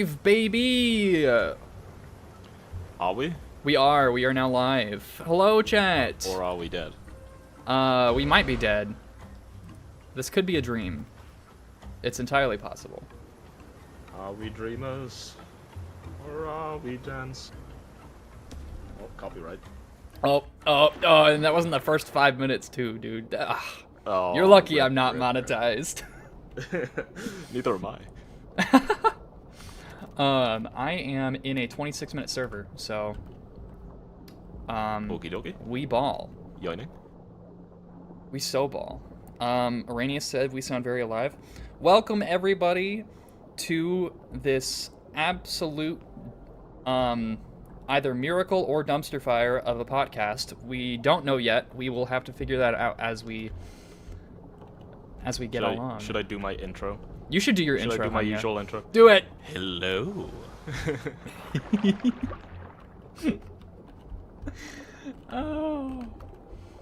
Baby! Are we? We are now live. Hello, chat! Or are we dead? We might be dead. This could be a dream. It's entirely possible. Are we dreamers? Or are we dance? Oh, copyright. Oh, and that wasn't the first 5 minutes too, dude. Oh, You're lucky I'm not monetized. Neither am I. I am in a 26-minute server, so... Okie dokie. we ball. Yoining. We so ball. Arrhenius said we sound very alive. Welcome, everybody, to this absolute, either miracle or dumpster fire of a podcast. We don't know yet. We will have to figure that out as we get along. Should I do my intro? You should do your intro, Should I do my Hunya. usual intro? Do it! Hello. Oh.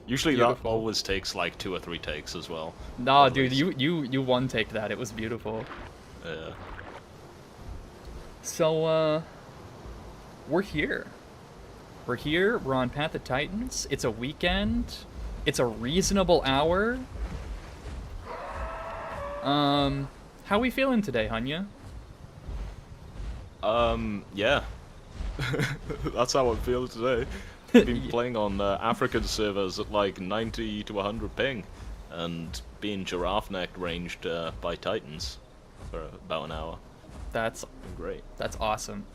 Usually Beautiful. that always takes like 2 or 3 takes as well. Nah, At dude, least. you one-taked that. It was beautiful. Yeah. So, we're here. We're on Path of Titans. It's a weekend. It's a reasonable hour. How we feeling today, Hunya? Yeah. That's how I feel today. I've been playing on African servers at like 90 to 100 ping, and being giraffe neck ranged by Titans for about an hour. That's Been great. That's awesome.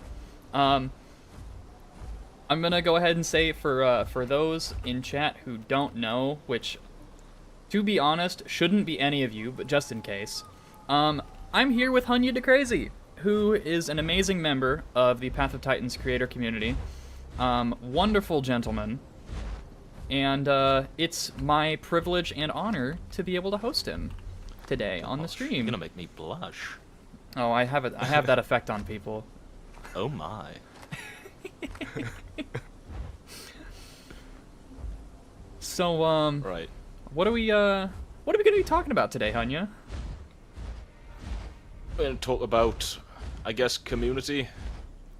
I'm gonna go ahead and say for those in chat who don't know, which, to be honest, shouldn't be any of you, but just in case, I'm here with Hunya de Crazy, who is an amazing member of the Path of Titans creator community. Wonderful gentleman, and it's my privilege and honor to be able to host him today on the stream. You're gonna make me blush. Oh, I have that effect on people. Oh my. So, Right. what are we gonna be talking about today, Hunya? We're gonna talk about, I guess, community.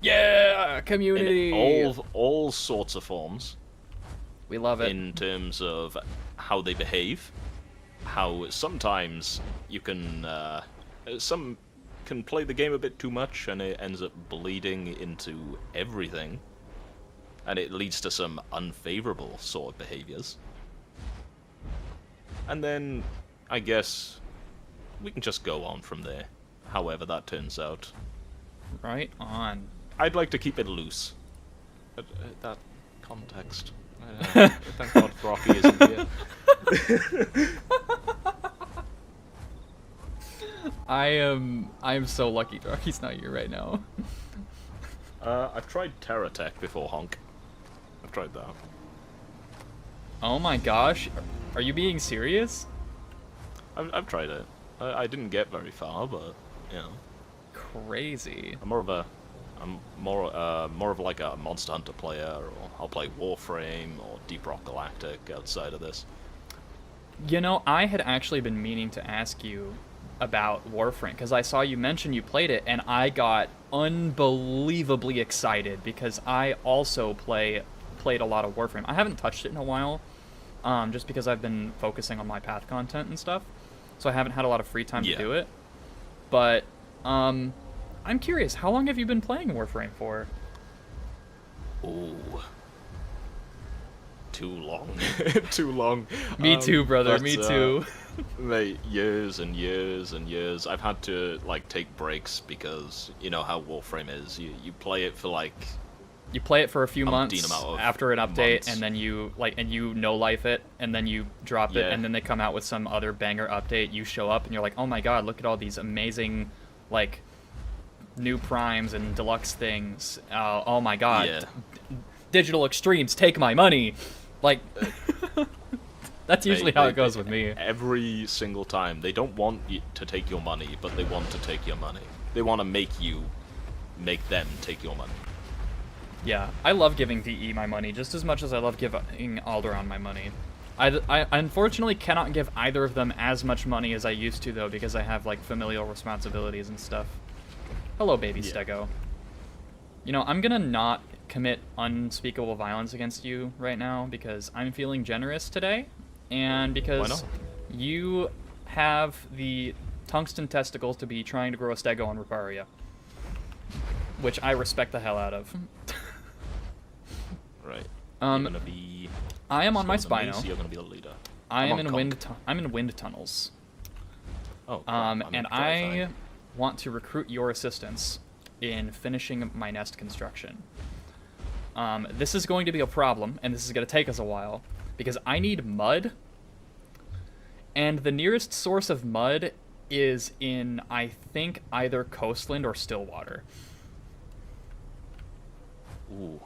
Yeah, community. In all sorts of forms. We love it. In terms of how they behave, how sometimes you can, some can play the game a bit too much and it ends up bleeding into everything, and it leads to some unfavorable sort of behaviors. And then, I guess, we can just go on from there, however that turns out. Right on. I'd like to keep it loose. That context. Thank God Rocky isn't here. I am so lucky Rocky's not here right now. I've tried Terratech before, Honk. I've tried that. Oh my gosh, are you being serious? I've tried it. I didn't get very far, but you know. Crazy. I'm more of like a Monster Hunter player, or I'll play Warframe or Deep Rock Galactic outside of this. You know, I had actually been meaning to ask you about Warframe, because I saw you mention you played it, and I got unbelievably excited, because I also played a lot of Warframe. I haven't touched it in a while, just because I've been focusing on my path content and stuff, so I haven't had a lot of free time to do it. But, I'm curious, how long have you been playing Warframe for? Ooh. Too long. Too long. Me too, brother, me too. Mate, years and years and years. I've had to, like, take breaks because, you know how Warframe is. You play it for, like... You play it for a few months amount of after an update, months. and then you no-life it, and then you drop it, and then they come out with some other banger update. You show up, and you're like, oh my god, look at all these amazing, like, new primes and deluxe things. Oh my god. Yeah. Digital Extremes, take my money! Like, that's usually how it goes with me. Every single time. They don't want you to take your money, but they want to take your money. They want to make them take your money. Yeah, I love giving DE my money just as much as I love giving Alderaan my money. I unfortunately cannot give either of them as much money as I used to, though, because I have, like, familial responsibilities and stuff. Hello, baby Yeah. Stego. You know, I'm gonna not commit unspeakable violence against you right now because I'm feeling generous today, and because not? you have the tungsten testicles to be trying to grow a Stego on Reparia, which I respect the hell out of. Right. Um, You're gonna be. I am on my still in the Spino. maze, You're gonna be the leader. I'm on in conk. I'm in wind tunnels. Oh. Crap, I'm And dry I fire. want to recruit your assistance in finishing my nest construction. This is going to be a problem, and this is going to take us a while, because I need mud, and the nearest source of mud is in, I think, either Coastland or Stillwater. Ooh.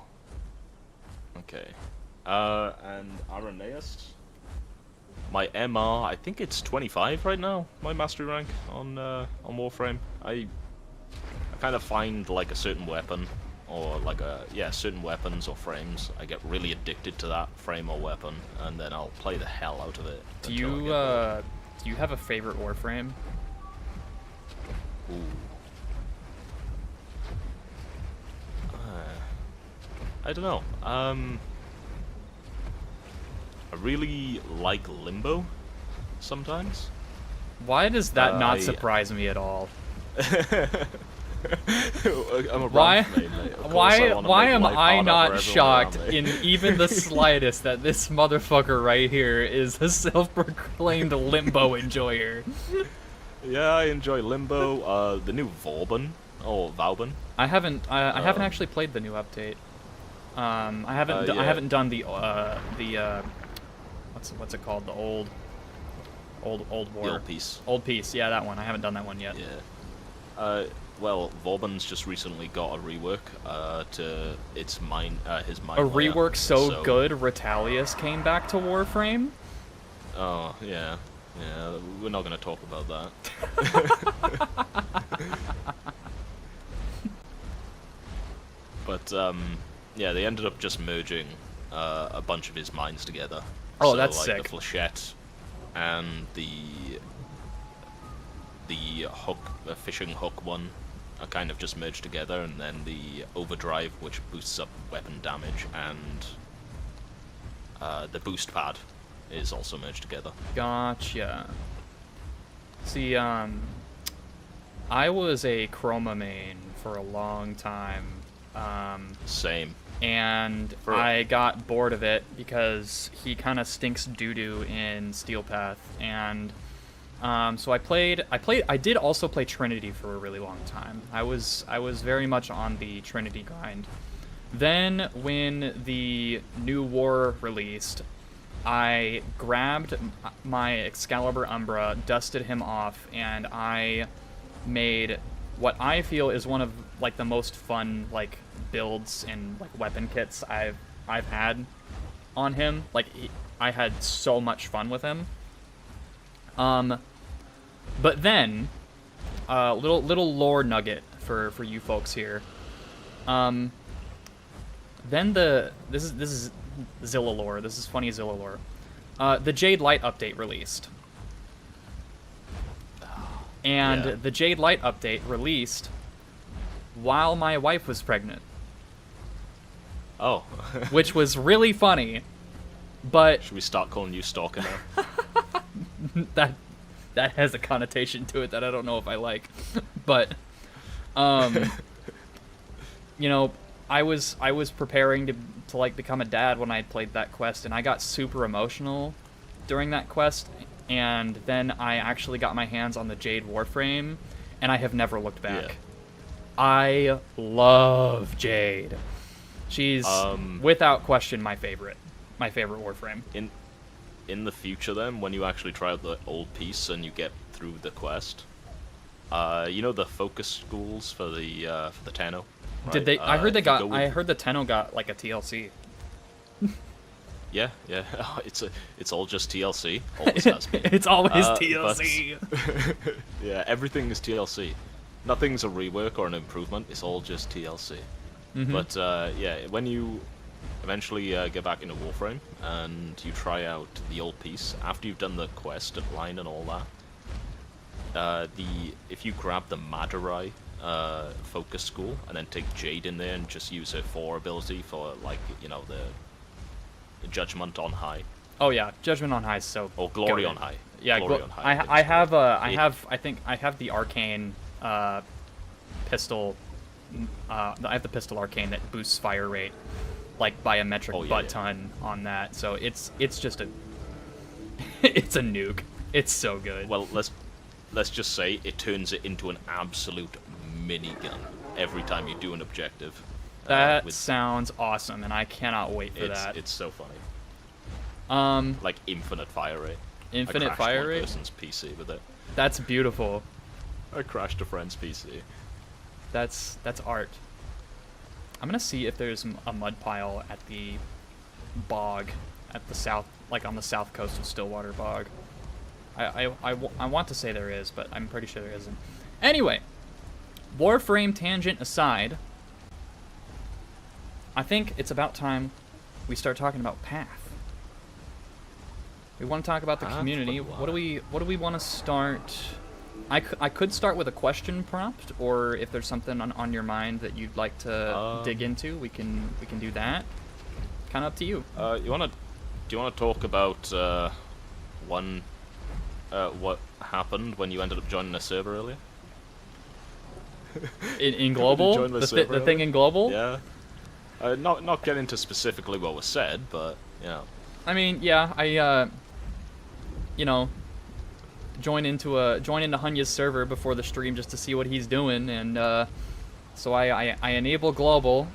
Okay. And Irenaeus? My MR, I think it's 25 right now, my mastery rank on Warframe. I kind of find like a certain weapon, or like certain weapons or frames. I get really addicted to that frame or weapon, and then I'll play the hell out of it. Do until I you, get bored. do you have a favorite Warframe? Ooh. I don't know. I really like Limbo sometimes. Why does that not I- surprise me at all? I'm a Why? Ramp main, mate. Of course I wanna Why make am life I harder for not everyone shocked around me. in even the slightest that this motherfucker right here is a self-proclaimed limbo enjoyer? Yeah, I enjoy Limbo. The new Vauban or Vauban. I haven't actually played the new update. I haven't I yeah. haven't done the what's it called, the old war, The old piece. old piece. Yeah, that one. I haven't done that one yet. Yeah. Well, Vauban's just recently got a rework to its his mine. A layer, rework so good, Retalius came back to Warframe. Oh yeah, yeah. We're not gonna talk about that. But yeah, they ended up just merging a bunch of his mines together. Oh, So, that's like, sick. The flechette and the hook, the fishing hook one, are kind of just merged together, and then the overdrive, which boosts up weapon damage, and the boost pad is also merged together. Gotcha. See, I was a Chroma main for a long time. Same. And I got bored of it because he kind of stinks doo-doo in Steel Path, and so I did also play Trinity for a really long time. I was very much on the Trinity grind. Then when the new war released, I grabbed my Excalibur Umbra, dusted him off, and I made what I feel is one of like the most fun like builds and like weapon kits I've had on him. Like I had so much fun with him. But then little lore nugget for you folks here. Then this is Zilla lore. This is funny Zilla lore. The Jade Light update released. And Yeah. the Jade Light update released while my wife was pregnant, Oh. which was really funny. But Should we start calling you Stalker now? that has a connotation to it that I don't know if I like. But you know, I was preparing to like become a dad when I played that quest, and I got super emotional during that quest, and then I actually got my hands on the Jade Warframe, and I have never looked back. Yeah. I love Jade. She's without question my favorite Warframe. In the future, then, when you actually try out the old piece and you get through the quest, you know the focus schools for the Tenno. Right? Did they? I heard they if you got. go with- I heard the Tenno got like a TLC. Yeah, yeah. It's all just TLC. Always has been. It's always but- TLC. Yeah, everything is TLC. Nothing's a rework or an improvement. It's all just TLC. Mhm. But yeah, when you eventually get back into Warframe and you try out the old piece after you've done the quest line and all that, if you grab the Madurai focus school, and then take Jade in there and just use her 4 ability for, like, you know, the Judgment on High. Oh yeah, Judgment on High is so. Or Glory goated. on High. Yeah, Glory on High. I have the arcane pistol. I have the pistol arcane that boosts fire rate, like by a metric butt ton on that. So it's just a it's a nuke. It's so good. Well, let's just say it turns it into an absolute minigun every time you do an objective. That sounds awesome, and I cannot wait for that. It's so funny. Like infinite fire rate. Infinite fire rate. I crashed one person's PC with it. That's beautiful. I crashed a friend's PC. That's art. I'm gonna see if there's a mud pile at the bog, at the south, like on the south coast of Stillwater Bog. I want to say there is, but I'm pretty sure there isn't. Anyway, Warframe tangent aside, I think it's about time we start talking about Path. We want to talk about the community. What do we want to start? I could start with a question prompt, or if there's something on your mind that you'd like to dig into, we can do that. Kind of up to you. Do you want to talk about what happened when you ended up joining a server earlier? In global, the thing in global. Yeah. Not get into specifically what was said, but yeah. I mean, yeah, I join into Hunya's server before the stream just to see what he's doing, and so I enable global,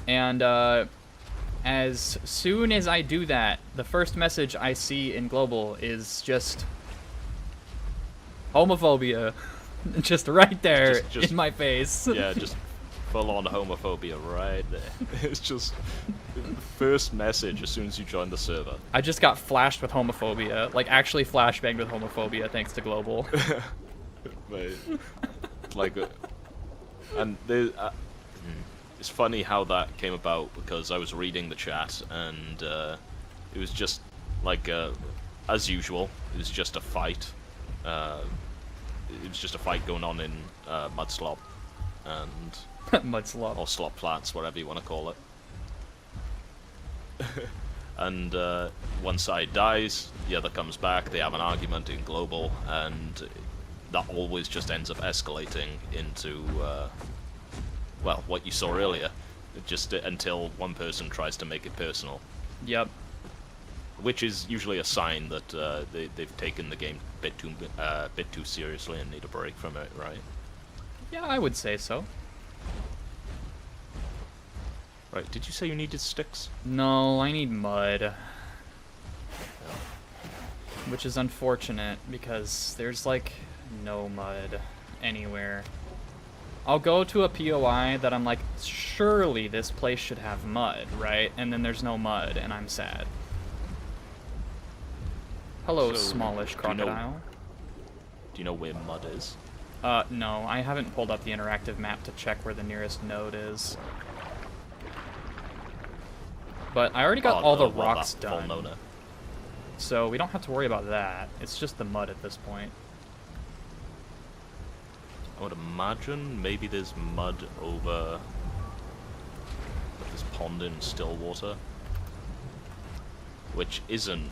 and as soon as I do that, the first message I see in global is just homophobia, just right there in my face. Yeah, just full-on homophobia right there. It's just the first message as soon as you join the server. I just got flashed with homophobia, like actually flashbanged with homophobia thanks to global. Mate, like, and it's funny how that came about, because I was reading the chat and it was just like as usual, it was just a fight. It was just a fight going on in Mudslop and Mudslop, or Slop Flats, whatever you want to call it. And one side dies, the other comes back, they have an argument in global, and that always just ends up escalating into, well, what you saw earlier, just until one person tries to make it personal. Yep. Which is usually a sign that they've taken the game a bit too seriously and need a break from it, right? Yeah, I would say so. Right, did you say you needed sticks? No, I need mud. Which is unfortunate, because there's, like, no mud anywhere. I'll go to a POI that I'm like, surely this place should have mud, right? And then there's no mud, and I'm sad. Hello, So, smallish crocodile. Do you know where mud is? No, I haven't pulled up the interactive map to check where the nearest node is. But I already got all the rocks done, so we don't have to worry about that. It's just the mud at this point. I would imagine maybe there's mud over this pond in Stillwater, which isn't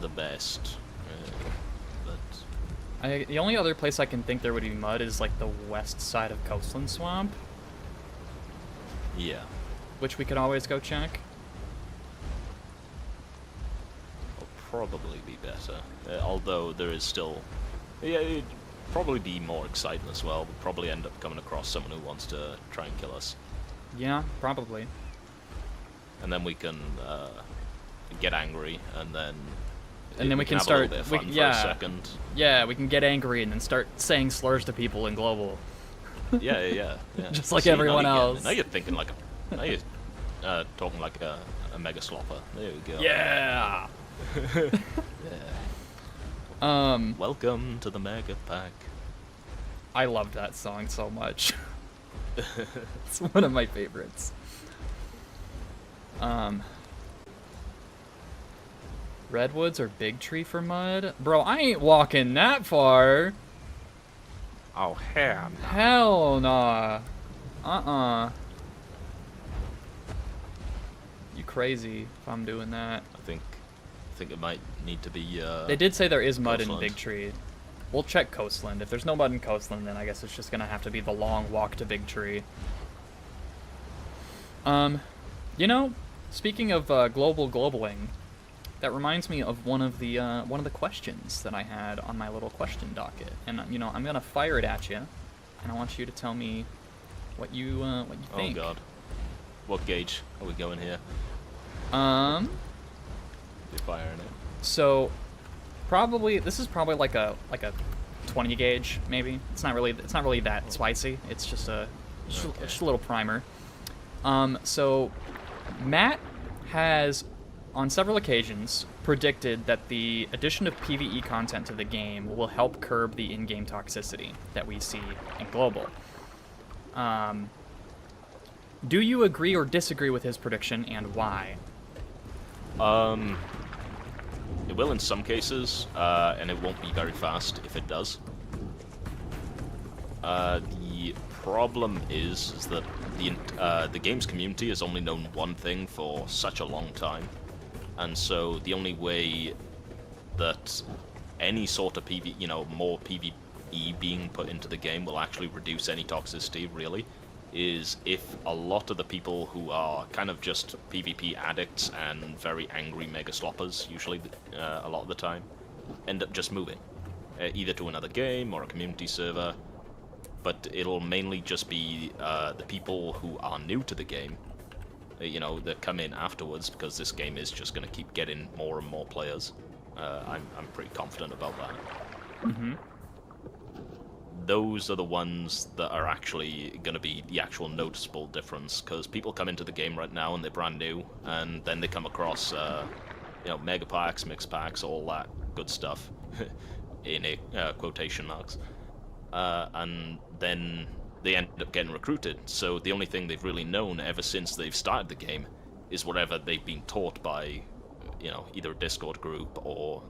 the best. But The only other place I can think there would be mud is like the west side of Coastland Swamp. Yeah. Which we could always go check. Probably be better, although there is still, yeah, it'd probably be more exciting as well. We'll probably end up coming across someone who wants to try and kill us. Yeah, probably. And then we can get angry, and then we can have start. a little bit of fun for a second. Yeah, we can get angry and then start saying slurs to people in global. Yeah. Just like everyone else. Now you're thinking like now you're talking like a mega slopper. There we go. Yeah. Yeah. Welcome to the Mega Pack. I loved that song so much. It's one of my favorites. Redwoods or Big Tree for mud? Bro, I ain't walking that far. Oh, hell no. Hell nah. You crazy if I'm doing that. I think it might need to be, They did say there is mud in Coastland. Big Tree. We'll check Coastland. If there's no mud in Coastland, then I guess it's just gonna have to be the long walk to Big Tree. You know, speaking of globaling, that reminds me of one of the questions that I had on my little question docket, and you know, I'm gonna fire it at you, and I want you to tell me what you think. Oh god. What gauge are we going here? Um. You're firing it. So, this is probably like a 20 gauge maybe. It's not really that spicy. It's just just a little primer. So Matt has on several occasions predicted that the addition of PvE content to the game will help curb the in-game toxicity that we see in Global. Do you agree or disagree with his prediction, and why? It will in some cases, and it won't be very fast if it does. The problem is that the game's community has only known one thing for such a long time, and so the only way that any sort of more PvE being put into the game will actually reduce any toxicity, really, is if a lot of the people who are kind of just PvP addicts and very angry mega sloppers, usually a lot of the time, end up just moving, either to another game or a community server. But it'll mainly just be the people who are new to the game, that come in afterwards, because this game is just going to keep getting more and more players. I'm pretty confident about that. Mm-hmm. Those are the ones that are actually going to be the actual noticeable difference, because people come into the game right now and they're brand new, and then they come across, mega packs, mix packs, all that good stuff, in quotation marks. And then they end up getting recruited. So the only thing they've really known ever since they've started the game is whatever they've been taught by, either a Discord group, or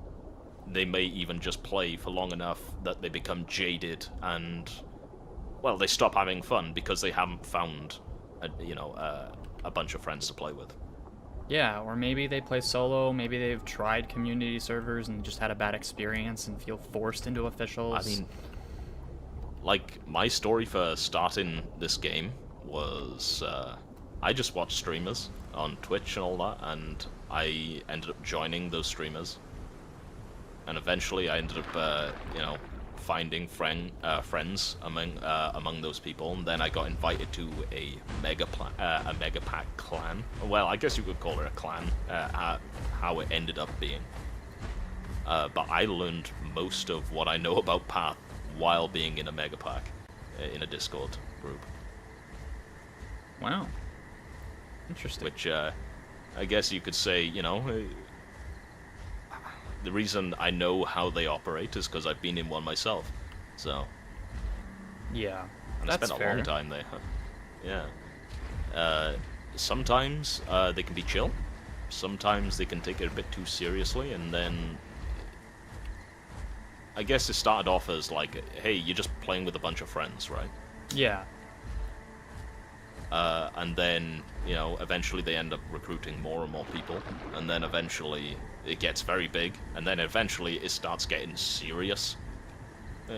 they may even just play for long enough that they become jaded and, well, they stop having fun because they haven't found, a bunch of friends to play with. Yeah, or maybe they play solo, maybe they've tried community servers and just had a bad experience and feel forced into officials. I mean, like, my story for starting this game was, I just watched streamers on Twitch and all that, and I ended up joining those streamers. And eventually I ended up, finding friends among those people, and then I got invited to a mega pack clan. Well, I guess you could call it a clan, how it ended up being. But I learned most of what I know about Path while being in a mega pack, in a Discord group. Wow. Interesting. Which, I guess you could say, the reason I know how they operate is because I've been in one myself. So. Yeah. And I that's spent fair. a long time there. Yeah. Sometimes they can be chill. Sometimes they can take it a bit too seriously, and then I guess it started off as like, hey, you're just playing with a bunch of friends, right? Yeah. And then, eventually they end up recruiting more and more people, and then eventually it gets very big, and then eventually it starts getting serious.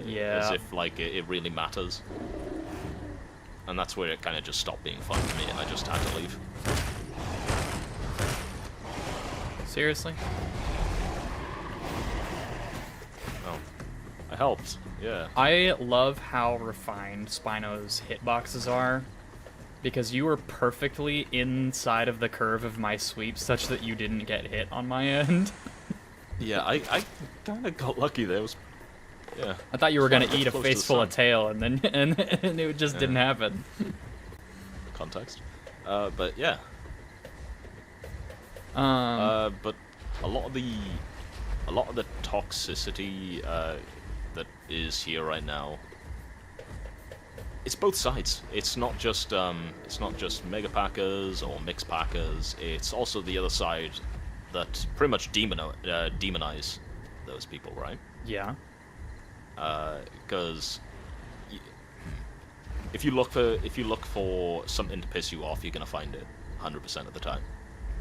Yeah. As if, like, it really matters. And that's where it kind of just stopped being fun for me, and I just had to leave. Seriously? Oh. I helped, yeah. I love how refined Spino's hitboxes are, because you were perfectly inside of the curve of my sweep such that you didn't get hit on my end. Yeah, I kind of got lucky there. Yeah. I thought you were gonna eat a close to face the full of sun. tail, and then and it just didn't happen. Context. But yeah. But a lot of the toxicity that is here right now, it's both sides. It's not just mega packers or mix packers. It's also the other side that pretty much demonize those people, right? Yeah. Because if you look for something to piss you off, you're gonna find it 100% of the time.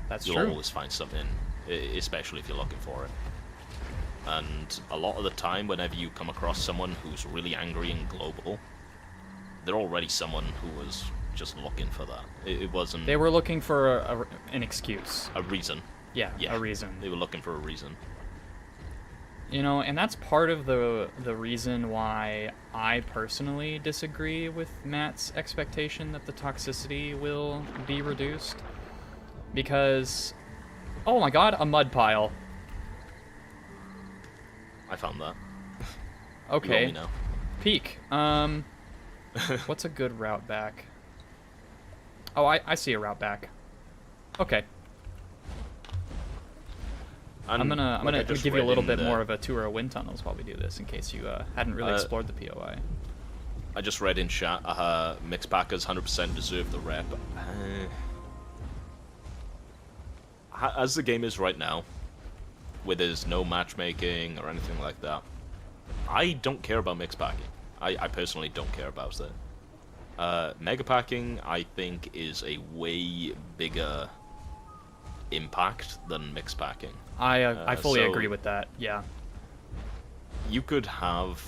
That's You'll true. always find something, especially if you're looking for it. And a lot of the time, whenever you come across someone who's really angry and global, they're already someone who was just looking for that. It wasn't... They were looking for an excuse. a reason. Yeah, a reason. They were looking for a reason. You know, and that's part of the reason why I personally disagree with Matt's expectation that the toxicity will be reduced. Because, oh my god, a mud pile. I found that. Okay. You let me know. Peak. What's a good route back? Oh, I see a route back. Okay. I'm gonna give you a little bit more of a tour of wind tunnels while we do this, in case you hadn't really explored the POI. I just read in chat, mixed packers 100% deserve the rep. As the game is right now, where there's no matchmaking or anything like that, I don't care about mixed packing. I personally don't care about it. Mega packing, I think, is a way bigger impact than mixed packing. I fully agree with that. Yeah. You could have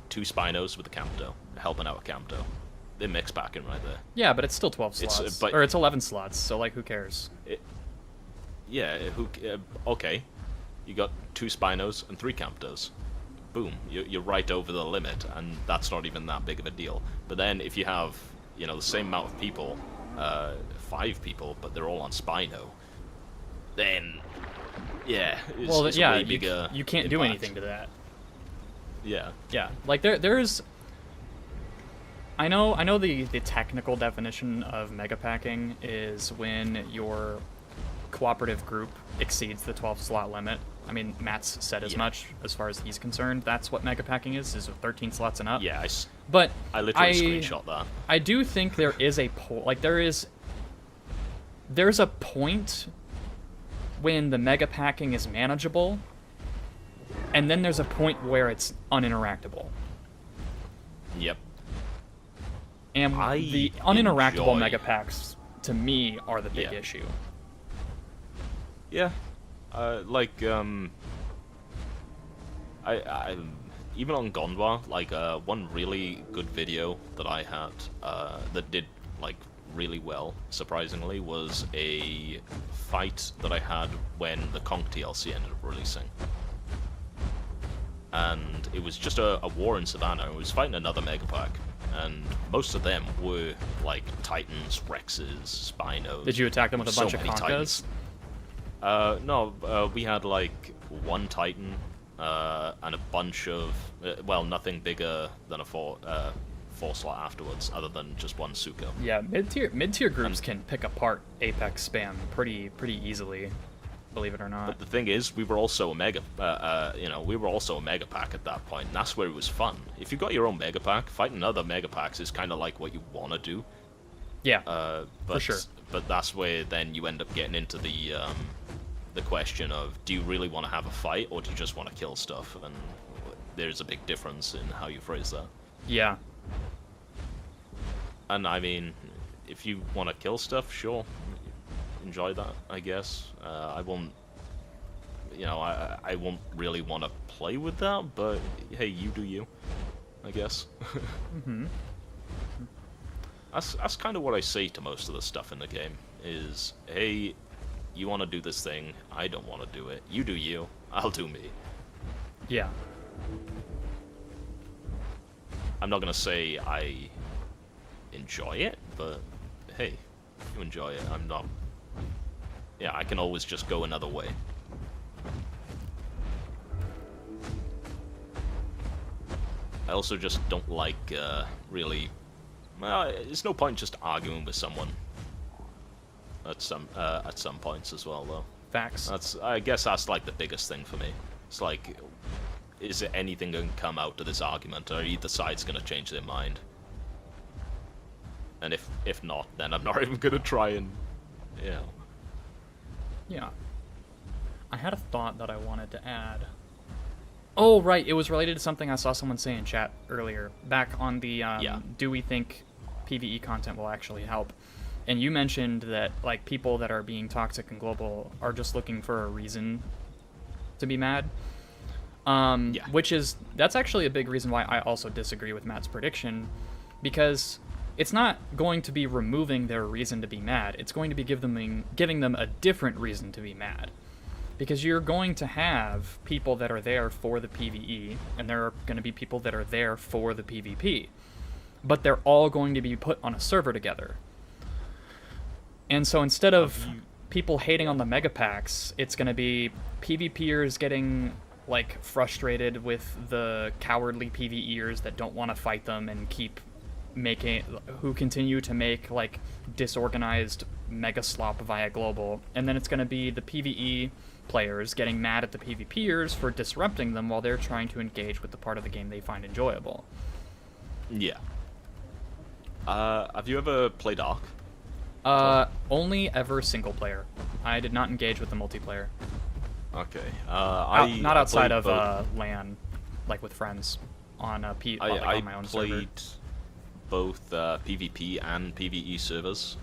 two Spinos with a Campto helping out a Campto. They're mixed packing right there. Yeah, but it's still 12 slots, or it's 11 slots. So like, who cares? Okay. You got two Spinos and three Camptos. Boom, you're right over the limit, and that's not even that big of a deal. But then if you have, the same amount of people, 5 people, but they're all on Spino, then, it's a way bigger you can't do impact. anything to that. Yeah. Yeah, like there's... I know the technical definition of mega packing is when your cooperative group exceeds the 12 slot limit. I mean, Matt's said as much as far as he's concerned. That's what mega packing is 13 slots and up. Yeah, but I literally screenshot that. I do think there is there's a point when the mega packing is manageable, and then there's a point where it's uninteractable. Yep. And the uninteractable mega packs, to me, are the big issue. Yeah. I even on Gondwa, one really good video that I had that did really well, surprisingly, was a fight that I had when the Conk TLC ended up releasing. And it was just a war in Savannah. I was fighting another Mega Pack, and most of them were Titans, Rexes, Spinos. Did you attack them with a bunch of Conkas? No, we had one Titan and a bunch of nothing bigger than a four slot afterwards, other than just one Suko. Yeah, mid-tier groups can pick apart Apex spam pretty easily, believe it or not. But the thing is, we were also a mega pack at that point, and that's where it was fun. If you got your own mega pack, fighting other mega packs is kind of like what you want to do. Yeah, but, for sure. But that's where then you end up getting into the question of, do you really want to have a fight, or do you just want to kill stuff? And there's a big difference in how you phrase that. Yeah. And I mean, if you want to kill stuff, sure, enjoy that, I guess. I won't, I won't really want to play with that, but hey, you do you, I guess. Mm-hmm. That's kind of what I say to most of the stuff in the game, is, hey, you want to do this thing, I don't want to do it. You do you, I'll do me. Yeah. I'm not going to say I enjoy it, but hey, if you enjoy it, I'm not... Yeah, I can always just go another way. I also just don't like, really... Well, it's no point just arguing with someone at some points as well, though. Facts. I guess that's the biggest thing for me. It's is there anything going to come out of this argument, or either side's going to change their mind? And if not, then I'm not even going to try and, Yeah. I had a thought that I wanted to add. Oh, right. It was related to something I saw someone say in chat earlier, back on the Yeah. do we think PvE content will actually help? And you mentioned that like people that are being toxic and global are just looking for a reason to be mad. Yeah. That's actually a big reason why I also disagree with Matt's prediction, because it's not going to be removing their reason to be mad. It's going to be giving them a different reason to be mad. Because you're going to have people that are there for the PvE, and there are going to be people that are there for the PvP. But they're all going to be put on a server together. And so instead of people hating on the mega packs, it's going to be PvPers getting like frustrated with the cowardly PvEers that don't want to fight them and who continue to make like disorganized mega slop via global. And then it's going to be the PvE players getting mad at the PvPers for disrupting them while they're trying to engage with the part of the game they find enjoyable. Yeah. Have you ever played Ark? Only ever single player. I did not engage with the multiplayer. Okay. Not outside of both. LAN, like with friends on on my own server. I played both PvP and PvE servers,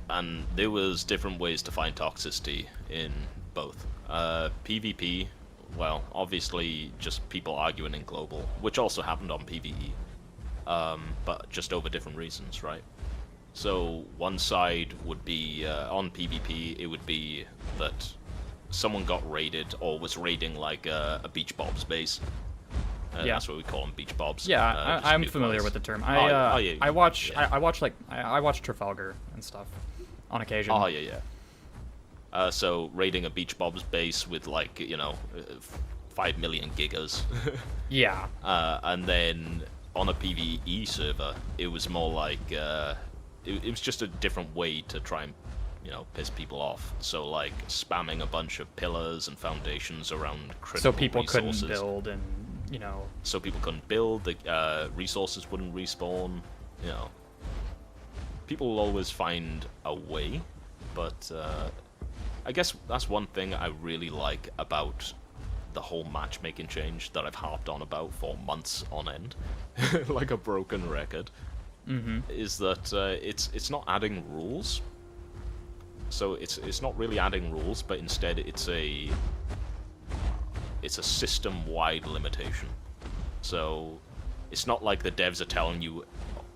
and there was different ways to find toxicity in both. PvP, well, obviously just people arguing in global, which also happened on PvE, but just over different reasons, right? So one side would be, on PvP, it would be that someone got raided or was raiding like a beach bob's base. Yeah. That's what we call them, beach bobs. Yeah, I'm familiar with the term. I watch Trafalgar and stuff on occasion. Oh yeah. So raiding a beach bob's base with like 5 million gigas. Yeah. And then on a PvE server, it was more like it was just a different way to try and piss people off. So like spamming a bunch of pillars and foundations around critical so people resources. Couldn't build and So people couldn't build. The resources wouldn't respawn. People will always find a way, but I guess that's one thing I really like about the whole matchmaking change that I've harped on about for months on end, like a broken record. Is that it's not adding rules. So it's not really adding rules, but instead it's a system-wide limitation. So it's not like the devs are telling you,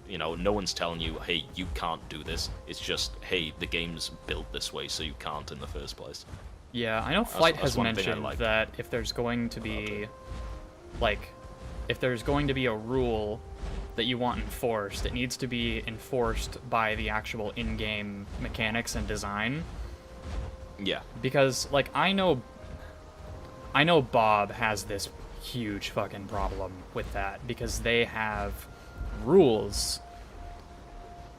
no one's telling you, hey, you can't do this. It's just, hey, the game's built this way, so you can't in the first place. Yeah, I know Flight has one thing I mentioned like. that if there's going to be, if there's going to be a rule that you want enforced, it needs to be enforced by the actual in-game mechanics and design. Yeah. Because, I know Bob has this huge fucking problem with that, because they have rules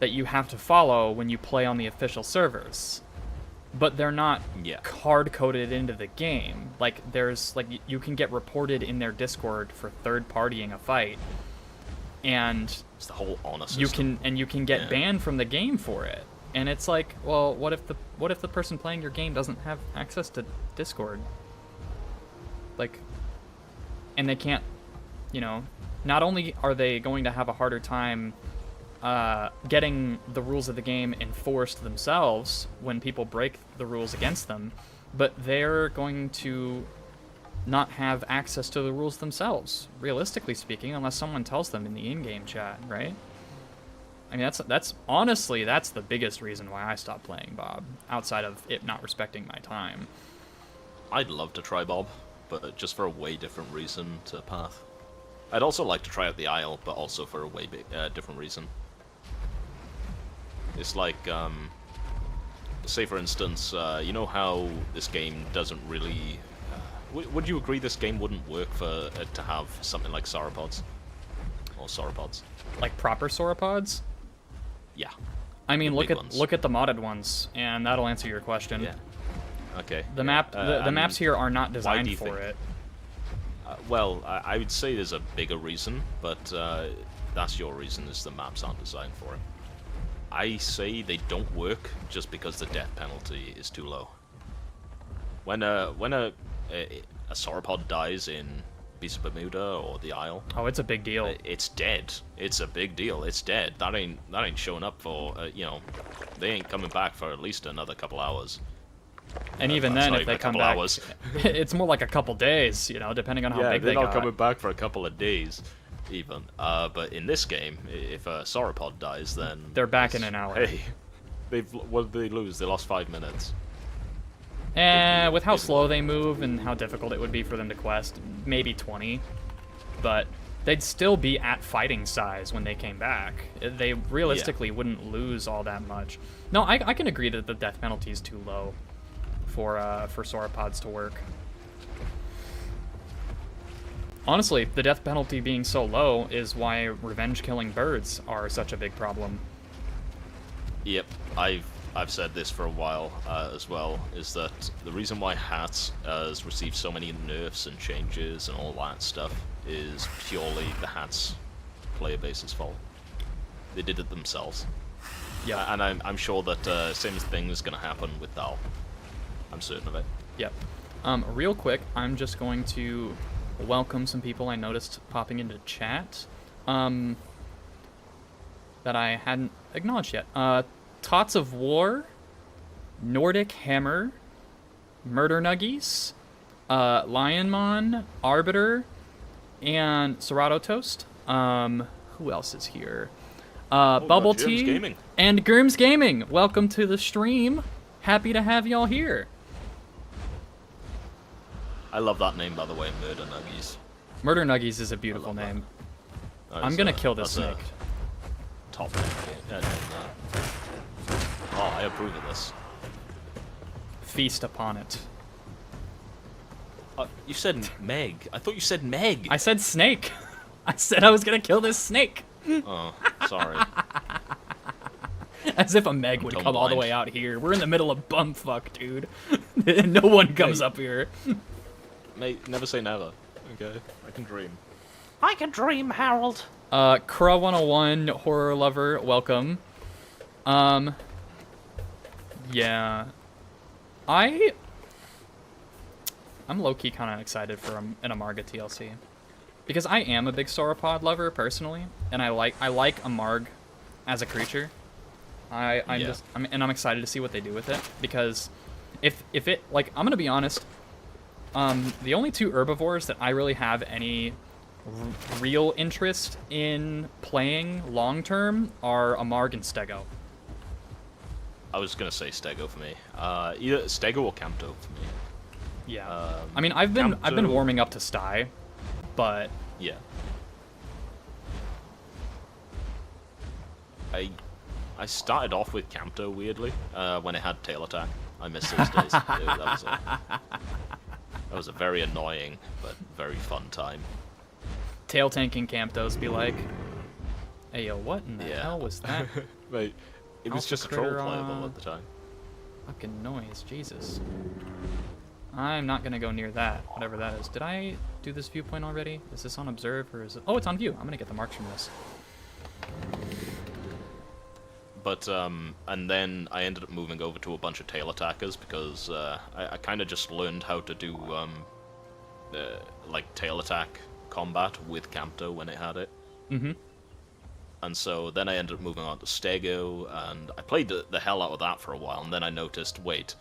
that you have to follow when you play on the official servers. But they're not hard-coded into the game. You can get reported in their Discord for third-partying a fight, and it's the whole honor system. you can get banned from the game for it. And it's like, well, what if the person playing your game doesn't have access to Discord? And they can't, not only are they going to have a harder time getting the rules of the game enforced themselves when people break the rules against them, but they're going to not have access to the rules themselves, realistically speaking, unless someone tells them in the in-game chat, right? I mean, that's honestly, that's the biggest reason why I stopped playing Bob, outside of it not respecting my time. I'd love to try Bob, but just for a way different reason to Path. I'd also like to try out the Isle, but also for a way different reason. It's like, say for instance, you know how this game doesn't really... would you agree this game wouldn't work for to have something like sauropods? Or sauropods? Like proper sauropods? Yeah. I mean, look ones. at the modded ones, and that'll answer your question. Yeah. Okay. The maps here are not designed for it. Well, I would say there's a bigger reason, but that's your reason, is the maps aren't designed for it. I say they don't work just because the death penalty is too low. When a a sauropod dies in Beast of Bermuda or the Isle, Oh, it's a big deal. it's dead. It's a big deal. It's dead. That ain't showing up for they ain't coming back for at least another couple hours. And even That's then, not if they even a come couple back, hours. it's more like a couple days, depending on how big they they're not got. coming back for a couple of days, even. But in this game, if a sauropod dies, then They're back in an hour. Hey, what did they lose? They lost 5 minutes. And with how slow they move and how difficult it would be for them to quest, maybe 20. But they'd still be at fighting size when they came back. They realistically wouldn't lose all that much. No, I can agree that the death penalty is too low for sauropods to work. Honestly, the death penalty being so low is why revenge-killing birds are such a big problem. Yep, I've said this for a while as well, is that the reason why Hats has received so many nerfs and changes and all that stuff is purely the Hats player base's fault. They did it themselves. Yeah, And I'm sure that same thing is going to happen with Dal. I'm certain of it. Yep. Real quick, I'm just going to welcome some people I noticed popping into chat that I hadn't acknowledged yet. Tots of War, Nordic Hammer, Murder Nuggies, Lionmon, Arbiter, and Serato Toast. Who else is here? Bubble Germs Tea Gaming. and Germs Gaming. Welcome to the stream. Happy to have y'all here. I love that name, by the way, Murder Nuggies. Murder Nuggies is a beautiful name. I'm gonna kill this snake. Top name. Oh, I approve of this. Feast upon it. You said Meg. I thought you said Meg. I said snake. I said I was gonna kill this snake. Oh, sorry. As if a Meg would come all the way out here. We're in the middle of bumfuck, dude. No one comes up here. Mate, never say never. Okay, I can dream. I can dream, Harold. Kra 101 horror lover, welcome. Yeah. I'm low-key kind of excited for an Amarga TLC. Because I am a big sauropod lover, personally, and I like Amarg as a creature. I'm excited to see what they do with it, because if it, like, I'm gonna be honest, the only two herbivores that I really have any real interest in playing long-term are Amarg and Stego. I was gonna say Stego for me. Either Stego or Campto for me. Yeah. I mean, I've been warming up to Sty, but yeah. I started off with Campto weirdly when it had tail attack. I miss those days. That was a very annoying but very fun time. tail tanking Camptos be like, hey yo, what in the hell was that? Mate, it was Alpha just a troll critter, playable at the time. Fucking noise, Jesus. I'm not gonna go near that, whatever that is. Did I do this viewpoint already? Is this on observe or is it? Oh, it's on view. I'm gonna get the marks from this. But, and then I ended up moving over to a bunch of tail attackers because I kind of just learned how to do, like, tail attack combat with Campto when it had it. Mm-hmm. And so then I ended up moving on to Stego, and I played the hell out of that for a while, and then I noticed, wait,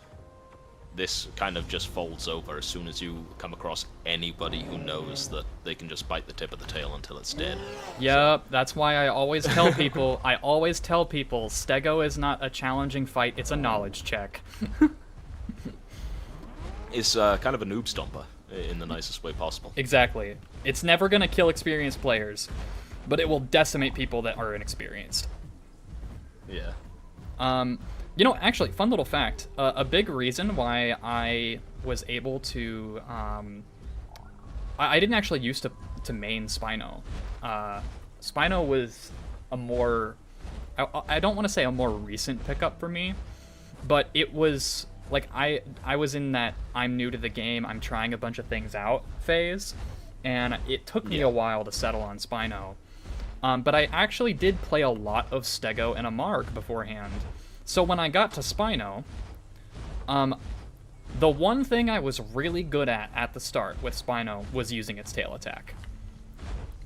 this kind of just folds over as soon as you come across anybody who knows that they can just bite the tip of the tail until it's dead. Yep, that's why I always tell people, Stego is not a challenging fight, it's a knowledge check. It's kind of a noob stomper, in the nicest way possible. Exactly. It's never gonna kill experienced players, but it will decimate people that are inexperienced. Yeah. You know, actually, fun little fact. A big reason why I was able to... I didn't actually used to main Spino. Spino was a more... I don't want to say a more recent pickup for me, but it was... Like, I was in that I'm new to the game, I'm trying a bunch of things out phase, and it took me a while to settle on Spino. But I actually did play a lot of Stego and Amarg beforehand. So when I got to Spino, The one thing I was really good at the start with Spino was using its tail attack.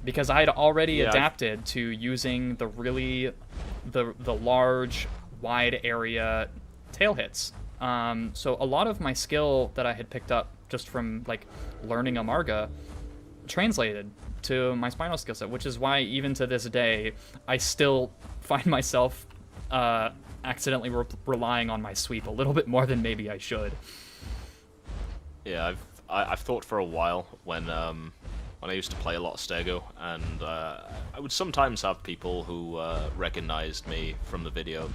Because I had already adapted to using the large, wide area tail hits. So a lot of my skill that I had picked up just from like learning Amarga translated to my Spino skill set, which is why even to this day I still find myself accidentally relying on my sweep a little bit more than maybe I should. Yeah, I've thought for a while when I used to play a lot of Stego, and I would sometimes have people who recognized me from the videos,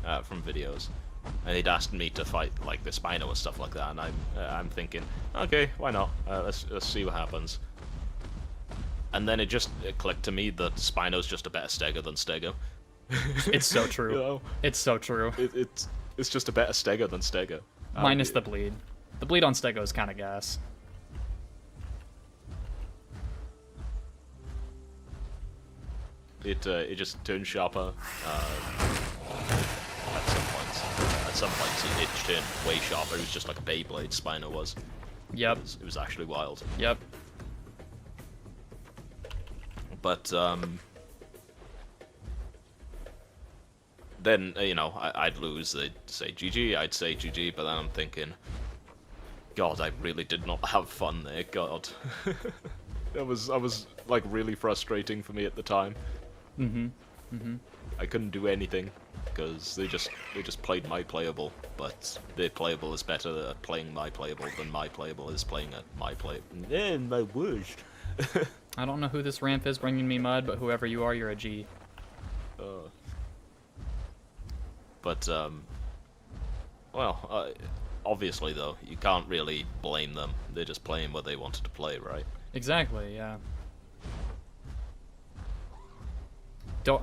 and they'd asked me to fight like the Spino and stuff like that, and I'm thinking, okay, why not? Let's see what happens. And then it clicked to me that Spino's just a better Stego than Stego. It's so true. You know? It's so true. It's just a better Stego than Stego. Minus the bleed. The bleed on Stego is kind of gas. It just turns sharper. At some points it turned way sharper. It was just like a Beyblade, Spino was. Yep. It was actually wild. Yep. But then I'd lose. They'd say GG. I'd say GG. But then I'm thinking, God, I really did not have fun there. God, I was like really frustrating for me at the time. I couldn't do anything because they just played my playable, but their playable is better at playing my playable than my playable is playing at my play. And my worst. I don't know who this ramp is bringing me mud, but whoever you are, you're a G. But well, obviously though, you can't really blame them. They're just playing what they wanted to play, right? Exactly, yeah.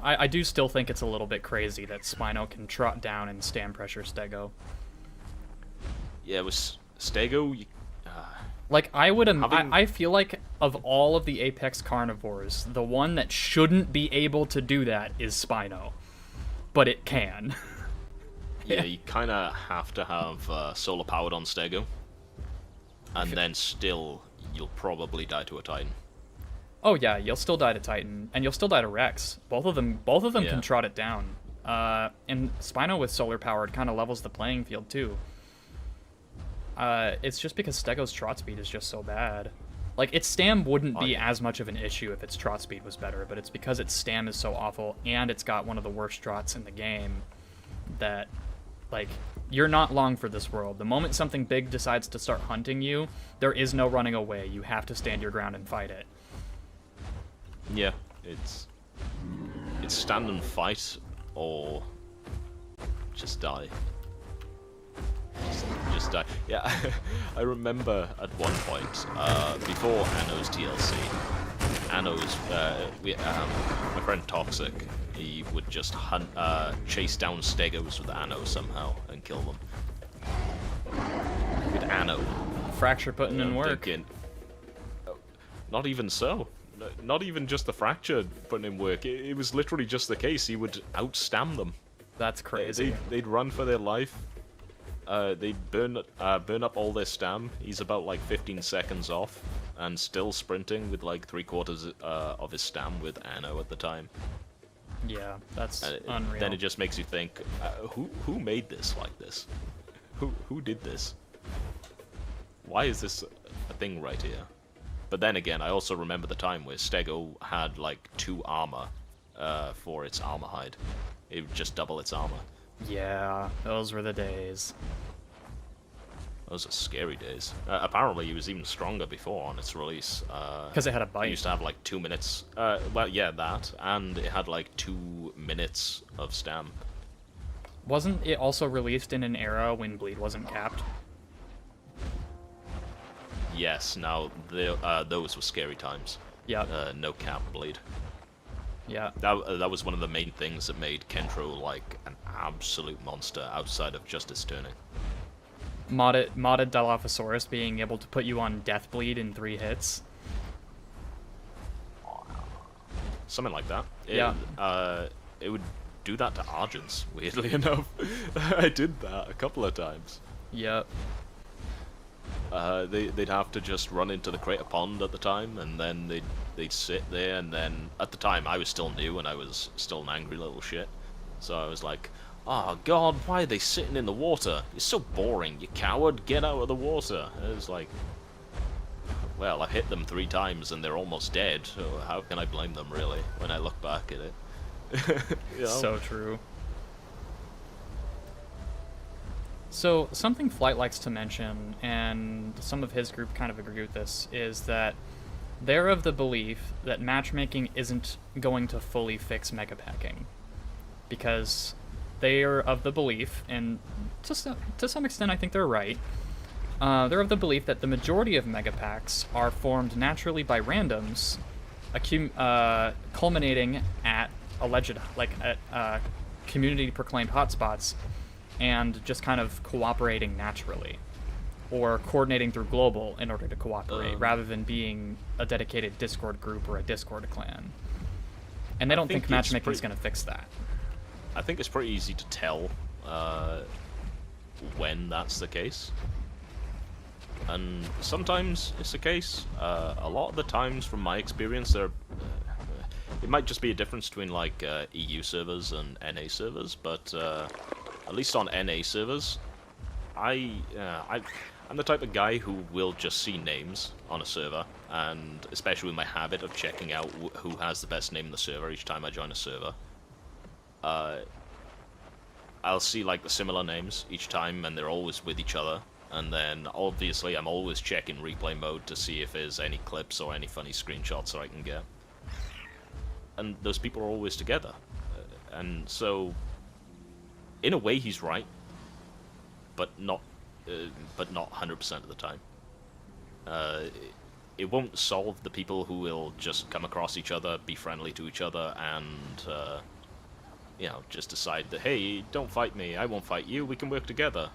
I do still think it's a little bit crazy that Spino can trot down and stand pressure Stego. Yeah, with Stego, like, I feel like of all of the Apex carnivores, the one that shouldn't be able to do that is Spino. But it can. Yeah, you kind of have to have solar powered on Stego. And then still, you'll probably die to a Titan. Oh yeah, you'll still die to Titan, and you'll still die to Rex. Both of them can trot it down. And Spino with solar powered kind of levels the playing field too. It's just because Stego's trot speed is just so bad. Like, its stam wouldn't be as much of an issue if its trot speed was better, but it's because its stam is so awful, and it's got one of the worst trots in the game, that, like, you're not long for this world. The moment something big decides to start hunting you, there is no running away. You have to stand your ground and fight it. Yeah, it's stand and fight, or just die. Just die. Yeah, I remember at one point, before Anno's TLC, my friend Toxic, he would just chase down Stegos with Anno somehow and kill them. With Anno. Fracture putting in work. Thinking, not even so. Not even just the fracture putting in work. It was literally just the case. He would outstam them. That's crazy. They'd run for their life. They'd burn up all their stam. He's about like 15 seconds off, and still sprinting with like 3/4 of his stam with Anno at the time. Yeah, that's unreal. Then it just makes you think, who made this like this? Who did this? Why is this a thing right here? But then again, I also remember the time where Stego had like 2 armor for its armor hide. It would just double its armor. Yeah, those were the days. Those are scary days. Apparently, he was even stronger before on its release. Because it had a bite. It used to have like 2 minutes. Well, yeah, that. And it had like 2 minutes of stam. Wasn't it also released in an era when bleed wasn't capped? Yes, now, those were scary times. Yeah. No cap bleed. Yeah. That was one of the main things that made Kentro like an absolute monster outside of just his turning. Modded Dilophosaurus being able to put you on death bleed in 3 hits. Something like that. Yeah. It would do that to Argents, weirdly enough. I did that a couple of times. Yep. They'd have to just run into the crater pond at the time, and then they'd sit there, and then at the time I was still new and I was still an angry little shit, so I was like, "Oh God, why are they sitting in the water? It's so boring, you coward! Get out of the water!" And it was like, well, I've hit them 3 times and they're almost dead, so how can I blame them really when I look back at it? You know? So true. So, something Flight likes to mention, and some of his group kind of agree with this, is that they're of the belief that matchmaking isn't going to fully fix megapacking. Because they are of the belief, and to some extent I think they're right, they're of the belief that the majority of megapacks are formed naturally by randoms, culminating at alleged, community-proclaimed hotspots, and just kind of cooperating naturally, or coordinating through global in order to cooperate, rather than being a dedicated Discord group or a Discord clan. And they don't think matchmaking is going to fix that. I think it's pretty easy to tell when that's the case. And sometimes it's the case. A lot of the times, from my experience, it might just be a difference between like EU servers and NA servers, but at least on NA servers, I'm the type of guy who will just see names on a server, and especially with my habit of checking out who has the best name in the server each time I join a server. I'll see like the similar names each time, and they're always with each other. And then obviously I'm always checking replay mode to see if there's any clips or any funny screenshots that I can get. And those people are always together. And so, in a way, he's right, but not 100% of the time. It won't solve the people who will just come across each other, be friendly to each other, and just decide that, hey, don't fight me, I won't fight you, we can work together.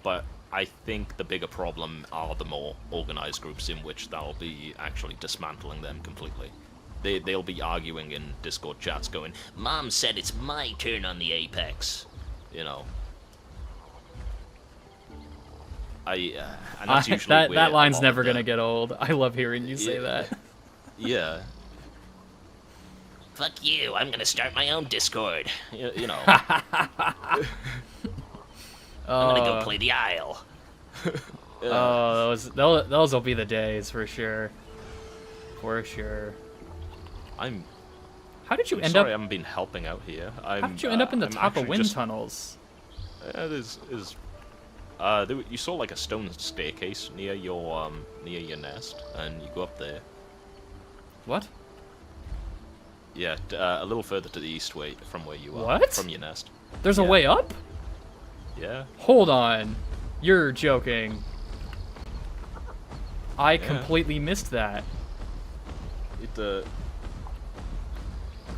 But I think the bigger problem are the more organized groups in which that'll be actually dismantling them completely. They'll be arguing in Discord chats going, "Mom said it's my turn on the Apex," you know. And that's usually that line's never gonna get old. I love hearing you say that. Yeah. Fuck you, I'm gonna start my own Discord. You know. I'm gonna go play the Isle. Oh, those will be the days for sure. For sure. How did you end up? Sorry, I haven't been helping out here. How did you end up in the top of wind tunnels? You saw like a stone staircase near your nest, and you go up there. What? Yeah, a little further to the east from where you are. What? From your nest. There's a way up? Yeah. Hold on. You're joking. I completely missed that.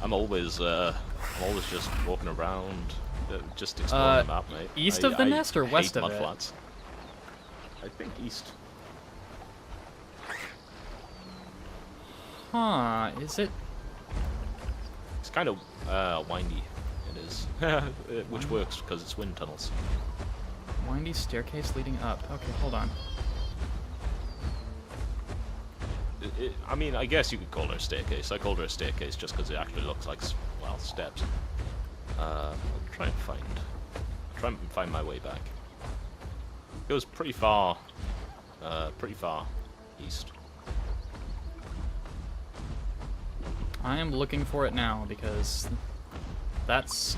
I'm always just walking around, just exploring the map, mate. East of the nest or west of it? Flats. I think east. Huh, is it? It's kind of windy, it is. Which works, because it's wind tunnels. Windy staircase leading up. Okay, hold on. I mean, I guess you could call her a staircase. I called her a staircase just because it actually looks like, well, steps. I'll try and find my way back. It goes pretty far east. I am looking for it now because that's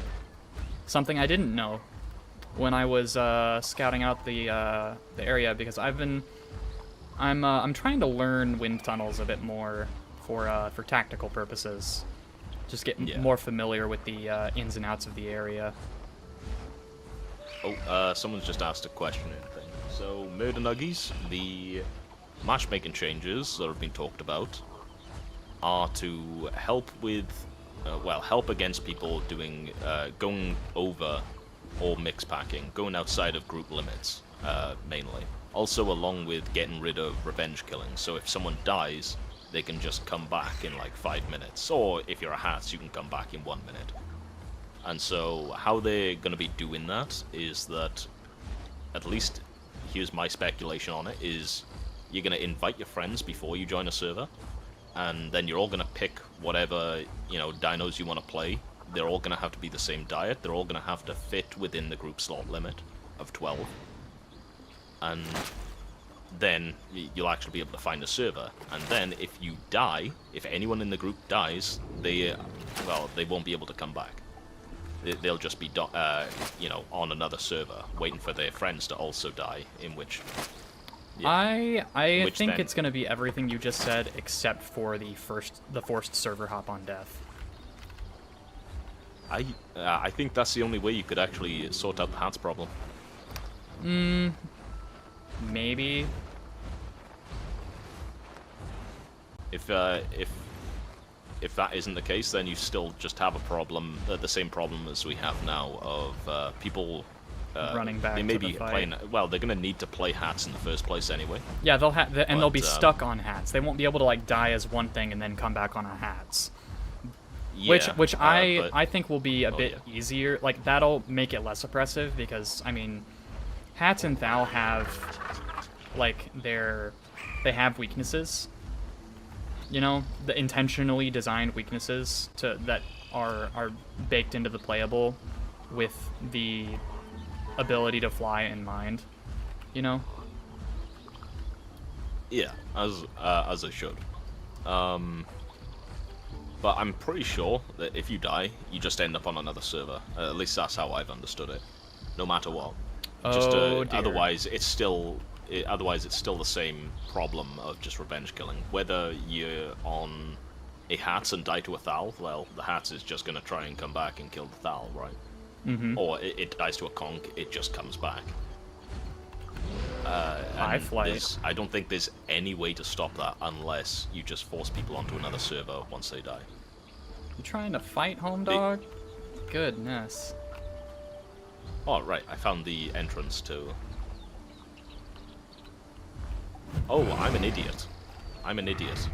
something I didn't know when I was scouting out the area, because I'm trying to learn wind tunnels a bit more for tactical purposes. Just get more familiar with the ins and outs of the area. Oh, someone's just asked a question and thing. So, Murder Nuggies, the matchmaking changes that have been talked about are to help with, help against people going over or mix packing, going outside of group limits, mainly. Also, along with getting rid of revenge killing, so if someone dies, they can just come back in like 5 minutes, or if you're a Hats, you can come back in 1 minute. And so, how they're going to be doing that is that, at least here's my speculation on it, is you're going to invite your friends before you join a server, and then you're all going to pick whatever, dinos you want to play. They're all going to have to be the same diet. They're all going to have to fit within the group slot limit of 12. And then you'll actually be able to find a server. And then if you die, if anyone in the group dies, they won't be able to come back. They'll just be, on another server, waiting for their friends to also die, in which... Yeah. I think it's going to be everything you just said, except for the forced server hop on death. I think that's the only way you could actually sort out the hats problem. Maybe. If that isn't the case, then you still just have a problem, the same problem as we have now of people running back. They may to be the fight. playing. Well, they're going to need to play hats in the first place anyway. Yeah, they'll be stuck on hats. They won't be able to like die as one thing and then come back on a hats. Yeah, Which I think will be a bit easier. Like that'll make it less oppressive because I mean, hats and Thal have like they have weaknesses. The intentionally designed weaknesses that are baked into the playable with the ability to fly in mind. Yeah, as they should. But I'm pretty sure that if you die, you just end up on another server. At least that's how I've understood it. No matter what. Oh, dear. Otherwise, it's still the same problem of just revenge killing. Whether you're on a Hats and die to a Thal, well, the Hats is just going to try and come back and kill the Thal, right? Mm-hmm. Or it dies to a Conk, it just comes back. High flight. I don't think there's any way to stop that unless you just force people onto another server once they die. You trying to fight, home dog? Goodness. Oh, right, I found the entrance to... Oh, I'm an idiot. I'm an idiot.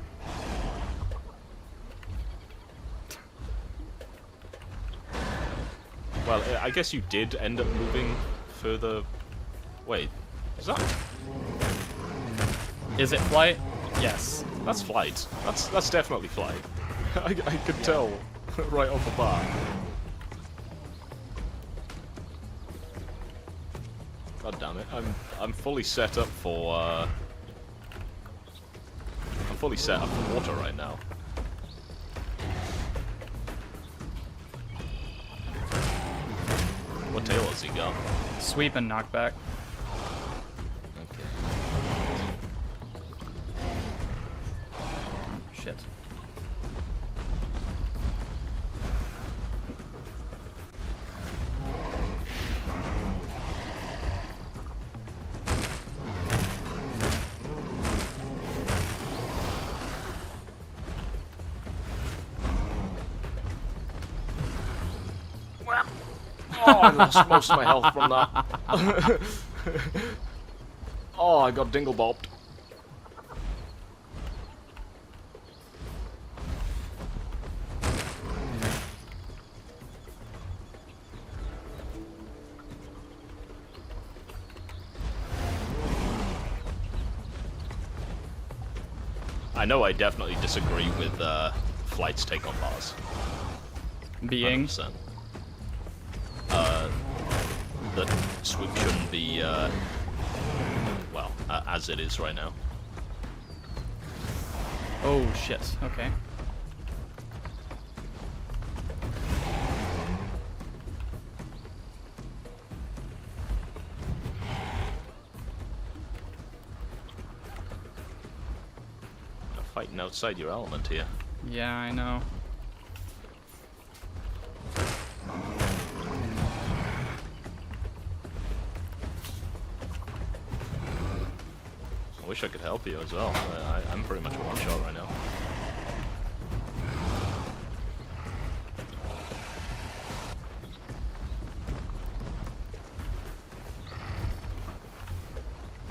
Well, I guess you did end up moving further... Wait, is that... Is it flight? Yes. That's flight. That's definitely flight. I could tell right off the bat. God damn it! I'm fully set up for. I'm fully set up for water right now. What tail has he got? Sweep and knockback. Okay. Shit. Oh, I lost most of my health from that. Oh, I got dingle bopped. I know I definitely disagree with Flight's take on bars. Being? 100%. The sweep shouldn't be, well, as it is right now. Oh shit, okay. You're fighting outside your element here. Yeah, I know. I wish I could help you as well. I'm pretty much a one-shot right now.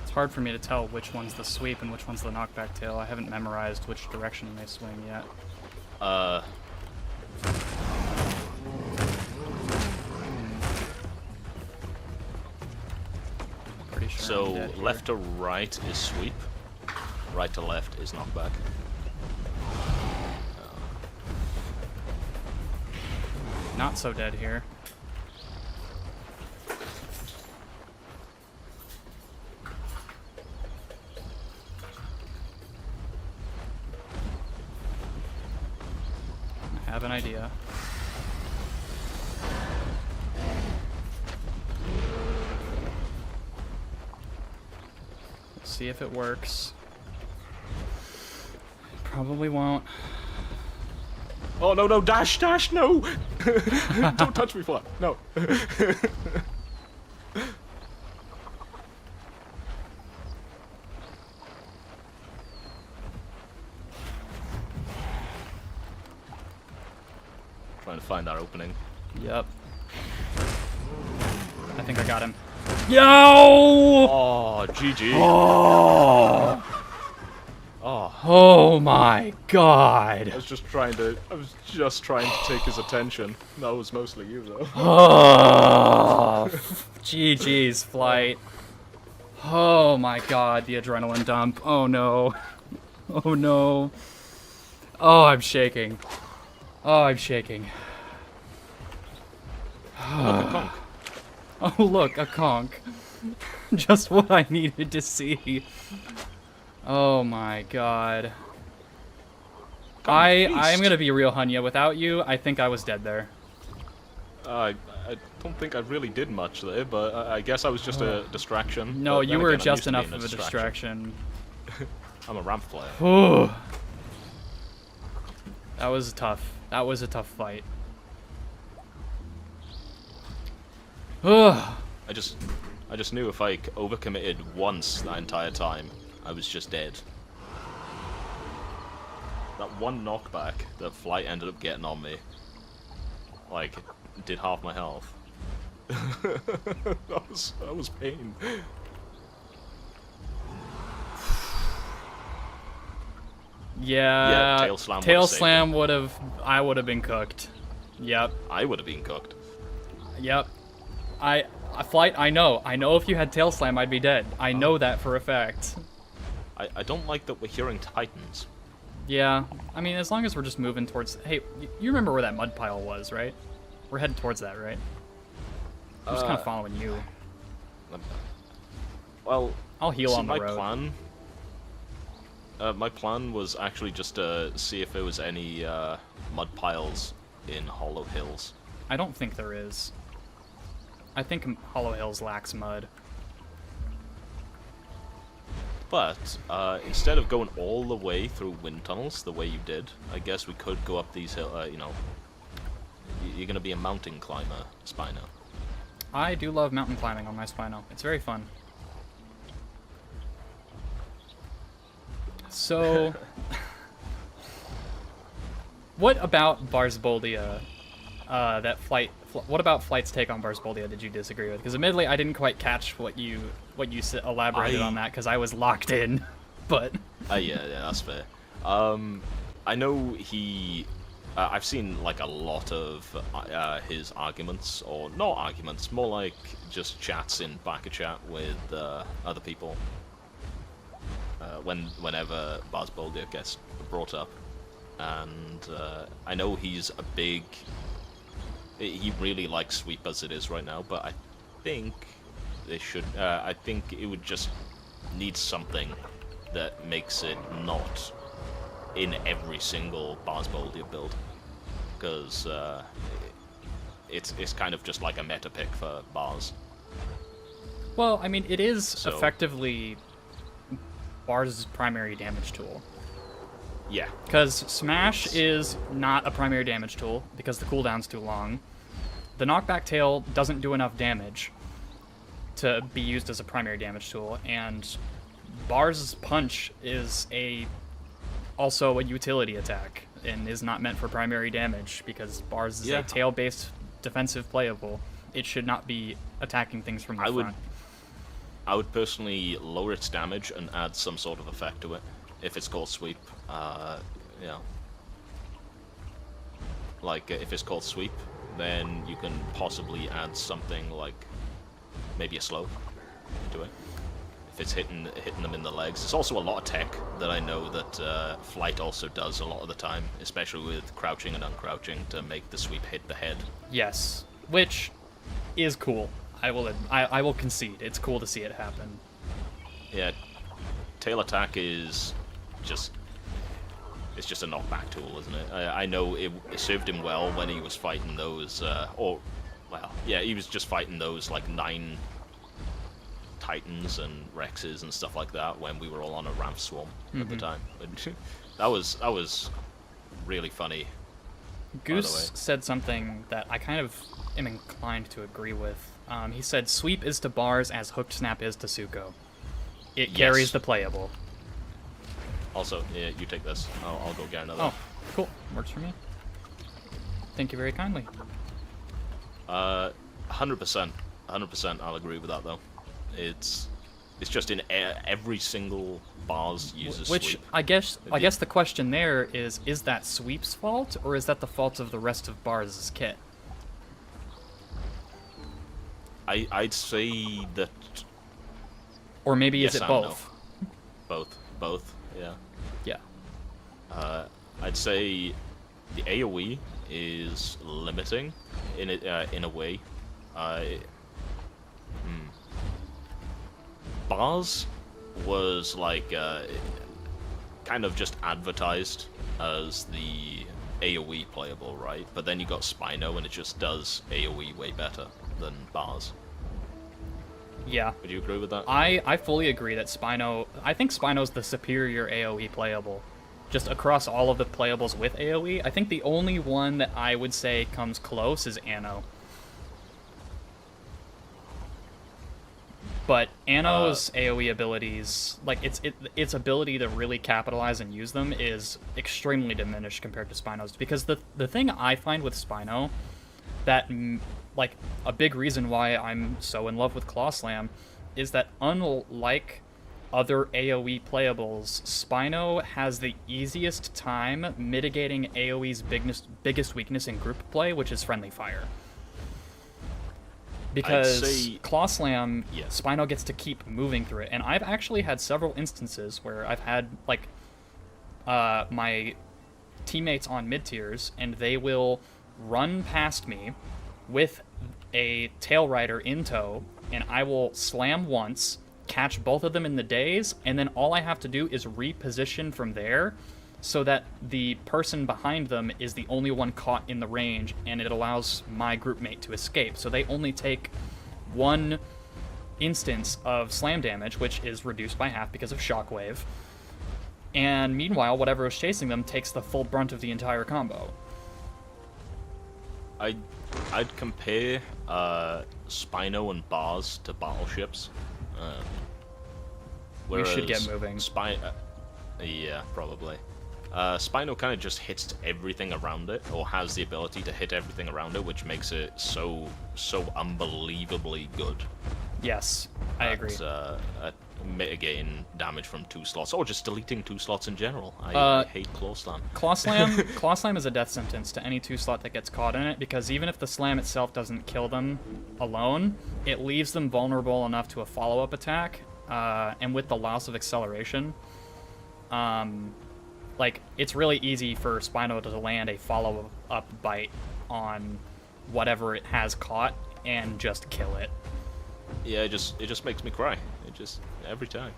It's hard for me to tell which one's the sweep and which one's the knockback tail. I haven't memorized which direction they swing yet. Pretty sure. So dead here. left to right is sweep, right to left is knockback. Not so dead here. I have an idea. Let's see if it works. Probably won't. Oh no no dash dash no! Don't touch me for that. No. Trying to find that opening. Yep. I think I got him. Yo! Oh, GG. Oh! Oh, Oh my god! I was just trying to take his attention. That was mostly you though. Oh! GG's flight. Oh my god, the adrenaline dump. Oh no. Oh no. Oh, I'm shaking. Oh, I'm shaking. Look, a conch. Oh, look, a conch. Just what I needed to see. Oh my god. I'm gonna be real, Hunya. Without you, I think I was dead there. I don't think I really did much there, but I guess I was just a distraction. No, But you then were again, I'm just used to enough being of a distraction. I'm a ramp player. Ooh. That was tough. That was a tough fight. Ugh. I just knew if I overcommitted once that entire time, I was just dead. That one knockback that Flight ended up getting on me, like, did half my health. that was pain. Yeah, tail slam would've saved him. I would have been cooked. Yep. I would have been cooked. Yep. Flight, I know if you had tail slam, I'd be dead. I know that for a fact. I don't like that we're hearing Titans. Yeah, I mean, as long as we're just moving towards... Hey, you remember where that mud pile was, right? We're headed towards that, right? I'm just kind of following you. Well, I'll heal on the my road. My plan was actually just to see if there was any mud piles in Hollow Hills. I don't think there is. I think Hollow Hills lacks mud. But instead of going all the way through wind tunnels the way you did, I guess we could go up these hills. You know, you're gonna be a mountain climber, Spino. I do love mountain climbing on my Spino. It's very fun. So, what about Barsboldia? What about Flight's take on Barsboldia did you disagree with? Because admittedly, I didn't quite catch what you elaborated on that because I was locked in. But yeah, that's fair. I know he. I've seen like a lot of his arguments, or not arguments, more like just chats in Backer Chat with other people. Whenever Barsboldia gets brought up, and I know he's a big. He really likes sweep as it is right now, but I think they should. I think it would just need something that makes it not in every single Barsboldia build, because it's kind of just like a meta pick for Bars. well, I mean, it is effectively Bars' primary damage tool. Yeah. Because Smash is not a primary damage tool because the cooldown's too long. The knockback tail doesn't do enough damage to be used as a primary damage tool, and Bars' punch is also a utility attack and is not meant for primary damage because Bars is a tail-based defensive playable. It should not be attacking things from the front. I would personally lower its damage and add some sort of effect to it if it's called sweep. Yeah. Like, if it's called sweep, then you can possibly add something like maybe a slow to it. if it's hitting them in the legs. There's also a lot of tech that I know that Flight also does a lot of the time, especially with crouching and uncrouching to make the sweep hit the head. Yes, which is cool. I will concede. It's cool to see it happen. Yeah, tail attack is just... It's just a knockback tool, isn't it? I know it served him well when he was fighting those, he was just fighting those, like, 9 Titans and Rexes and stuff like that when we were all on a Ramp Swarm at the time. that was really funny. Goose said something that I kind of am inclined to agree with. He said, sweep is to bars as hooked snap is to Suko. It carries the playable. Also, yeah, you take this. I'll go get another. Oh, cool. Works for me. Thank you very kindly. 100%. 100% I'll agree with that, though. It's just in every single bars uses Which, sweep. I guess the question there is that sweep's fault, or is that the fault of the rest of bars' kit? I'd say that... Or maybe yes is it and both? No. Both, yeah. Yeah. I'd say the AoE is limiting in a way. Bars was like kind of just advertised as the AoE playable, right? But then you got Spino and it just does AoE way better than Bars. Yeah. Would you agree with that? I fully agree that I think Spino's the superior AoE playable. Just across all of the playables with AoE, I think the only one that I would say comes close is Anno. But Anno's AoE abilities, like its ability to really capitalize and use them is extremely diminished compared to Spino's. Because the thing I find with Spino, that like a big reason why I'm so in love with Claw Slam, is that unlike other AoE playables, Spino has the easiest time mitigating AoE's biggest weakness in group play, which is friendly fire. Because Claw Slam, Spino gets to keep moving through it. And I've actually had several instances where I've had, like, my teammates on mid-tiers, and they will run past me with a Tail Rider in tow, and I will slam once, catch both of them in the daze, and then all I have to do is reposition from there so that the person behind them is the only one caught in the range, and it allows my group mate to escape. So they only take one instance of slam damage, which is reduced by half because of Shockwave. And meanwhile, whatever is chasing them takes the full brunt of the entire combo. I'd compare Spino and Bars to battleships. We should get moving. Yeah, probably. Spino kind of just hits everything around it, or has the ability to hit everything around it, which makes it so unbelievably good. Yes, I agree. At mitigating damage from 2 slots, or just deleting 2 slots in general. I hate Claw Slam. Claw Slam is a death sentence to any 2 slot that gets caught in it, because even if the slam itself doesn't kill them alone, it leaves them vulnerable enough to a follow-up attack, and with the loss of acceleration, like, it's really easy for Spino to land a follow-up bite on whatever it has caught and just kill it. Yeah, it just makes me cry. It just every time.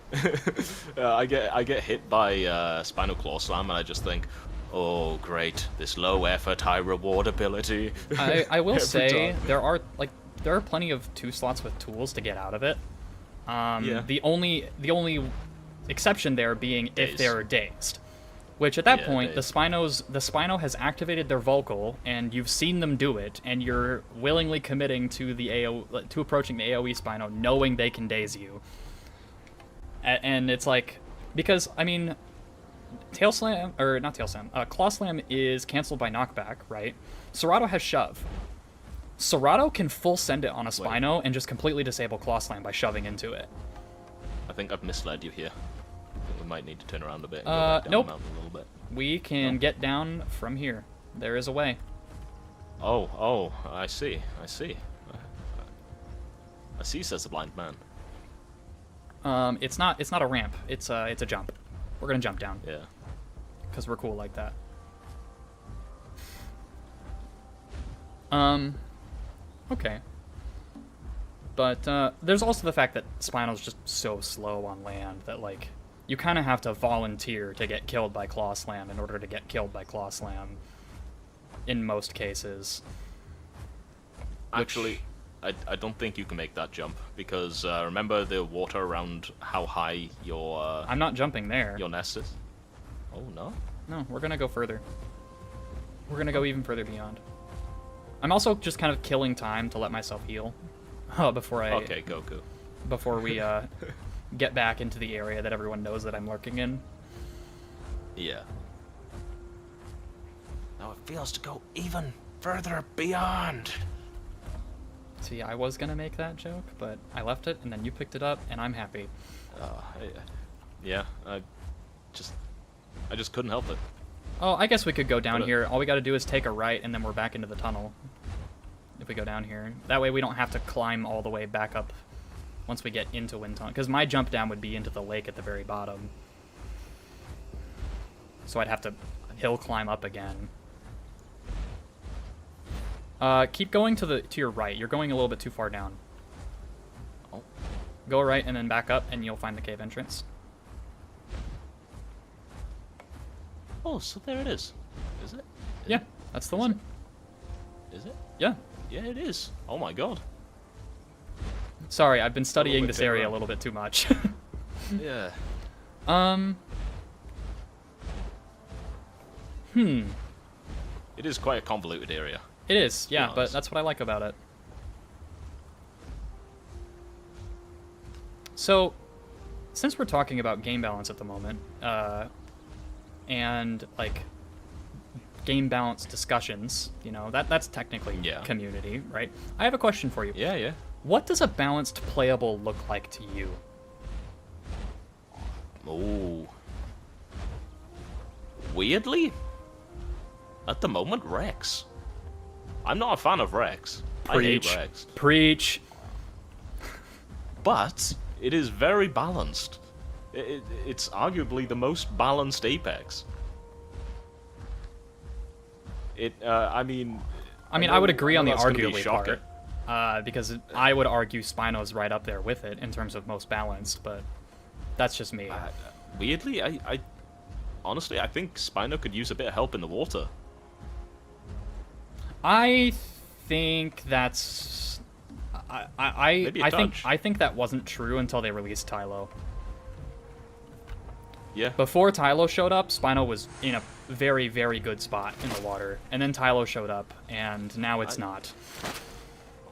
I get hit by Spino Claw Slam and I just think, oh great, this low effort, high reward ability. I will say there are plenty of 2 slots with tools to get out of it. Yeah. The only exception there being if they're dazed. Which at that point, the Spino has activated their vocal, and you've seen them do it, and you're willingly committing to to approaching the AoE Spino, knowing they can daze you. And it's like, because I mean, Claw Slam is canceled by knockback, right? Serato has shove. Serato can full send it on a Spino and just completely disable Claw Slam by shoving into it. I think I've misled you here. We might need to turn around a bit. Nope. A little bit. We can get down from here. There is a way. Oh, I see, says the blind man. It's not a ramp. It's a jump. We're gonna jump down Yeah. because we're cool like that. Okay. But there's also the fact that Spinal's just so slow on land that, like, you kind of have to volunteer to get killed by Claw Slam in order to get killed by Claw Slam in most cases. Actually, I don't think you can make that jump, because remember the water around how high your I'm not jumping there. your nest is? Oh, no? No, we're gonna go further. We're gonna go even further beyond. I'm also just kind of killing time to let myself heal before Okay, Goku. before we get back into the area that everyone knows that I'm lurking in. Yeah. Now it feels to go even further beyond. See, I was gonna make that joke, but I left it, and then you picked it up, and I'm happy. Yeah, I just couldn't help it. Oh, I guess we could go down But, here. All we gotta do is take a right, and then we're back into the tunnel. If we go down here. That way we don't have to climb all the way back up once we get into Wind Tunnel. Because my jump down would be into the lake at the very bottom. So I'd have to hill climb up again. Keep going to your right. You're going a little bit too far down. Oh. Go right and then back up, and you'll find the cave entrance. Oh, so there it is. Is it? Yeah, that's the one. Is it? Yeah. Yeah, it is. Oh my god. Sorry, I've been studying bit this area a around. little bit too much. Yeah. It is quite a convoluted area. It is, yeah, but honest. that's what I like about it. So, since we're talking about game balance at the moment, and, like, game balance discussions, you know, that's technically Yeah. community, right? I have a question for you. Yeah, yeah. What does a balanced playable look like to you? Oh. Weirdly, at the moment, Rex. I'm not a fan of Rex. Preach. I hate Rex. Preach. But it is very balanced. It's arguably the most balanced Apex. I mean, I would agree on the that's gonna be arguably shocking. part, because I would argue Spino's right up there with it in terms of most balanced, but that's just me. Weirdly, I honestly, I think Spino could use a bit of help in the water. I think that's. Maybe a touch. I think that wasn't true until they released Tylo. Yeah. Before Tylo showed up, Spino was in a very, very good spot in the water, and then Tylo showed up, and now it's not.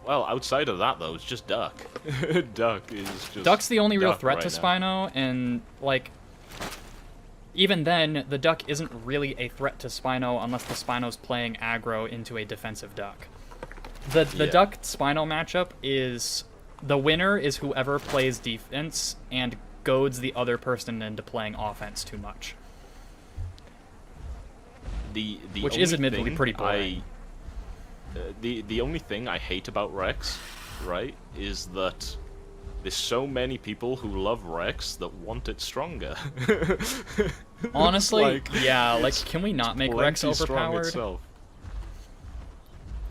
Well, outside of that, though, it's just Duck. Duck is just. Duck's the only real Duck threat right to now. Spino, and, like, even then, the Duck isn't really a threat to Spino unless the Spino's playing aggro into a defensive Duck. The Yeah. Duck Spino matchup is the winner is whoever plays defense and goads the other person into playing offense too much. The Which only is admittedly thing pretty boring. The only thing I hate about Rex, right, is that there's so many people who love Rex that want it stronger. Honestly, Like, yeah, like, it's can we not make Rex plenty strong overpowered? itself.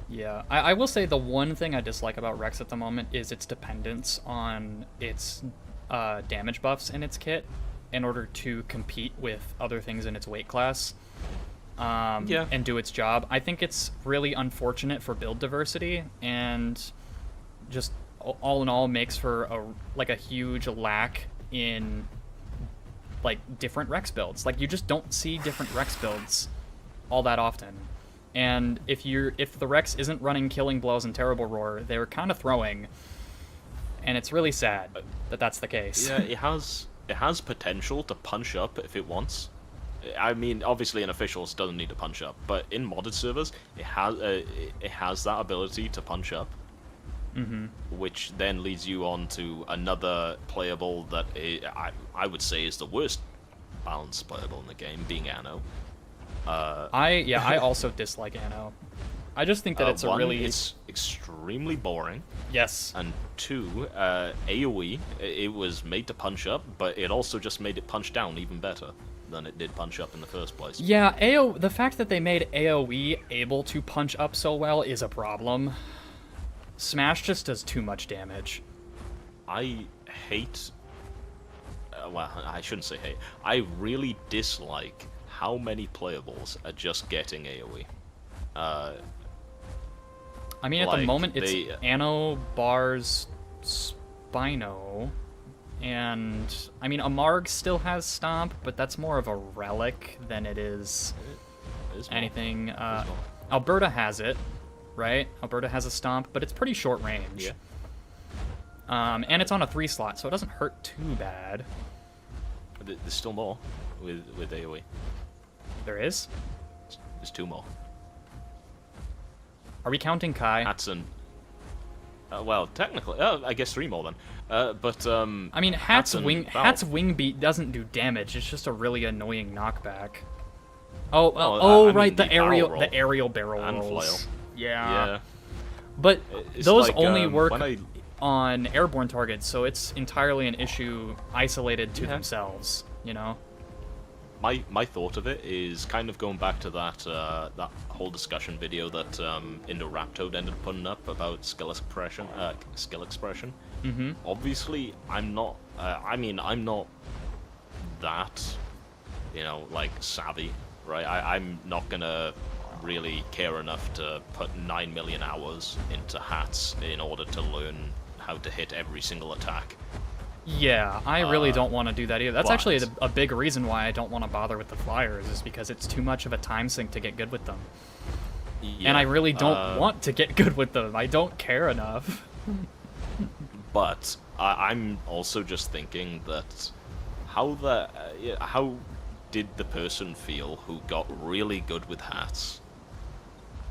Yeah, I will say the one thing I dislike about Rex at the moment is its dependence on its damage buffs in its kit in order to compete with other things in its weight class and do its job. I think it's really unfortunate for build diversity and just all in all makes for a huge lack in like different Rex builds. Like you just don't see different Rex builds all that often. And if the Rex isn't running Killing Blows and Terrible Roar, they're kind of throwing, and it's really sad that that's the case. Yeah, it has potential to punch up if it wants. I mean, obviously in officials it doesn't need to punch up, but in modded servers it has that ability to punch up. Which then leads you on to another playable that I would say is the worst balanced playable in the game, being Anno. I also dislike Anno. I just think that it's a one, really... it's extremely boring. Yes. And 2, AoE, it was made to punch up, but it also just made it punch down even better than it did punch up in the first place. Yeah, the fact that they made AoE able to punch up so well is a problem. Smash just does too much damage. I hate... well, I shouldn't say hate. I really dislike how many playables are just getting AoE. I mean, at the like, moment, it's they- Anno, Bars, Spino, and... I mean, Amarg still has Stomp, but that's more of a relic than it is There's more. anything. There's more. Alberta has it, right? Alberta has a Stomp, but it's pretty short range. Yeah. And it's on a 3 slot, so it doesn't hurt too bad. There's still more with AoE. There is? There's 2 more. Are we counting Kai? Hats and... well, technically... I guess 3 more then. But, I mean, Hat's and wing Valve. beat doesn't do damage. It's just a really annoying knockback. Oh, I right, mean, the the aerial barrel and rolls. flail. Yeah. Yeah. But It's those like, only work when I- on airborne targets, so it's entirely an issue isolated to Yeah. themselves, you know? My thought of it is kind of going back to that that whole discussion video that Indoraptor ended up putting up about skill expression. Mm-hmm. Obviously, I'm not. I'm not that, like savvy, right? I'm not gonna really care enough to put 9 million hours into hats in order to learn how to hit every single attack. Yeah, I really don't want to do that either. That's actually but- a big reason why I don't want to bother with the flyers, is because it's too much of a time sink to get good with them. Yeah, And I really don't want to get good with them. I don't care enough. But I'm also just thinking that how did the person feel who got really good with hats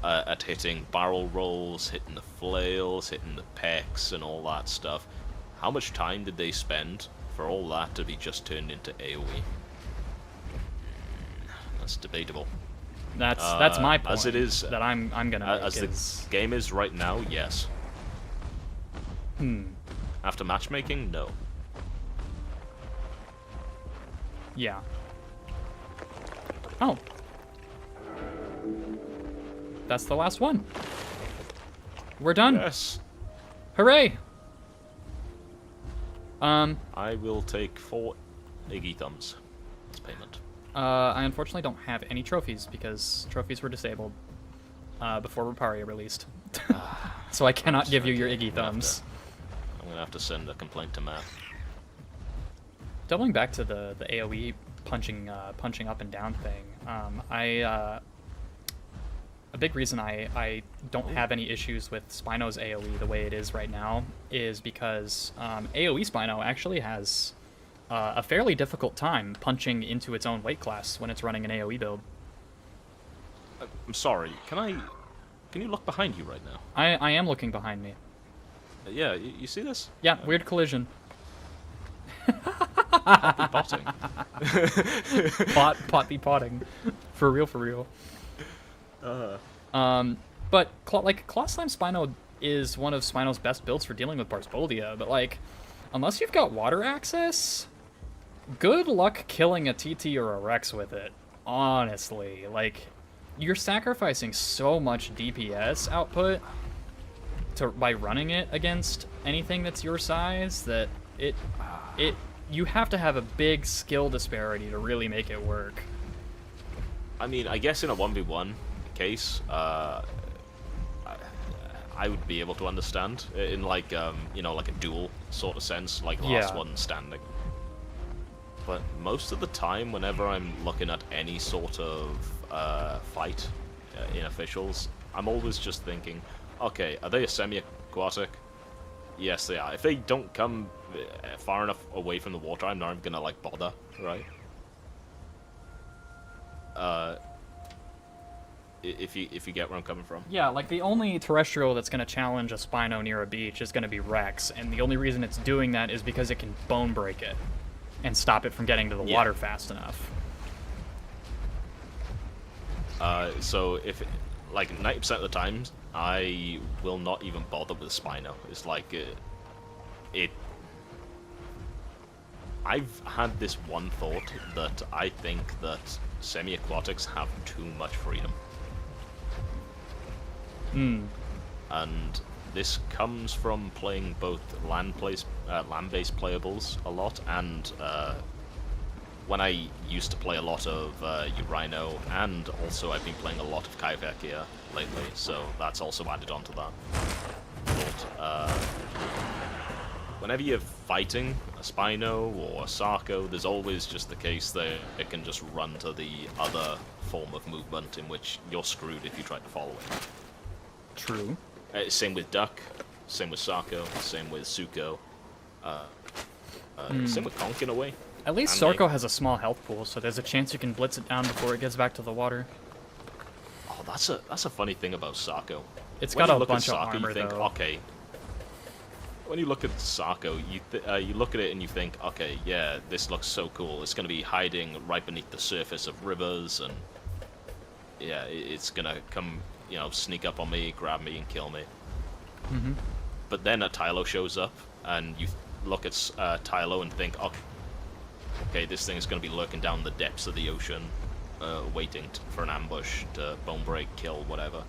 at hitting barrel rolls, hitting the flails, hitting the pecs, and all that stuff? How much time did they spend for all that to be just turned into AoE? That's debatable. That's my point. as it is, that I'm gonna make as is, the game is right now, yes. hmm, After matchmaking, no. yeah. Oh. That's the last one. We're done. Yes. Hooray! I will take 4 Iggy thumbs as payment. I unfortunately don't have any trophies because trophies were disabled before Reparia released. So I cannot give you your Iggy thumbs. I'm gonna have to send a complaint to Matt. Doubling back to the AoE punching up and down thing, a big reason I don't have any issues with Spino's AoE the way it is right now is because AoE Spino actually has a fairly difficult time punching into its own weight class when it's running an AoE build. I'm sorry. Can you look behind you right now? I am looking behind me. Yeah, you see this? Yeah, weird collision. Botting. Pot be potting. For real. But Claw Slime Spino is one of Spino's best builds for dealing with Barsboldia, but like, unless you've got water access, good luck killing a TT or a Rex with it. Honestly, like, you're sacrificing so much DPS output by running it against anything that's your size that you have to have a big skill disparity to really make it work. I mean, I guess in a 1v1 case, I would be able to understand in like like a duel sort of sense, like last Yeah. one standing. But most of the time, whenever I'm looking at any sort of fight in officials, I'm always just thinking, okay, are they a semi-aquatic? Yes, they are. If they don't come far enough away from the water, I'm not even gonna like bother, right? If you get where I'm coming from. Yeah, like the only terrestrial that's going to challenge a Spino near a beach is going to be Rex, and the only reason it's doing that is because it can bone break it and stop it from getting to the water fast enough. So like 90% of the times, I will not even bother with Spino. It's like it. I've had this one thought that I think that semi-aquatics have too much freedom. And this comes from playing both land-based playables a lot, and when I used to play a lot of Urino, and also I've been playing a lot of Kaivekia lately, so that's also added onto that. But whenever you're fighting a Spino or a Sarco, there's always just the case that it can just run to the other form of movement in which you're screwed if you try to follow it. True. Same with Duck, same with Sarco, same with Suko, same with Conk in a way. At least Sarco has a small health pool, so there's a chance you can blitz it down before it gets back to the water. Oh, that's a funny thing about Sarco. It's When got you a look bunch at of Sarco, armor, you think, though. okay. When you look at Sarco, you look at it and you think, okay, yeah, this looks so cool. It's going to be hiding right beneath the surface of rivers, and yeah, it's going to come, you know, sneak up on me, grab me, and kill me. Mm-hmm. But then a Tylo shows up, and you look at Tylo and think, okay, this thing is going to be lurking down the depths of the ocean, waiting for an ambush to bone break, kill, whatever.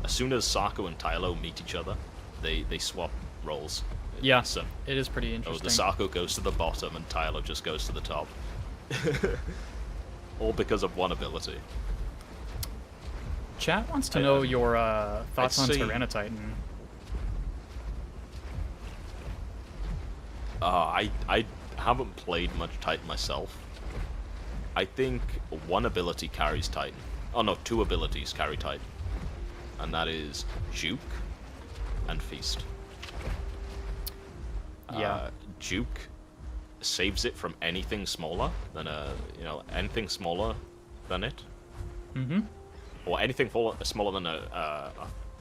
As soon as Sarco and Tylo meet each other, they swap roles. Yeah, So, it is pretty the interesting. Sarco goes to the bottom and Tylo just goes to the top. All because of one ability. Chat wants to know your thoughts on I'd say- Tyrannotitan. I haven't played much Titan myself. I think one ability carries Titan. Oh no, two abilities carry Titan. And that is Juke and Feast. Yeah. Juke saves it from anything smaller than anything smaller than it. Mm-hmm. Or anything smaller than a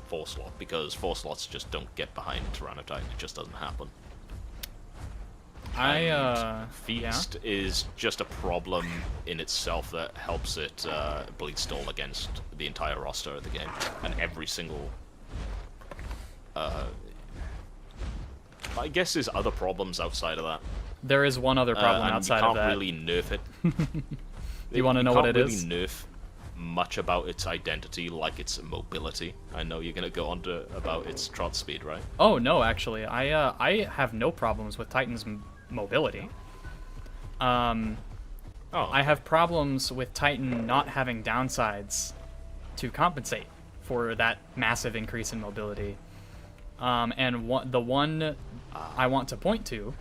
4-slot, because 4-slots just don't get behind Tyrannotitan. It just doesn't happen. Feast is just a problem in itself that helps it bleed stall against the entire roster of the game, and every single. I guess there's other problems outside of that. There is one other problem and outside of that. You can't really nerf it. You want to know what it is? You can't really nerf much about its identity, like its mobility. I know you're gonna go on to about its trot speed, right? Oh no, actually, I have no problems with Titan's mobility. I have problems with Titan not having downsides to compensate for that massive increase in mobility. The one I want to point to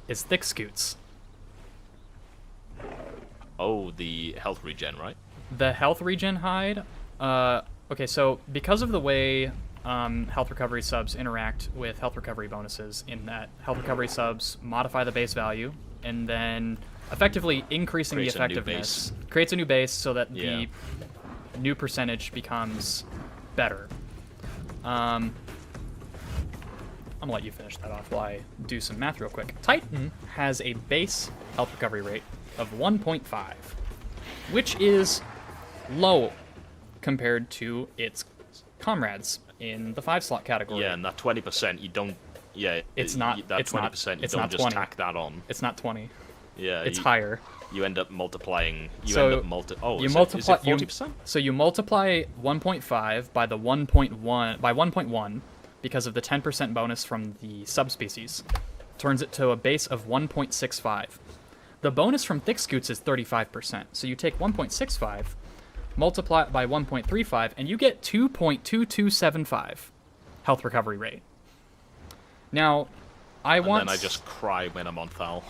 is Thick Scoots. Oh, the health regen, right? The health regen hide. Okay, so because of the way health recovery subs interact with health recovery bonuses, in that health recovery subs modify the base value and then effectively increasing Creates the a new effectiveness, creates a new base so that Yeah. the new percentage becomes better. I'm gonna let you finish that off while I do some math real quick. Titan has a base health recovery rate of 1.5, which is low compared to its comrades in the 5-slot category. Yeah, and that 20%, you don't. Yeah, It's not- That it's not- 20%, you it's don't not just 20. tack that on. It's not 20. Yeah, It's higher. You end up multiplying. You So end up Oh, you is multiply it 40%? So you multiply 1.5 by the 1.1 because of the 10% bonus from the subspecies. Turns it to a base of 1.65. The bonus from Thick Scoots is 35%. So you take 1.65, multiply it by 1.35, and you get 2.2275 health recovery rate. Now, And then I just cry when I'm on foul.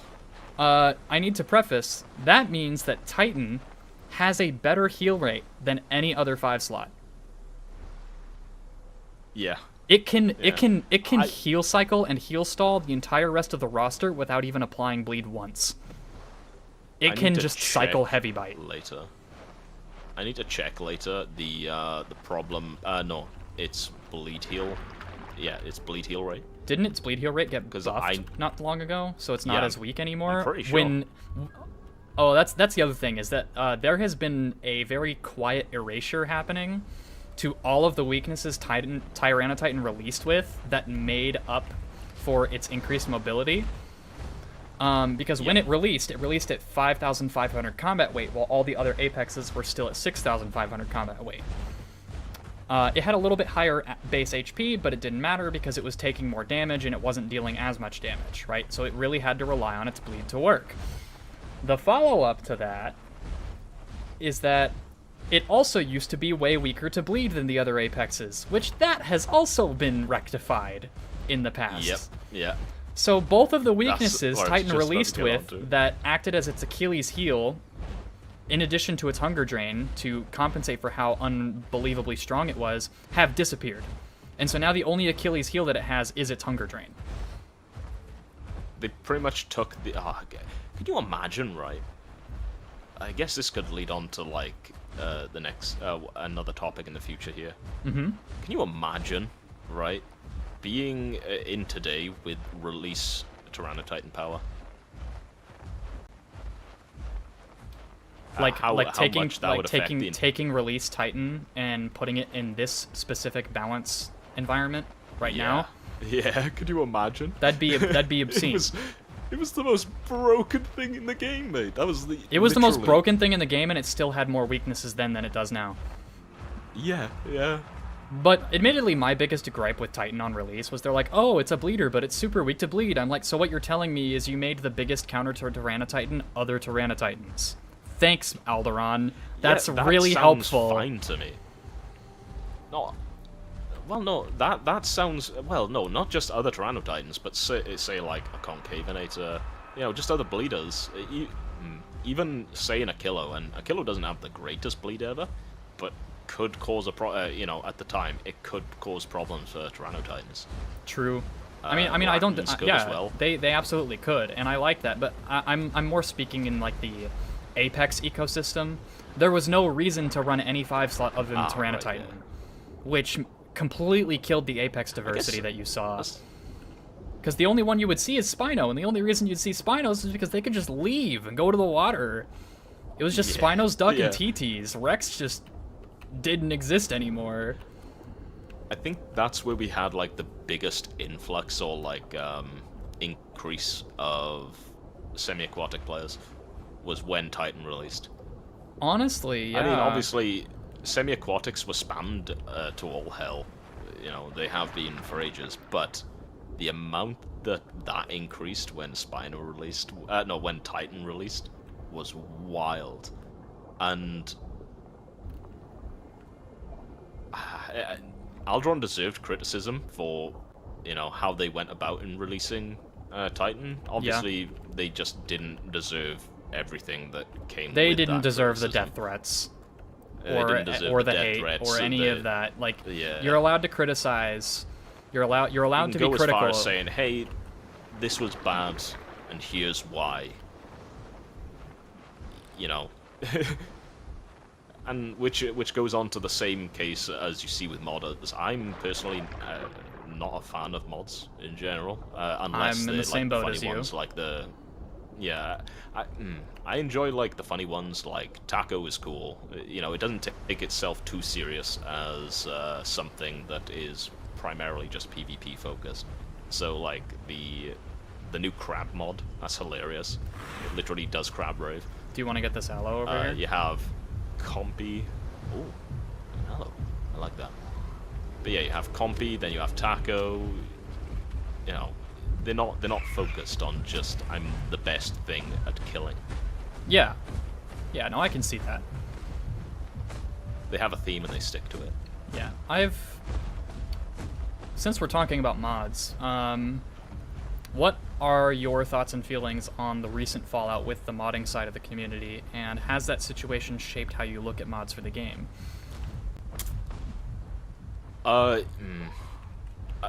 I need to preface, that means that Titan has a better heal rate than any other 5-slot. Yeah. It can I- heal cycle and heal stall the entire rest of the roster without even applying bleed once. I It need can to just cycle check heavy bite. later. I need to check later the problem. No, it's bleed heal. Yeah, it's bleed heal rate. Didn't its bleed heal rate get 'Cause buffed not long ago? So it's not Yeah, as weak anymore? I'm pretty sure. Oh, that's the other thing, is that there has been a very quiet erasure happening to all of the weaknesses Tyrannotitan released with that made up for its increased mobility. Because when it released at 5,500 combat weight, while all the other Apexes were still at 6,500 combat weight. It had a little bit higher base HP, but it didn't matter because it was taking more damage and it wasn't dealing as much damage, right? So it really had to rely on its bleed to work. The follow-up to that is that it also used to be way weaker to bleed than the other Apexes, which that has also been rectified in the past. Yep, yeah. So both of the weaknesses what I was Titan just about to released get with onto. that acted as its Achilles heel, in addition to its hunger drain, to compensate for how unbelievably strong it was, have disappeared. And so now the only Achilles heel that it has is its hunger drain. They pretty much took the... could you imagine, right? I guess this could lead on to, like, the next... another topic in the future here. Mm-hmm. Can you imagine, right, being in today with release Tyrannotitan power? How much that would affect the... taking release Titan and putting it in this specific balance environment right now. Yeah, could you imagine? That'd be obscene. It was the most broken thing in the game, mate. That was the... It was the most literally- broken thing in the game, and it still had more weaknesses then than it does now. Yeah. But admittedly, my biggest gripe with Titan on release was they're like, oh, it's a bleeder, but it's super weak to bleed. I'm like, so what you're telling me is you made the biggest counter to Tyrannotitan other Tyrannotitans. Thanks, Alderaan. That's that really sounds helpful. Fine to me. No, well, no, that sounds well. No, not just other Tyrannotitans, but say like a Concavenator, just other bleeders. Even say an Achillo, and Achillo doesn't have the greatest bleed ever, but could cause a at the time it could cause problems for Tyrannotitans. True. I mean, I don't. Larkin's good Yeah, as well. they absolutely could, and I like that. But I'm more speaking in like the Apex ecosystem. There was no reason to run any 5 slot other than Tyrannotitan, right, yeah. which completely killed the Apex diversity that you saw. That's- Because the only one you would see is Spino, and the only reason you'd see Spinos is because they could just leave and go to the water. It was just Spinos, Duck, and TTs. Rex just didn't exist anymore. I think that's where we had like the biggest influx or like increase of semi-aquatic players was when Titan released. Honestly, yeah. I mean, obviously, semi-aquatics were spammed to all hell. They have been for ages, but the amount that increased when when Titan released was wild. And Alderaan deserved criticism for, how they went about in releasing Titan. Obviously, they just didn't deserve everything that came They with didn't that deserve the criticism. death threats. They didn't deserve or the death hate, threats, or so any of that. Like, Yeah. you're allowed to criticize. You're allowed You to can be go as critical. far as saying, hey, this was bad, and here's why. And which goes on to the same case as you see with modders. I'm personally not a fan of mods in general, unless I'm in they're the same like boat funny as you. ones like the. Yeah, I enjoy like the funny ones. Like Taco is cool. It doesn't take itself too serious as something that is primarily just PvP focused. So like the new crab mod, that's hilarious. It literally does crab rave. Do you want to get this aloe over here? You have Compy. Oh, hello. I like that. But yeah, you have Compy, then you have Taco. They're not focused on just I'm the best thing at killing. Yeah. Yeah, no, I can see that. They have a theme and they stick to it. Yeah. Since we're talking about mods, what are your thoughts and feelings on the recent fallout with the modding side of the community, and has that situation shaped how you look at mods for the game?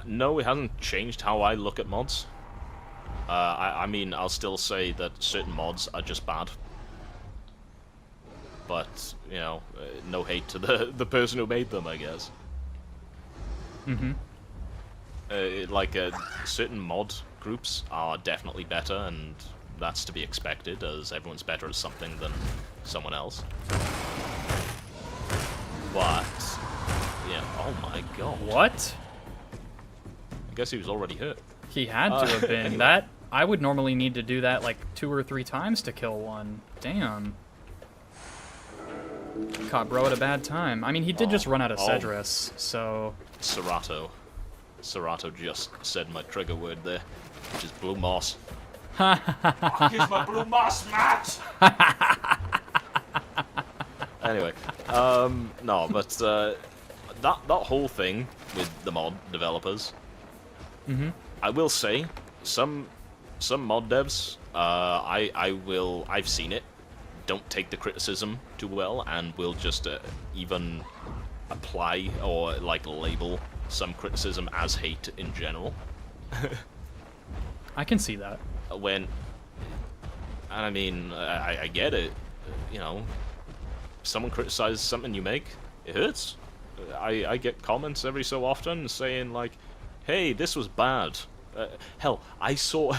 No, it hasn't changed how I look at mods. I mean, I'll still say that certain mods are just bad. But, no hate to the person who made them, I guess. Mm-hmm. Certain mod groups are definitely better, and that's to be expected, as everyone's better at something than someone else. But, Yeah. Oh my god. What? I guess he was already hurt. He had to have been. Anyway. That I would normally need to do that like 2 or 3 times to kill one. Damn. Caught bro at a bad time. I mean, he did just run out of Cedrus, so... Serato just said my trigger word there, which is blue moss. Here's my blue moss mat! Anyway, no, but that whole thing with the mod developers, I will say, some mod devs, I've seen it, don't take the criticism too well, and will just even apply or like label some criticism as hate in general. I can see that. And I mean, I get it, you know, someone criticizes something you make, it hurts. I get comments every so often saying like, hey, this was bad. Hell, I saw...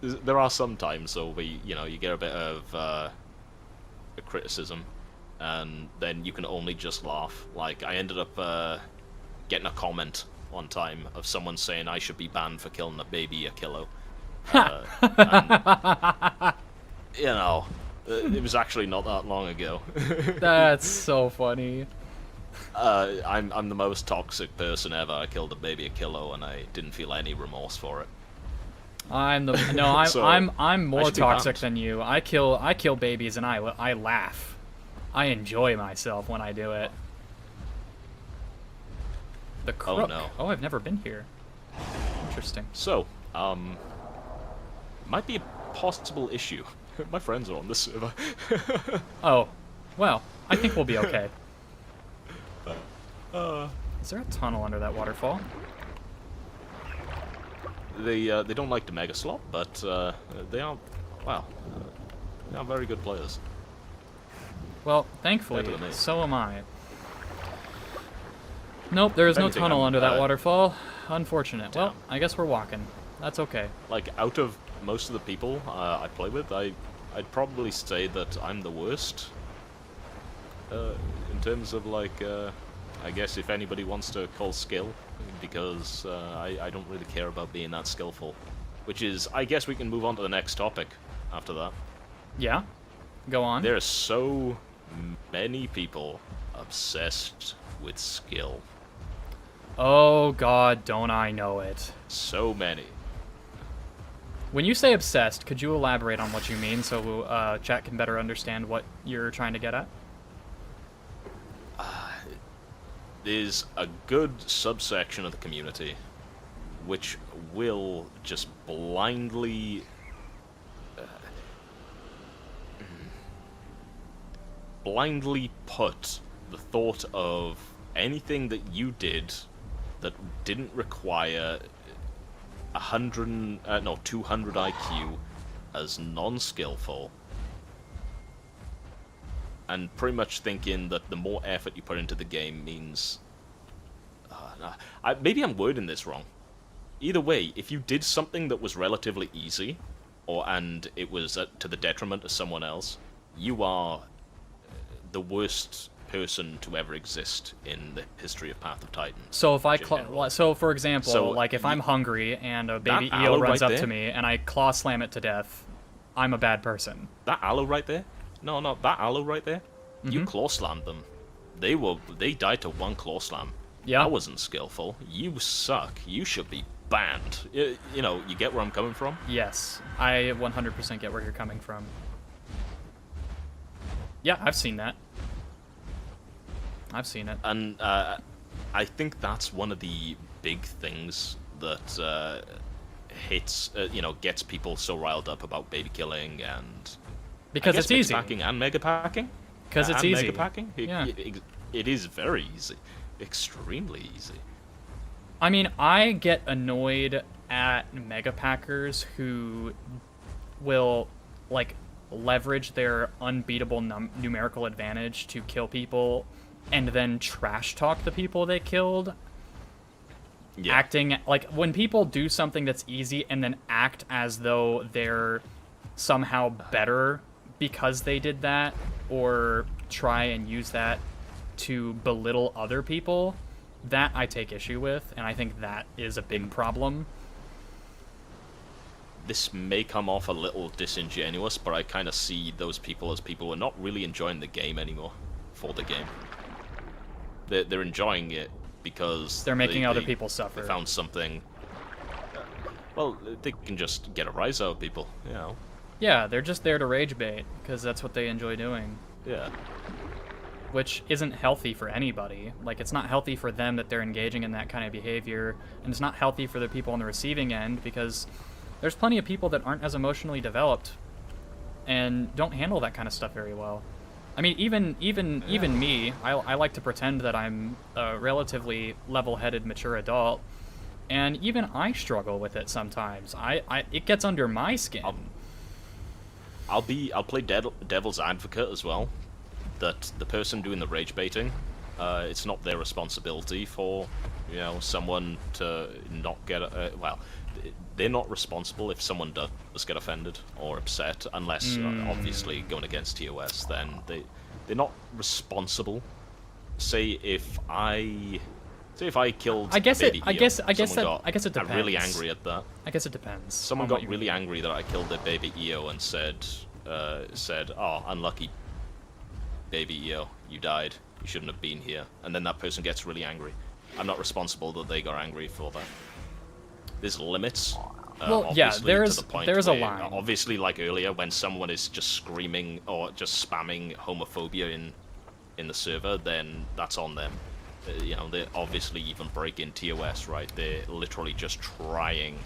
there are some times, so you get a bit of a criticism, and then you can only just laugh. Like, I ended up getting a comment one time of someone saying I should be banned for killing a baby a kilo. And, you know, it was actually not that long ago. That's so funny. I'm the most toxic person ever. I killed a baby a kilo, and I didn't feel any remorse for it. I'm So, I'm more should be toxic banned. than you. I kill babies and I laugh. I enjoy myself when I do it. The crook. no. Oh, I've never been here. Interesting. So, might be a possible issue. My friends are on this server. Oh, well, I think we'll be okay. Is there a tunnel under that waterfall? They don't like the mega slot, but they are, wow, they are very good players. Well, thankfully, Better than me. so am I. Nope, there is If no anything, tunnel I'm, under that waterfall. Unfortunate. Well, damn. I guess we're walking. That's okay. Like, out of most of the people I play with, I'd probably say that I'm the worst. In terms of, like, I guess if anybody wants to call skill, because I don't really care about being that skillful. Which is, I guess we can move on to the next topic after that. Yeah? Go on. There are so many people obsessed with skill. Oh god, don't I know it. So many. When you say obsessed, could you elaborate on what you mean so chat can better understand what you're trying to get at? There's a good subsection of the community which will just blindly put the thought of anything that you did that didn't require 200 IQ as non-skillful, and pretty much thinking that the more effort you put into the game means... maybe I'm wording this wrong. Either way, if you did something that was relatively easy, and it was to the detriment of someone else, you are the worst person to ever exist in the history of Path of Titans. So if I general. so for example, So, like if I'm hungry and a baby that eel aloe runs right up to there? me and I claw slam it to death, I'm a bad person. That aloe right there? No, that aloe right there? You claw slammed them. They died to one claw slam. Yeah. That wasn't skillful. You suck. You should be banned. You know, you get where I'm coming from? Yes, I 100% get where you're coming from. Yeah, I've seen that. I've seen it. And I think that's one of the big things that gets people so riled up about baby killing and Because I guess it's easy. packing and mega packing. Because it's and easy. Mega packing. Yeah. It is very easy, extremely easy. I mean, I get annoyed at mega packers who will, like, leverage their unbeatable numerical advantage to kill people and then trash talk the people they killed. Yeah. Acting, like, when people do something that's easy and then act as though they're somehow better because they did that, or try and use that to belittle other people, that I take issue with, and I think that is a big problem. This may come off a little disingenuous, but I kind of see those people as people who are not really enjoying the game anymore for the game. They're enjoying it because they're making other people suffer. They found something. Well, they can just get a rise out of people, you know. Yeah, they're just there to rage bait because that's what they enjoy doing. Yeah. Which isn't healthy for anybody. Like, it's not healthy for them that they're engaging in that kind of behavior, and it's not healthy for the people on the receiving end because there's plenty of people that aren't as emotionally developed and don't handle that kind of stuff very well. I mean, even me, I like to pretend that I'm a relatively level-headed, mature adult, and even I struggle with it sometimes. It gets under my skin. I'll play devil's advocate as well. That the person doing the rage baiting, it's not their responsibility for, you know, someone to not get well, they're not responsible if someone does get offended or upset, unless obviously going against TOS. Then they're not responsible. Say if I killed I guess baby it depends. got really angry at that. I guess it depends. Someone got really angry that I killed their baby EO and said, "Oh, unlucky baby EO, you died. You shouldn't have been here." And then that person gets really angry. I'm not responsible that they got angry for that. There's limits. Well, yeah, there's a line. Obviously, like earlier, when someone is just screaming or just spamming homophobia in the server, then that's on them. You know, they obviously even break in TOS, right? They're literally just trying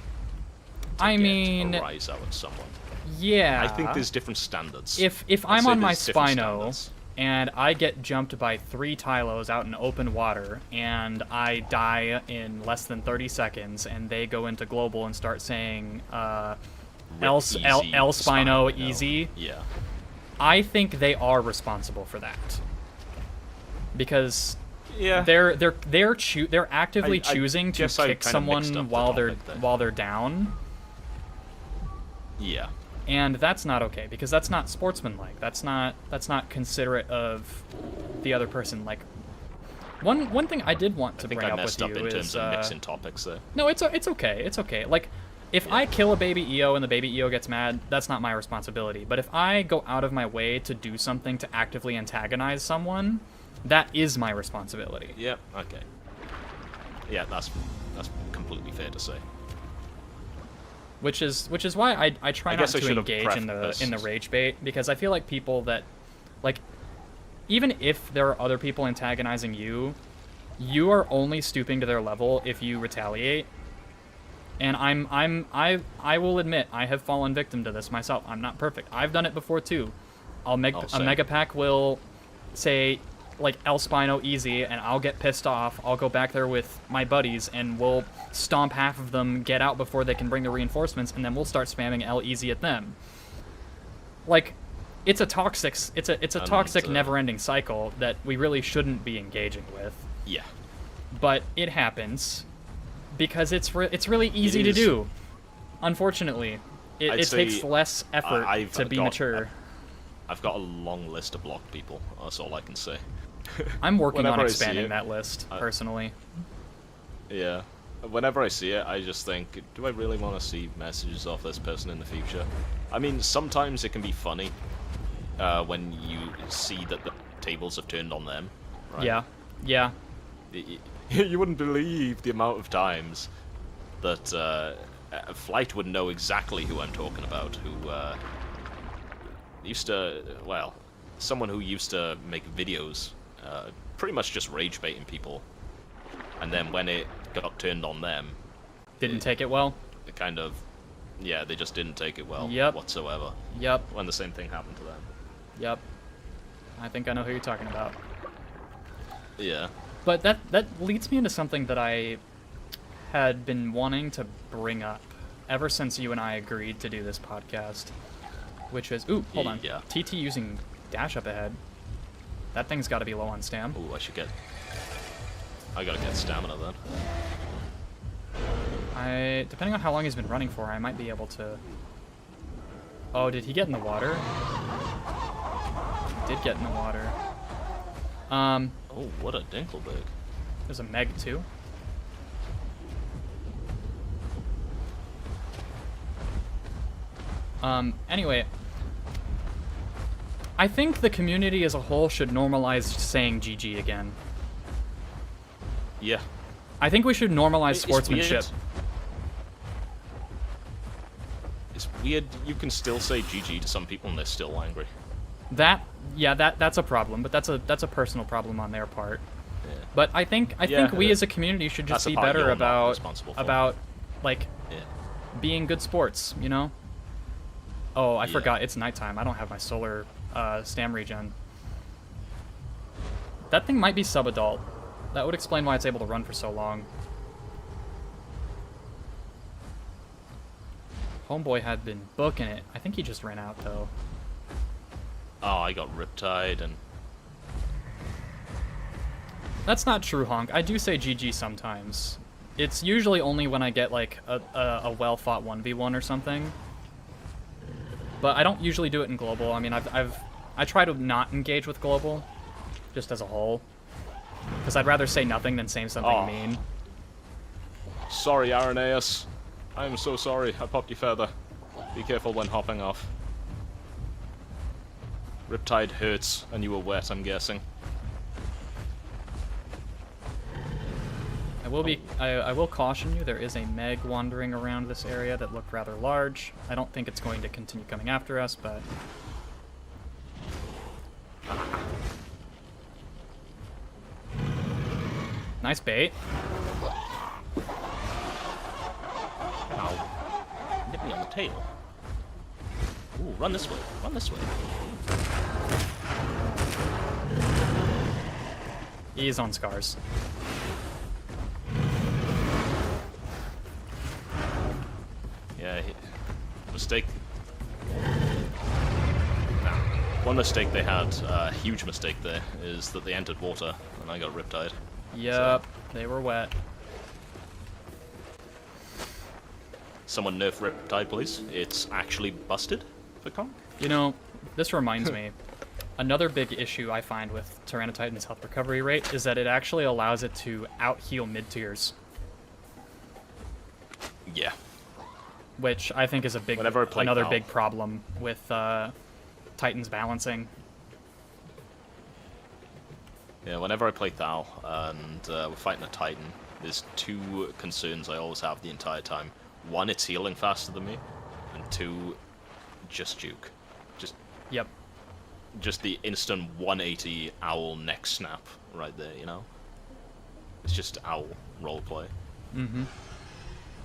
to get a rise out of someone. Yeah. I think there's different standards. If I'm on my Spino and I get jumped by 3 Tylos out in open water and I die in less than 30 seconds and they go into global and start saying L Spino easy, yeah, I think they are responsible for that. Because yeah, they're actively choosing to kick someone while they're down. Yeah. And that's not okay, because that's not sportsmanlike. That's not considerate of the other person. Like, one thing I did want to bring up with you is... I think I messed up in terms of mixing topics there. No, it's okay. It's okay. Like, if I kill a baby EO and the baby EO gets mad, that's not my responsibility. But if I go out of my way to do something to actively antagonize someone, that is my responsibility. Yeah. Okay. Yeah, that's completely fair to say. Which is why I try not to engage in the rage bait, because I feel like people that, like, even if there are other people antagonizing you, you are only stooping to their level if you retaliate. And I will admit I have fallen victim to this myself. I'm not perfect. I've done it before too. A Mega Pack will say, like, El Spino easy, and I'll get pissed off. I'll go back there with my buddies, and we'll stomp half of them, get out before they can bring the reinforcements, and then we'll start spamming L easy at them. Like, it's a toxic never-ending cycle that we really shouldn't be engaging with. Yeah. But it happens because it's really easy to do. Unfortunately, it takes less effort to be mature. I've got a long list of blocked people. That's all I can say. I'm working on expanding that list, personally. Yeah. Whenever I see it, I just think, do I really want to see messages of this person in the future? I mean, sometimes it can be funny when you see that the tables have turned on them. Right? Yeah. Yeah. You wouldn't believe the amount of times that Flight would know exactly who I'm talking about, who used to, well, someone who used to make videos, pretty much just rage baiting people, and then when it got turned on them, didn't take it well. It kind of, yeah, they just didn't take it well whatsoever. Yep. When the same thing happened to them. Yep. I think I know who you're talking about. Yeah. But that leads me into something that I had been wanting to bring up ever since you and I agreed to do this podcast, which is, ooh, hold on. Yeah. TT using dash up ahead. That thing's got to be low on stam. Ooh, I gotta get stamina then. Depending on how long he's been running for, I might be able to... Oh, did he get in the water? He did get in the water. Oh, what a Dinkelberg. There's a Meg too. Anyway, I think the community as a whole should normalize saying GG again. Yeah. I think we should normalize sportsmanship. It's weird. You can still say GG to some people and they're still angry. That's a problem, but that's a personal problem on their part. Yeah. But I think we as a community should just That's a be part better you're not about responsible for. like Yeah. being good sports, you know? Oh, I Yeah. forgot. It's nighttime. I don't have my solar stam regen. That thing might be sub-adult. That would explain why it's able to run for so long. Homeboy had been booking it. I think he just ran out, though. Oh, I got Riptide and... That's not true, Honk. I do say GG sometimes. It's usually only when I get, like, a well-fought 1v1 or something. But I don't usually do it in global. I mean, I try to not engage with global, just as a whole. Because I'd rather say nothing than say something mean. Sorry, Irenaeus. I am so sorry. I popped your feather. Be careful when hopping off. Riptide hurts, and you were wet, I'm guessing. I will caution you, there is a Meg wandering around this area that looked rather large. I don't think it's going to continue coming after us, but... Nice bait. Ow. Hit me on the tail. Ooh, run this way. Run this way. He's on scars. Yeah, mistake. One mistake they had, a huge mistake there, is that they entered water, and I got Riptide. Yep, they were wet. Someone nerf Riptide, please. It's actually busted for Kong. You know, this reminds me. Another big issue I find with Tyrannotitan's health recovery rate is that it actually allows it to out-heal mid-tiers. Yeah. Which I think is a big, Whenever I play another Val. big problem with Titan's balancing. Yeah, whenever I play Thal and we're fighting a Titan, there's two concerns I always have the entire time. One, it's healing faster than me, and two, just juke. Yep. Just the instant 180 owl neck snap right there, you know? It's just owl roleplay. Mm-hmm.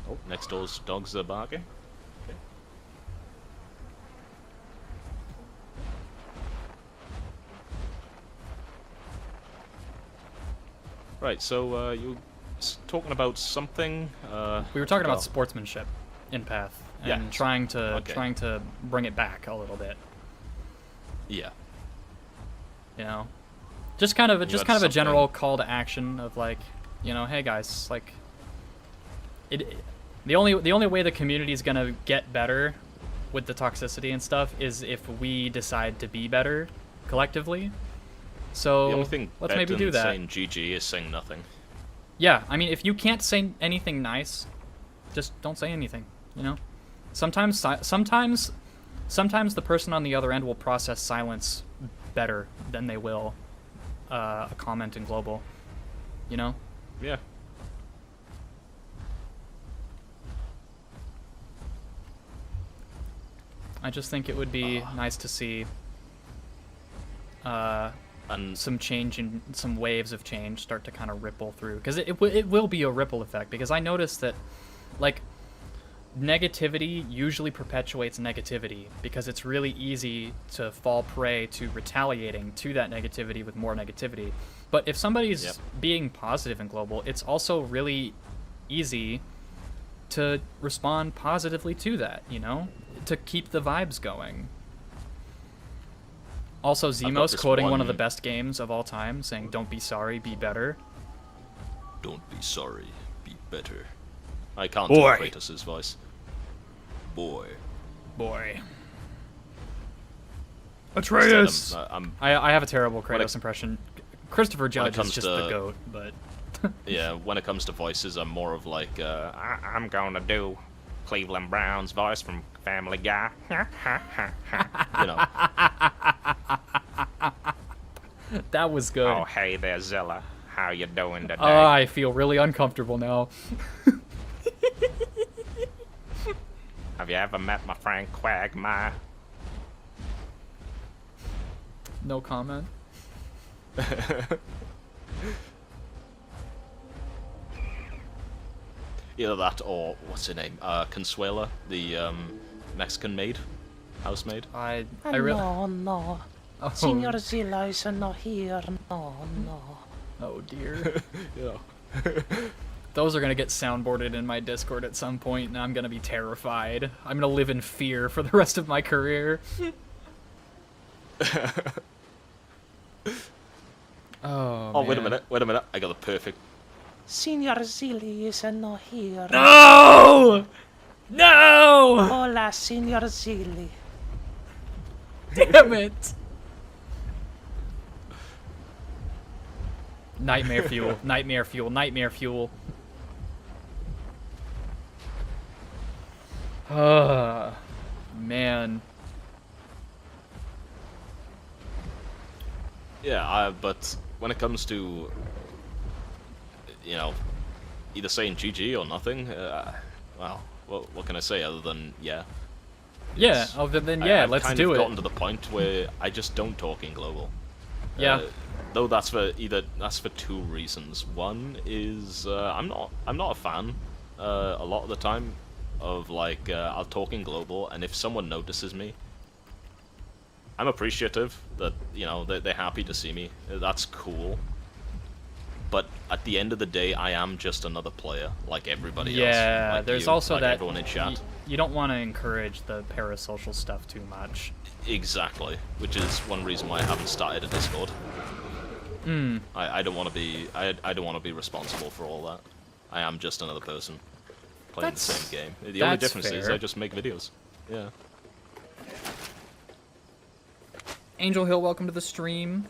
Oh, next door's dogs are barking. Okay. Right, so you were talking about something. We were talking go. about sportsmanship in Path and Yeah. trying to Okay. bring it back a little bit. Yeah. You know, just kind of a had general something- call to action of like, you know, hey guys, like, the only way the community is gonna get better with the toxicity and stuff is if we decide to be better collectively. So The only thing let's better maybe do than that. saying GG is saying nothing. Yeah, I mean, if you can't say anything nice, just don't say anything. You know, sometimes the person on the other end will process silence better than they will a comment in global. You know? Yeah. I just think it would be nice to see And some change in some waves of change start to kind of ripple through, because it will be a ripple effect, because I noticed that like negativity usually perpetuates negativity because it's really easy to fall prey to retaliating to that negativity with more negativity. But if somebody's Yep. being positive in global, it's also really easy to respond positively to that, you know, to keep the vibes going. Also, got Zemos this quoting one of the one- best games of all time, saying, "Don't be sorry, be better." don't be sorry, be better. I can't Boy. do Kratos' voice. Boy. Boy. Instead, I'm I have a terrible When it- Kratos impression. Christopher Judge is comes just to- the GOAT, but... Yeah, when it comes to voices, I'm more of like, I'm gonna do Cleveland Brown's voice from Family Guy. You know. That was good. Oh, hey there, Zilla. How you doing today? I feel really uncomfortable now. Have you ever met my friend Quagmire? No comment. Either that or, what's her name? Consuela, the Mexican maid? Housemaid? I really... No. Oh, Senor Zilla is not here. No. oh dear. Yeah. Those are gonna get soundboarded in my Discord at some point, and I'm gonna be terrified. I'm gonna live in fear for the rest of my career. Oh, Wait a man. minute. I got the perfect... Senor Zilla is not here. No! No! Hola, Senor Zilla. Damn it! Nightmare fuel, nightmare fuel, nightmare fuel. Man. Yeah, but when it comes to, you know, either saying GG or nothing, well, what can I say other than, yeah. Yeah, other than, yeah, let's do I've it. gotten to the point where I just don't talk in global. Yeah. Though that's for two reasons. One is I'm not a fan a lot of the time of like I'll talk in global, and if someone notices me, I'm appreciative that, you know, they're happy to see me. That's cool. But at the end of the day, I am just another player, like everybody else. Yeah, Like there's you, also like that everyone in chat. you don't want to encourage the parasocial stuff too much. Exactly, which is one reason why I haven't started a Discord. I don't want to be I don't want to be responsible for all that. I am just another person playing the same game. The only that's difference is fair. I just make videos. Yeah. Angel Hill, welcome to the stream.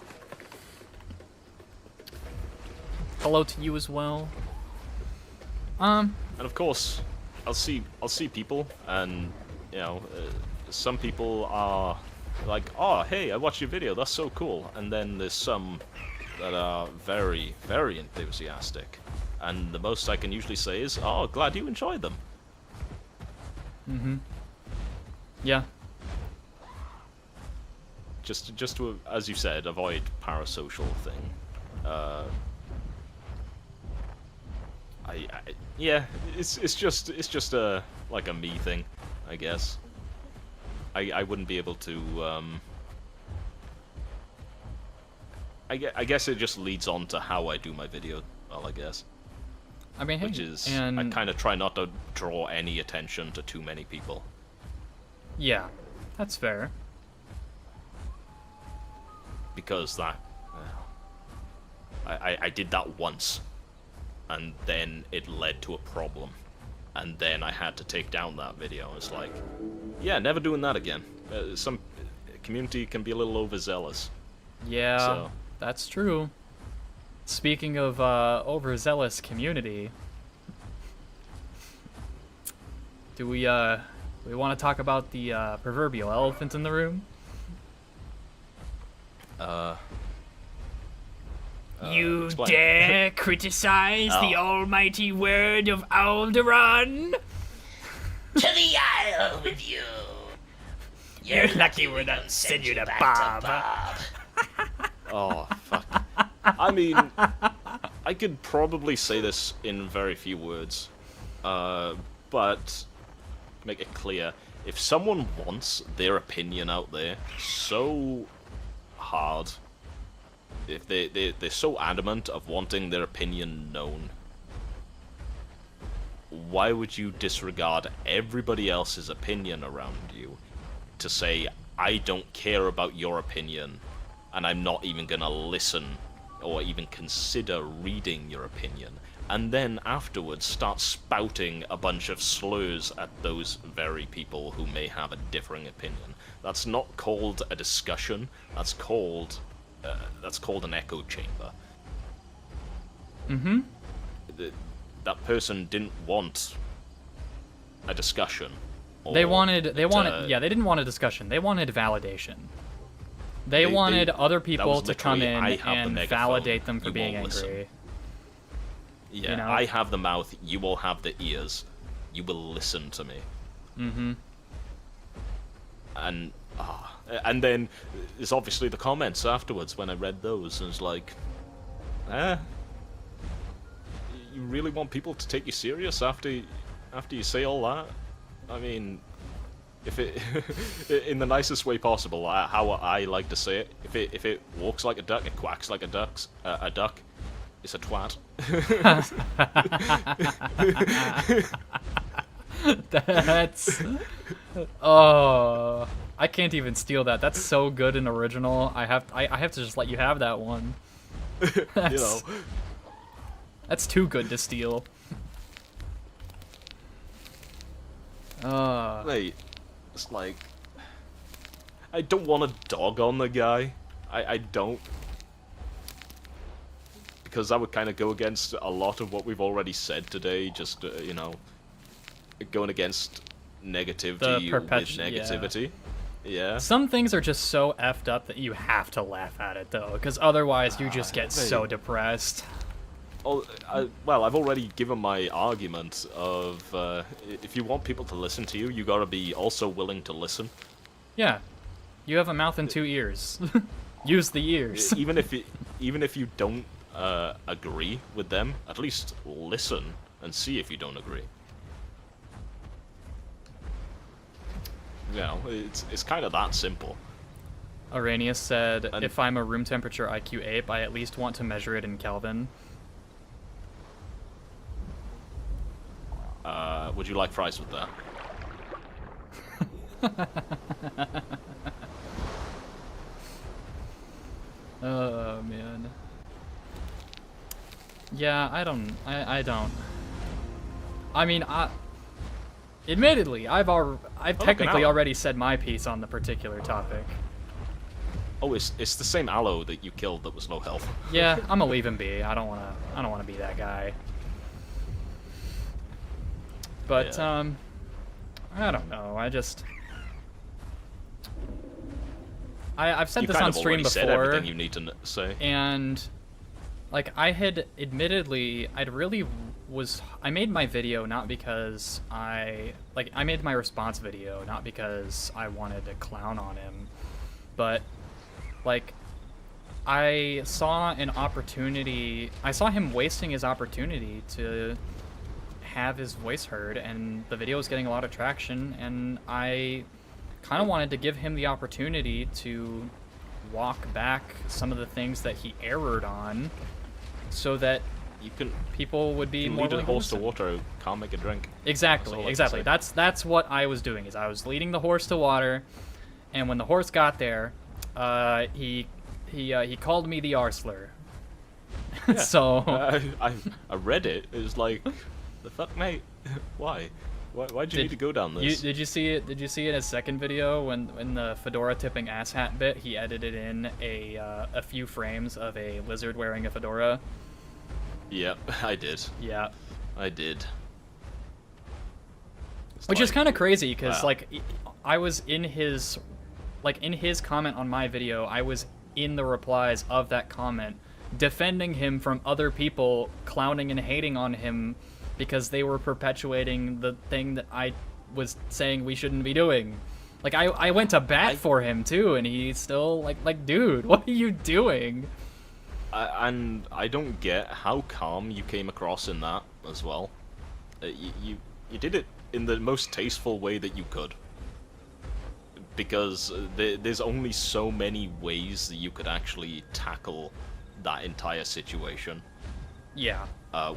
Hello to you as well. And of course, I'll see people, and you know, some people are like, "Oh, hey, I watched your video. That's so cool." And then there's some that are very, very enthusiastic, and the most I can usually say is, "Oh, glad you enjoyed them." Yeah. Just to, as you said, avoid parasocial thing. Yeah, it's just a like a me thing, I guess. I wouldn't be able to. I guess it just leads on to how I do my video. Well, I guess. I mean, hey, Which is, and I kind of try not to draw any attention to too many people. yeah, that's fair. Because that, I did that once, and then it led to a problem, and then I had to take down that video. It's like, yeah, never doing that again. Some community can be a little overzealous. Yeah, So. that's true. Speaking of overzealous community, do we want to talk about the proverbial elephant in the room? You explain. dare criticize the almighty word of Alderaan? To the Isle with you. You're lucky we're not sending you to Bob. Oh, fuck. I mean, I could probably say this in very few words, but make it clear, if someone wants their opinion out there so hard, if they're so adamant of wanting their opinion known, why would you disregard everybody else's opinion around you to say, I don't care about your opinion, and I'm not even gonna listen or even consider reading your opinion, and then afterwards start spouting a bunch of slurs at those very people who may have a differing opinion? That's not called a discussion, that's called an echo chamber. that person didn't want a discussion. They didn't want a discussion. They wanted validation. They wanted other people to come in and validate them for being angry. Listen. Yeah, you know? I have the mouth, you will have the ears. You will listen to me. Mm-hmm. And then there's obviously the comments afterwards when I read those, and it's like, you really want people to take you serious after you say all that? I mean, if it in the nicest way possible, how I like to say it, if it walks like a duck, it quacks like a duck. It's a twat. That's... Oh... I can't even steal that. That's so good in original. I have to just let you have that one. You know. That's too good to steal. Mate, it's like... I don't want to dog on the guy. I don't. Because that would kind of go against a lot of what we've already said today, just, you know, going against negativity with negativity. Yeah. Some things are just so effed up that you have to laugh at it, though, because otherwise you just get so depressed. Oh, well, I've already given my argument of if you want people to listen to you, you gotta be also willing to listen. Yeah. You have a mouth and 2 ears. Use the ears. even if you don't agree with them, at least listen and see if you don't agree. You know, it's kind of that simple. Arrhenius said, if I'm a room temperature IQ ape, I at least want to measure it in Kelvin. Would you like fries with that? Oh, man. Yeah, I don't. I mean, admittedly, I've technically already said my piece on the particular topic. Oh, it's the same aloe that you killed that was low health. Yeah, I'm gonna leave him be. I don't wanna be that guy. But yeah. I don't know. I've said this on stream before. Said everything you need to say. And like I had admittedly, I made my video not because I made my response video not because I wanted to clown on him, but like I saw an opportunity. I saw him wasting his opportunity to have his voice heard, and the video was getting a lot of traction, and I kind of wanted to give him the opportunity to walk back some of the things that he errored on, so that people would be more lead a willing horse to to water, can't make a drink. Exactly. That's what I was doing. Is I was leading the horse to water, and when the horse got there, he called me the R-slur. Yeah. So I read it. It was like, the fuck, mate? Why? Why'd you need to go down this? Did you see it? Did you see in his second video when the fedora tipping asshat bit, he edited in a few frames of a lizard wearing a fedora? Yep, I did. Yeah, I did. Which is kind of crazy because like I was in his comment on my video, I was in the replies of that comment defending him from other people clowning and hating on him because they were perpetuating the thing that I was saying we shouldn't be doing. Like I went to bat for him too, and he's still like dude, what are you doing? And I don't get how calm you came across in that as well. You did it in the most tasteful way that you could. Because there's only so many ways that you could actually tackle that entire situation. Yeah.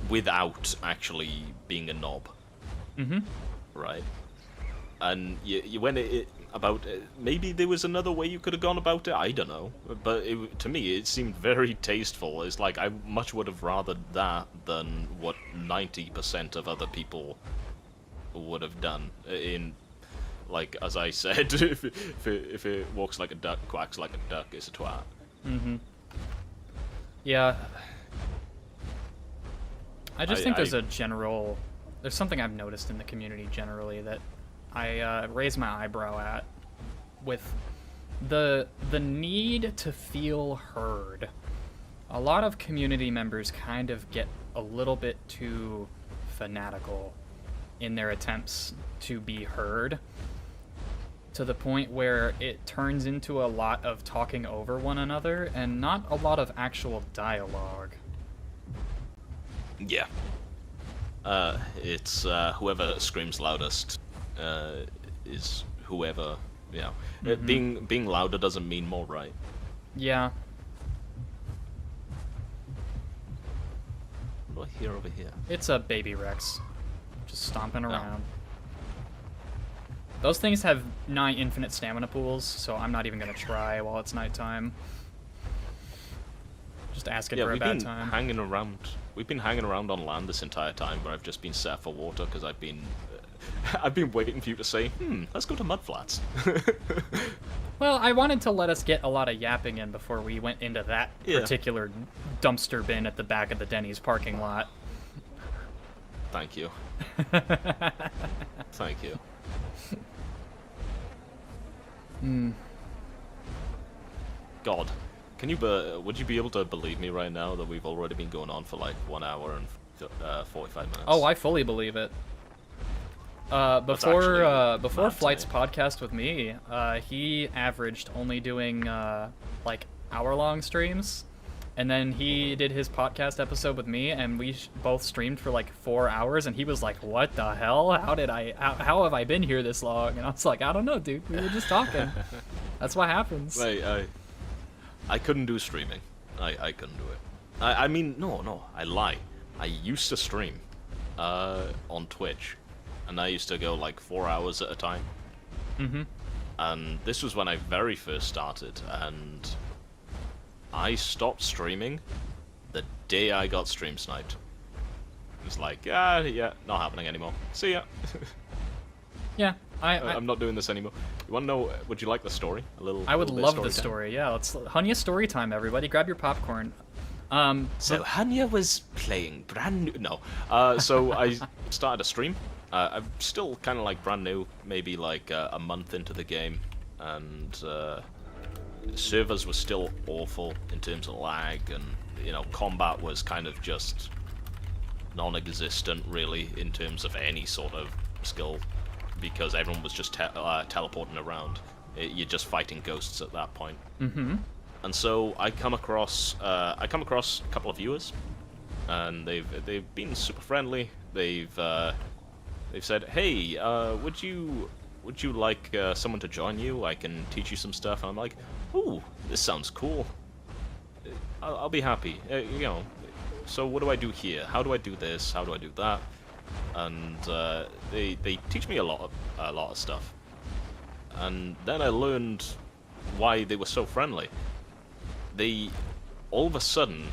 Without actually being a knob. Mm-hmm. Right. And you went about maybe there was another way you could have gone about it. I don't know, but to me it seemed very tasteful. It's like I much would have rathered that than what 90% of other people would have done. In like as I said, if it walks like a duck, quacks like a duck, it's a twat. Mm-hmm. Yeah. I just think there's something I've noticed in the community generally that I raise my eyebrow at, with the need to feel heard. A lot of community members kind of get a little bit too fanatical in their attempts to be heard, to the point where it turns into a lot of talking over one another and not a lot of actual dialogue. Yeah. It's whoever screams loudest is whoever, you know. Being louder doesn't mean more right. Yeah. What do I hear over here? It's a baby Rex. Just stomping around. Those things have nigh infinite stamina pools, so I'm not even going to try while it's nighttime. Just asking for a bad time. We've been hanging around on land this entire time, where I've just been set for water because I've been waiting for you to say, let's go to mudflats. Well, I wanted to let us get a lot of yapping in before we went into that particular dumpster bin at the back of the Denny's parking lot. Thank you. Thank you. God, would you be able to believe me right now that we've already been going on for like 1 hour and 45 minutes? Oh, I fully believe it. Before Flight's podcast with me, he averaged only doing like hour-long streams, and then he did his podcast episode with me, and we both streamed for like 4 hours, and he was like, "What the hell? How have I been here this long?" And I was like, "I don't know, dude. We were just talking." That's what happens. Wait, I couldn't do streaming. I couldn't do it. I mean, no, I lie. I used to stream on Twitch, and I used to go like 4 hours at a time. And this was when I very first started, and I stopped streaming the day I got stream sniped. It was like, yeah, not happening anymore. See ya. Yeah, I'm not doing this anymore. You want to know? Would you like the story? I would love the story. Yeah, let's Hunya story time, everybody. Grab your popcorn. So Hunya was playing brand new. No. So I started a stream. I'm still kind of like brand new, maybe like a month into the game, and servers were still awful in terms of lag, and combat was kind of just non-existent really in terms of any sort of skill, because everyone was just teleporting around. You're just fighting ghosts at that point. And so I come across a couple of viewers, and they've been super friendly. They've said, "Hey, would you like someone to join you? I can teach you some stuff." And I'm like, "Ooh, this sounds cool. I'll be happy." So what do I do here? How do I do this? How do I do that? And they teach me a lot of stuff. And then I learned why they were so friendly. They all of a sudden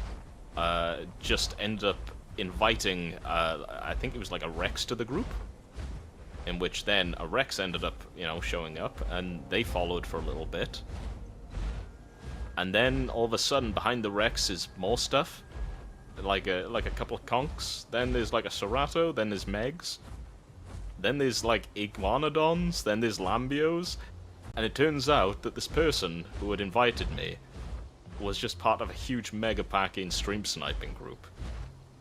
just ended up inviting, I think it was like a Rex to the group, in which then a Rex ended up, showing up, and they followed for a little bit. And then all of a sudden, behind the Rex is more stuff, like a couple of conks. Then there's like a Cerato. Then there's Megs. Then there's like Iguanodons. Then there's Lambios. And it turns out that this person who had invited me was just part of a huge mega packing stream sniping group.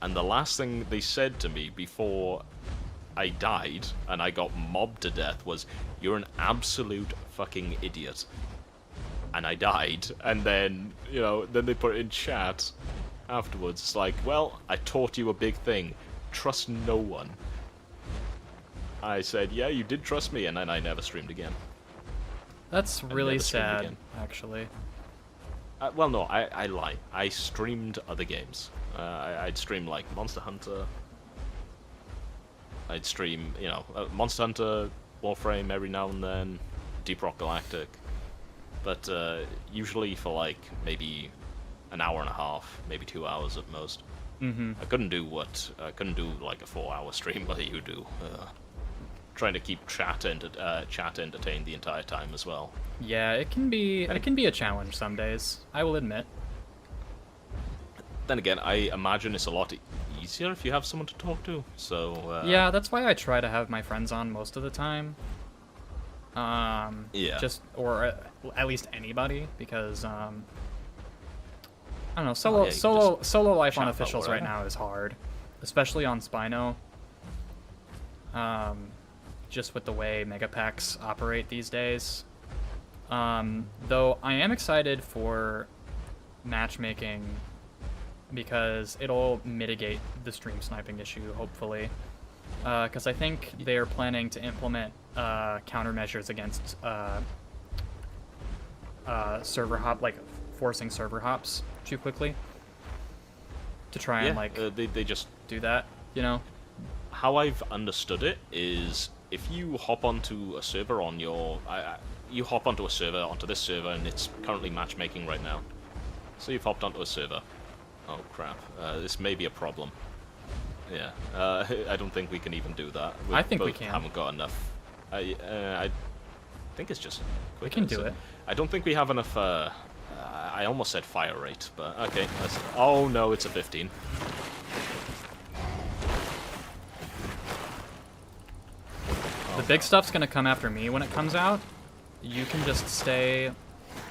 And the last thing they said to me before I died and I got mobbed to death was, "You're an absolute fucking idiot." And I died, and then, then they put it in chat afterwards. It's like, "Well, I taught you a big thing. Trust no one." I said, "Yeah, you did trust me," and then I never streamed again. That's really sad, actually. Well, no, I lie. I streamed other games. I'd stream like Monster Hunter. I'd stream, Monster Hunter, Warframe every now and then, Deep Rock Galactic. But usually for like maybe an hour and a half, maybe 2 hours at most. I couldn't do like a 4-hour stream like you do. Trying to keep chat entertained the entire time as well. Yeah, it can be a challenge some days, I will admit. Then again, I imagine it's a lot easier if you have someone to talk to. So Yeah, that's why I try to have my friends on most of the time. Yeah. Or at least anybody, because I don't know, yeah, you can solo life chat on about officials right whatever. now is hard, especially on Spino. Just with the way mega packs operate these days. Though I am excited for matchmaking because it'll mitigate the stream sniping issue, hopefully. Because I think they're planning to implement countermeasures against server hop, like forcing server hops too quickly to try and like they just do that, you know? how I've understood it is if you hop onto a server on your you hop onto a server onto this server and it's currently matchmaking right now. So you've hopped onto a server. Oh crap! This may be a problem. Yeah, I don't think we can even do that. I think we both can. Haven't got enough. I think it's just. We quicker, can do so- it. I don't think we have enough. I almost said fire rate, but okay. Oh no, it's a 15. The big stuff's gonna come after me when it comes out. You can just stay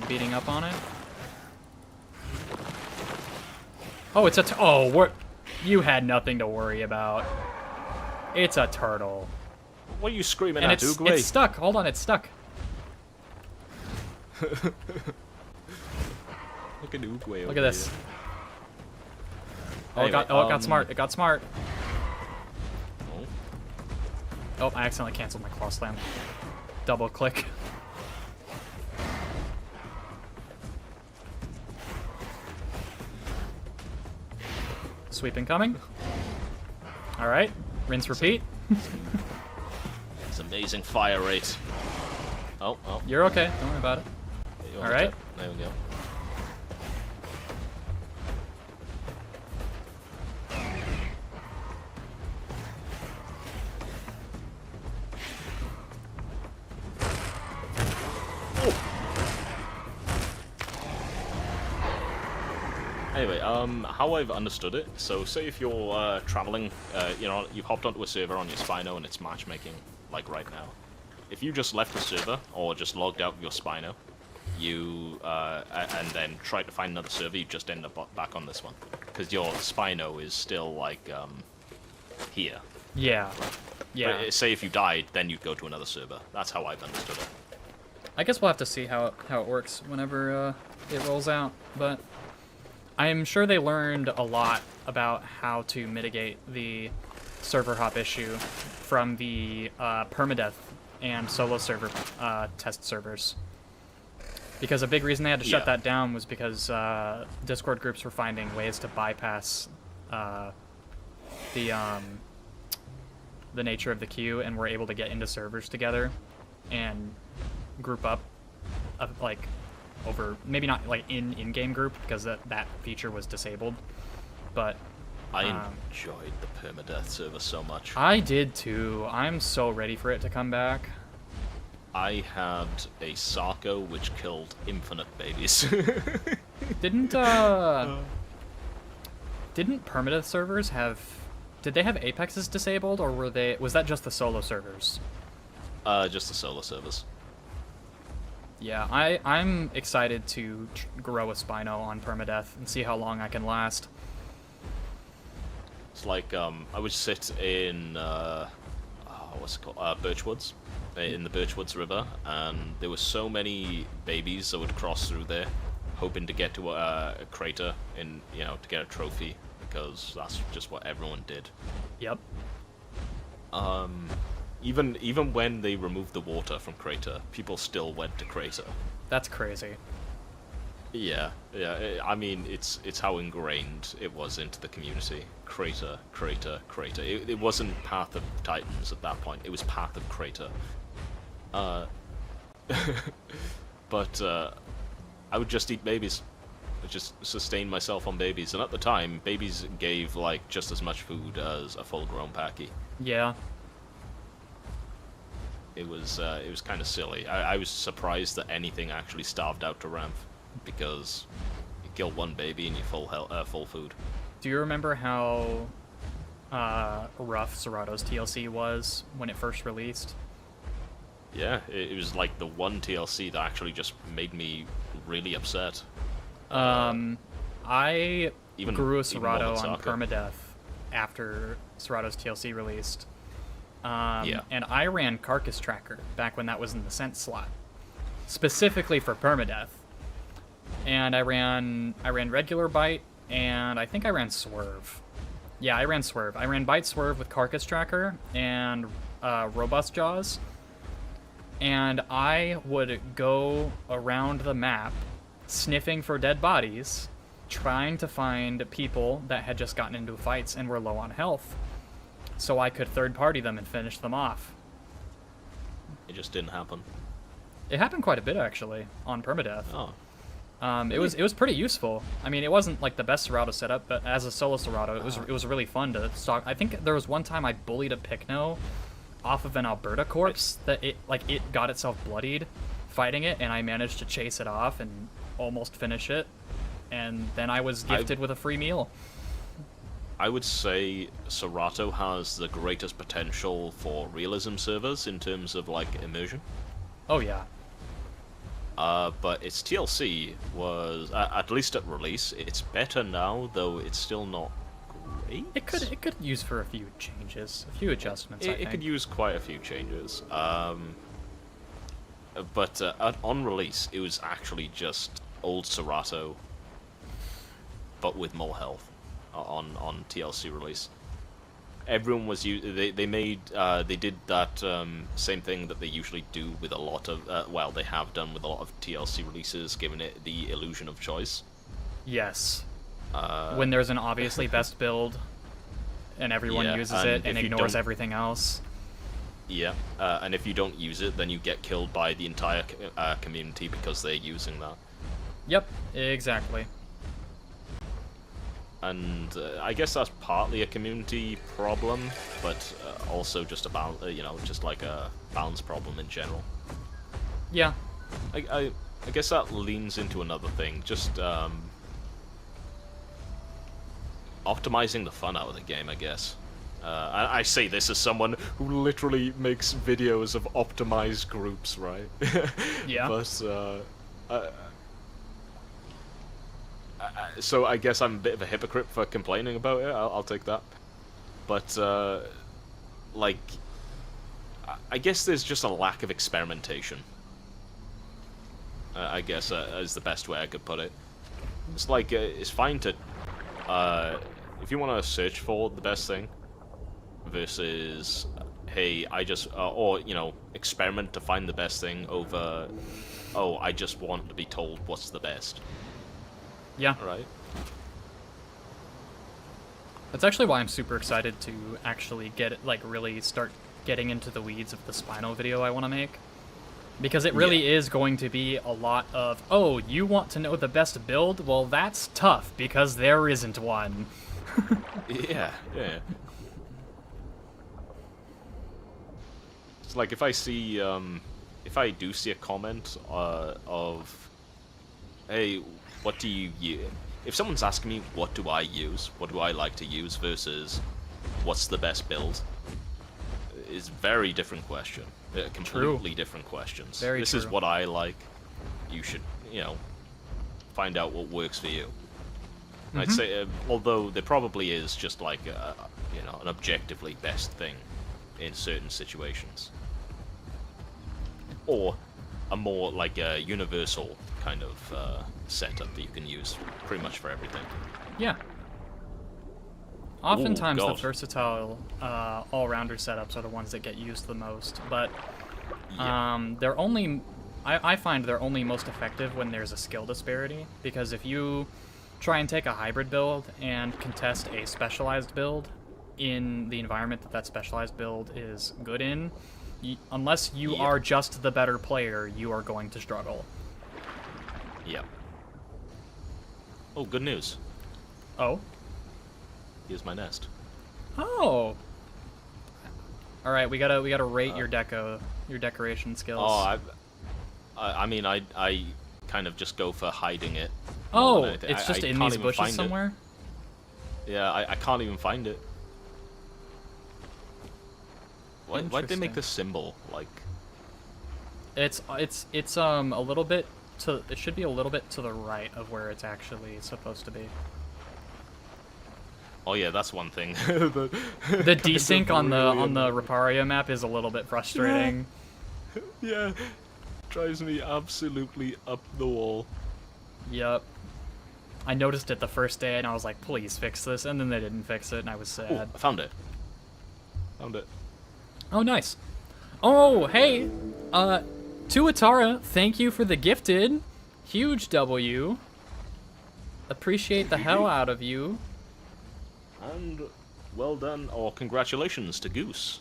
beating up on it. Oh, it's a oh, what? You had nothing to worry about. It's a turtle. What are you screaming And at, it's Oogway? stuck. Hold on, it's stuck. Look at Oogway. Look at this. Oh, Anyway, it got smart. It got smart. Oh. Oh, I accidentally canceled my claw slam. Double click. Sweep incoming. All right, rinse, repeat. It's amazing fire rate. Oh, oh. You're okay. Don't worry about it. You're All right. There we go. Anyway, how I've understood it, so say if you're traveling, you know, you've hopped onto a server on your Spino and it's matchmaking, like right now. If you just left the server, or just logged out of your Spino, you, and then tried to find another server, you just end up back on this one. Because your Spino is still, like, here. Yeah. Yeah. But say if you died, then you'd go to another server. That's how I've understood it. I guess we'll have to see how it works whenever it rolls out, but I'm sure they learned a lot about how to mitigate the server hop issue from the permadeath and solo server test servers. Because a big reason they had to shut Yeah. that down was because Discord groups were finding ways to bypass the nature of the queue and were able to get into servers together and group up, like over maybe not like in-game group because that feature was disabled, but I enjoyed the permadeath server so much. I did too. I'm so ready for it to come back. I had a Sarko which killed infinite babies. Didn't permadeath servers have? Did they have Apexes disabled, or was that just the solo servers? Just the solo servers. Yeah, I'm excited to grow a Spino on permadeath and see how long I can last. It's like I would sit in what's it called? Birchwoods, in the Birchwoods River, and there were so many babies that would cross through there, hoping to get to a crater in to get a trophy because that's just what everyone did. Yep. Even when they removed the water from Crater, people still went to Crater. That's crazy. Yeah. I mean, it's how ingrained it was into the community. Crater, Crater, Crater. It wasn't Path of Titans at that point. It was Path of Crater. But I would just eat babies. I just sustain myself on babies. And at the time, babies gave like just as much food as a full-grown packy. Yeah. It was kind of silly. I was surprised that anything actually starved out to Ramp, because you kill one baby and you full food. Do you remember how rough Serato's TLC was when it first released. Yeah, it was like the one TLC that actually just made me really upset. I Even- grew a even more Serato than on Sokka. permadeath after Serato's TLC released. Yeah. And I ran Carcass Tracker back when that was in the Scent slot, specifically for permadeath. And I ran regular Bite, and I think I ran Swerve. Yeah, I ran Swerve. I ran Bite Swerve with Carcass Tracker and Robust Jaws. And I would go around the map sniffing for dead bodies, trying to find people that had just gotten into fights and were low on health, so I could third-party them and finish them off. It just didn't happen. It happened quite a bit, actually, on permadeath. Oh. It was pretty useful. I mean, it wasn't like the best Serato setup, but as a solo Serato, it was really fun to stalk. I think there was one time I bullied a Picno off of an Alberta corpse that it got itself bloodied fighting it, and I managed to chase it off and almost finish it. And then I was gifted with a free meal. I would say Serato has the greatest potential for realism servers in terms of like immersion. Oh yeah. But its TLC was, at least at release, it's better now, though it's still not great. It could use for a few changes, a few adjustments. I It think. could use quite a few changes. But on release, it was actually just old Serato, but with more health on TLC release. Everyone was they did that same thing that they usually do with a lot of they have done with a lot of TLC releases, giving it the illusion of choice. Yes. When there's an obviously best build, and everyone Yeah, uses and it and if you ignores don't- everything else. Yeah, and if you don't use it, then you get killed by the entire community because they're using that. Yep, exactly. And I guess that's partly a community problem, but also just about just like a balance problem in general. Yeah. I guess that leans into another thing, just optimizing the fun out of the game, I guess. I say this as someone who literally makes videos of optimized groups, right? Yeah. But so I guess I'm a bit of a hypocrite for complaining about it. I'll take that. But like, I guess there's just a lack of experimentation. I guess is the best way I could put it. It's like it's fine to if you want to search for the best thing versus hey I just or experiment to find the best thing over I just want to be told what's the best. Yeah. Right. That's actually why I'm super excited to actually really start getting into the weeds of the Spino video I want to make. Because it really is going to be a lot of, oh, you want to know the best build? Well, that's tough, because there isn't one. Yeah. It's like if I see, if I do see a comment of, hey, what do you use? If someone's asking me what do I use, what do I like to use versus what's the best build, is very different question. Completely different questions. Very this true. is what I like. You should, find out what works for you. I'd say, although there probably is just like an objectively best thing in certain situations, or a more like a universal kind of setup that you can use pretty much for everything. Yeah. Oftentimes the God. versatile all-rounder setups are the ones that get used the most, but Yeah. they're only... I find they're only most effective when there's a skill disparity, because if you try and take a hybrid build and contest a specialized build in the environment that specialized build is good in, unless you are just the better player, you are going to struggle. Yep. Oh, good news. Oh? Here's my nest. Oh! Alright, we gotta rate your decoration skills. Oh, I mean, I kind of just go for hiding it. Oh, Anything. it's just I in can't these even bushes find it. somewhere? Yeah, I can't even find it. Why'd they make Interesting. this symbol? Like, It's a little bit to. It should be a little bit to the right of where it's actually supposed to be. oh yeah, that's one thing. the The desync on the annoying. Reparia map is a little bit frustrating. Yeah, drives me absolutely up the wall. Yep. I noticed it the first day and I was like, please fix this, and then they didn't fix it and I was Oh, sad. I found it. Found it. Oh, nice. Oh, hey! Tuatara, thank you for the gifted. Huge W. Appreciate the hell out of you. And well done, or congratulations to Goose.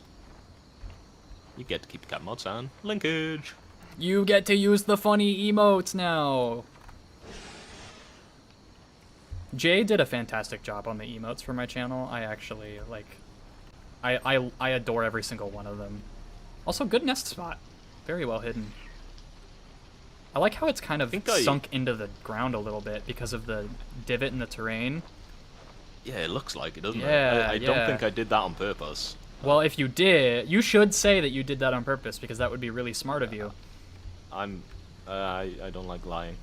You get to keep the cat mods and linkage. You get to use the funny emotes now. Jay did a fantastic job on the emotes for my channel. I actually, like, I adore every single one of them. Also, good nest spot. Very well hidden. I like how it's kind of sunk into the ground a little bit because of the divot in the terrain. Yeah, it looks like it, doesn't Yeah, it? I don't yeah. think I did that on purpose. Well, if you did, you should say that you did that on purpose because that would be really smart of you. I don't like lying.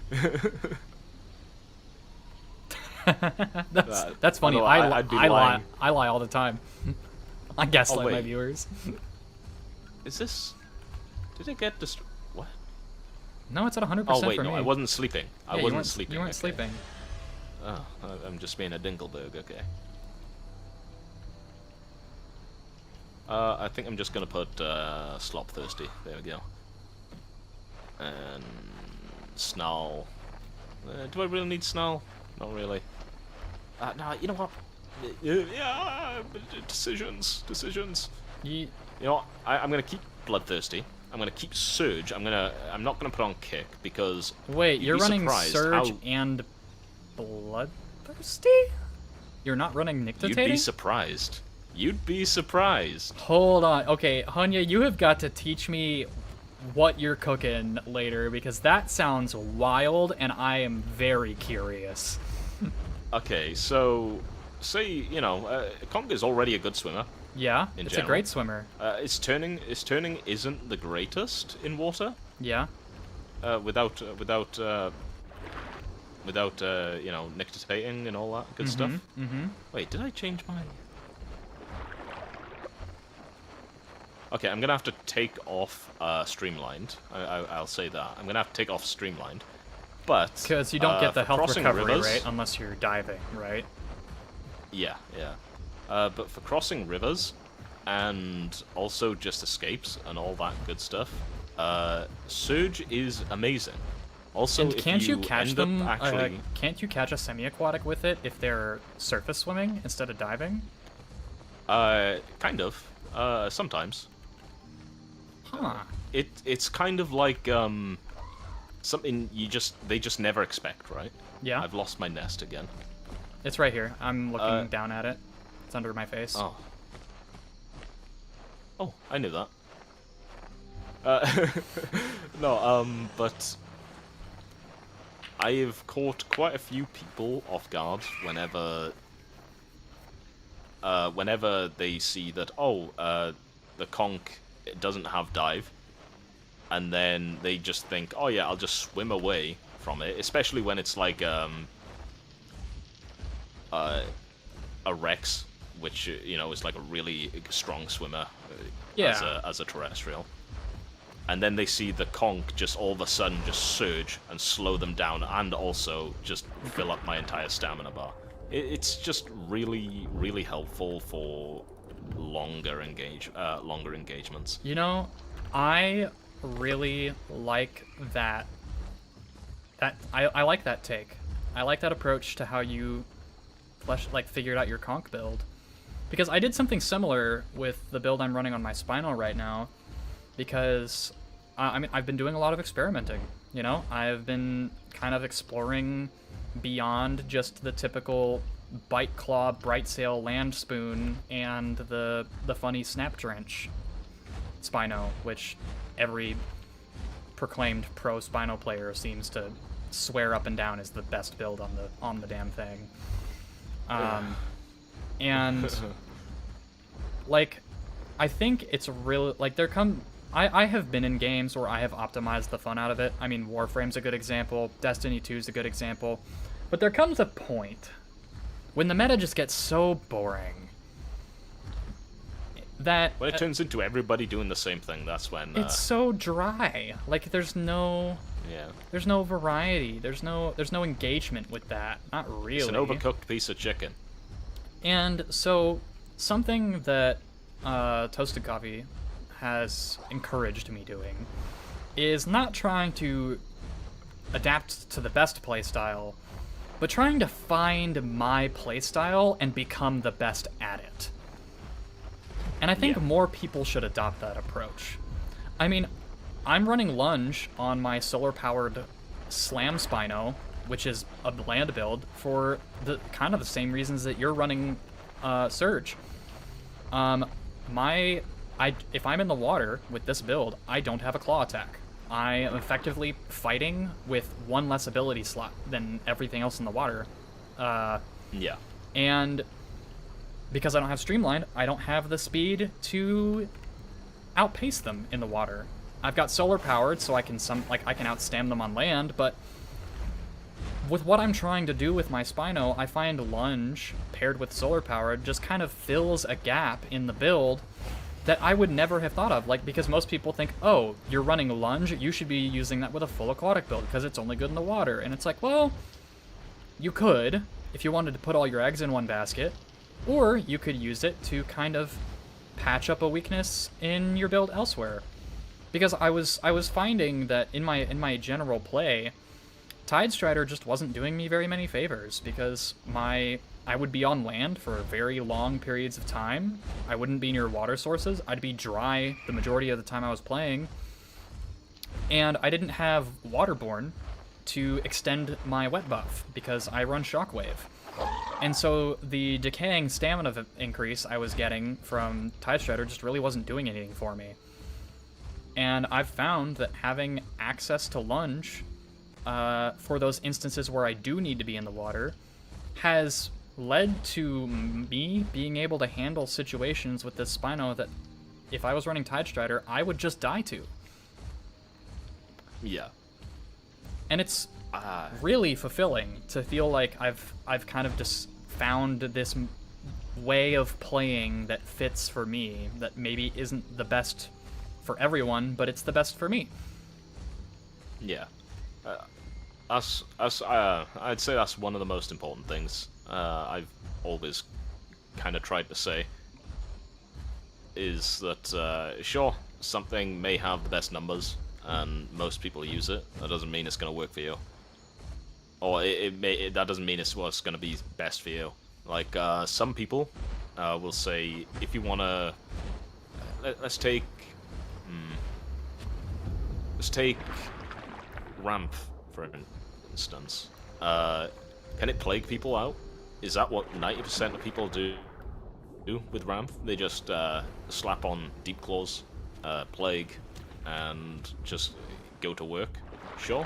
That's funny. although I'd be I lie. lying. I lie all the time. I gaslight my wait. viewers. Is this... Did it get what? No, it's at 100% Oh wait, for no, me. I wasn't sleeping. Yeah, I you wasn't weren't- sleeping. You weren't okay. sleeping. Oh, I'm just being a Dinkelberg, okay. I think I'm just gonna put Slop Thirsty. There we go. And Snarl. Do I really need Snarl? Not really. No, you know what? Yeah, decisions. You, You know what? I'm gonna keep Bloodthirsty. I'm gonna keep Surge. I'm not gonna put on Kick because wait, you'd you're be running surprised Surge how- and Bloodthirsty? You're not running You'd be Nictotating? surprised. You'd be surprised. Hold on. Okay, Hunya, you have got to teach me what you're cooking later because that sounds wild and I am very curious. Okay, so say Conk is already a good swimmer. Yeah, In it's a general. great swimmer. Its turning isn't the greatest in water. Yeah. Without nictotating and all that good stuff. Mm-hmm. Wait, did I change my? Okay, I'm gonna have to take off Streamlined. I'll say that. I'm gonna have to take off Streamlined. But Because you don't get the for health crossing recovery rivers, rate unless you're diving, right? Yeah. But for crossing rivers and also just escapes and all that good stuff, Surge is amazing. Also, And if can't you end catch up them? actually, Can't you catch a semi-aquatic with it if they're surface swimming instead of diving? kind of, sometimes. Huh. It's kind of like something they just never expect, right? Yeah. I've lost my nest again. It's right here. I'm looking down at it. It's under my face. Oh. Oh, I knew that. No, but I've caught quite a few people off guard whenever they see that the conch doesn't have dive, and then they just think, oh yeah, I'll just swim away from it, especially when it's like a Rex, which is like a really strong swimmer as a terrestrial. And then they see the conch just all of a sudden just surge and slow them down, and also just fill up my entire stamina bar. It's just really, really helpful for longer engagements. You know, I really like that. I like that take. I like that approach to how you figured out your conch build, because I did something similar with the build I'm running on my spinal right now. Because I've been doing a lot of experimenting. You know, I've been kind of exploring beyond just the typical bite claw, bright sail, land spoon, and the funny snap drench Spino, which every proclaimed pro Spino player seems to swear up and down is the best build on the damn thing. And like I think it's really like I have been in games where I have optimized the fun out of it. I mean, Warframe's a good example. Destiny 2 is a good example. But there comes a point when the meta just gets so boring that When it turns into everybody doing the same thing, that's when it's so dry. Like there's no variety. There's no engagement with that. Not really. It's an overcooked piece of chicken. And so something that Toasted Coffee has encouraged me doing is not trying to adapt to the best playstyle, but trying to find my playstyle and become the best at it. And I think more people should adopt that approach. I mean, I'm running Lunge on my solar-powered Slam Spino, which is a land build, for the kind of the same reasons that you're running Surge. If I'm in the water with this build, I don't have a claw attack. I am effectively fighting with one less ability slot than everything else in the water. And because I don't have Streamlined, I don't have the speed to outpace them in the water. I've got solar powered, so I can outstam them on land, but with what I'm trying to do with my Spino, I find Lunge paired with solar powered just kind of fills a gap in the build that I would never have thought of, because most people think, oh, you're running Lunge, you should be using that with a full aquatic build because it's only good in the water. And it's like, well, you could if you wanted to put all your eggs in one basket, or you could use it to kind of patch up a weakness in your build elsewhere. Because I was finding that in my general play, Tidestrider just wasn't doing me very many favors, because I would be on land for very long periods of time. I wouldn't be near water sources. I'd be dry the majority of the time I was playing. And I didn't have Waterborne to extend my wet buff, because I run Shockwave. And so the decaying stamina increase I was getting from Tidestrider just really wasn't doing anything for me. And I've found that having access to Lunge for those instances where I do need to be in the water has led to me being able to handle situations with this Spino that if I was running Tidestrider, I would just die to. Yeah. And it's really fulfilling to feel like I've kind of just found this way of playing that fits for me, that maybe isn't the best for everyone, but it's the best for me. Yeah. I'd say that's one of the most important things I've always kind of tried to say, is that, sure, something may have the best numbers, and most people use it. That doesn't mean it's going to work for you. Or that doesn't mean it's what's going to be best for you. Like, some people will say, if you want to... Let's take Ramp, for instance. Can it plague people out? Is that what 90% of people do with Ramp? They just slap on Deep Claws, Plague, and just go to work? Sure.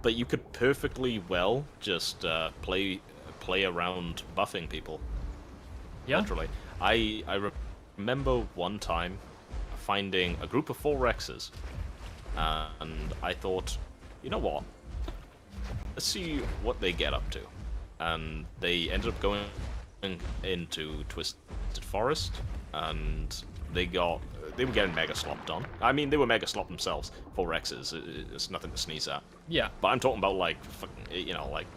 But you could perfectly well just play around buffing people. Yeah. Literally. I remember one time finding a group of 4 Rexes, and I thought, you know what? Let's see what they get up to. And they ended up going into Twisted Forest, and they were getting mega slopped on. I mean, they were mega slopped themselves. 4 Rexes, it's nothing to sneeze at. Yeah. But I'm talking about, like, like,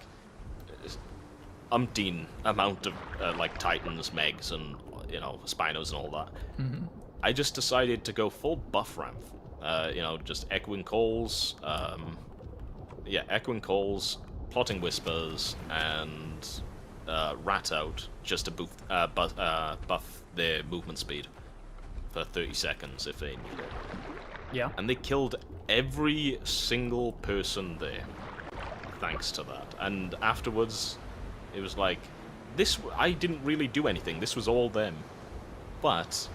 umpteen amount of, like, Titans, Megs, and, Spinos and all that. Mm-hmm. I just decided to go full buff ramp. Just Echoing Calls, Echoing Calls, Plotting Whispers, and Rat Out, just to buff their movement speed for 30 seconds if they need it. Yeah. And they killed every single person there, thanks to that. And afterwards, it was like, I didn't really do anything, this was all them. But,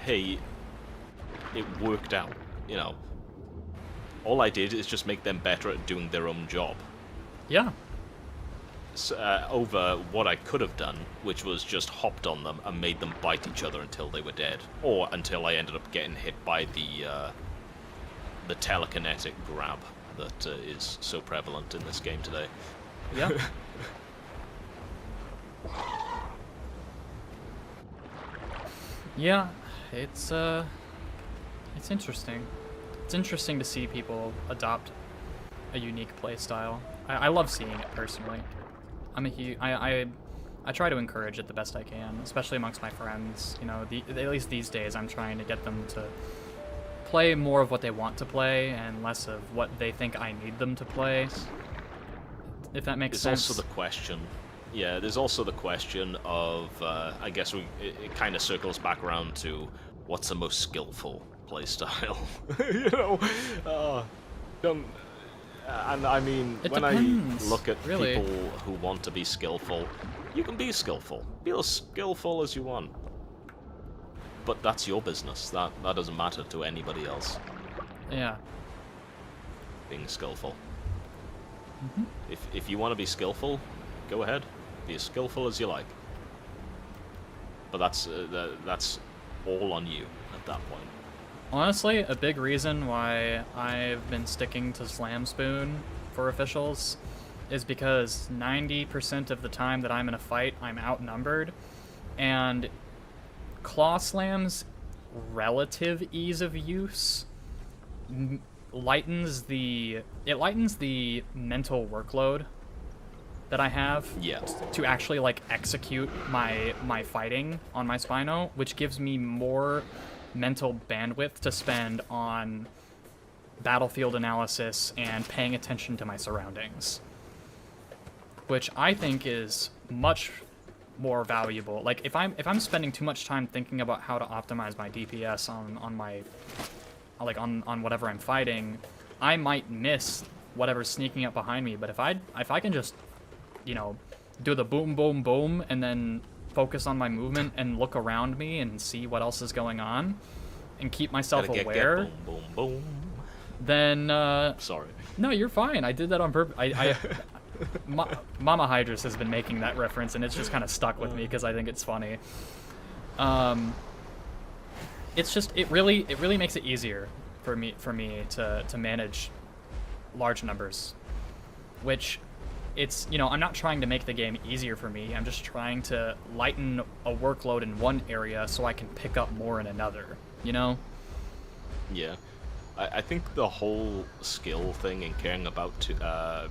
hey, it worked out, All I did is just make them better at doing their own job. Yeah. over what I could have done, which was just hopped on them and made them bite each other until they were dead, or until I ended up getting hit by the telekinetic grab that is so prevalent in this game today. Yeah. Yeah, it's interesting. It's interesting to see people adopt a unique playstyle. I love seeing it personally. I try to encourage it the best I can, especially amongst my friends. You know, at least these days, I'm trying to get them to play more of what they want to play and less of what they think I need them to play. If that makes sense. There's also the question. Yeah, there's also the question of, I guess it kind of circles back around to what's the most skillful playstyle. You know, and I mean, It when depends, I look at really. people who want to be skillful, you can be skillful. Be as skillful as you want. But that's your business. That doesn't matter to anybody else. Yeah. Being skillful. If you want to be skillful, go ahead. Be as skillful as you like. But that's all on you at that point. Honestly, a big reason why I've been sticking to Slam Spoon for officials is because 90% of the time that I'm in a fight, I'm outnumbered, and Claw Slam's relative ease of use lightens the mental workload that I have to actually like execute my fighting on my Spino, which gives me more mental bandwidth to spend on battlefield analysis and paying attention to my surroundings, which I think is much more valuable. Like if I'm spending too much time thinking about how to optimize my DPS on my on whatever I'm fighting, I might miss whatever's sneaking up behind me. But if I can just, you know, do the boom boom boom and then focus on my movement and look around me and see what else is going on and keep myself aware, boom boom boom. Then Sorry. no, you're fine. I did that on purpose. Mama Hydrus has been making that reference, and it's just kind of stuck with me because I think it's funny. It's just it really makes it easier for me to manage large numbers, which it's, you know, I'm not trying to make the game easier for me. I'm just trying to lighten a workload in one area so I can pick up more in another. You know? Yeah. I think the whole skill thing and caring about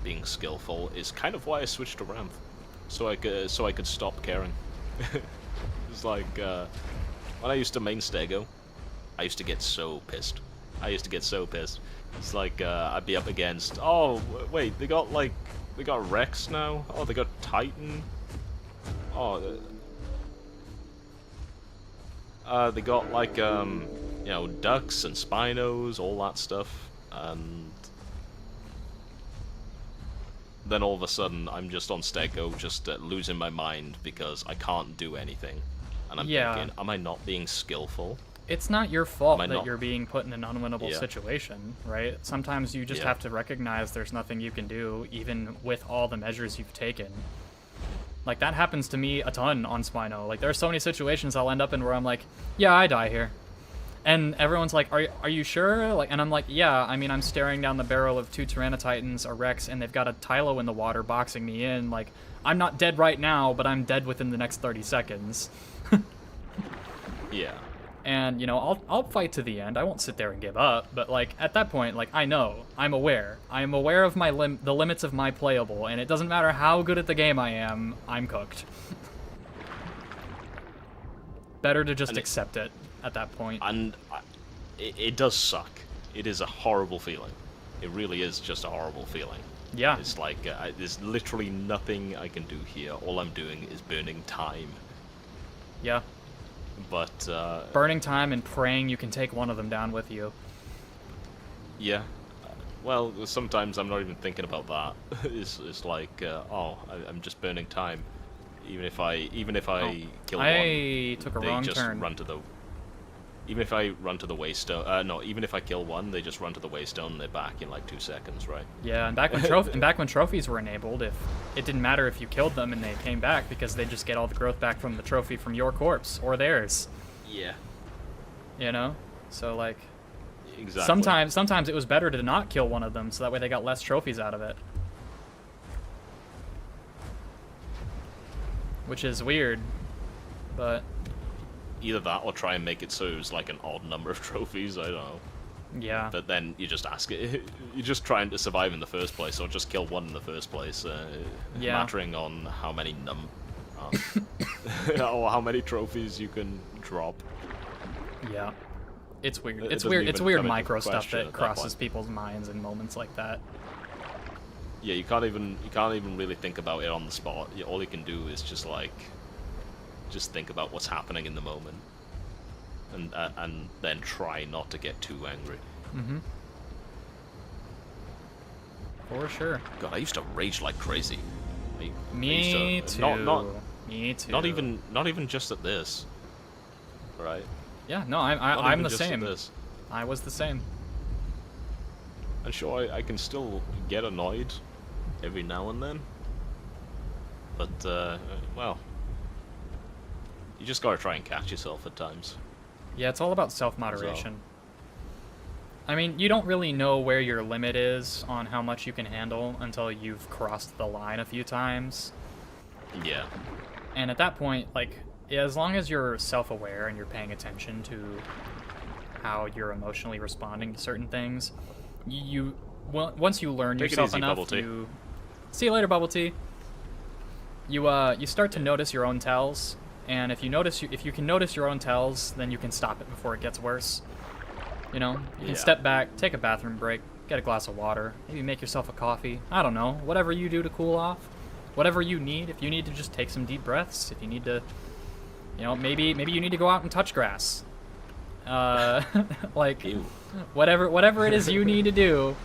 being skillful is kind of why I switched to Ramp, so I could stop caring. It's like when I used to main Stego, I used to get so pissed. It's like I'd be up against, oh wait, they got Rex now. Oh, they got Titan. Oh, they got like you know, ducks and Spinos, all that stuff, and then all of a sudden I'm just on Stego, just losing my mind because I can't do anything, and I'm thinking, am I not being skillful? It's not your fault that you're being put in an unwinnable Yeah. situation, right? Sometimes you just have to recognize there's nothing you can do, even with all the measures you've taken. Like, that happens to me a ton on Spino. Like, there are so many situations I'll end up in where I'm like, yeah, I die here. And everyone's like, are you sure? Like, and I'm like, yeah, I mean, I'm staring down the barrel of 2 Tyrannotitans, a Rex, and they've got a Tylo in the water boxing me in. Like, I'm not dead right now, but I'm dead within the next 30 seconds. Yeah. And, you know, I'll fight to the end. I won't sit there and give up. But, like, at that point, like, I know. I'm aware. I'm aware of my the limits of my playable, and it doesn't matter how good at the game I am, I'm cooked. Better to just accept it at that point. And it does suck. It is a horrible feeling. It really is just a horrible feeling. Yeah. It's like, there's literally nothing I can do here. All I'm doing is burning time. Yeah. But, burning time and praying you can take one of them down with you. yeah. Well, sometimes I'm not even thinking about that. It's like, oh, I'm just burning time. Even if I kill one, I took a they wrong just turn. run to the... even if I run to the waystone, no, even if I kill one, they just run to the waystone and they're back in like 2 seconds, right? Yeah, and back when trophies were enabled, if it didn't matter if you killed them and they came back because they just get all the growth back from the trophy from your corpse or theirs. Yeah. You know, so like. Exactly. Sometimes it was better to not kill one of them, so that way they got less trophies out of it. Which is weird, but... Either that or try and make it so it was like an odd number of trophies, I don't know. Yeah. But then you just ask it, you're just trying to survive in the first place, or just kill one in the first place, yeah. mattering on how many or how many trophies you can drop. Yeah. It's weird. It It's doesn't weird. even It's weird come into micro stuff question that at that crosses point. people's minds in moments like that. Yeah, you can't even really think about it on the spot. All you can do is just think about what's happening in the moment, and then try not to get too angry. Mm-hmm. For sure. God, I used to rage like crazy. Me too. Me too. Not even just at this. Right. Yeah. No, Not I'm even the just at same. this. I was the same. And sure, I can still get annoyed every now and then. But, well, you just gotta try and catch yourself at times. Yeah, it's all about self-moderation. I mean, you don't really know where your limit is on how much you can handle until you've crossed the line a few times. Yeah. And at that point, like, as long as you're self-aware and you're paying attention to how you're emotionally responding to certain things, once you learn Take it yourself easy, enough, Bubble Tea. see you later, Bubble Tea. You start to notice your own tells, and if you can notice your own tells, then you can stop it before it gets worse. You know, you can step back, take a bathroom break, get a glass of water, maybe make yourself a coffee. I don't know, whatever you do to cool off, whatever you need. If you need to just take some deep breaths, if you need to, you know, maybe you need to go out and touch grass. Like, Ew. whatever it is you need to do.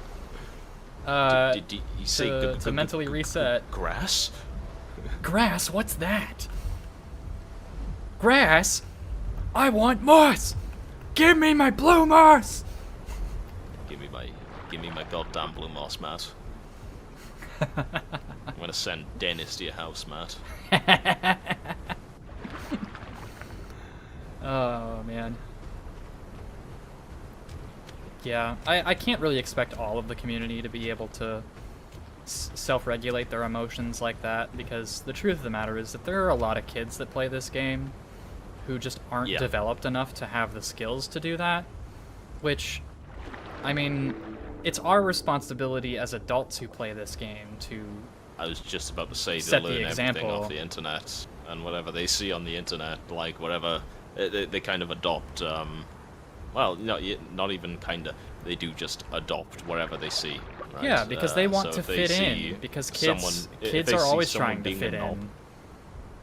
Did you say to mentally reset. Grass? Grass? What's that? Grass? I want moss! Give me my blue moss! Give me my goddamn blue moss, Matt. I'm gonna send Dennis to your house, Matt. Oh, man. Yeah, I can't really expect all of the community to be able to self-regulate their emotions like that, because the truth of the matter is that there are a lot of kids that play this game who just aren't developed enough to have the skills to do that, which, I mean, it's our responsibility as adults who play this game to I was just about to say set they the learn everything example. off the internet, and whatever they see on the internet, like whatever, they kind of adopt, well, not even kinda, they do just adopt whatever they see. Right? Yeah, because they want so to if they fit see in, because if kids they are see always someone trying to being fit a knob, in.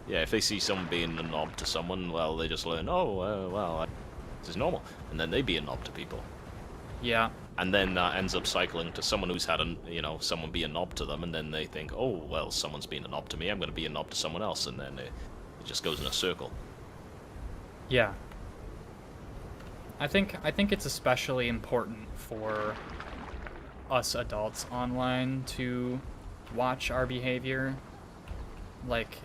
Yeah, if they see someone being a knob to someone, well, they just learn, oh, well, this is normal, and then they be a knob to people. Yeah. And then that ends up cycling to someone who's had someone be a knob to them, and then they think, oh, well, someone's been a knob to me, I'm going to be a knob to someone else, and then it just goes in a circle. Yeah. I think it's especially important for us adults online to watch our behavior. Like,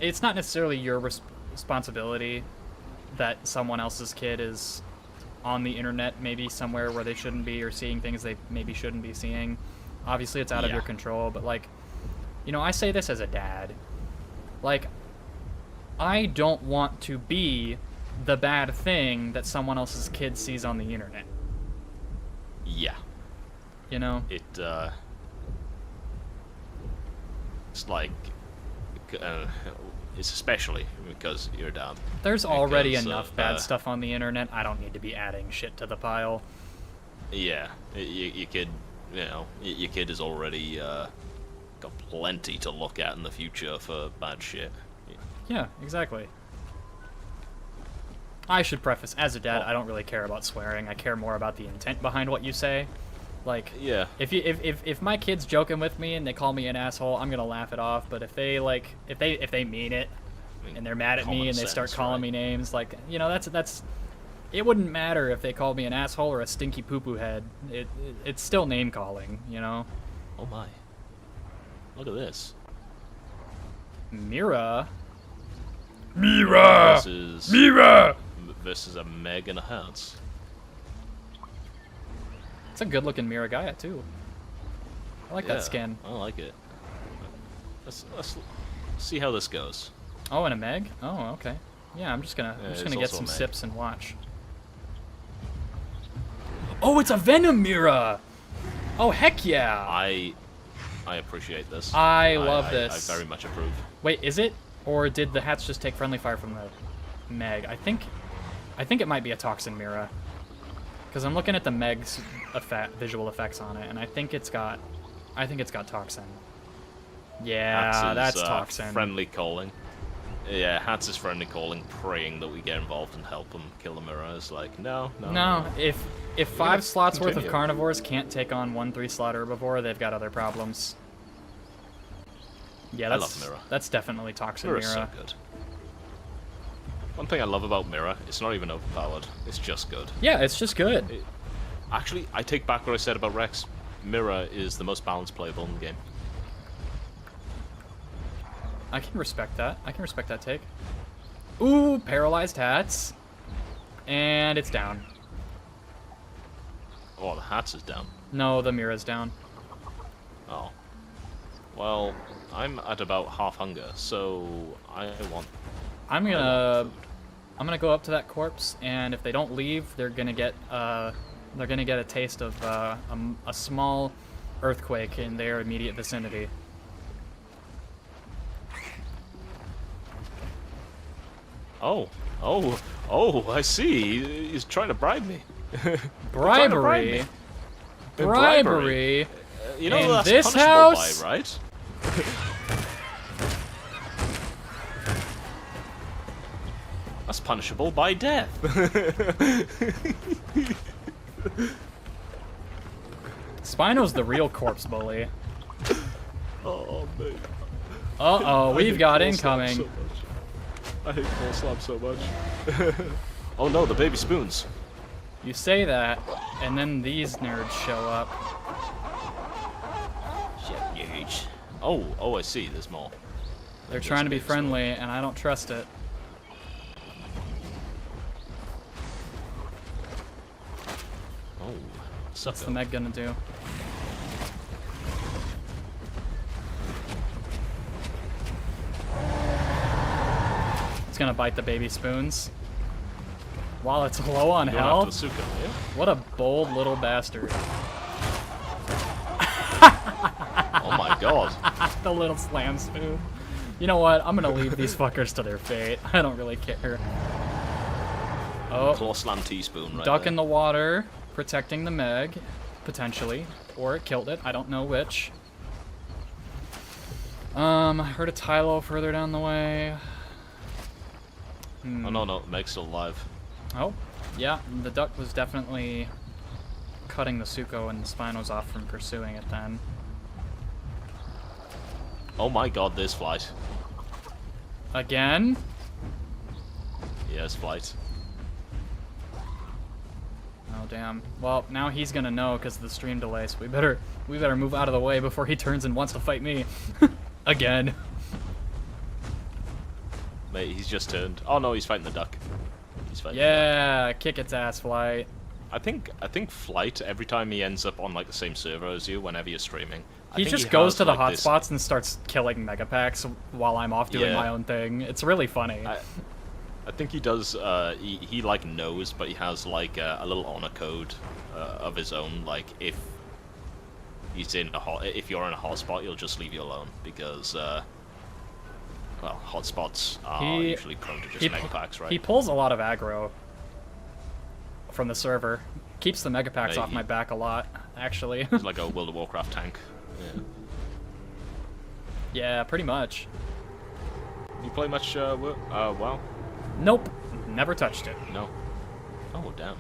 it's not necessarily your responsibility that someone else's kid is on the internet, maybe somewhere where they shouldn't be, or seeing things they maybe shouldn't be seeing. Obviously, it's out of your control, but, like, you know, I say this as a dad. Like, I don't want to be the bad thing that someone else's kid sees on the internet. Yeah. You know? It's like, it's especially because you're down. There's already Because enough of, bad stuff on the internet. I don't need to be adding shit to the pile. Yeah, your kid, your kid has already got plenty to look at in the future for bad shit. Yeah, exactly. I should preface, as a dad, I don't really care about swearing. I care more about the intent behind what you say. Like, Yeah. if my kid's joking with me and they call me an asshole, I'm gonna laugh it off. But if they if they mean it and they're mad at me Common and they start sense, calling right? me names, like, you know, that's it wouldn't matter if they called me an asshole or a stinky poo-poo head. It's still name calling, you know. Oh my! Look at this. Mira. Versus a Meg and a Hertz. It's a good-looking Mira Gaia too. I like that skin. I like it. Let's see how this goes. Oh, and a Meg? Oh, okay. Yeah, I'm just gonna get some Meg. sips and watch. Oh, it's a Venom Mira! Oh, heck yeah! I appreciate this. I love this. I very much approve. Wait, is it? Or did the hats just take friendly fire from the Meg? I think it might be a Toxin Mira. Because I'm looking at the Meg's visual effects on it, and I think it's got Toxin. Yeah, that's Toxin. Friendly calling. Yeah, Hats is friendly calling, praying that we get involved and help him kill the mirror. It's like, no. No, if 5 slots worth of continue. carnivores can't take on 1/3 slot herbivore, they've got other problems. Yeah, I love Mira. That's definitely Toxin Mirror's Mira. so good. One thing I love about Mirror, it's not even overpowered. It's just good. Yeah, it's just good. Actually, I take back what I said about Rex. Mirror is the most balanced playable in the game. I can respect that. I can respect that take. Ooh, paralyzed hats. And it's down. Oh, the Hats is down. No, the Mira's down. Oh. Well, I'm at about half hunger, so I want... I'm gonna go up to that corpse, and if they don't leave, they're gonna get a taste of a small earthquake in their immediate vicinity. Oh, I see. He's trying to bribe me. Bribery. Bribery. You know In that's this punishable house? by, right? That's punishable by death. Spino's the real corpse bully. Oh, mate. Uh-oh, we've got incoming. So I hate Full Slap so much. Oh no, the baby spoons. You say that, and then these nerds show up. Shit, huge. Oh, I see. There's more. They're trying to be friendly, and I don't trust it. Oh, What's the Meg gonna do? It's gonna bite the baby spoons. While it's low on health. What a bold little bastard. Oh my god. The little slam spoon. You know what? I'm gonna leave these fuckers to their fate. I don't really care. Oh. Claw slam teaspoon right Duck there. in the water, protecting the Meg, potentially. Or it killed it. I don't know which. I heard a Tylo further down the way. Oh no, Meg's still alive. Oh, yeah, the duck was definitely cutting the Suko and the Spinos off from pursuing it then. Oh my god, there's Flight. Again? Yes, Flight. Oh damn. Well, now he's gonna know because of the stream delay, so we better move out of the way before he turns and wants to fight me. Again. Mate, he's just turned. Oh no, he's fighting the duck. He's fighting Yeah, kick its ass, Flight. I think Flight, every time he ends up on like the same server as you, whenever you're streaming, I He think just he goes has, to the like, this- hotspots and starts killing megapacks while I'm off doing Yeah. my own thing. It's really funny. I think he does. He like knows, but he has like a little honor code of his own. Like if he's in if you're in a hotspot, he'll just leave you alone because well, hotspots are usually prone to just megapacks, right? He pulls a lot of aggro from the server. Keeps the megapacks Yeah, off my back a lot, actually. He's like a World of Warcraft tank. Yeah. Yeah, pretty much. You play much? WoW? Nope, never touched it. No. Oh damn.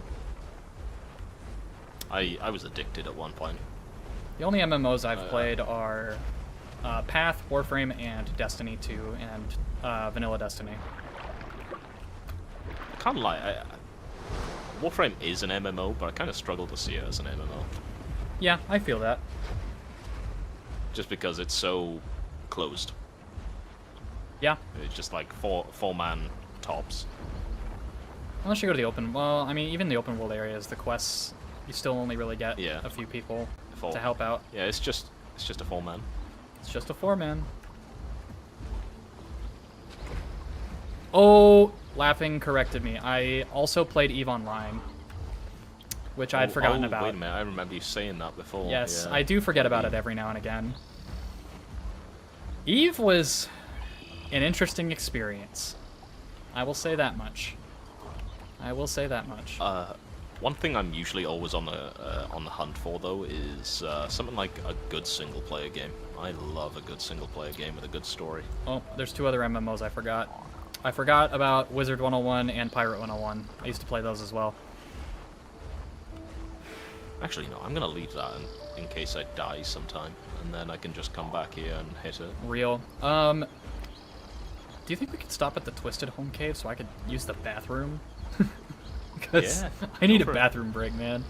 I was addicted at one point. The only MMOs I've played are Path, Warframe, and Destiny 2, and Vanilla Destiny. I can't lie. Warframe is an MMO, but I kind of struggle to see it as an MMO. Yeah, I feel that. Just because it's so closed. Yeah. It's just like four-man tops. Unless you go to the open... Well, I mean, even the open world areas, the quests, you still only really get Yeah. a few people Four. to help out. Yeah, it's just a 4-man. It's just a 4-man. Oh, laughing corrected me. I also played EVE Online, which I had forgotten about. Wait a minute, I remember you saying that before. Yes, yeah. I do forget about it every now and again. EVE was an interesting experience. I will say that much. I will say that much. One thing I'm usually always on the hunt for, though, is something like a good single-player game. I love a good single-player game with a good story. Oh, there's 2 other MMOs I forgot. I forgot about Wizard 101 and Pirate 101. I used to play those as well. Actually, no, I'm gonna leave that in case I die sometime, and then I can just come back here and hit it. Real. Do you think we could stop at the Twisted Home Cave so I could use the bathroom? Because Yeah, I need a go for it. bathroom break, man.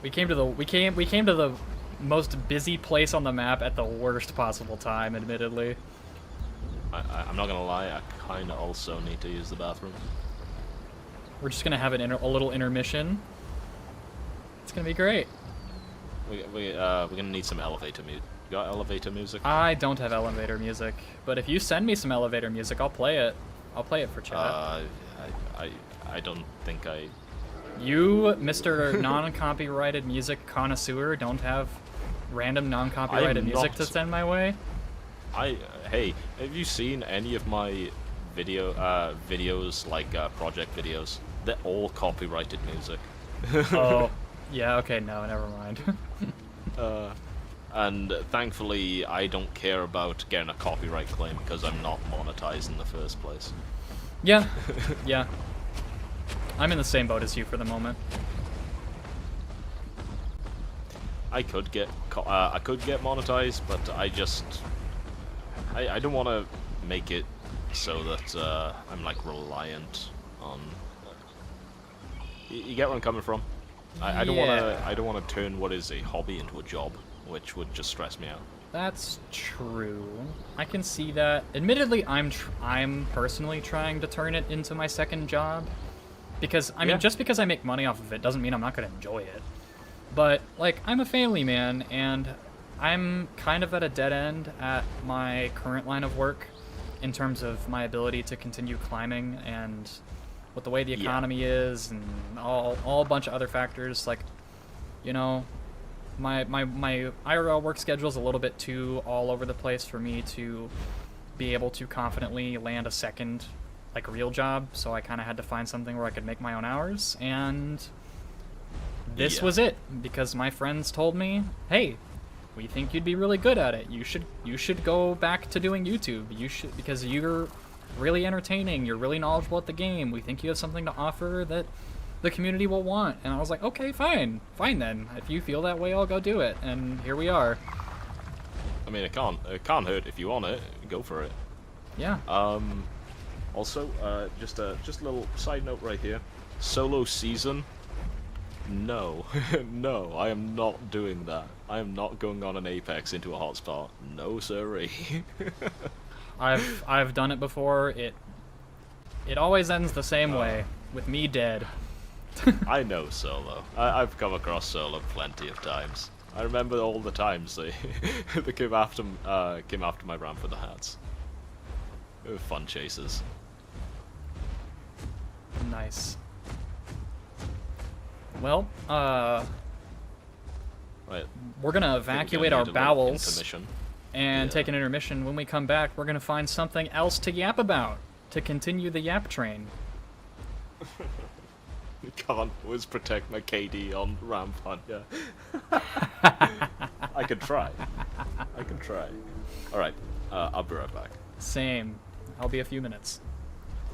we came to the most busy place on the map at the worst possible time, admittedly. I'm not gonna lie, I kinda also need to use the bathroom. We're just gonna have a little intermission. It's gonna be great. We're gonna need some elevator music. You got elevator music? I don't have elevator music, but if you send me some elevator music, I'll play it. I'll play it for chat. I don't think I... You, Mr. non-copyrighted music connoisseur, don't have random non-copyrighted I'm music not. to send my way? Hey, have you seen any of my videos, like project videos? They're all copyrighted music. Oh, yeah, okay, no, never mind. And thankfully, I don't care about getting a copyright claim because I'm not monetized in the first place. Yeah, yeah. I'm in the same boat as you for the moment. I could get monetized, but I don't want to make it so that I'm like reliant on. You get where I'm coming from? I don't want to turn what is a hobby into a job, which would just stress me out. That's true. I can see that. Admittedly, I'm personally trying to turn it into my second job. Because, I mean, just because I make money off of it doesn't mean I'm not going to enjoy it. But, like, I'm a family man, and I'm kind of at a dead end at my current line of work in terms of my ability to continue climbing and with the way the economy is and all a bunch of other factors. Like, you know, my IRL work schedule is a little bit too all over the place for me to be able to confidently land a second, like, real job, so I kind of had to find something where I could make my own hours, and this was it, because my friends told me, hey, we think you'd be really good at it. You should go back to doing YouTube. You should, because you're really entertaining, you're really knowledgeable at the game. We think you have something to offer that the community will want. And I was like, okay, fine then. If you feel that way, I'll go do it. And here we are. I mean, it can't hurt if you want it. Go for it. Yeah. Also, just a little side note right here. Solo season. No, no, I am not doing that. I am not going on an Apex into a hotspot. No, sirree. I've done it before. It always ends the same way, with me dead. I know solo. I've come across solo plenty of times. I remember all the times they came after my ramp for the hats. They were fun chases. Nice. Well, Right. we're gonna evacuate our need a little bowels intermission. and Yeah. take an intermission. When we come back, we're gonna find something else to yap about to continue the yap train. Can't always protect my KD on ramp, Hunya. I could try. Alright, I'll be right back. Same. I'll be a few minutes.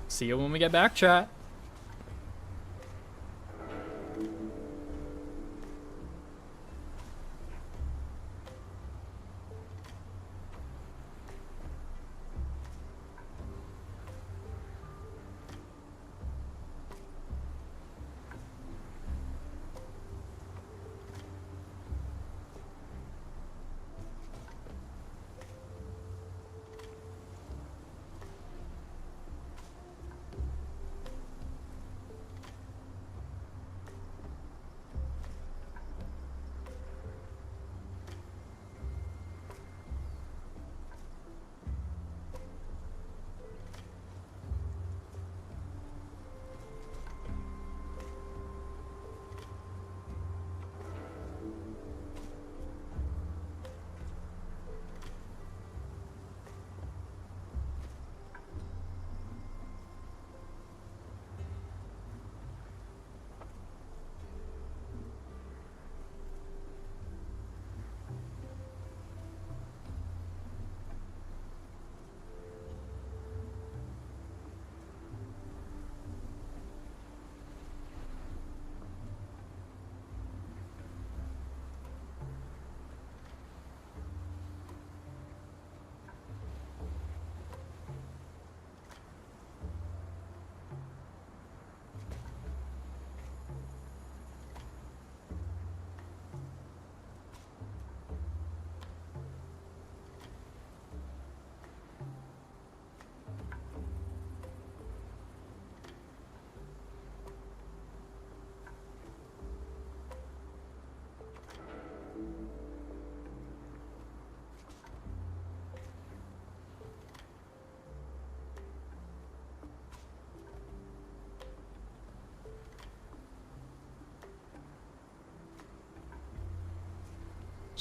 See you when we get back, chat.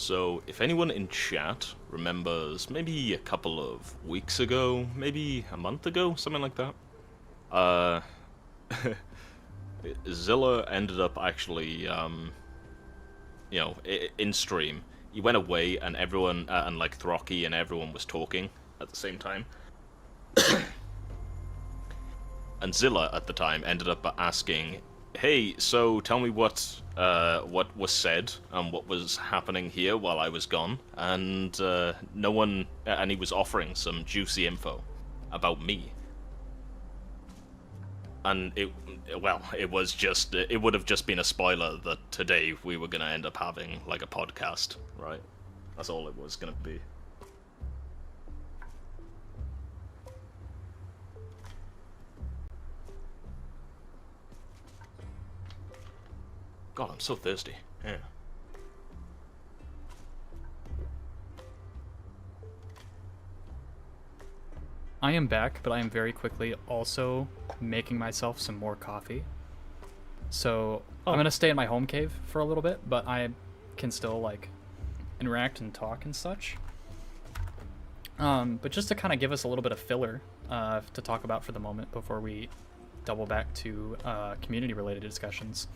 So, if anyone in chat remembers maybe a couple of weeks ago, maybe a month ago, something like that, Zilla ended up actually, in stream. He went away and everyone, and like Throcky and everyone was talking at the same time. And Zilla at the time ended up asking, "Hey, so tell me what was said and what was happening here while I was gone." And no one, and he was offering some juicy info about me. And it would have just been a spoiler that today we were gonna end up having like a podcast, right? That's all it was gonna be. God, I'm so thirsty. Yeah. I am back, but I am very quickly also making myself some more coffee. So I'm gonna stay in my home cave for a little bit, but I can still like interact and talk and such. But just to kind of give us a little bit of filler to talk about for the moment before we double back to community-related discussions.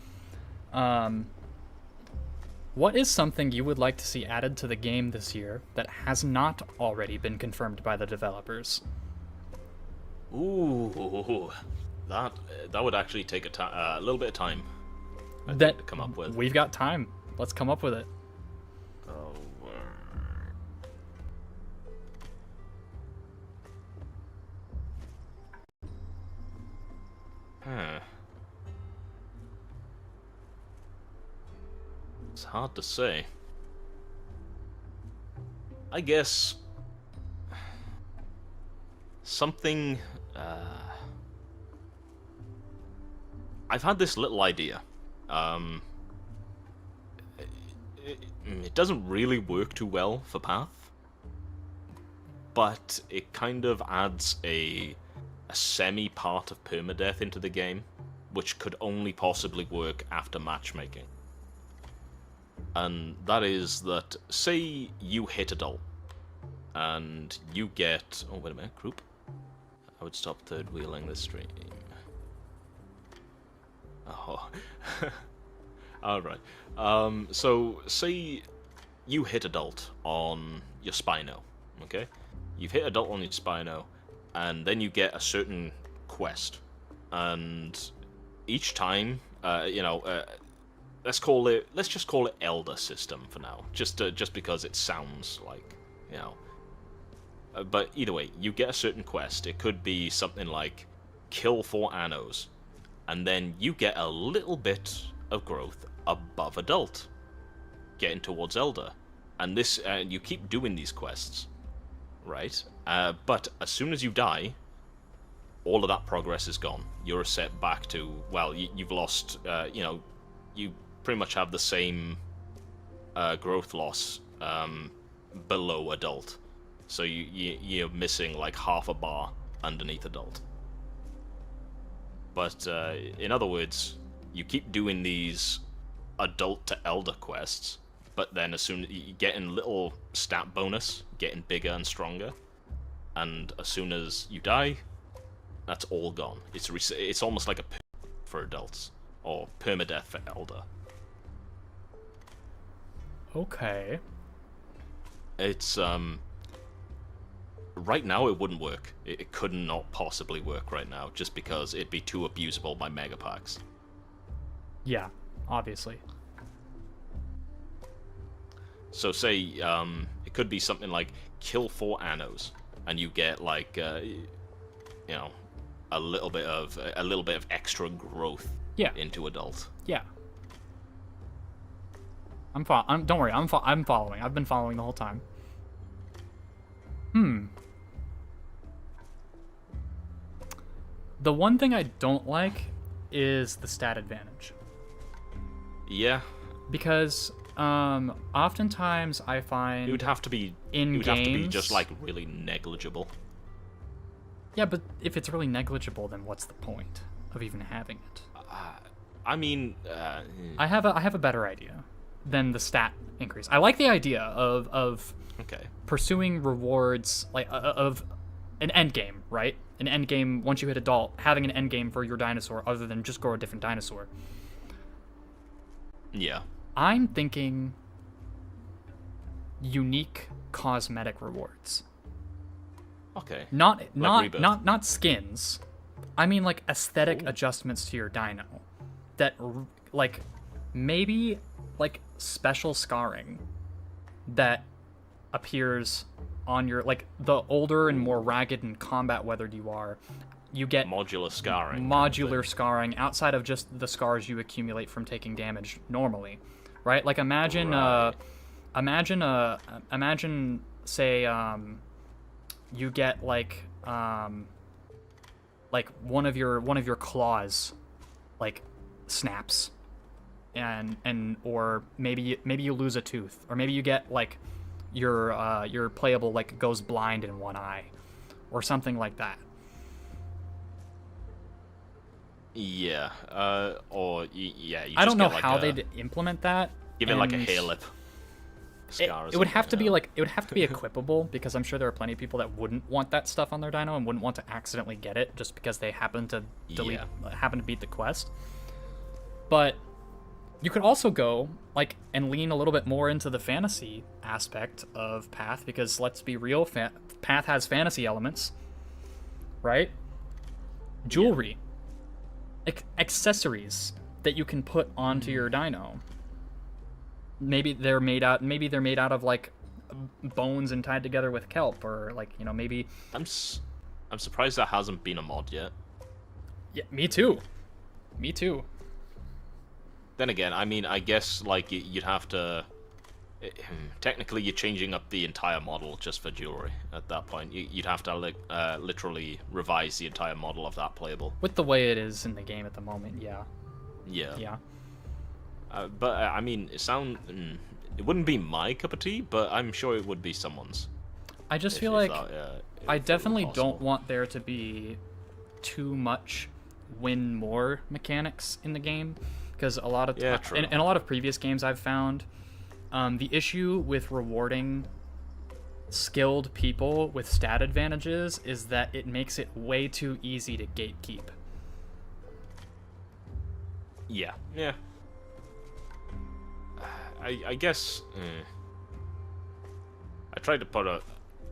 What is something you would like to see added to the game this year that has not already been confirmed by the developers? Ooh, that would actually take a little bit of time. I think, That to come up with. We've got time. Let's come up with it. Oh, huh. It's hard to say. I guess something. I've had this little idea. It doesn't really work too well for Path, but it kind of adds a semi-part of permadeath into the game, which could only possibly work after matchmaking. And that is that, say you hit adult, and you get... Oh, wait a minute, group. I would stop third-wheeling this stream. Oh. Alright. So, say you hit adult on your Spino, okay? You've hit adult on your Spino, and then you get a certain quest. And each time, let's just call it Elder System for now, just because it sounds like, but either way, you get a certain quest. It could be something like kill 4 Annos, and then you get a little bit of growth above adult, getting towards Elder, and this you keep doing these quests, right? But as soon as you die, all of that progress is gone. You're set back to, well, you've lost, you pretty much have the same growth loss below adult. So you're missing like half a bar underneath adult. But in other words, you keep doing these adult to elder quests, but then as soon as you get in little stat bonus, getting bigger and stronger, and as soon as you die, that's all gone. It's almost like a for adults, or permadeath for elder. Okay. It's right now it wouldn't work. It could not possibly work right now, just because it'd be too abusable by megapacks. Yeah, obviously. So say it could be something like kill 4 Annos, and you get like a little bit of extra growth into adult. Yeah. Don't worry. I'm following. I've been following the whole time. The one thing I don't like is the stat advantage. Yeah. Because oftentimes I find it would have to be just like really negligible. Yeah, but if it's really negligible, then what's the point of even having it? I mean, I have a better idea. than the stat increase. I like the idea of Okay. pursuing rewards, like of an end game, right? An end game once you hit adult, having an end game for your dinosaur other than just grow a different dinosaur. Yeah. I'm thinking unique cosmetic rewards. Okay. Not Rebirth. skins. I mean like aesthetic adjustments to your dino that like maybe like special scarring that appears on your, like, the older and more ragged and combat weathered you are, you get Modular scarring. modular scarring outside of just the scars you accumulate from taking damage normally, right? Like imagine say you get like one of your claws like snaps and or maybe you lose a tooth, or maybe you get like your playable like goes blind in one eye or something like that. Yeah. You I don't just know get, like, how they'd implement that. Give it like a and hair lip. Scar or it would have to something, be like it would have to be equipable, because I'm sure there are plenty of people that wouldn't want that stuff on their dino and wouldn't want to accidentally get it just because they happen to happen to beat the quest. But you could also go like and lean a little bit more into the fantasy aspect of Path, because let's be real, Path has fantasy elements, right? Jewelry, accessories that you can put onto your dino. Maybe they're made out of like bones and tied together with kelp, or like, you know, maybe. I'm surprised that hasn't been a mod yet. Yeah, me too. Then again, I mean, I guess like you'd have to. Technically, you're changing up the entire model just for jewelry. At that point, you'd have to like literally revise the entire model of that playable. With the way it is in the game at the moment, yeah. Yeah. But I mean, it wouldn't be my cup of tea, but I'm sure it would be someone's. I just feel like I definitely don't want there to be too much win more mechanics in the game, because a lot of true. in a lot of previous games I've found the issue with rewarding skilled people with stat advantages is that it makes it way too easy to gatekeep. Yeah. I guess I tried to put a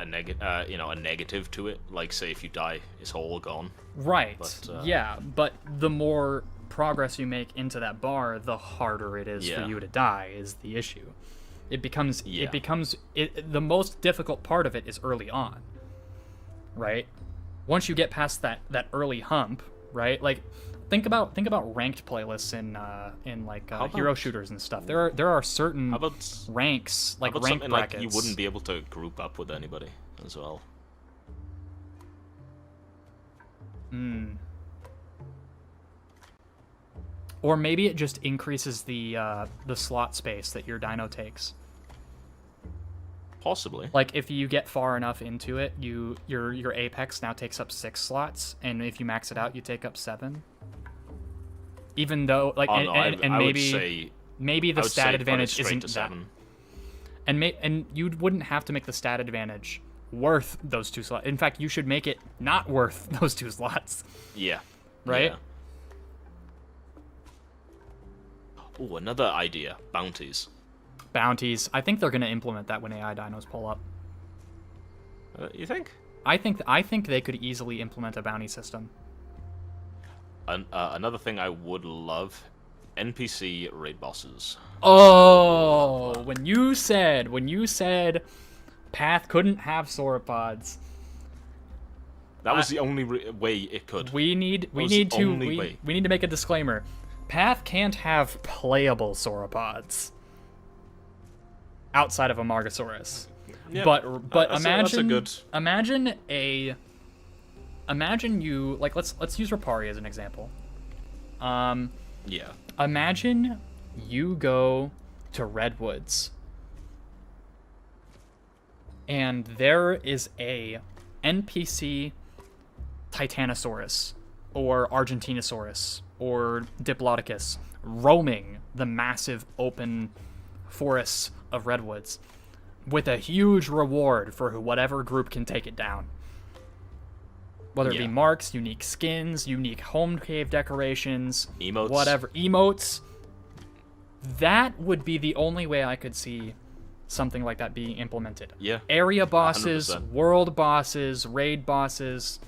negative to it, like say if you die, it's all gone. Right. But, yeah, but the more progress you make into that bar, the harder it is for you to die is the issue. It becomes the most difficult part of it is early on. Right? Once you get past that early hump, right? Like think about ranked playlists in like hero shooters and stuff. There are certain ranks, like rank something brackets. Like you wouldn't be able to group up with anybody as well. Or maybe it just increases the slot space that your dino takes. Possibly. Like if you get far enough into it, your apex now takes up 6 slots, and if you max it out, you take up 7. Even though like maybe the stat advantage isn't that. 7. And you wouldn't have to make the stat advantage worth those 2 slots. In fact, you should make it not worth those 2 slots. Yeah. Right? Yeah. Oh, another idea. Bounties. I think they're going to implement that when AI dinos pull up. You think? I think they could easily implement a bounty system. Another thing I would love, NPC raid bosses. Oh, when you said Path couldn't have sauropods. That was the only way it could. We need to make a disclaimer. Path can't have playable sauropods outside of a Margosaurus. Yep. But that's imagine you, like, let's use Rapari as an example. Yeah. Imagine you go to Redwoods and there is a NPC Titanosaurus or Argentinosaurus or Diplodocus roaming the massive open forests of redwoods, with a huge reward for whatever group can take it down. Whether it be Yeah. marks, unique skins, unique home cave decorations, Emotes. whatever, emotes. That would be the only way I could see something like that being implemented. Yeah. Area bosses, 100%. world bosses, raid bosses,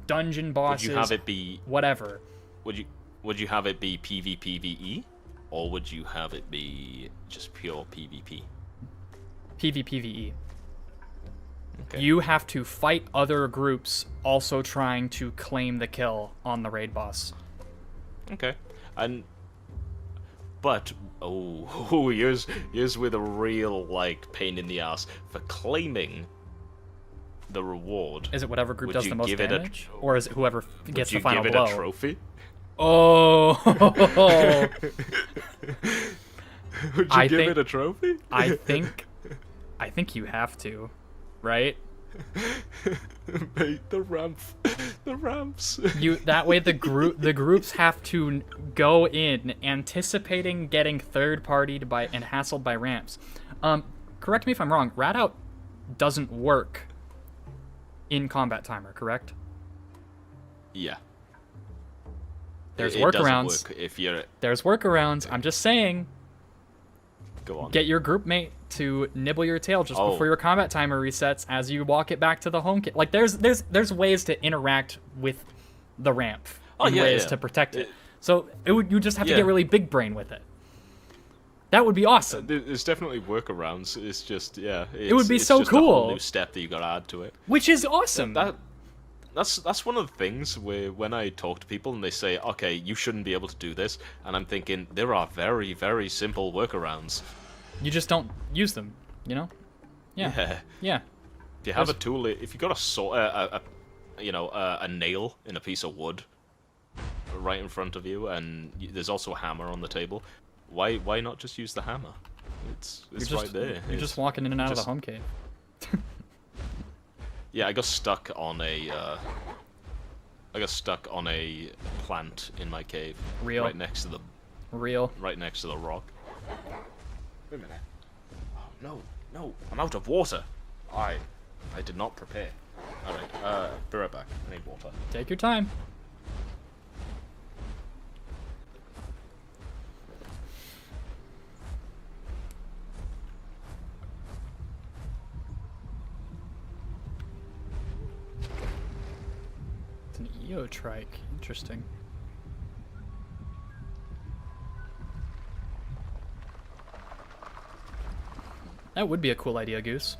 dungeon bosses, Would you have it be whatever. Would you have it be PvPvE, or would you have it be just pure PvP? PvPvE. Okay. You have to fight other groups also trying to claim the kill on the raid boss. Okay. But here's with a real like pain in the ass for claiming the reward. Is it whatever group Would does you the most give it a damage, or is it whoever Would gets you the final give it blow? a trophy? Oh. Would you I give think- it a trophy? I think you have to, right? Mate, the ramps. That way the groups have to go in anticipating getting third-partied by and hassled by ramps. Correct me if I'm wrong. Rat out doesn't work in combat timer, correct? Yeah. There's It doesn't workarounds. work if you're There's workarounds. I'm just saying, go on. get your group mate to nibble your tail just before your combat timer resets as you walk it back to the home kit. Like there's ways to interact with the ramp and ways to protect it. So you just have to get really big brain with it. That would be awesome. There's definitely workarounds. It's just It would be it's so just a whole cool. new step that you got to add to it. Which is awesome. That's one of the things where when I talk to people and they say, okay, you shouldn't be able to do this, and I'm thinking there are very, very simple workarounds. You just don't use them, you know? Yeah. Yeah. If you have a tool, if you got a saw, a nail in a piece of wood right in front of you, and there's also a hammer on the table, why not just use the hammer? It's right there. You're just walking in and out of the home cave. Yeah, I got stuck on a plant in my cave. Real. Right next to the rock. Wait a minute. Oh, no, I'm out of water. I did not prepare. Alright, be right back. I need water. Take your time. It's an Eotrike. Interesting. That would be a cool idea, Goose.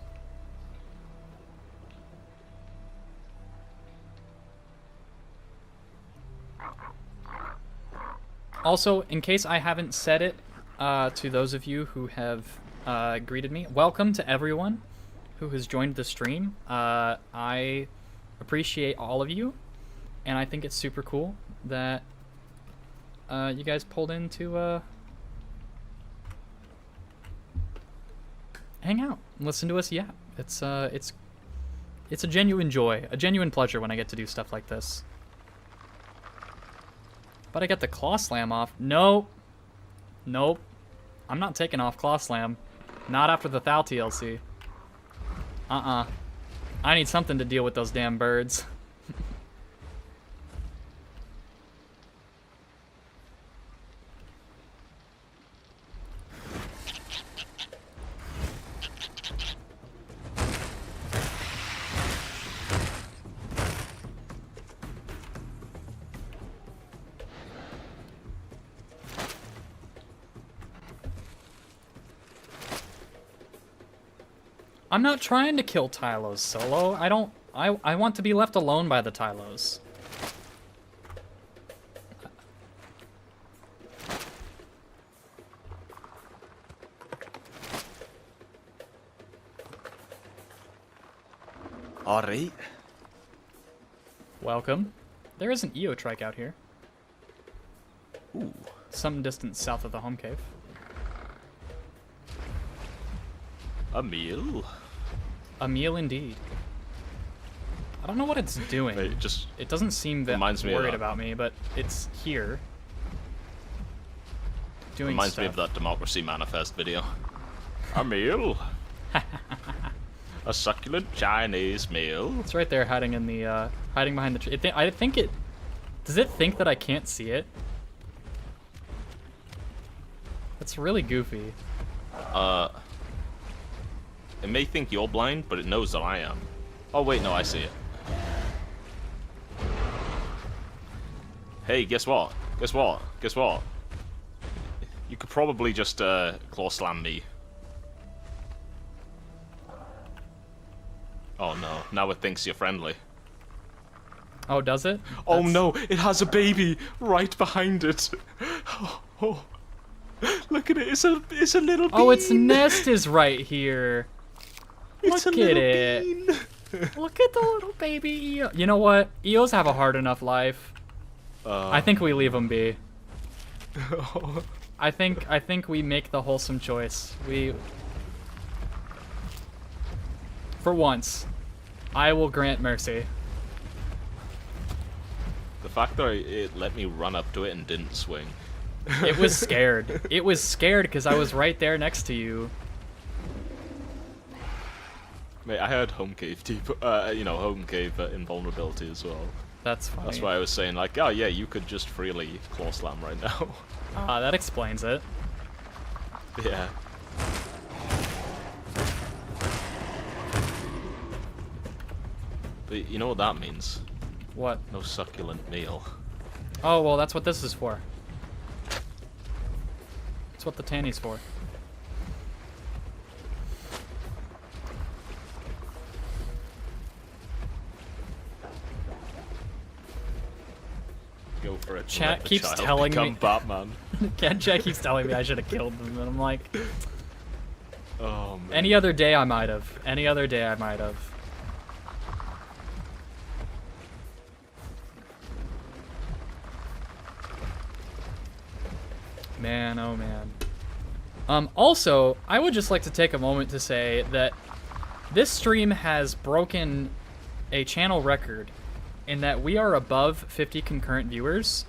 Also, in case I haven't said it to those of you who have greeted me, welcome to everyone who has joined the stream. I appreciate all of you, and I think it's super cool that you guys pulled in to hang out and listen to us yap. It's a genuine joy, a genuine pleasure when I get to do stuff like this. But I get the Claw Slam off. Nope. I'm not taking off Claw Slam. Not after the Thal TLC. I need something to deal with those damn birds. I'm not trying to kill Tylos solo. I want to be left alone by the Tylos. Alright. Welcome. There is an Eotrike out here. Ooh. Some distance south of the home cave. A meal? A meal indeed. I don't know what it's doing. Wait, just It doesn't seem that reminds me of worried that. about me, but it's here. Doing reminds me stuff. of that Democracy Manifest video. A meal. A succulent Chinese meal. It's right there, hiding in the hiding behind the tree. I think it. Does it think that I can't see it? It's really goofy. It may think you're blind, but it knows that I am. Oh wait, no, I see it. Hey, guess what? Guess what? Guess what? You could probably just claw slam me. Oh no, now it thinks you're friendly. Oh, does it? Oh That's- no, it has a baby right behind it. Oh, look at it, it's a little bean. Oh, its nest is right here. It's Look a little at it. bean. Look at the little baby eel. You know what? Eels have a hard enough life. I think we leave them be. I think we make the wholesome choice. For once, I will grant mercy. The fact that it let me run up to it and didn't swing. It was scared. It was scared because I was right there next to you. Mate, I had home cave home cave invulnerability as well. That's funny. That's why I was saying, like, oh yeah, you could just freely claw slam right now. That explains it. Yeah. But you know what that means? What? No succulent meal. Oh, well, that's what this is for. That's what the tanny's for. Go for it. Chat Let the keeps child telling become me- Batman. Chat keeps telling me I should have killed them, and I'm like, Oh man. any other day I might have. Any other day I might have. Man, oh man. Also, I would just like to take a moment to say that this stream has broken a channel record in that we are above 50 concurrent viewers.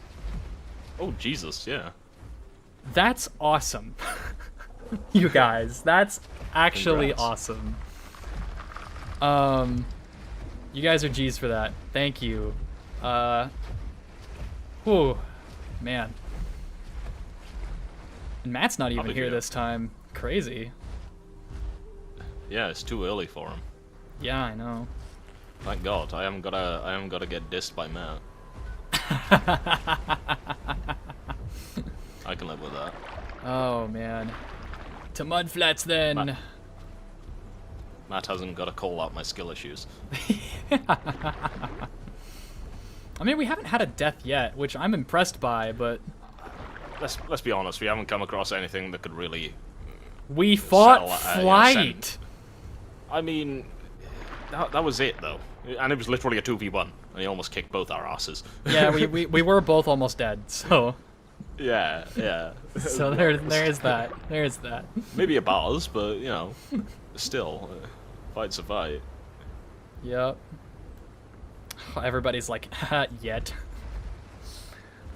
Oh Jesus, yeah. That's awesome. You guys, that's actually Congrats. awesome. You guys are G's for that. Thank you. Whew, man. And Matt's not even be here here. this time. Crazy. Yeah, it's too early for him. Yeah, I know. Thank God, I haven't gotta get dissed by Matt. I can live with that. Oh man. To Mudflats then. Matt hasn't got to call out my skill issues. I mean, we haven't had a death yet, which I'm impressed by, but Let's be honest, we haven't come across anything that could really. we fought Settle, Flight. I mean, that was it though, and it was literally a 2v1, and he almost kicked both our asses. Yeah, we were both almost dead, so yeah. so there's that. There's that. Maybe a buzz, but you know, still, fight's a fight. Yep. Everybody's like, yet.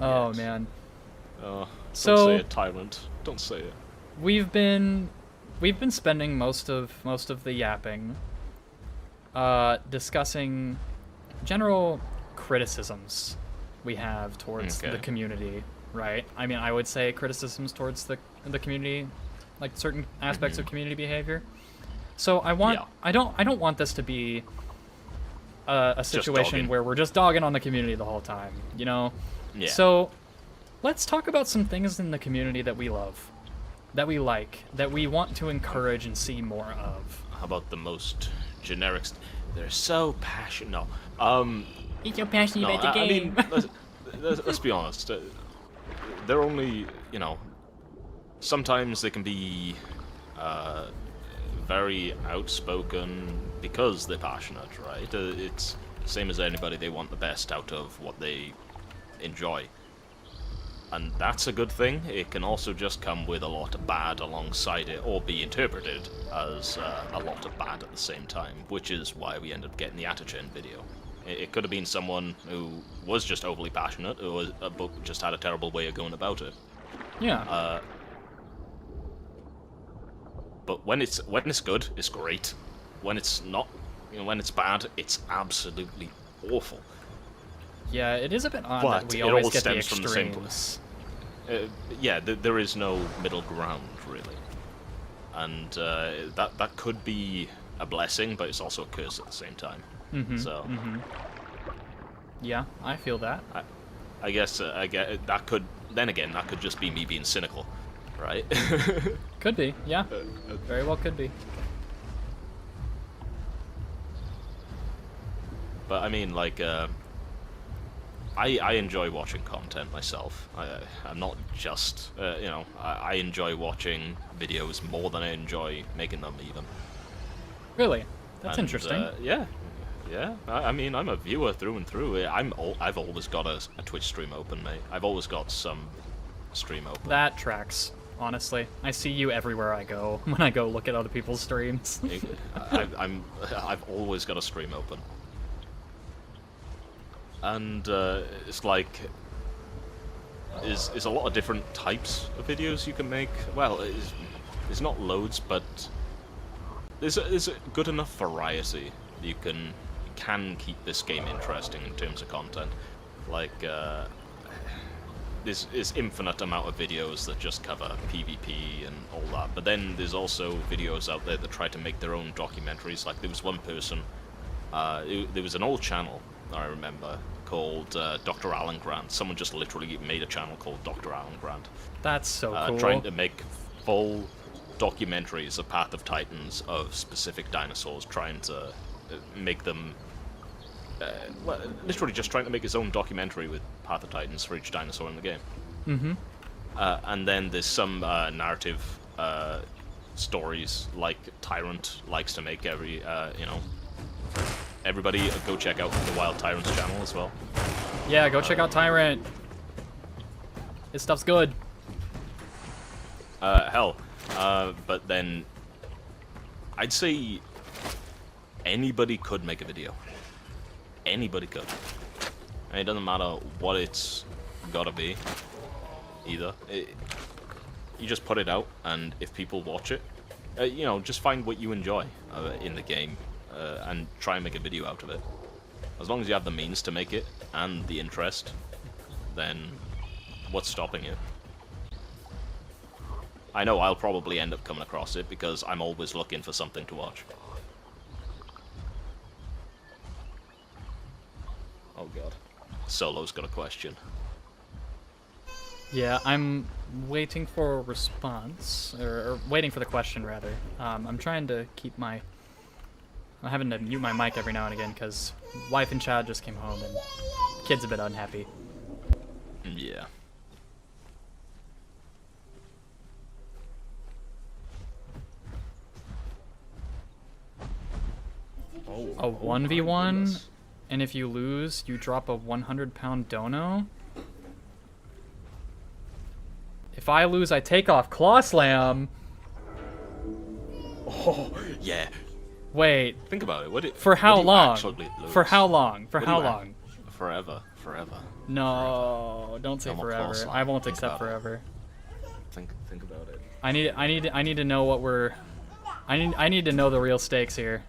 Oh Yet. man. Don't So- say it, tyrant. Don't say it. We've been spending most of the yapping discussing general criticisms we have towards Okay. the community, right? I mean, I would say criticisms towards the community, like certain aspects of community behavior. So I don't want this to be a situation dogging. where we're just dogging on the community the whole time, you know? Yeah. So let's talk about some things in the community that we love, that we like, that we want to encourage and see more of. How about the most generic? They're so passionate. No. He's so passionate No, about the I game. mean, let's be honest. They're only, you know, sometimes they can be very outspoken because they're passionate, right? It's same as anybody. They want the best out of what they enjoy. And that's a good thing. It can also just come with a lot of bad alongside it, or be interpreted as a lot of bad at the same time, which is why we ended up getting the Atachen video. It could have been someone who was just overly passionate, or but just had a terrible way of going about it. Yeah. But when it's good, it's great. When it's not, when it's bad, it's absolutely awful. Yeah, it is a bit odd But that we it always all get the stems from the same extremes. Yeah, there is no middle ground really, and that could be a blessing, but it's also a curse at the same time. So Yeah, I feel that. I guess that could just be me being cynical, right? Could be, yeah. Very well could be. But I mean, like, I enjoy watching content myself. I'm not just, I enjoy watching videos more than I enjoy making them, even. Really? That's And, interesting. Yeah. I mean, I'm a viewer through and through. I've always got a Twitch stream open, mate. I've always got some stream open. That tracks, honestly. I see you everywhere I go when I go look at other people's streams. I've always got a stream open. And it's like, there's a lot of different types of videos you can make. Well, it's not loads, but there's a good enough variety that you can keep this game interesting in terms of content. Like, there's infinite amount of videos that just cover PvP and all that, but then there's also videos out there that try to make their own documentaries. Like, there was one person, there was an old channel, I remember, called Dr. Alan Grant. Someone just literally made a channel called Dr. Alan Grant. That's so cool. Trying to make full documentaries of Path of Titans of specific dinosaurs, trying to make them... well, literally just trying to make his own documentary with Path of Titans for each dinosaur in the game. And then there's some narrative stories like Tyrant likes to make every, Everybody go check out the Wild Tyrant's channel as well. Yeah, go check out Tyrant. His stuff's good. But then I'd say anybody could make a video. Anybody could. And it doesn't matter what it's gotta be, either. You just put it out, and if people watch it, just find what you enjoy in the game. And try and make a video out of it. As long as you have the means to make it, and the interest, then what's stopping you? I know I'll probably end up coming across it, because I'm always looking for something to watch. Oh god. Solo's got a question. Yeah, I'm waiting for a response, or waiting for the question, rather. I'm trying to keep my... I'm having to mute my mic every now and again because wife and child just came home and kid's a bit unhappy. Yeah. A 1v1, and if you lose, you drop a 100-pound dono? If I lose, I take off Claw Slam. Oh, yeah. Wait. Think about it. For how long? Lose? For how long? For how long? Forever. No, don't say forever. I won't accept forever. Think about it. I need to know what we're... I need to know the real stakes here.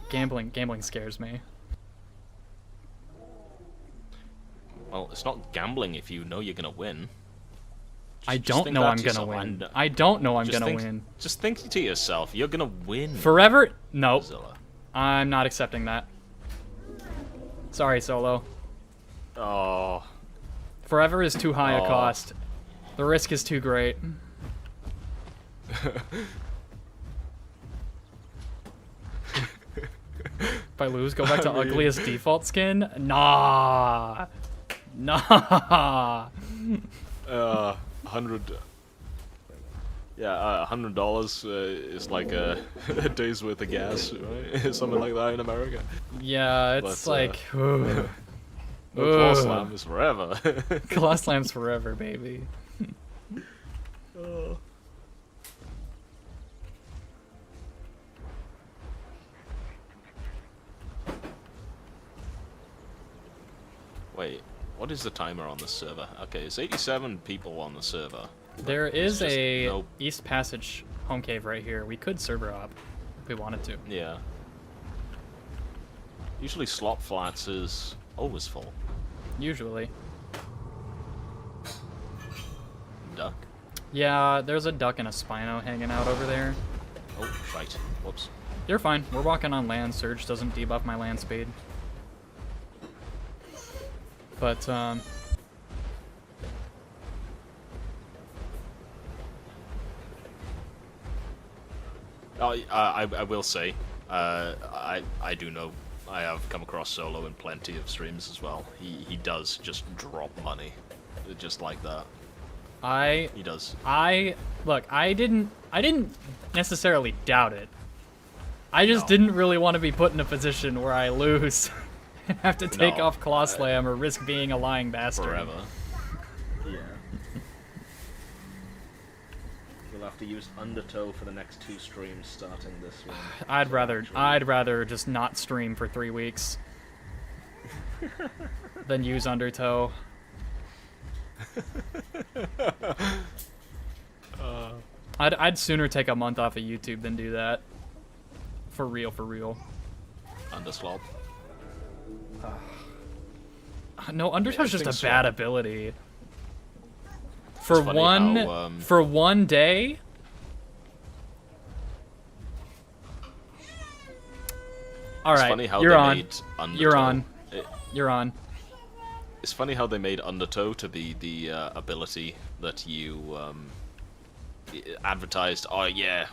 Gambling scares me. Well, it's not gambling if you know you're gonna win. I don't know I'm gonna win. I don't know I'm gonna win. Just think to yourself, you're gonna win. Forever? Nope. Zilla. I'm not accepting that. Sorry, Solo. Oh. Forever is too high a cost. The risk is too great. If I lose, go back to ugliest default skin? Nah. 100. Yeah, $100 is like a day's worth of gas, right? Something like that in America. Yeah, it's But, like. No Claw Slam is forever. Claw Slam's forever, baby. Wait, what is the timer on this server? Okay, it's 87 people on the server. There is just a no- East Passage home cave right here. We could server op if we wanted to. Yeah. Usually slot flats is always full. Usually. Duck. Yeah, there's a duck and a Spino hanging out over there. Oh, right. Whoops. You're fine. We're walking on land. Surge doesn't debuff my land speed. But, I will say, I do know, I have come across Solo in plenty of streams as well. He does just drop money, just like that. He does. Look, I didn't necessarily doubt it. I just No. didn't really want to be put in a position where I lose and have to take No, off Claw Slam or risk being a lying bastard. Forever. Yeah. We'll have to use Undertow for the next 2 streams starting this one. I'd rather just not stream for 3 weeks than use Undertow. I'd sooner take a month off of YouTube than do that. For real, for real. Underslop. No, Undertow's I just think a so. bad ability. For funny one, how, for one day. All It's right, funny how you're they on. made Undertow. You're on. It- You're on. It's funny how they made Undertow to be the ability that you advertised. Oh yeah,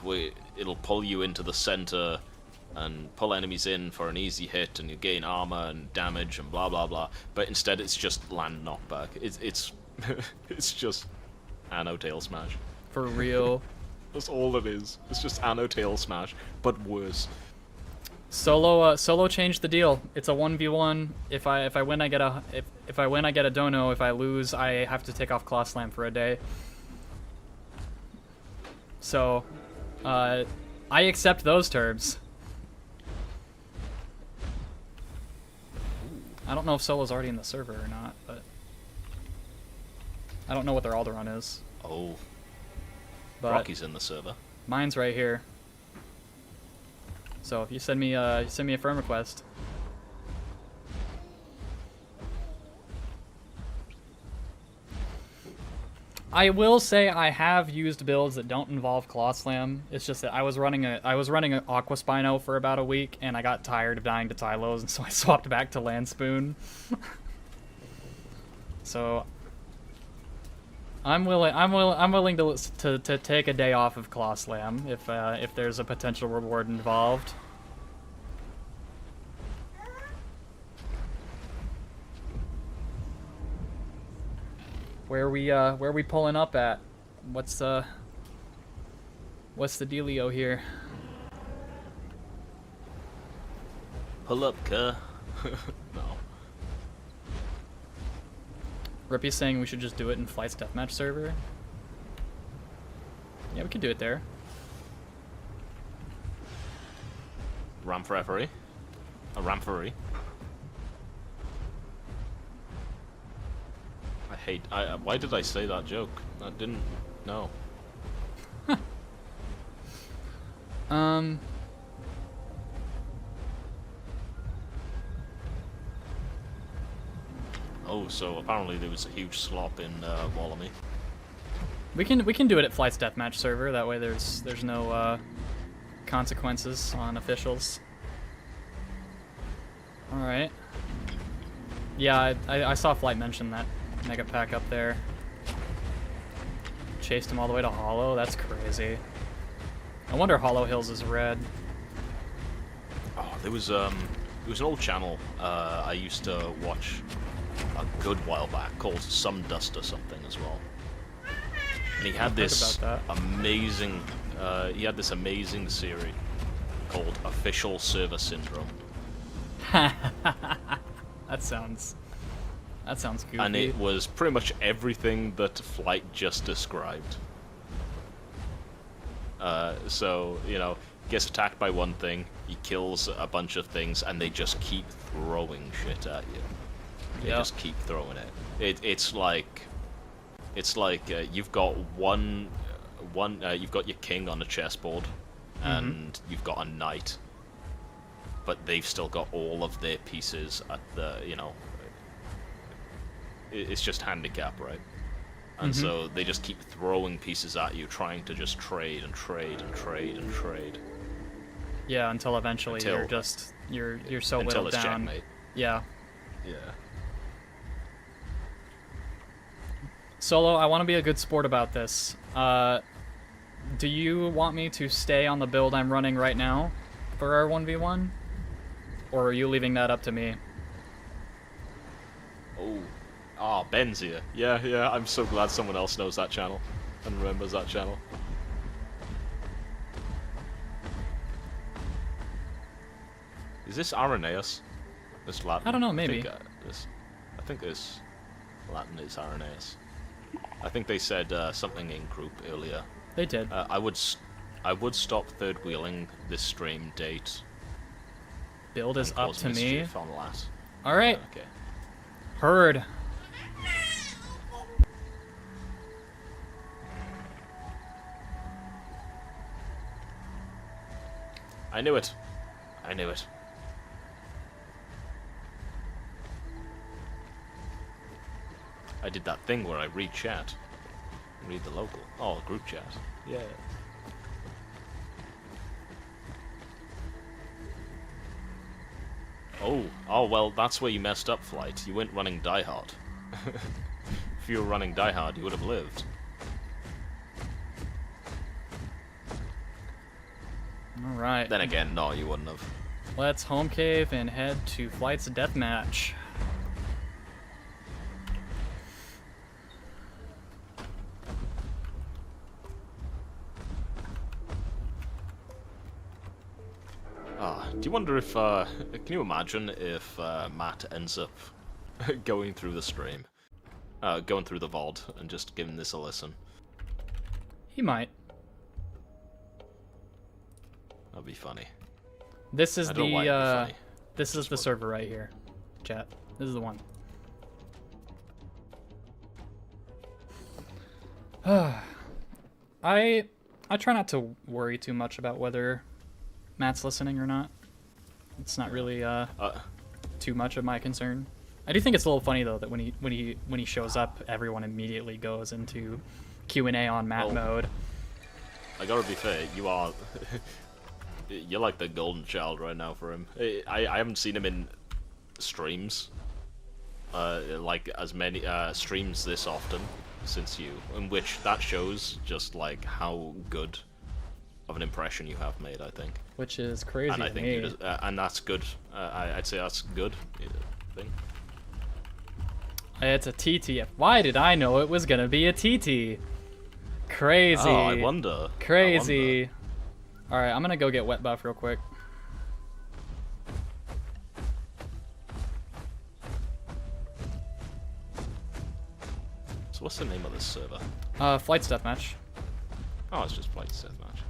it'll pull you into the center and pull enemies in for an easy hit, and you gain armor and damage and blah blah blah. But instead, it's just land knockback. It's it's just Anno Tail Smash. For real. That's all it is. It's just Anno Tail Smash, but worse. Solo changed the deal. It's a 1v1. If I win, I get a if I win, I get a dono. If I lose, I have to take off Claw Slam for a day. So, I accept those terms. I don't know if Solo's already in the server or not, but I don't know what their Alderaan is. Oh, But Rocky's in the server. mine's right here. So if you send me a friend request. I will say I have used builds that don't involve Claw Slam. It's just that I was running an Aqua Spino for about a week, and I got tired of dying to Tylos, and so I swapped back to Land Spoon. So I'm willing to take a day off of Claw Slam if there's a potential reward involved. Where we pulling up at? What's the dealio here? Pull up, cuh. No. Rippy's saying we should just do it in Flight's Deathmatch server. Yeah, we could do it there. Ramp referee. A rampery. Why did I say that joke? I didn't know. Oh, so apparently there was a huge slop in Wallamy. We can do it at Flight's Deathmatch server. That way there's no consequences on officials. All right. Yeah, I saw Flight mention that mega pack up there. Chased him all the way to Hollow. That's crazy. I wonder Hollow Hills is red. Oh, there was an old channel I used to watch a good while back called Some Dust or something as well. And he had this amazing series called Official Server Syndrome. That sounds goofy. And it was pretty much everything that Flight just described. So, you know, gets attacked by one thing, he kills a bunch of things, and they just keep throwing shit at you. They just keep throwing it. It's like It's like you've got you've got your king on a chessboard, and you've got a knight, but they've still got all of their pieces at the, it's just handicap, right? And so they just keep throwing pieces at you, trying to just trade and trade and trade and trade. Yeah, until eventually you're so until whittled it's down. checkmate. Yeah. Yeah. Solo, I want to be a good sport about this. Do you want me to stay on the build I'm running right now for our 1v1? Or are you leaving that up to me? Oh. Ah, Ben's here. Yeah, I'm so glad someone else knows that channel and remembers that channel. Is this Irenaeus? This Latin? I don't know, maybe. I think this Latin is Irenaeus. I think they said something in group earlier. They did. I would stop third wheeling this stream date. Build is and up cause to me. mischief on lat. Alright. Okay. Heard. I knew it. I knew it. I did that thing where I read chat. Read the local. Oh, group chat. Yeah. Oh, well, that's where you messed up, Flight. You went running Die Hard. If you were running Die Hard, you would have lived. Alright. Then again, no, you wouldn't have. Let's home cave and head to Flight's deathmatch. Do you wonder if, can you imagine if Matt ends up going through the stream? Going through the VOD and just giving this a listen? He might. That'd be funny. This is I don't know why it'd be funny. This is the server right here. Chat. This is the one. I try not to worry too much about whether Matt's listening or not. It's not really too much of my concern. I do think it's a little funny though that when he shows up, everyone immediately goes into Q&A on Matt mode. I gotta be fair, you are you're like the golden child right now for him. I haven't seen him in streams like as many streams this often since you, in which that shows just like how good of an impression you have made, I think. Which is crazy and I to think me. you just, and that's good. I'd say that's good thing. It's a TT. Why did I know it was gonna be a TT? Crazy. Oh, I wonder. Crazy. Alright, I'm gonna go get wet buff real quick. So what's the name of this server? Flight's deathmatch. Oh, it's just Flight Deathmatch.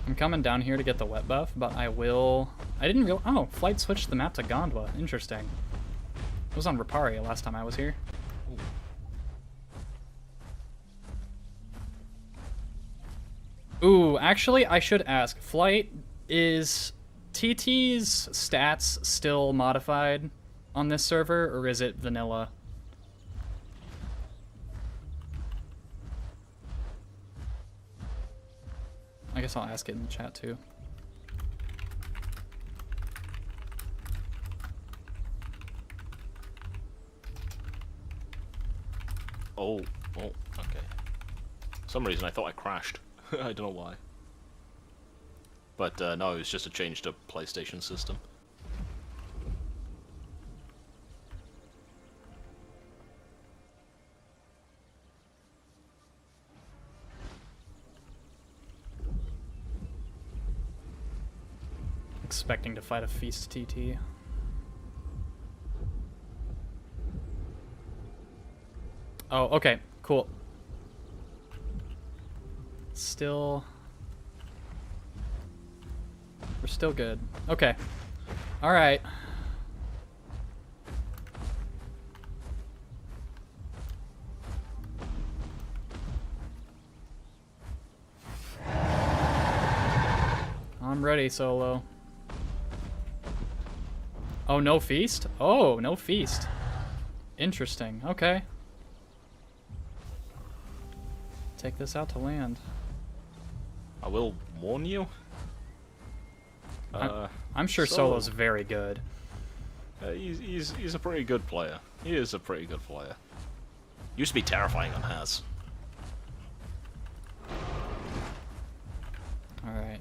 I'm coming down here to get the wet buff, but I didn't realize. Oh, Flight switched the map to Gondwa. Interesting. It was on Riparia last time I was here. Ooh, actually, I should ask. Flight, is TT's stats still modified on this server, or is it vanilla? I guess I'll ask it in the chat too. Oh, okay. For some reason I thought I crashed. I don't know why. But no, it was just a change to PlayStation system. Expecting to fight a Feast TT. Oh, okay, cool. Still... We're still good. Okay. Alright. I'm ready, Solo. Oh, no feast? Oh, no feast. Interesting. Okay. Take this out to land. I will warn you. I'm sure Solo. Solo's very good. He's a pretty good player. He is a pretty good player. Used to be terrifying on Has. Alright.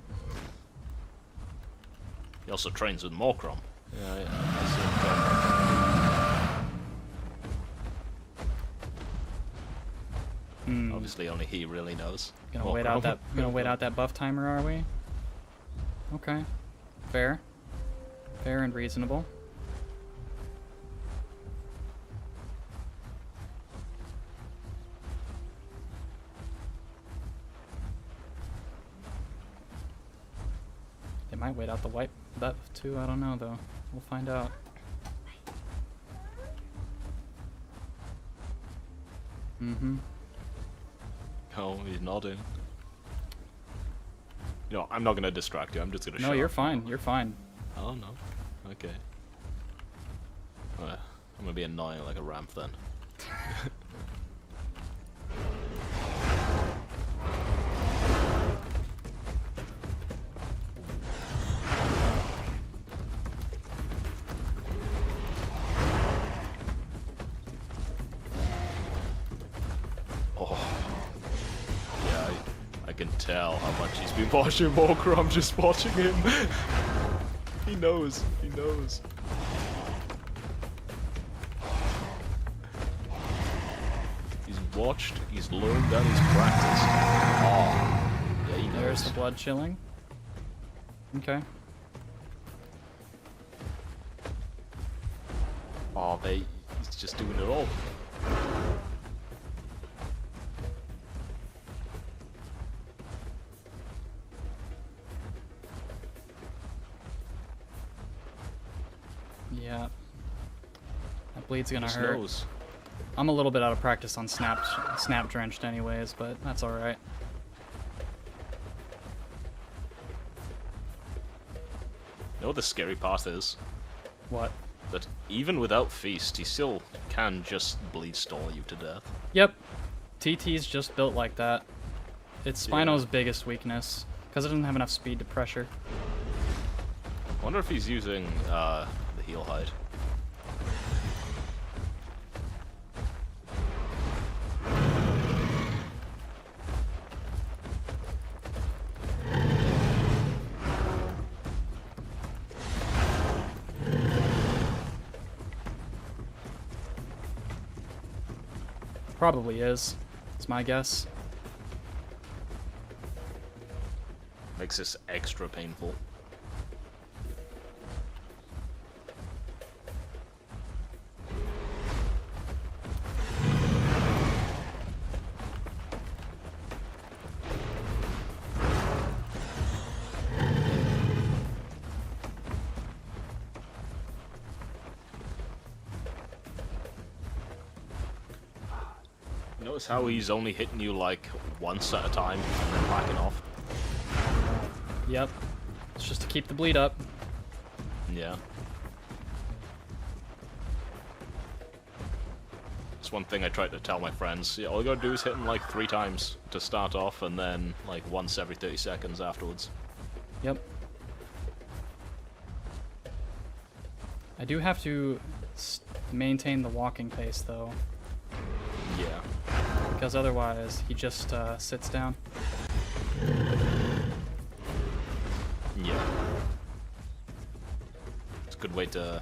He also trains with Morcrom. Yeah, obviously, only he really knows. Gonna wait out that buff timer, are we? Okay. Fair. Fair and reasonable. They might wait out the white buff too, I don't know though. We'll find out. Mm-hmm. Oh, he's nodding. You know, I'm not gonna distract you. I'm just gonna. No, you're fine. You're fine. Oh no. Okay. I'm gonna be annoying like a ramp then. I can tell how much he's been watching Morcrom, just watching him. He knows. He knows. He's watched, he's learned, and he's practiced. Oh, yeah, he knows. There's the blood chilling. Okay. Oh, he's just doing it all. Yeah. That bleed's gonna Just hurt. knows. I'm a little bit out of practice on snap drenched anyways, but that's alright. You know what the scary part is? What? That even without Feast, he still can just bleed stall you to death. Yep. TT's just built like that. It's Spino's biggest weakness, because it doesn't have enough speed to pressure. I wonder if he's using the heal hide. Probably is. It's my guess. Makes this extra painful. Notice how he's only hitting you like once at a time and then backing off. Yep. It's just to keep the bleed up. Yeah. That's one thing I try to tell my friends. Yeah, all you gotta do is hit him like 3 times to start off and then like once every 30 seconds afterwards. Yep. I do have to maintain the walking pace though, Yeah. because otherwise he just sits down. Yeah. It's a good way to,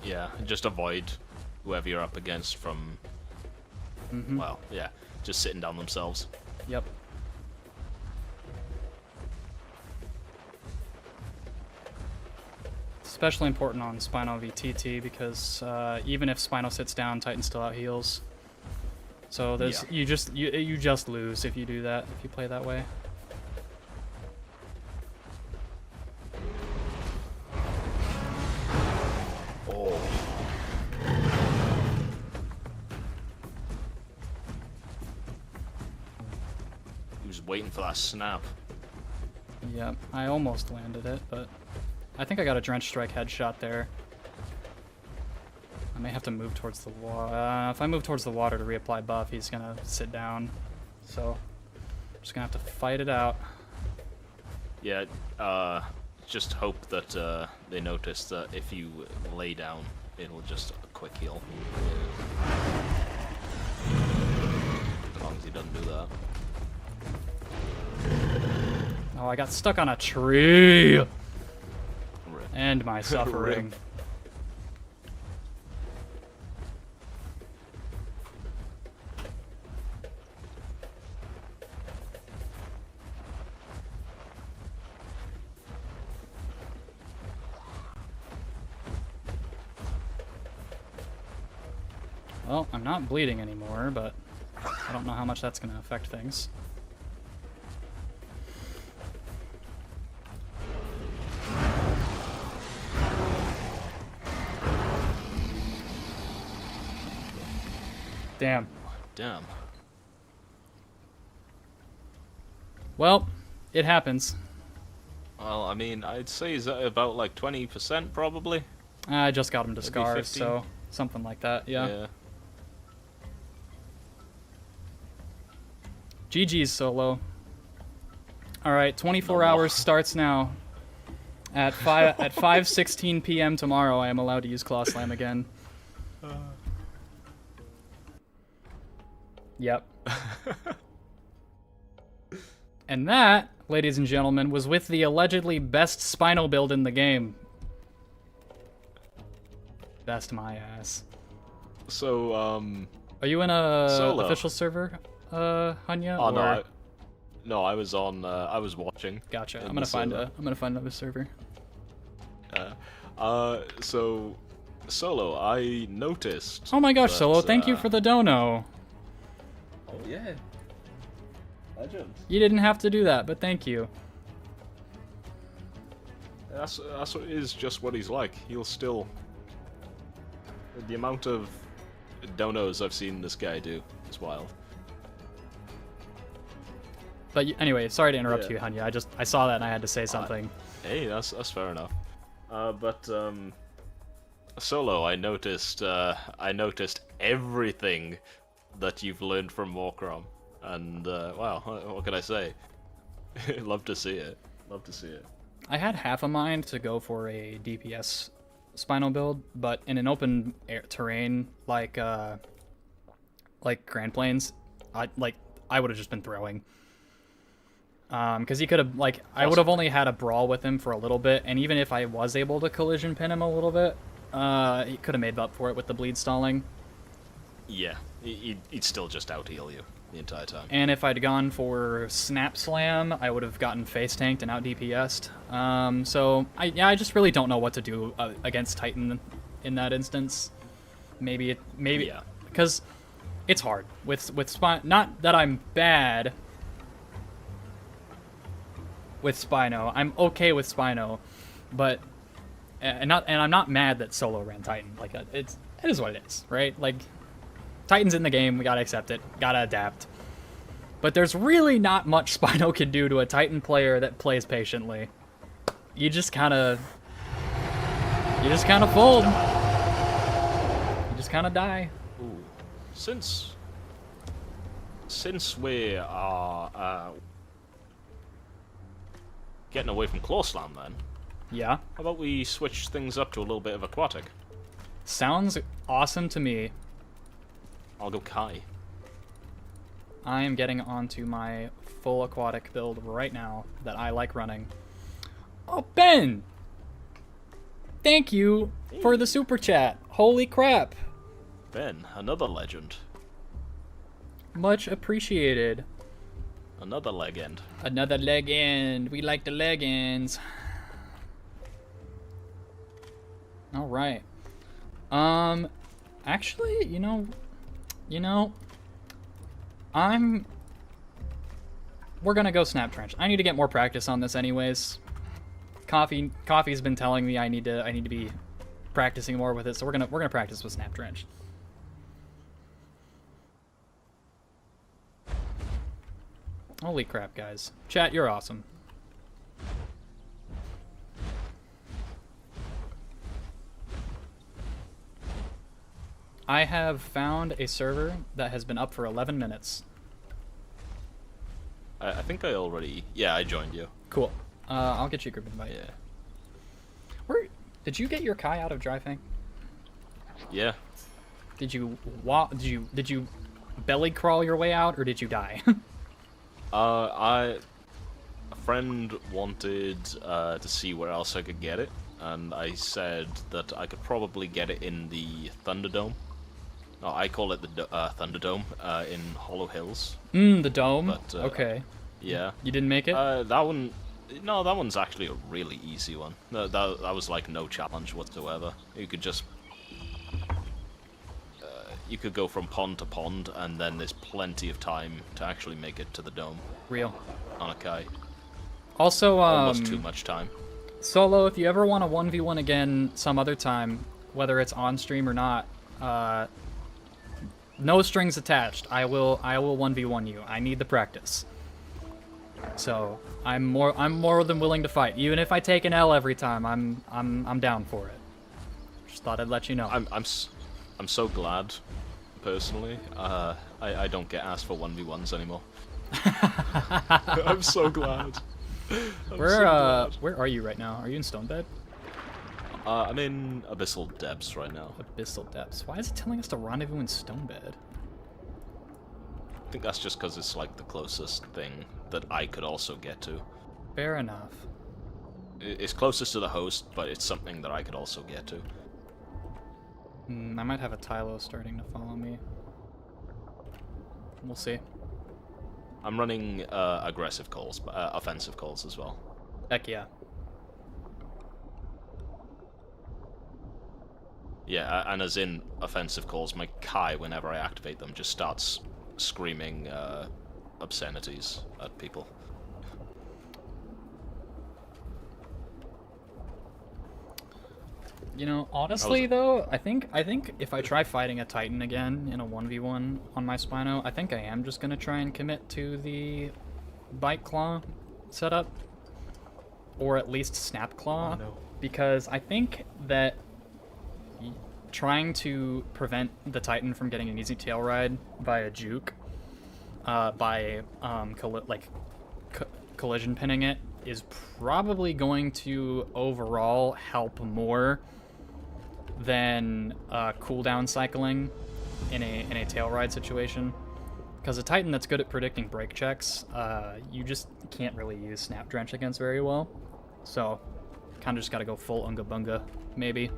yeah, just avoid whoever you're up against from, well, yeah, just sitting down themselves. Yep. Especially important on Spino v TT because even if Spino sits down, Titan still out heals. So there's you just lose if you do that, if you play that way. Oh. He was waiting for that snap. Yep, I almost landed it, but I think I got a Drench Strike headshot there. I may have to move towards the water. If I move towards the water to reapply buff, he's gonna sit down. So, I'm just gonna have to fight it out. Yeah, just hope that they notice that if you lay down, it'll just a quick heal. As long as he doesn't do that. Oh, I got stuck on a tree! Rip. End my suffering. Rip. Well, I'm not bleeding anymore, but I don't know how much that's going to affect things. Damn. Damn. Well, it happens. Well, I mean, I'd say is that about like 20% probably. I just got him to Maybe scars, 15? so something like that, yeah. GG's Solo. Alright, 24 hours starts now. At 5:16 p.m. tomorrow, I am allowed to use Claw Slam again. Yep. And that, ladies and gentlemen, was with the allegedly best Spino build in the game. Best my ass. So, Are you in a Solo. official server, Hunya? Oh no, or- no, I was on. I was watching. Gotcha. in I'm gonna the find server. I'm gonna find another server. So, Solo, I noticed. Oh my gosh, that, Solo! Thank you for the dono. Oh yeah. Legend. You didn't have to do that, but thank you. That's what is just what he's like. He'll still. The amount of donos I've seen this guy do is wild. But anyway, sorry to interrupt Yeah. you, Hunya. I saw that and I had to say something. Hey, that's fair enough. But Solo, I noticed everything that you've learned from Warframe, and wow, what can I say? Love to see it. Love to see it. I had half a mind to go for a DPS Spinal build, but in an open terrain like Grand Plains, I would have just been throwing. Because he could have, I would have only had a brawl with him for a little bit, and even if I was able to collision pin him a little bit, he could have made up for it with the bleed stalling. Yeah, he'd still just out heal you the entire time. And if I'd gone for Snap Slam, I would have gotten face tanked and out DPS'd. So I just really don't know what to do against Titan in that instance. Maybe Yeah. because it's hard with Spino. Not that I'm bad with Spino. I'm okay with Spino, but and I'm not mad that Solo ran Titan. Like it is what it is, right? Like Titan's in the game, we gotta accept it, gotta adapt. But there's really not much Spino can do to a Titan player that plays patiently. You just kind of fold. You just kind of die. Ooh. Since we are getting away from Claw Slam, then Yeah. how about we switch things up to a little bit of aquatic? Sounds awesome to me. I'll go Kai. I am getting onto my full aquatic build right now that I like running. Oh, Ben! Thank you for the super chat. Holy crap. Ben, another legend. Much appreciated. Another legend. Another legend. We like the legends. All right. Actually, you know, we're gonna go Snap Trench. I need to get more practice on this, anyways. Coffee's been telling me I need to be practicing more with it, so we're gonna practice with Snap Trench. Holy crap, guys! Chat, you're awesome. I have found a server that has been up for 11 minutes. I think I already... Yeah, I joined you. Cool. I'll get you a group invite. Yeah. Where did you get your Kai out of Dryfang? Yeah. Did you did you belly crawl your way out, or did you die? A friend wanted to see where else I could get it, and I said that I could probably get it in the Thunderdome. No, I call it the Thunderdome in Hollow Hills. The dome. But, okay. Yeah. You didn't make it? That one... No, that one's actually a really easy one. That was like no challenge whatsoever. You could just... you could go from pond to pond, and then there's plenty of time to actually make it to the dome. Real. On a kite. Also, Almost too much time. Solo, if you ever want to 1v1 again some other time, whether it's on stream or not, no strings attached. I will 1v1 you. I need the practice. So I'm more than willing to fight, even if I take an L every time. I'm down for it. Just thought I'd let you know. I'm so glad, personally. I don't get asked for 1v1s anymore. I'm so glad. Where are you right now? Are you in Stonebed? I'm in Abyssal Depths right now. Abyssal Depths. Why is it telling us to rendezvous in Stonebed? I think that's just because it's like the closest thing that I could also get to. Fair enough. It's closest to the host, but it's something that I could also get to. I might have a Tylo starting to follow me. We'll see. I'm running aggressive calls, but offensive calls as well. Heck yeah. Yeah, and as in offensive calls, my Kai, whenever I activate them, just starts screaming obscenities at people. You know, honestly though, I think if I try fighting a Titan again in a 1v1 on my Spino, I think I am just gonna try and commit to the Bite Claw setup, or at least Snap Claw, because I think that trying to prevent the Titan from getting an easy tail ride by a juke, by collision pinning it, is probably going to overall help more than cooldown cycling in a tail ride situation. Because a Titan that's good at predicting break checks, you just can't really use Snap Drench against very well. So, kind of just gotta go full Unga Bunga, maybe.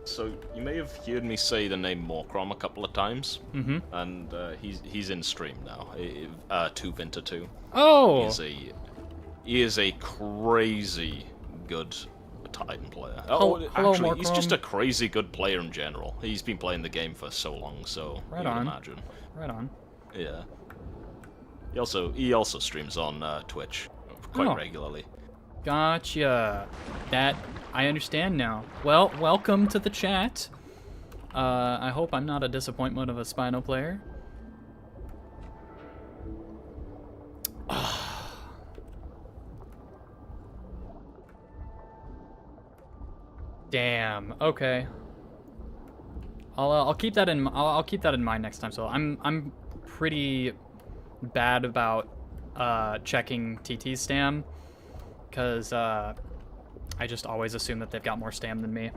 So, you may have heard me say the name Morcrom a couple of times, Mm-hmm. and he's in stream now, 2Vinter2. Oh! He is a crazy good Titan player. Hello, Actually, he's Morcrom. just a crazy good player in general. He's been playing the game for so long, so Right you can on. imagine. Right on. Yeah. He also streams on Twitch quite Oh. regularly. Gotcha. That, I understand now. Well, welcome to the chat. I hope I'm not a disappointment of a Spino player. Damn. Okay. I'll keep that in. I'll keep that in mind next time. So I'm pretty bad about checking TT stam, because I just always assume that they've got more stam than me.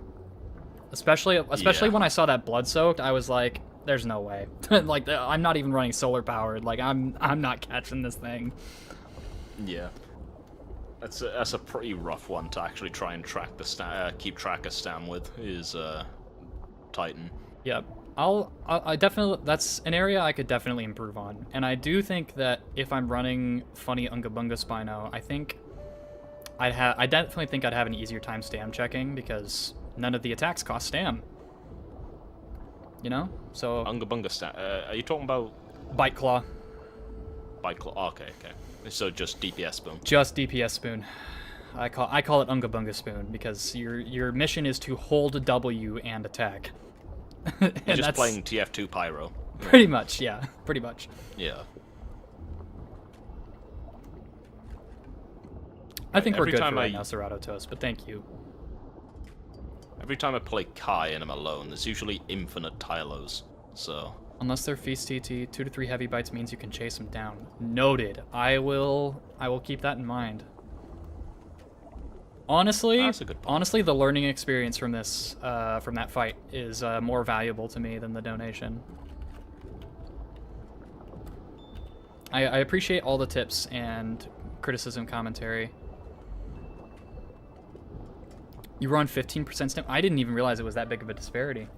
Especially Yeah. when I saw that blood soaked, I was like, "There's no way." Like I'm not even running solar powered. Like I'm not catching this thing. Yeah. That's a pretty rough one to actually try and track the keep track of stam with, is Titan. Yep. I definitely, that's an area I could definitely improve on. And I do think that if I'm running funny Unga Bunga Spino, I definitely think I'd have an easier time stam checking, because none of the attacks cost stam. You know? So Unga Bunga stam. Are you talking about Bite Claw. Bite Claw? Oh, okay. So just DPS spoon. Just DPS spoon. I call it Unga Bunga spoon, because your mission is to hold W and attack. You're And just that's playing TF2 Pyro. pretty much, yeah. Pretty much. Yeah. I think we're Every good time for right I- now, Serato Toast, but thank you. Every time I play Kai and I'm alone, there's usually infinite Tylos, so... Unless they're Feast TT, 2 to 3 heavy bites means you can chase them down. Noted. I will keep that in mind. Honestly, That's a good point. honestly, the learning experience from this, from that fight is more valuable to me than the donation. I appreciate all the tips and criticism commentary. You were on 15% stamina? I didn't even realize it was that big of a disparity.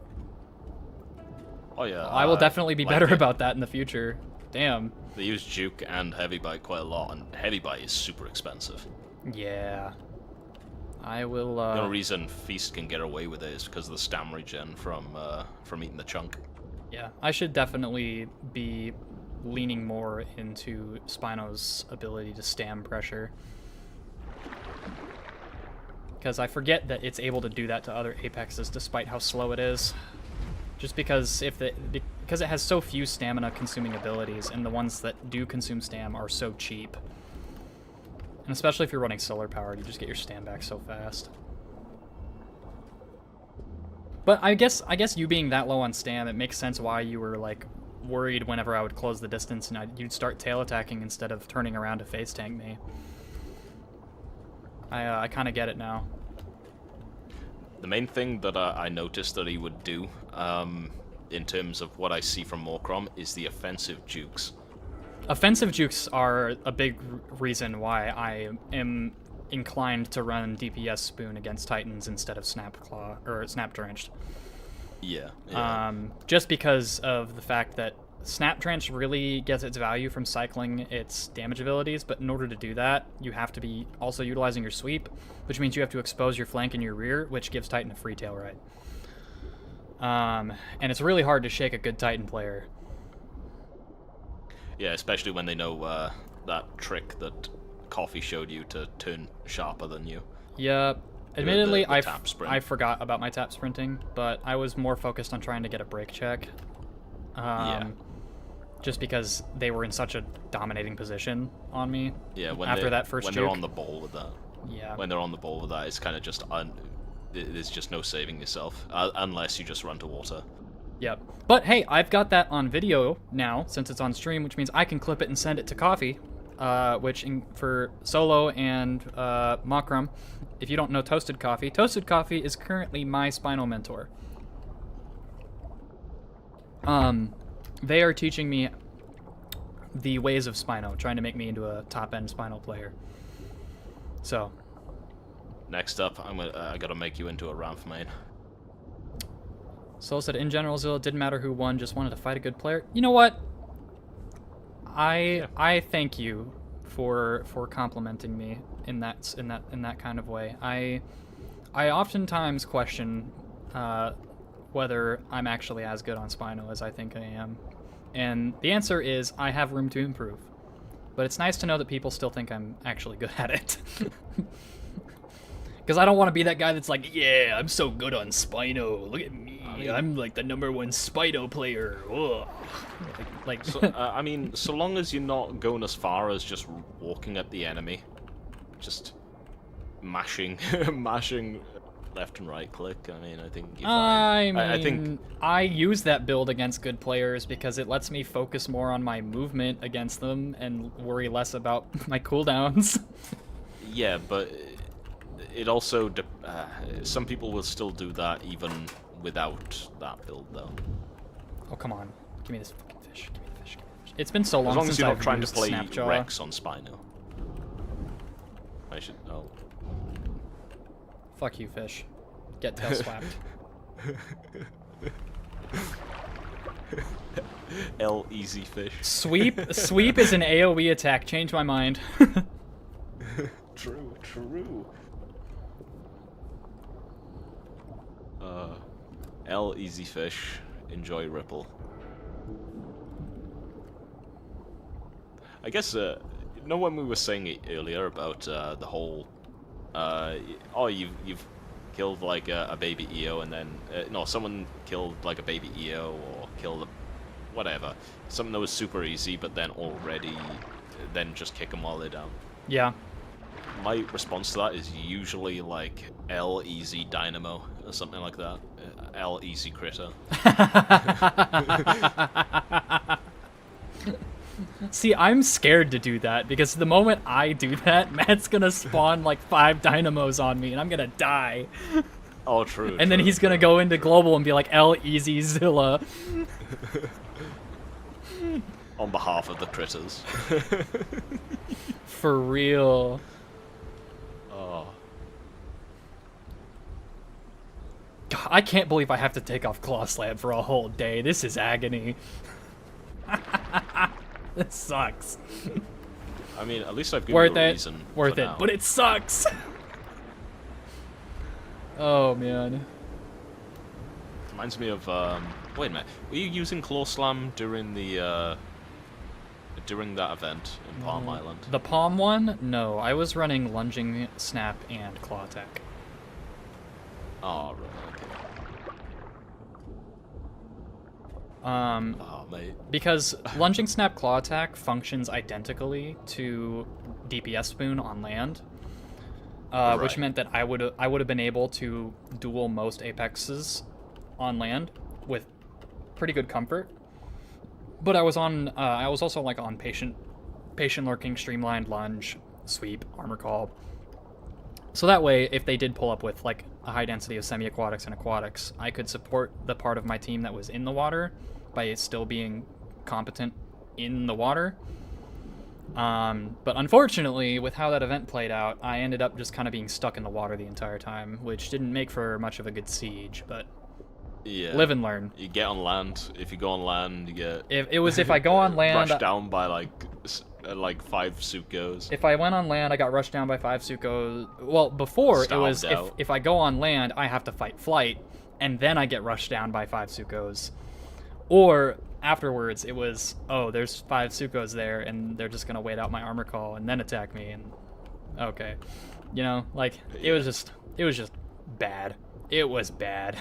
Oh yeah. I will definitely be like better it. about that in the future. Damn. They use Juke and Heavy Bite quite a lot, and Heavy Bite is super expensive. Yeah. I will, The only reason Feast can get away with it is because of the stam regen from eating the chunk. Yeah, I should definitely be leaning more into Spino's ability to stam pressure. Because I forget that it's able to do that to other Apexes despite how slow it is. Just because because it has so few stamina consuming abilities, and the ones that do consume stam are so cheap. And especially if you're running solar powered, you just get your stam back so fast. But I guess you being that low on stam, it makes sense why you were like worried whenever I would close the distance and you'd start tail attacking instead of turning around to face tank me. I kind of get it now. The main thing that I noticed that he would do, in terms of what I see from Morcrom, is the offensive jukes. Offensive jukes are a big reason why I am inclined to run DPS Spoon against Titans instead of Snap Claw or Snap Drenched. Yeah. Just because of the fact that Snap Drench really gets its value from cycling its damage abilities, but in order to do that, you have to be also utilizing your sweep, which means you have to expose your flank and your rear, which gives Titan a free tail ride. And it's really hard to shake a good Titan player. Yeah, especially when they know that trick that Coffee showed you to turn sharper than you. Yeah, admittedly, the tap sprint. I forgot about my tap sprinting, but I was more focused on trying to get a break check. Yeah. Just because they were in such a dominating position on me. Yeah, after that first when juke. they're on the ball with that. Yeah. When they're on the ball with that, it's kind of just there's just no saving yourself unless you just run to water. Yep. But hey, I've got that on video now since it's on stream, which means I can clip it and send it to Coffee, for Solo and Makram. If you don't know Toasted Coffee is currently my Spino mentor. They are teaching me the ways of Spino, trying to make me into a top-end Spino player. So. Next up, I gotta make you into a Ramp main. Sol said, in general, Zilla didn't matter who won, just wanted to fight a good player. You know what? I thank you for complimenting me in that kind of way. I oftentimes question whether I'm actually as good on Spino as I think I am. And the answer is I have room to improve. But it's nice to know that people still think I'm actually good at it. Because I don't want to be that guy that's like, yeah, I'm so good on Spino. Look at me. I'm like the #1 Spino player. Ugh. Like So, I mean, so long as you're not going as far as just walking at the enemy, just mashing left and right click, I mean, I think you're fine. I think I use that build against good players because it lets me focus more on my movement against them and worry less about my cooldowns. Yeah, but it also some people will still do that even without that build, though. Oh, come on. Give me this fucking fish. Give me the fish. Give me the fish. It's been so long As long since as you're not I've trying to used play Snapjaw. Rex on Spino. I should... Oh. Fuck you, fish. Get tail swapped. L easy fish. Sweep is an AoE attack. Change my mind. True. L easy fish. Enjoy Ripple. I guess, when we were saying it earlier about the whole, you've killed like a baby EO and then, no, someone killed like a baby EO or killed a, whatever, something that was super easy, but then then just kick them while they're down. Yeah. My response to that is usually like L easy Dynamo, or something like that. L easy critter. See, I'm scared to do that because the moment I do that, Matt's gonna spawn like 5 dynamos on me and I'm gonna die. Oh, true. And then he's gonna go into global and be like, L easy Zilla. On behalf of the critters. For real. Oh. God, I can't believe I have to take off Claw Slam for a whole day. This is agony. This sucks. I mean, at least I've given Worth you a it. reason. Worth for it. now. But it sucks. Oh, man. Reminds me of, wait a minute. Were you using Claw Slam during the, during that event in Palm Island? The Palm one? No, I was running Lunging Snap and Claw Attack. Oh, right, okay. Oh, mate. Because Lunging Snap Claw Attack functions identically to DPS Spoon on land, which Right. meant that I would have been able to duel most Apexes on land with pretty good comfort. But I was also like on patient lurking, streamlined lunge, sweep, armor call. So that way, if they did pull up with like a high density of semi-aquatics and aquatics, I could support the part of my team that was in the water by still being competent in the water. But unfortunately, with how that event played out, I ended up just kind of being stuck in the water the entire time, which didn't make for much of a good siege, but Yeah. live and learn. You get on land. If you go on land, you get If I go on land, rushed down by like 5 Sukos. if I went on land, I got rushed down by 5 Sukos. Well, before it was Starved out. if I go on land, I have to fight flight, and then I get rushed down by 5 Sukos. Or afterwards, it was, oh, there's 5 Sukos there, and they're just gonna wait out my armor call and then attack me. And okay, you know, like it was just bad. It was bad.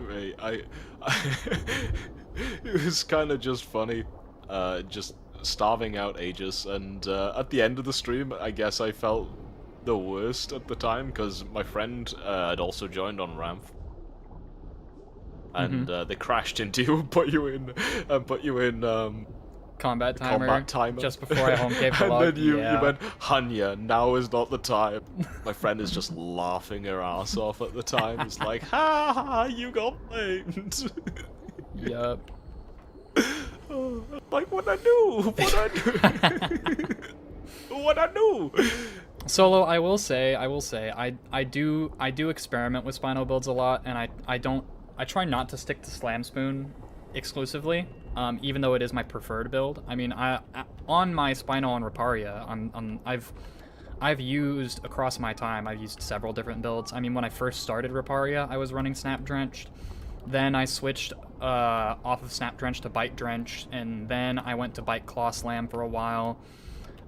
Right, it was kind of just funny, just starving out Aegis, and at the end of the stream, I guess I felt the worst at the time because my friend had also joined on Ramp, and they crashed into you and put you in Combat timer. combat timer Just before I home cave the and log. then you Yeah. went, Hunya, now is not the time. My friend is just laughing her ass off at the time. It's like, ha ha, you got blamed. Yup. Like, what I do? What I do? Solo, I will say, I do experiment with Spino builds a lot, and I try not to stick to Slam Spoon exclusively, even though it is my preferred build. I mean, on my Spino and Riparia, I've used across my time, I've used several different builds. I mean, when I first started Riparia, I was running Snap Drenched. Then I switched off of Snap Drench to Bite Drench, and then I went to Bite Claw Slam for a while.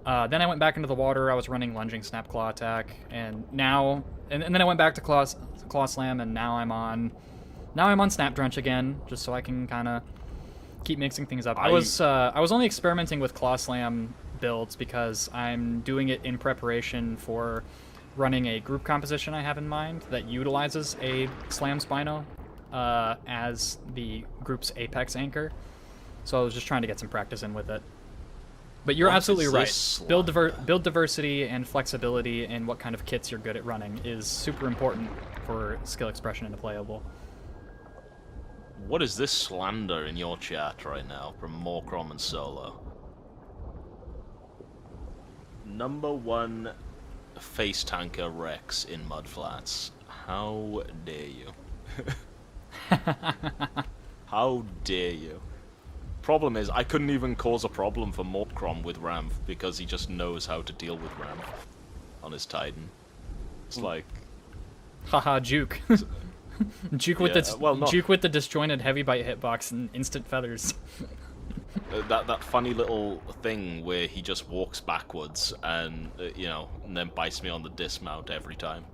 Then I went back into the water. I was running Lunging Snap Claw Attack, and now, and then I went back to Claw Slam, and now I'm on Snap Drench again, just so I can kind of keep mixing things up. I was only experimenting with Claw Slam builds because I'm doing it in preparation for running a group composition I have in mind that utilizes a Slam Spino as the group's apex anchor. So I was just trying to get some practice in with it. But you're What absolutely is right. this Build diversity and flexibility in what kind of kits you're good at running is super important for skill expression in the playable. What is this slander in your chat right now from Morcrom and Solo? #1 face tanker Rex in Mudflats. How dare you? How dare you? Problem is, I couldn't even cause a problem for Morcrom with Ramp because he just knows how to deal with Ramp on his Titan. It's like... Haha, juke. Juke with juke with the disjointed heavy bite hitbox and instant feathers. that funny little thing where he just walks backwards and, and then bites me on the dismount every time.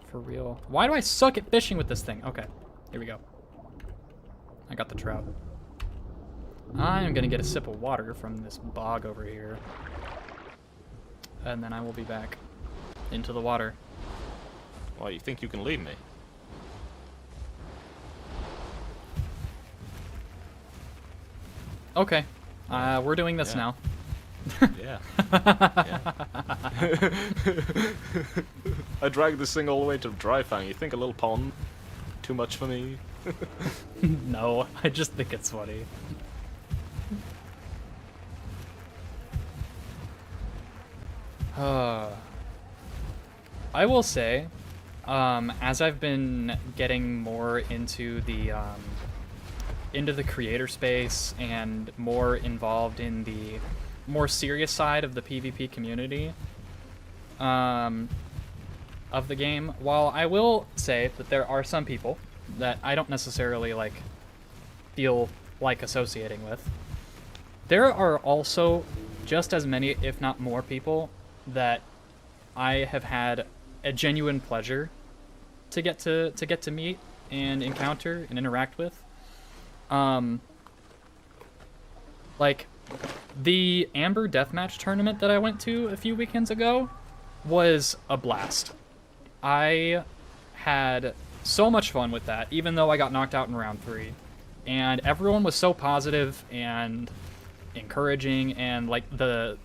For real. Why do I suck at fishing with this thing? Okay, here we go. I got the trout. I am gonna get a sip of water from this bog over here. And then I will be back into the water. Why, you think you can leave me? Okay. We're doing this Yeah. now. Yeah. I dragged this thing all the way to Dryfang. You think a little pond? Too much for me? No, I just think it's funny. I will say, as I've been getting more into the creator space and more involved in the more serious side of the PvP community of the game, while I will say that there are some people that I don't necessarily feel like associating with, there are also just as many, if not more, people that I have had a genuine pleasure to get to meet and encounter and interact with. Like the Amber Deathmatch tournament that I went to a few weekends ago was a blast. I had so much fun with that, even though I got knocked out in round 3. And everyone was so positive and encouraging, and the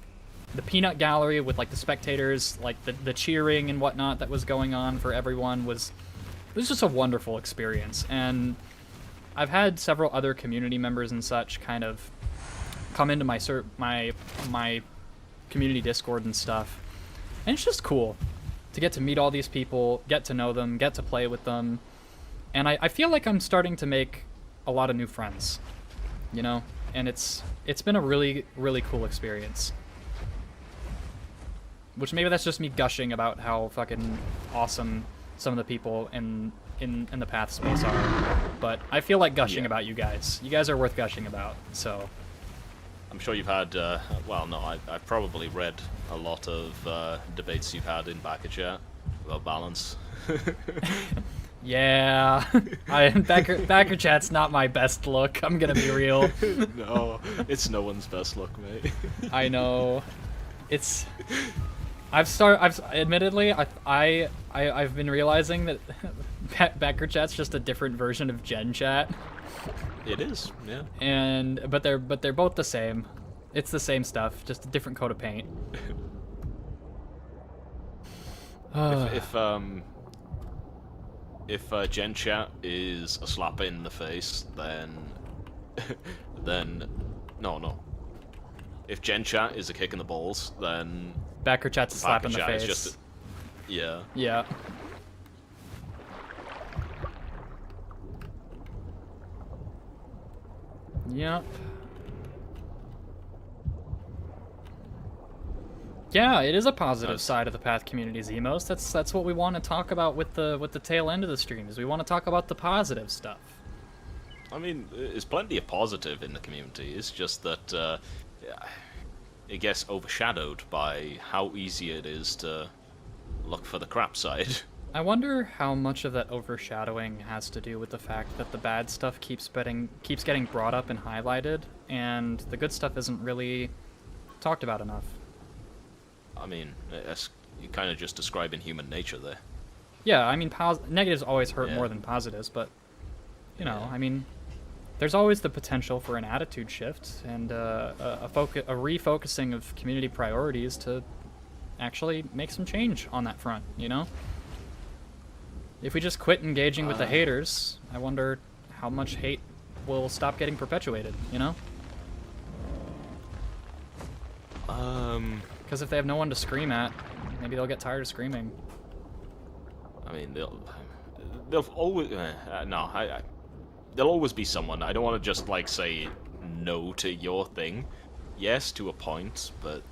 peanut gallery with the spectators, the cheering and whatnot that was going on for everyone it was just a wonderful experience. And I've had several other community members and such kind of come into my community Discord and stuff, and it's just cool to get to meet all these people, get to know them, get to play with them, and I feel like I'm starting to make a lot of new friends, you know, and it's been a really, really cool experience. Which maybe that's just me gushing about how fucking awesome some of the people in the Path space are, but I feel like gushing about you guys. You guys are worth gushing about, so. I'm sure you've had, well, no, I've probably read a lot of debates you've had in Backer Chat about balance. Yeah, Backer Chat's not my best look, I'm gonna be real. No, it's no one's best look, mate. I know. I've been realizing that Backer Chat's just a different version of Gen Chat. It is, yeah. But they're both the same. It's the same stuff, just a different coat of paint. If Gen Chat is a slap in the face, then no. If Gen Chat is a kick in the balls, then Backer Chat's a slap in the Chat face. is just yeah. Yeah. Yep. Yeah, it is a positive side of the Path community's emos. That's what we want to talk about with the tail end of the stream. Is we want to talk about the positive stuff. I mean, there's plenty of positive in the community. It's just that it gets overshadowed by how easy it is to look for the crap side. I wonder how much of that overshadowing has to do with the fact that the bad stuff keeps getting brought up and highlighted, and the good stuff isn't really talked about enough. I mean, you're kind of just describing human nature there. Yeah, I mean, negatives always hurt Yeah. more than positives, but, you know, Yeah. I mean, there's always the potential for an attitude shift and a refocusing of community priorities to actually make some change on that front, you know? If we just quit engaging with the haters, I wonder how much hate will stop getting perpetuated, you know? Because if they have no one to scream at, maybe they'll get tired of screaming. I mean, they'll always there'll always be someone. I don't want to just say no to your thing. Yes, to a point, but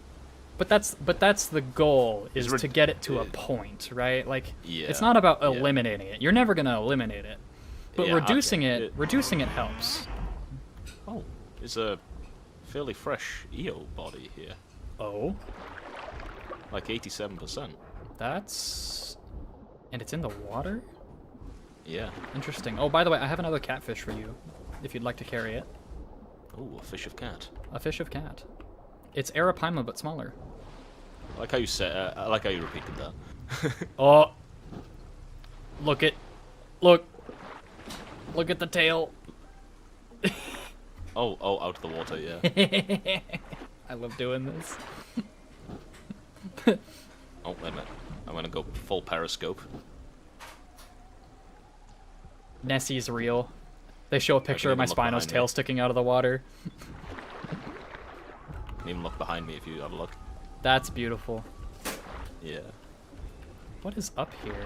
But that's the goal, is to get it to a point, right? Yeah, it's not about yeah. eliminating it. You're never gonna eliminate it, but Yeah, reducing okay. reducing it helps. Oh, it's a fairly fresh EO body here, Oh, 87%. and it's in the water. Yeah. Interesting. Oh, by the way, I have another catfish for you, if you'd like to carry it. Oh, a fish of cat. A fish of cat. It's Arapaima, but smaller. I like how you said. I like how you repeated that. Oh, Look at the tail. Oh, out of the water, yeah. I love doing this. Oh, wait a minute. I'm gonna go full periscope. Nessie's real. They show a picture of my even look Spino's behind tail me. sticking out of the water. You can even look behind me if you have a look. That's beautiful. Yeah. What is up here?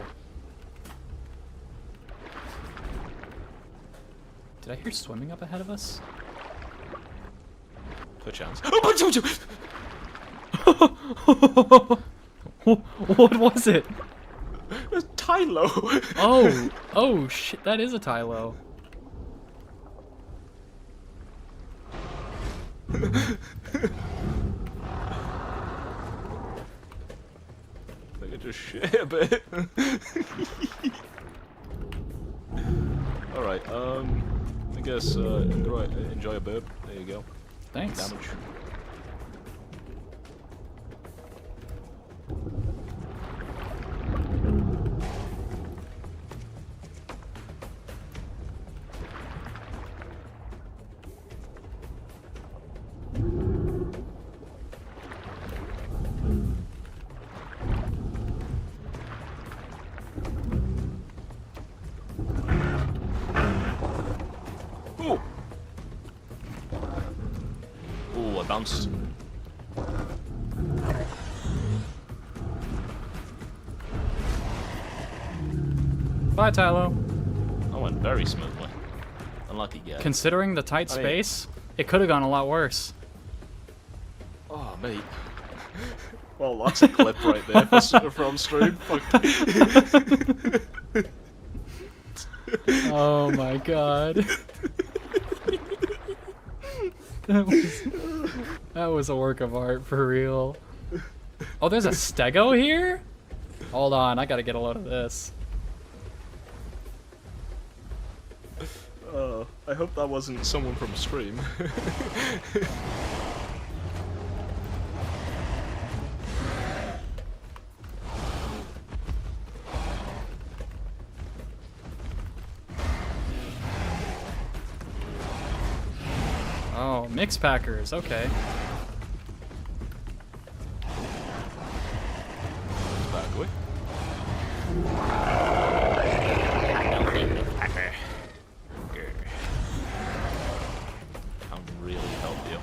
Did I hear swimming up ahead of us? Perchance. What was it? Tylo! Oh shit, that is a Tylo. I could just shit a bit. Alright, I guess, enjoy a burp. There you go. Thanks. Damage. Ooh! Ooh, I bounced. Bye, Tylo. That went very smoothly. Unlucky guy. Considering the tight I mean- space, it could have gone a lot worse. Oh, mate. Well, that's a clip right there from stream. Fuck. Oh my god. That was a work of art for real. Oh, there's a stego here? Hold on, I gotta get a load of this. I hope that wasn't someone from stream. Oh, mix packers, okay. Back away. Can't really help you.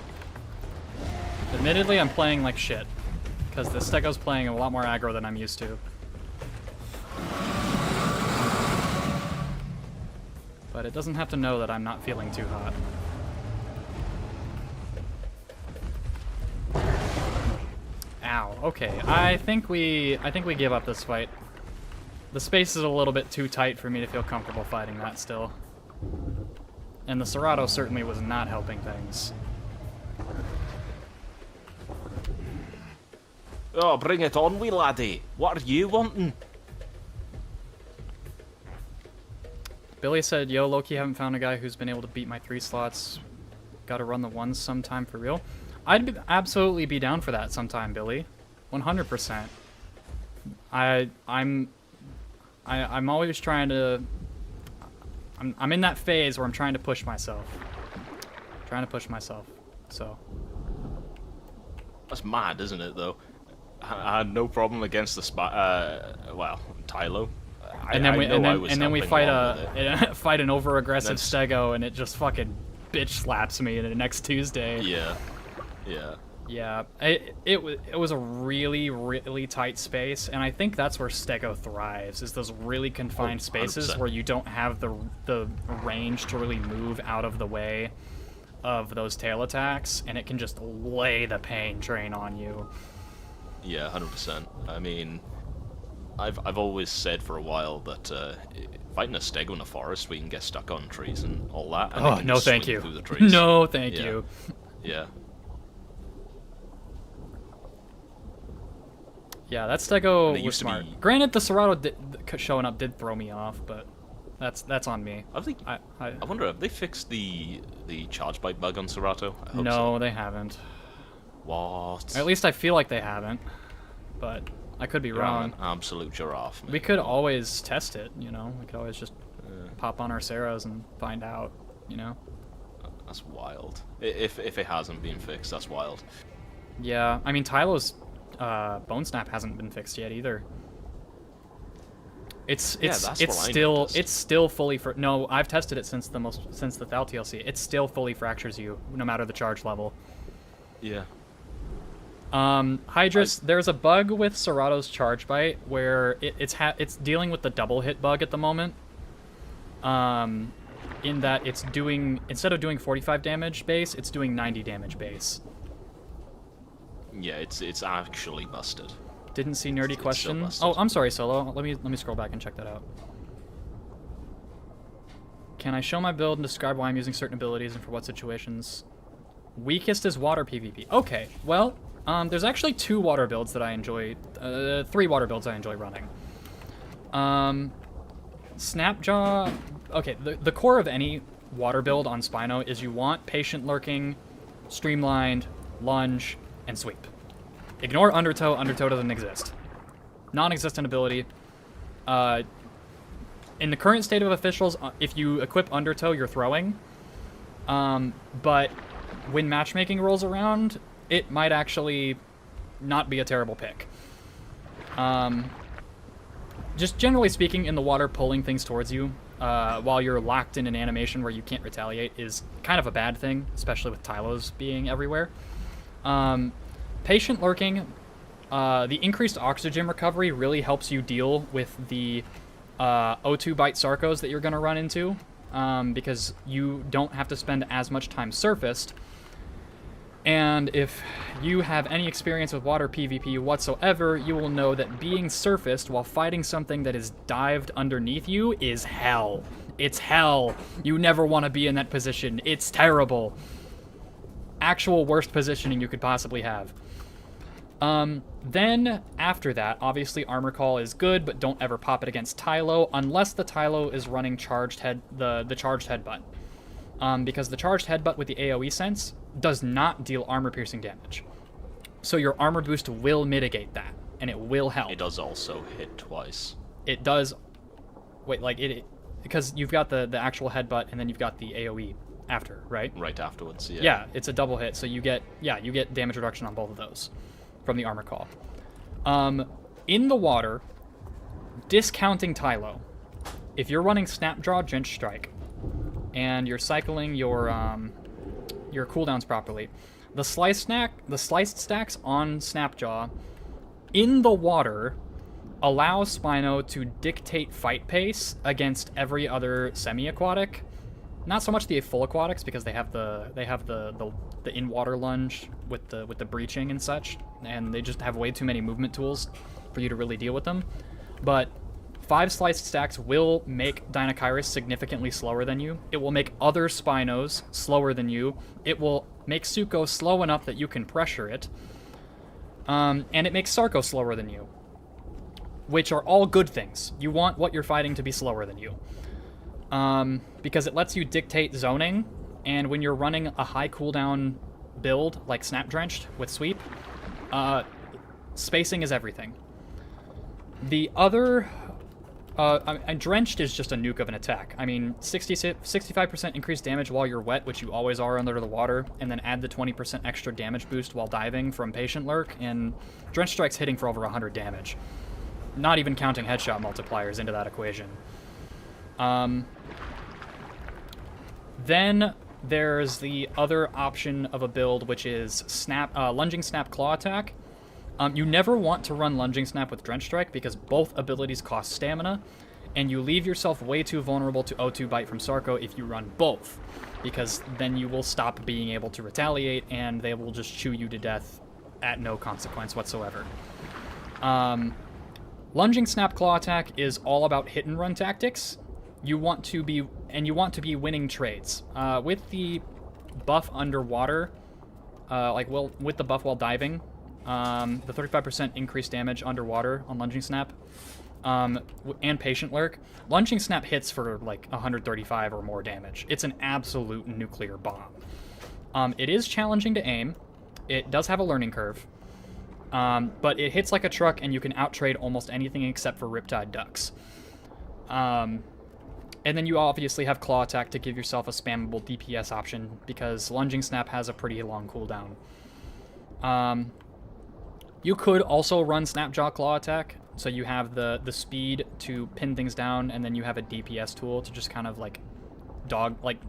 Admittedly, I'm playing like shit. Because the stego's playing a lot more aggro than I'm used to. But it doesn't have to know that I'm not feeling too hot. Ow. Okay. I think we give up this fight. The space is a little bit too tight for me to feel comfortable fighting that still. And the Serato certainly was not helping things. Oh, bring it on, wee laddie. What are you wanting? Billy said, yo, Loki, haven't found a guy who's been able to beat my 3 slots. Gotta run the ones sometime for real. Absolutely be down for that sometime, Billy. 100%. I'm always trying to... I'm in that phase where I'm trying to push myself. So... That's mad, isn't it, though? I had no problem against the well, Tylo. And then we fight a fight an over-aggressive That's- stego, and it just fucking bitch slaps me the next Tuesday. Yeah, yeah. Yeah, it was a really, really tight space, and I think that's where stego thrives, is those really confined spaces 100%. where you don't have the range to really move out of the way of those tail attacks, and it can just lay the pain train on you. Yeah, 100%. I mean, I've always said for a while that fighting a stego in a forest where you can get stuck on trees and all that. And Oh, they can no just thank swing you. through the trees. No thank Yeah. you. Yeah. Yeah, that stego And it was used to smart. be- Granted, the Serato showing up did throw me off, but that's on me. I think. I wonder, have they fixed the charge bite bug on Serato? I hope no, so. they haven't. What? Or at least I feel like they haven't. But I could be You're wrong. an absolute giraffe, man. We could always test it, you know? We could always just pop on our Seras and find out, you know? That's wild. If it hasn't been fixed, that's wild. Yeah, I mean, Tylo's Bone Snap hasn't been fixed yet either. It's that's it's what I still noticed. it's still fully no, I've tested it since the Thal TLC. It still fully fractures you no matter the charge level. Yeah. Hydrus, there's a bug with Serato's Charge Bite where it's dealing with the double hit bug at the moment. In that it's doing, instead of doing 45 damage base, it's doing 90 damage base. Yeah, it's actually busted. Didn't see nerdy It's question. so busted. Oh, I'm sorry, Solo. Let me scroll back and check that out. Can I show my build and describe why I'm using certain abilities and for what situations? Weakest is water PvP. Okay, well, there's actually 2 water builds that I enjoy, 3 water builds I enjoy running. Snapjaw. Okay, the core of any water build on Spino is you want patient lurking, streamlined, lunge, and sweep. Ignore undertow. Undertow doesn't exist. Non-existent ability. In the current state of officials, if you equip undertow, you're throwing. But when matchmaking rolls around, it might actually not be a terrible pick. Just generally speaking, in the water, pulling things towards you while you're locked in an animation where you can't retaliate is kind of a bad thing, especially with Tylos being everywhere. Patient lurking, the increased oxygen recovery really helps you deal with the O2 bite Sarcos that you're going to run into, because you don't have to spend as much time surfaced. And if you have any experience with water PvP whatsoever, you will know that being surfaced while fighting something that is dived underneath you is hell. It's hell. You never want to be in that position. It's terrible. Actual worst positioning you could possibly have. Then, after that, obviously Armor Call is good, but don't ever pop it against Tylo, unless the Tylo is running the charged headbutt. Because the charged headbutt with the AoE sense does not deal armor-piercing damage. So your armor boost will mitigate that, and it will help. It does also hit twice. It does... Wait, like, because you've got the actual headbutt, and then you've got the AoE after, right? Right afterwards, yeah. Yeah, it's a double hit, so you get damage reduction on both of those from the armor call. In the water, discounting Tylo, if you're running Snapjaw Drench Strike and you're cycling your cooldowns properly, the sliced stacks on Snapjaw in the water allow Spino to dictate fight pace against every other semi-aquatic. Not so much the full aquatics, because they have the in-water lunge with the breaching and such, and they just have way too many movement tools for you to really deal with them. But 5 sliced stacks will make Dinokairos significantly slower than you. It will make other Spinos slower than you. It will make Suko slow enough that you can pressure it. And it makes Sarko slower than you, which are all good things. You want what you're fighting to be slower than you. Because it lets you dictate zoning, and when you're running a high cooldown build like Snap Drenched with Sweep, spacing is everything. The other... Drenched is just a nuke of an attack. I mean, 65% increased damage while you're wet, which you always are under the water, and then add the 20% extra damage boost while diving from Patient Lurk, and Drench Strike's hitting for over 100 damage. Not even counting headshot multipliers into that equation. Then there's the other option of a build, which is Lunging Snap Claw Attack. You never want to run Lunging Snap with Drench Strike because both abilities cost stamina, and you leave yourself way too vulnerable to O2 Bite from Sarko if you run both, because then you will stop being able to retaliate and they will just chew you to death at no consequence whatsoever. Lunging Snap Claw Attack is all about hit and run tactics. You want to be winning trades. With the buff underwater, with the buff while diving, the 35% increased damage underwater on Lunging Snap, and Patient Lurk, Lunging Snap hits for like 135 or more damage. It's an absolute nuclear bomb. It is challenging to aim. It does have a learning curve. But it hits like a truck, and you can outtrade almost anything except for Riptide Ducks. And then you obviously have Claw Attack to give yourself a spammable DPS option, because Lunging Snap has a pretty long cooldown. You could also run Snapjaw Claw Attack, so you have the speed to pin things down, and then you have a DPS tool to just kind of like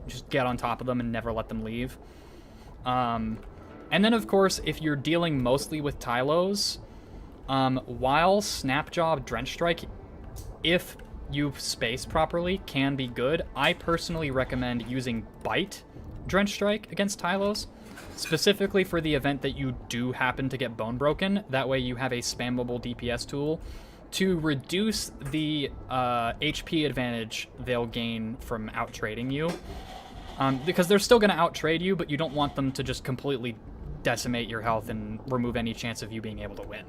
just get on top of them and never let them leave. And then of course, if you're dealing mostly with Tylos, while Snapjaw Drench Strike, if you space properly, can be good, I personally recommend using Bite Drench Strike against Tylos, specifically for the event that you do happen to get Bone Broken. That way you have a spammable DPS tool to reduce the HP advantage they'll gain from out-trading you. Because they're still going to out-trade you, but you don't want them to just completely decimate your health and remove any chance of you being able to win.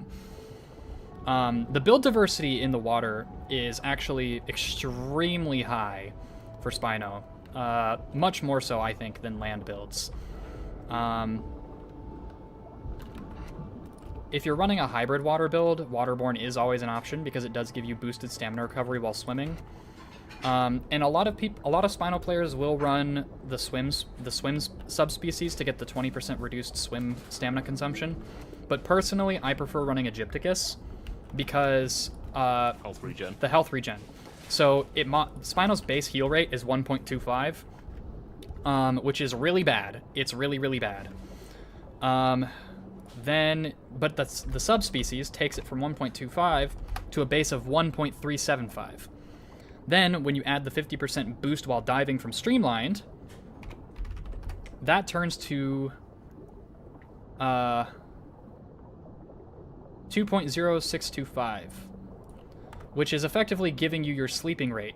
The build diversity in the water is actually extremely high for Spino. Much more so, I think, than land builds. If you're running a hybrid water build, Waterborne is always an option because it does give you boosted stamina recovery while swimming. And a lot of Spino players will run the swims subspecies to get the 20% reduced swim stamina consumption. But personally, I prefer running Egypticus because Health regen. the health regen. So Spino's base heal rate is 1.25, which is really bad. It's really, really bad. But the subspecies takes it from 1.25 to a base of 1.375. Then, when you add the 50% boost while diving from Streamlined, that turns to 2.0625, which is effectively giving you your sleeping rate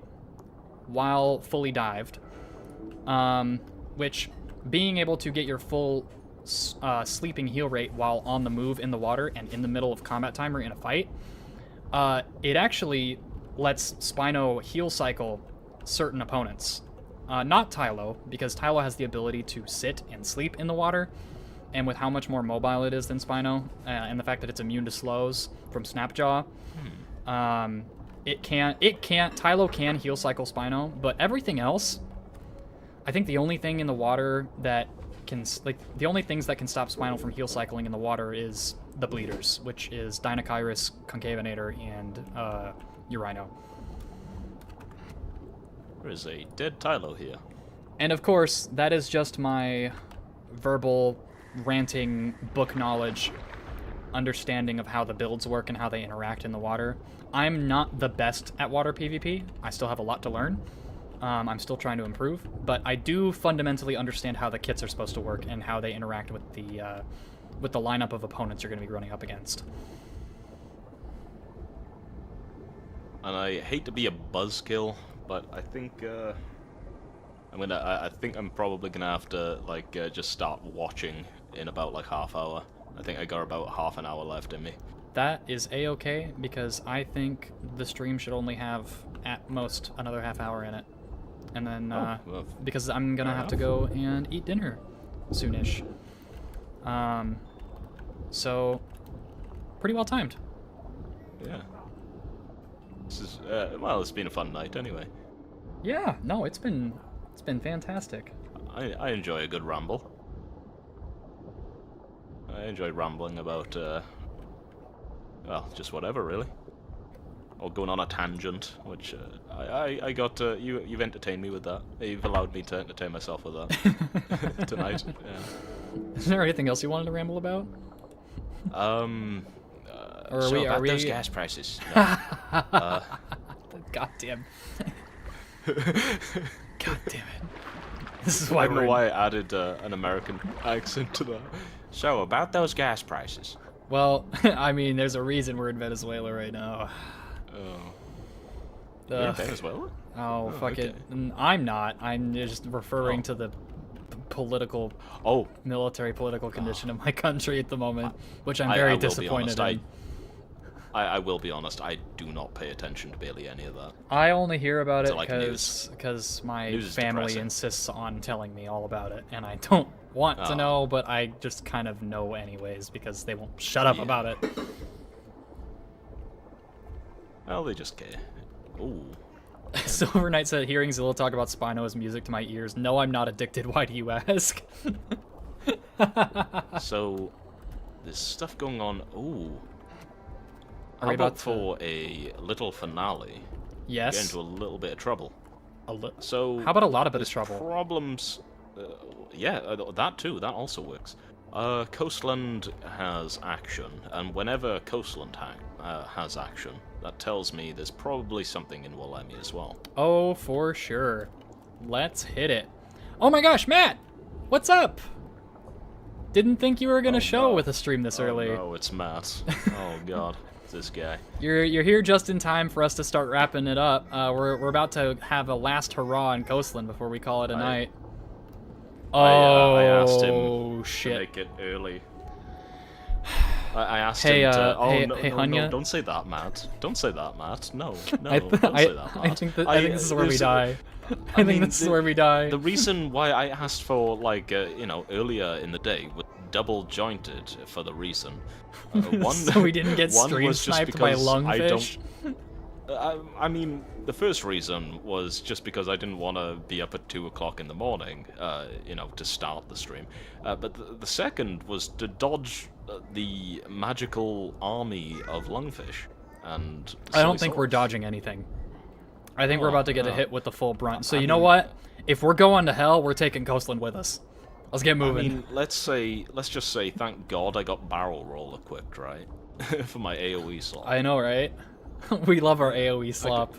while fully dived, which, being able to get your full sleeping heal rate while on the move in the water and in the middle of combat timer in a fight, it actually lets Spino heal cycle certain opponents. Not Tylo, because Tylo has the ability to sit and sleep in the water, and with how much more mobile it is than Spino, and the fact that it's immune to slows from Snapjaw, Tylo can heal cycle Spino, but everything else, I think the only thing in the water that the only things that can stop Spinal from heal cycling in the water is the bleeders, which is Dinokairos, Concavinator, and Urino. There is a dead Tylo here. And of course, that is just my verbal, ranting, book knowledge understanding of how the builds work and how they interact in the water. I'm not the best at water PvP. I still have a lot to learn. I'm still trying to improve, but I do fundamentally understand how the kits are supposed to work and how they interact with the lineup of opponents you're going to be running up against. And I hate to be a buzzkill, but I think I think I'm probably gonna have to just start watching in about half hour. I think I got about half an hour left in me. That is a-okay, because I think the stream should only have at most another half hour in it. And then, well, because I'm gonna have to go and eat dinner soonish. So, pretty well timed. Yeah. This is, well, it's been a fun night anyway. Yeah, no, it's been fantastic. I enjoy a good ramble. I enjoy rambling about, well, just whatever, really. Or going on a tangent, which I got. You've entertained me with that. You've allowed me to entertain myself with that tonight. Yeah. Is there anything else you wanted to ramble about? Or are we those gas prices? No. God damn. God damn it. This is why I don't know why I added an American accent to that. So, about those gas prices. Well, I mean, there's a reason we're in Venezuela right now. Oh. You're in Venezuela? Oh, fuck okay. it. I'm not. I'm just referring to the military political condition of my country at the moment, which I'm very disappointed in. I will be honest, I do not pay attention to barely any of that. I only hear about it So, like, news. because my News is family depressing. insists on telling me all about it, and I don't want to Oh. know, but I just kind of know anyways because they won't shut up Yeah. about it. Well, they just care. Ooh. Silver Knight said, hearing Zilla talk about Spino is music to my ears. No, I'm not addicted. Why do you ask? So, there's stuff going on. Ooh. Are How we about about to- for a little finale? Get Yes. into a little bit of trouble. How So, about a lot of bit of there's trouble? problems. Yeah, that too. That also works. Coastland has action, and whenever Coastland has action, that tells me there's probably something in Walemi as well. Oh, for sure. Let's hit it. Oh my gosh, Matt! What's up? Didn't think you were gonna Oh, show no. with a stream this early. Oh no, it's Matt. Oh god, it's this guy. You're here just in time for us to start wrapping it up. We're about to have a last hurrah in Coastland before we call it a night. I asked him Oh to shit! make it early. I asked Hey, him to. Oh hey, no, hey, no, Hunya? no! Don't say that, Matt. Don't say that, Matt. No, no, I, don't say that, Matt. I think this is where we there's- die. I think mean, this is where we die. The reason why I asked for, like, earlier in the day was double jointed for the reason. One, So we didn't get one stream was just sniped by because I lungfish? don't. I mean, the first reason was just because I didn't want to be up at 2 o'clock in the morning, to start the stream. But the second was to dodge the magical army of lungfish. And I don't silly think we're souls. dodging anything. I think we're about to get a no. hit with the full brunt. So I you know mean- what? If we're going to hell, we're taking Coastland with us. Let's get I moving. mean, let's just say, thank God I got barrel roll equipped, right? For my AoE slot. I know, right? We love our AoE slop.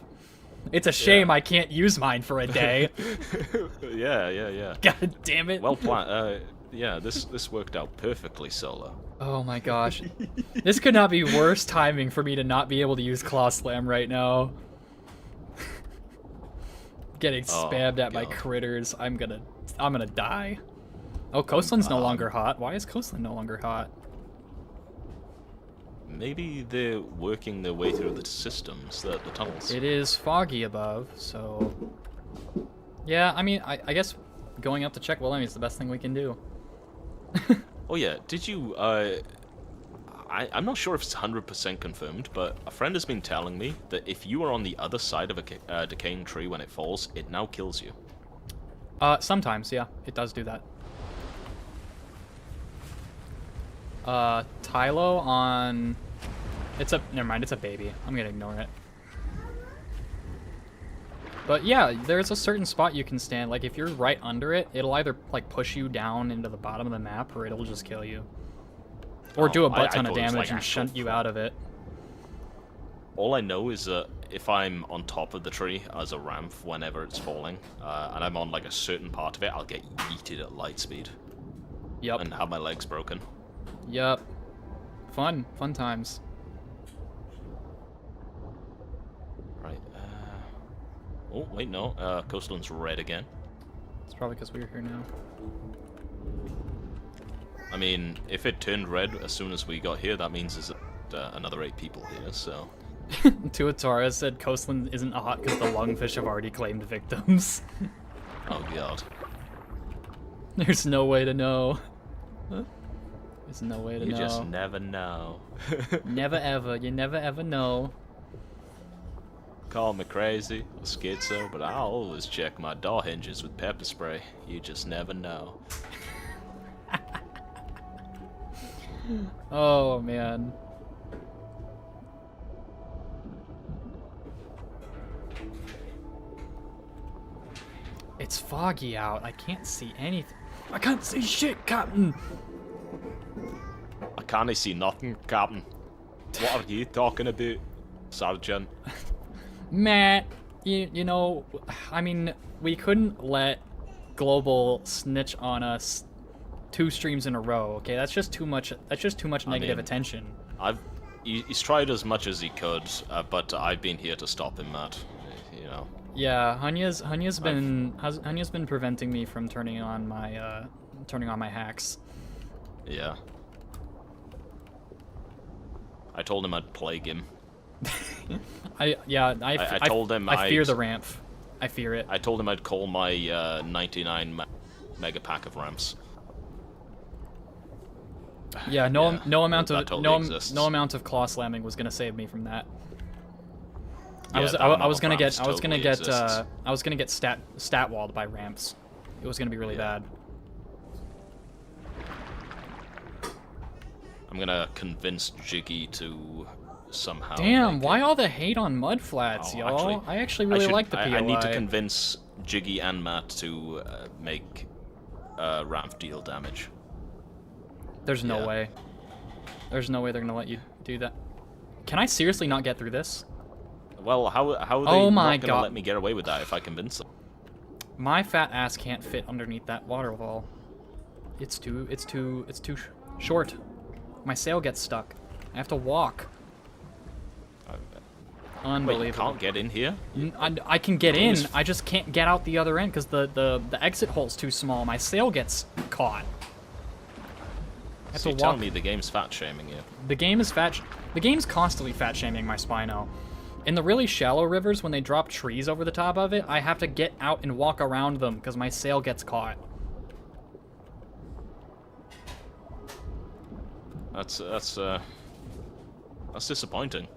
It's a shame I can't use mine for a day. yeah. God damn it. Well planned. Yeah, this worked out perfectly, Solo. Oh my gosh. This could not be worse timing for me to not be able to use Claw Slam right now. Getting Oh, spammed at by God. critters. I'm gonna die. Oh, Coastland's no longer hot. Why is Coastland no longer hot? Maybe they're working their way through the systems, the tunnels. It is foggy above, so... Yeah, I mean, I guess going up to check William is the best thing we can do. Oh yeah, did you? I'm not sure if it's 100% confirmed, but a friend has been telling me that if you are on the other side of a decaying tree when it falls, it now kills you. Sometimes, yeah, it does do that. Tylo on... Never mind, it's a baby. I'm gonna ignore it. But yeah, there's a certain spot you can stand. Like, if you're right under it, it'll either, like, push you down into the bottom of the map, or it'll just kill you. Or do a butt ton of thought it was, damage like, and actual shunt you out of it. All I know is that if I'm on top of the tree as a ramp whenever it's falling, and I'm on like a certain part of it, I'll get yeeted at light speed Yup. and have my legs broken. Yup. Fun times. Right. Oh wait, no. Coastland's red again. It's probably because we're here now. I mean, if it turned red as soon as we got here, that means there's another 8 people here. So. Tuatara said Coastland isn't hot because the lungfish have already claimed victims. Oh god. There's no way to know. There's no way to You know. just never know. Never ever. You never ever know. Call me crazy or schizo, but I always check my door hinges with pepper spray. You just never know. Oh man. It's foggy out. I can't see anything. I can't see shit, Captain. I can't see nothing, Captain. What are you talking about, Sergeant? Matt, you know, I mean, we couldn't let Global snitch on us 2 streams in a row. Okay, that's just too much. That's just too much negative mean, attention. He's tried as much as he could, but I've been here to stop him, Matt. You know. Yeah, Hunya's been preventing me from turning on my hacks. Yeah. I told him I'd plague him. I told him I fear I'd- the ramp. I fear it. I told him I'd call my 99 mega pack of ramps. Yeah, no amount that of totally exists. no amount of claw slamming was gonna save me from that. I Yeah, was that I amount was of gonna ramps get totally exists. I was gonna get stat walled by ramps. It was gonna be really Yeah. bad. I'm gonna convince Jiggy to somehow. Damn, make why it. all the hate on mud flats, Oh, y'all? actually, I actually really like the POI. I need to convince Jiggy and Matt to make ramp deal damage. There's no Yeah. way. There's no way they're gonna let you do that. Can I seriously not get through this? Well, how are they Oh my not gonna God. let me get away with that if I convince them? My fat ass can't fit underneath that waterfall. It's too short. My sail gets stuck. I have to walk. Wait, Unbelievable. you can't get in here? I can get in. Please. I just can't get out the other end because the exit hole's too small. My sail gets caught. I have So to you're telling walk. me the game's fat shaming you? The game is the game's constantly fat shaming my Spino. In the really shallow rivers, when they drop trees over the top of it, I have to get out and walk around them because my sail gets caught. That's disappointing.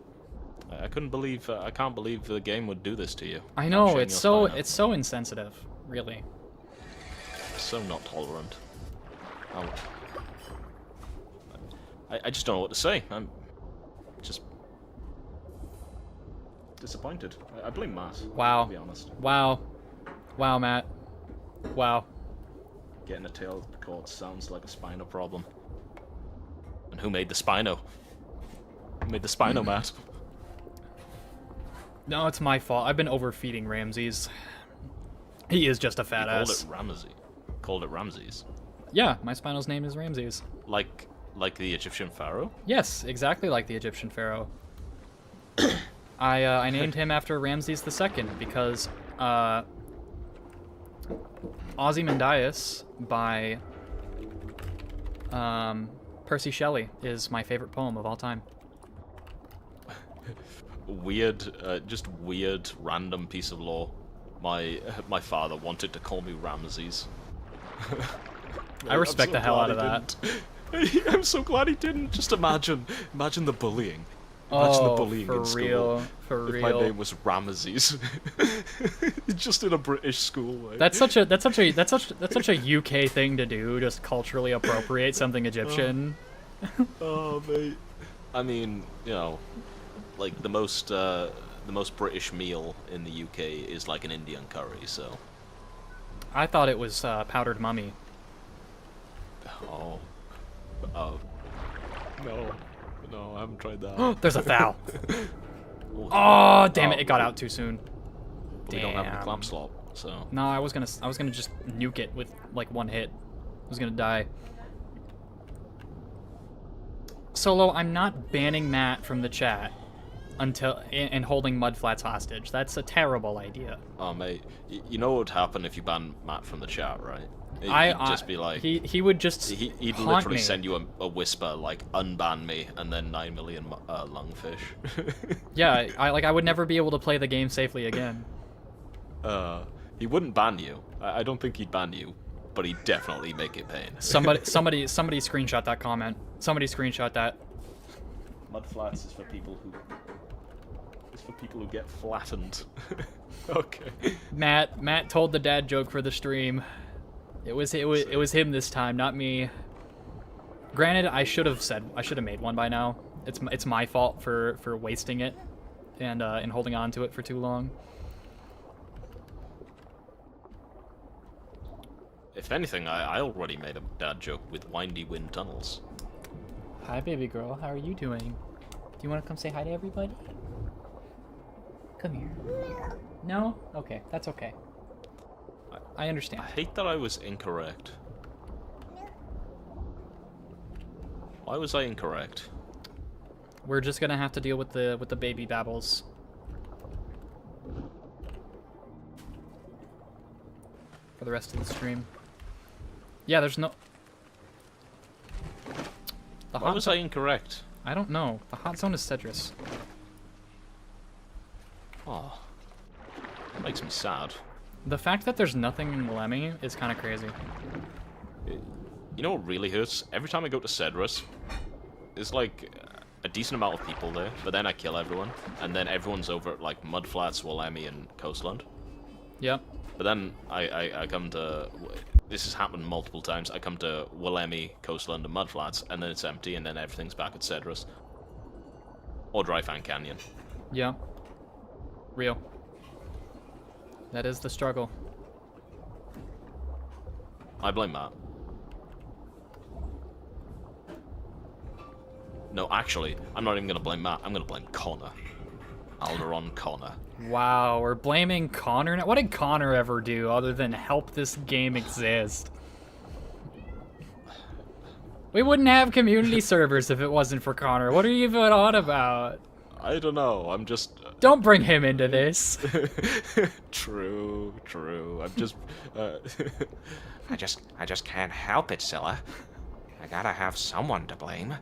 I couldn't believe I can't believe the game would do this to you. I know, Shame it's your so Spino. it's so insensitive, really. So not tolerant. I just don't know what to say. I'm just disappointed. I blame Matt. Wow. To be honest, Wow. Wow, Matt. Wow. getting a tail of the cord sounds like a Spino problem. And who made the Spino? Who made the Spino, Matt? No, it's my fault. I've been overfeeding Ramses. He is just a fat Called ass. it Ramsey. Called it Ramses. Yeah, my Spino's name is Ramses. Like the Egyptian pharaoh. Yes, exactly like the Egyptian pharaoh. I named him after Ramses II because Ozymandias by Percy Shelley is my favorite poem of all time. Weird, just weird, random piece of lore. My father wanted to call me Ramses. I respect the hell out of that. I'm so glad he didn't. Just imagine the bullying. Imagine the bullying for in school. real, for if real. my name was Ramses. Just in a British school. Like. That's such a UK thing to do. Just culturally appropriate something Egyptian. Oh mate. I mean, you know, like the most British meal in the UK is like an Indian curry. So. I thought it was powdered mummy. Oh. Oh. No, I haven't tried that. There's a thou. Oh, damn it! It got out too soon. We don't have the Damn. clamp slot, so. No, I was gonna just nuke it with like one hit. I was gonna die. Solo, I'm not banning Matt from the chat until and holding Mudflats hostage. That's a terrible idea. Oh mate, you know what would happen if you banned Matt from the chat, right? He'd just be like, he would just he'd haunt literally me. send you a whisper like unban me, and then 9 million lungfish. Yeah, I would never be able to play the game safely again. He wouldn't ban you. I don't think he'd ban you, but he'd definitely make it pain. Somebody screenshot that comment. Somebody screenshot that. Mudflats is for people who get flattened. Okay. Matt told the dad joke for the stream. It was him this time, not me. Granted, I should have made one by now. It's my fault for wasting it and holding on to it for too long. If anything, I already made a dad joke with windy wind tunnels. Hi, baby girl. How are you doing? Do you want to come say hi to everybody? Come here. No? Okay, that's okay. I understand. I hate that I was incorrect. Why was I incorrect? We're just gonna have to deal with the baby babbles. For the rest of the stream. Yeah, there's no. Why was I incorrect? I don't know. The hot zone is Cedrus. Oh, makes me sad. The fact that there's nothing in Lemmy is kind of crazy. You know what really hurts? Every time I go to Cedrus, there's like a decent amount of people there, but then I kill everyone, and then everyone's over at like Mudflats, Walemi, and Coastland. Yep. But then I come to... This has happened multiple times. I come to Walemi, Coastland, and Mudflats, and then it's empty, and then everything's back at Cedrus. Or Dryfang Canyon. Yeah. Real. That is the struggle. I blame Matt. No, actually, I'm not even going to blame Matt. I'm going to blame Connor. Alderon Connor. Wow, we're blaming Connor now? What did Connor ever do other than help this game exist? We wouldn't have community servers if it wasn't for Connor. What are you even on about? I don't know. I'm just... Don't bring him into this. True. I'm just... I just can't help it, Zilla. I gotta have someone to blame.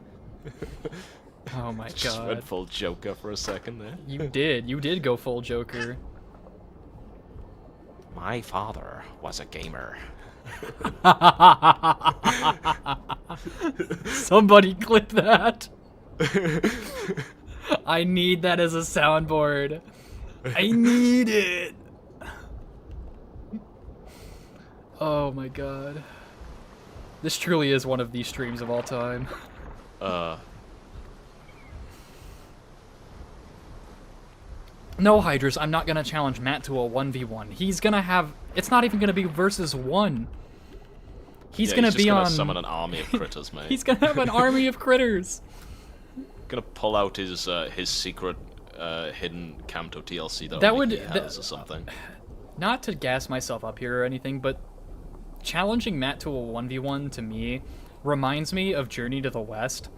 Oh my Just god. went full Joker for a second there. You did go full Joker. My father was a gamer. Somebody clip that. I need that as a soundboard. I need it. Oh my god. This truly is one of the streams of all time. No, Hydrus, I'm not gonna challenge Matt to a 1v1. He's gonna have... It's not even gonna be versus 1. He's gonna just be gonna on... summon an army of critters, mate. He's gonna have an army of critters. Gonna pull out his secret hidden Camto TLC that That only would- he has or something. Not to gas myself up here or anything, but challenging Matt to a 1v1 to me reminds me of Journey to the West,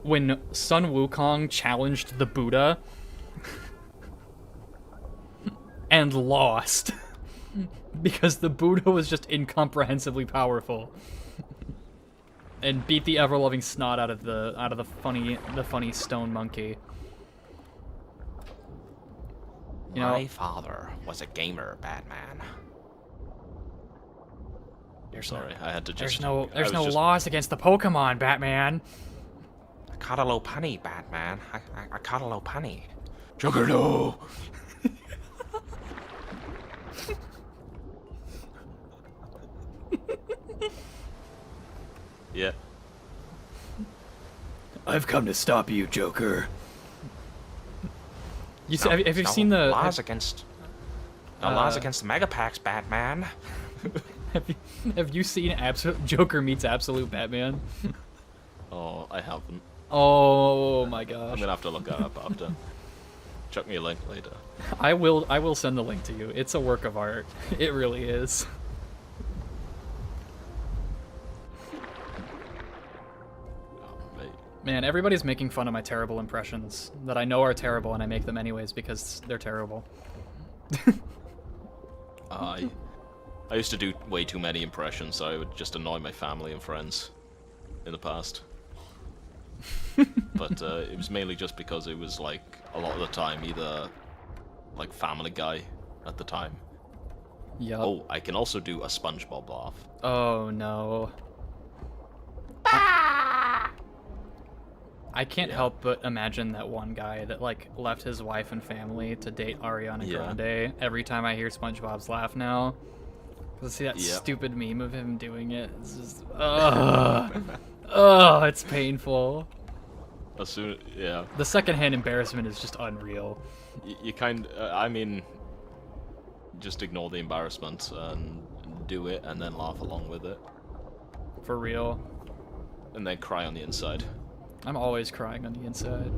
when Sun Wukong challenged the Buddha and lost because the Buddha was just incomprehensibly powerful and beat the ever-loving snot out of the funny stone monkey. You know, My father was a gamer, Batman. Sorry, I had to just... there's no laws against the Pokemon, Batman. I caught a low punny, Batman. I caught a low punny. Joker, no! Yeah. I've come to stop you, Joker. You No, have you no seen the laws against? No laws against the Megapacks, Batman. have you seen Joker meets Absolute Batman? Oh, I haven't. Oh my I'm gosh. gonna have to look that up after. Chuck me a link later. I will send the link to you. It's a work of art. It really is. Oh, mate. Man, everybody's making fun of my terrible impressions that I know are terrible, and I make them anyways because they're terrible. I used to do way too many impressions, so I would just annoy my family and friends in the past. But it was mainly just because it was like a lot of the time either like Family Guy at the time. Yup. Oh, I can also do a SpongeBob laugh. Oh no. I can't help but imagine that one guy that like left his wife and family to date Ariana Yeah. Grande every time I hear SpongeBob's laugh now. 'Cause I see that Yep. stupid meme of him doing it. It's just, ugh, it's painful. As soon, yeah, The secondhand embarrassment is just unreal. you kind. I mean, just ignore the embarrassment and do it, and then laugh along with it, For real. and then cry on the inside. I'm always crying on the inside.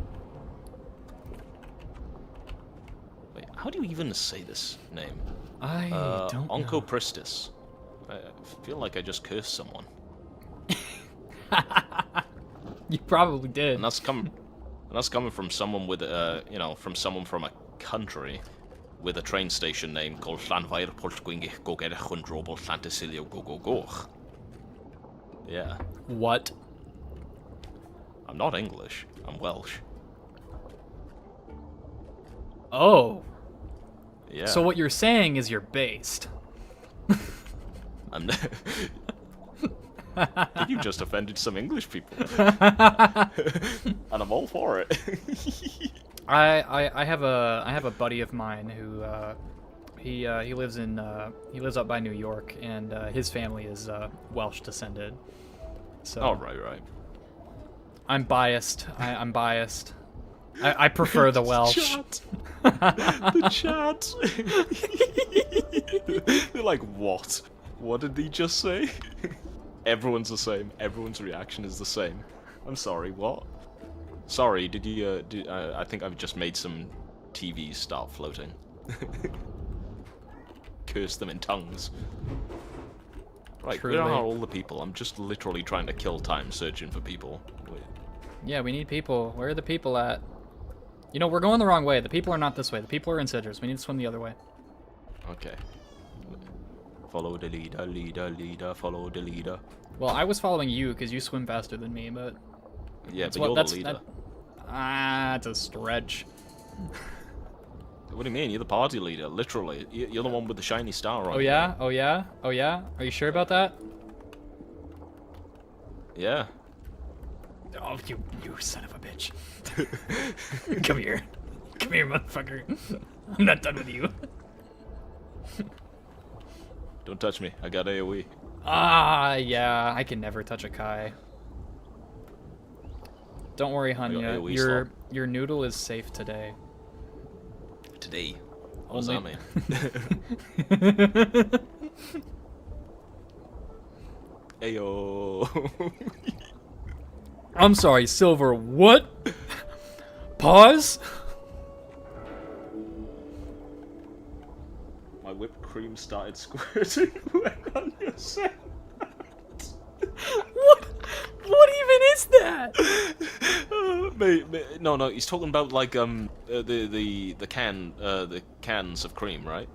Wait, how do you even say this name? I don't know. Oncopristis. I feel like I just cursed someone. You probably did. And that's coming from someone with from someone from a country with a train station name called Llanfair Portgwingich Gogere Chundrobol Llantysilio Gogogoch. Yeah. What? I'm not English. I'm Welsh. Oh. Yeah. So what you're saying is you're based. I'm. You just offended some English people, and I'm all for it. I have a buddy of mine who he lives up by New York, and his family is Welsh descended. So Oh, right. I'm biased. I'm biased. I prefer the Welsh. The chat. They're like, what? What did he just say? Everyone's the same. Everyone's reaction is the same. I'm sorry, what? Sorry, did you, I think I've just made some TVs start floating. Curse them in tongues. Right, Truly. where are all the people? I'm just literally trying to kill time searching for people. Wait. Yeah, we need people. Where are the people at? You know, we're going the wrong way. The people are not this way. The people are in Sidgers. We need to swim the other way. Okay. Follow the leader, leader, follow the leader. Well, I was following you because you swim faster than me, but Yeah, that's but what- you're that's- the leader. it's a stretch. What do you mean? You're the party leader, literally. You're the one with the shiny star on. Oh yeah? Oh yeah? Oh yeah? Are you sure about that? Yeah. Oh, you son of a bitch. Come here. Come here, motherfucker. I'm not done with you. Don't touch me. I got AoE. Ah, yeah. I can never touch a Kai. Don't worry, Hunya. AoE Your noodle is safe today. Today. What does that Only- mean? Ayo. I'm sorry, Silver. What? Pause? My whipped cream started squirting when Hunya said What? What even is that? No, he's talking about like the cans of cream, right?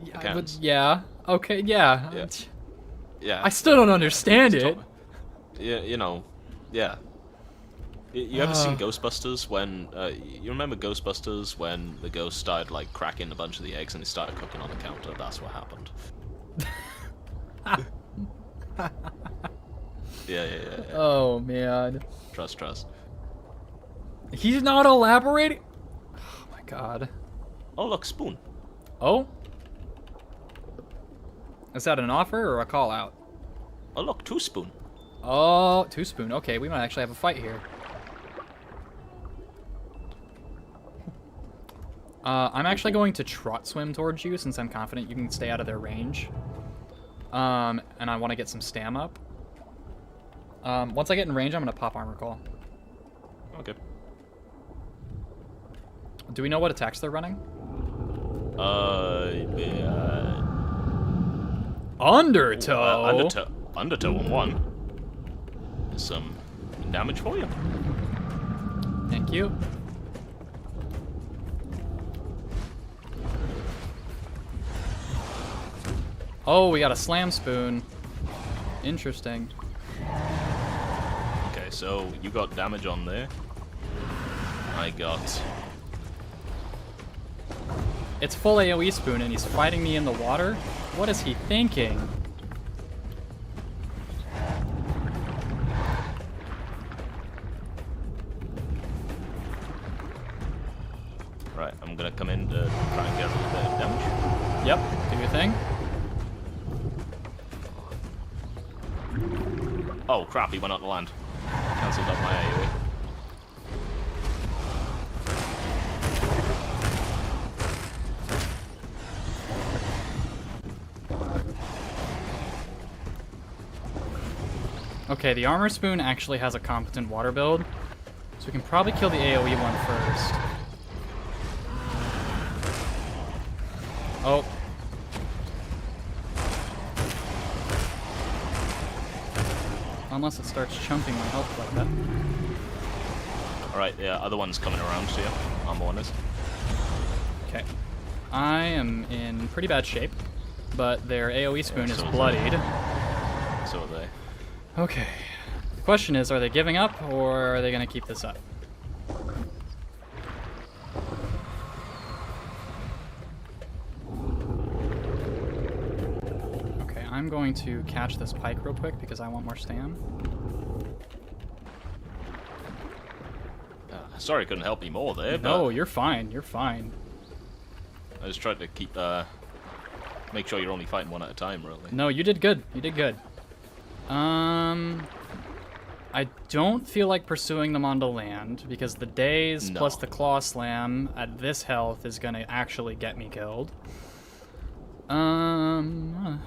Yeah, cans. yeah. Okay, yeah. Yeah. Yeah. I still don't understand He's it. talking- Yeah, you know, yeah. You ever seen Ghostbusters when you remember Ghostbusters when the ghost started like cracking a bunch of the eggs and it started cooking on the counter? That's what happened. Yeah. Oh man. Trust. He's not elaborating. Oh my god. Oh look, spoon. Oh? Is that an offer or a call out? Oh look, 2 spoon. Oh, 2 spoon. Okay, we might actually have a fight here. I'm actually going to trot swim towards you since I'm confident you can stay out of their range. And I want to get some stam up. Once I get in range, I'm going to pop armor call. Okay. Do we know what attacks they're running? Yeah. Undertow. Undertow on 1. Some damage for you. Thank you. Oh, we got a slam spoon. Interesting. Okay, so you got damage on there. I got. It's full AoE spoon and he's fighting me in the water? What is he thinking? Right, I'm gonna come in to try and get a little bit of damage. Yep, do your thing. Oh crap, he went out to land. Cancelled up my AoE. Okay, the armor spoon actually has a competent water build, so we can probably kill the AoE one first. Oh. Unless it starts chunking my health like that. Alright, yeah, other one's coming around to you. Armor one is. Okay. I am in pretty bad shape, but their AoE spoon is so is bloodied. So are they. Okay. question is, are they giving up, or are they going to keep this up? Okay, I'm going to catch this pike real quick because I want more stam. Sorry I couldn't help you more there, but... No, you're fine. You're fine. I just tried to keep, make sure you're only fighting one at a time, really. No, you did good. You did good. I don't feel like pursuing them onto land because the daze No. plus the claw slam at this health is gonna actually get me killed. I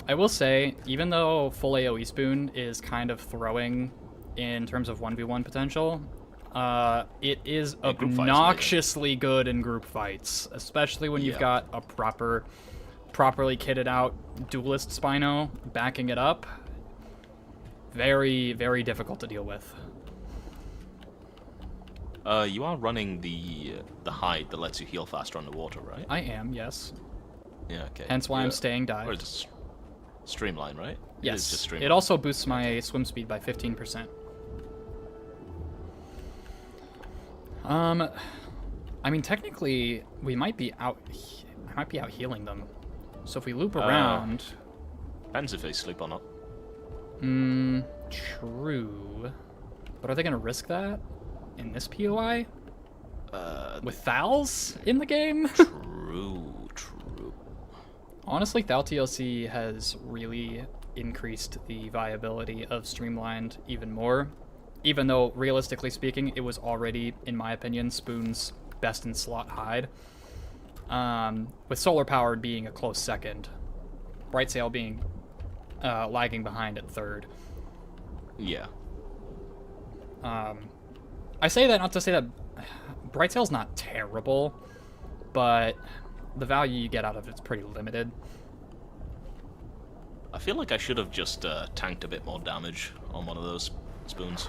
will say, even though full AoE spoon is kind of throwing in terms of 1v1 potential, it is In group fights, obnoxiously good in group fights, especially when you've got a properly kitted out duelist Spino backing it up. Very, very difficult to deal with. You are running the hide that lets you heal faster underwater, right? I am, yes. Yeah, okay. Hence why I'm Yeah. staying Or dived. is it streamline, right? It is just Yes. streamline. It also boosts my swim speed by 15%. I mean, technically, we might be out. I might be out healing them. So if we loop around, Depends if they sleep or not. true. But are they gonna risk that in this POI with Thals in the game? True. Honestly, Thal TLC has really increased the viability of Streamlined even more. Even though, realistically speaking, it was already, in my opinion, Spoon's best in slot hide. With Solar Powered being a close second. Bright Sail being lagging behind at third. Yeah. I say that not to say that Bright Sail's not terrible, but the value you get out of it's pretty limited. I feel like I should have just tanked a bit more damage on one of those spoons.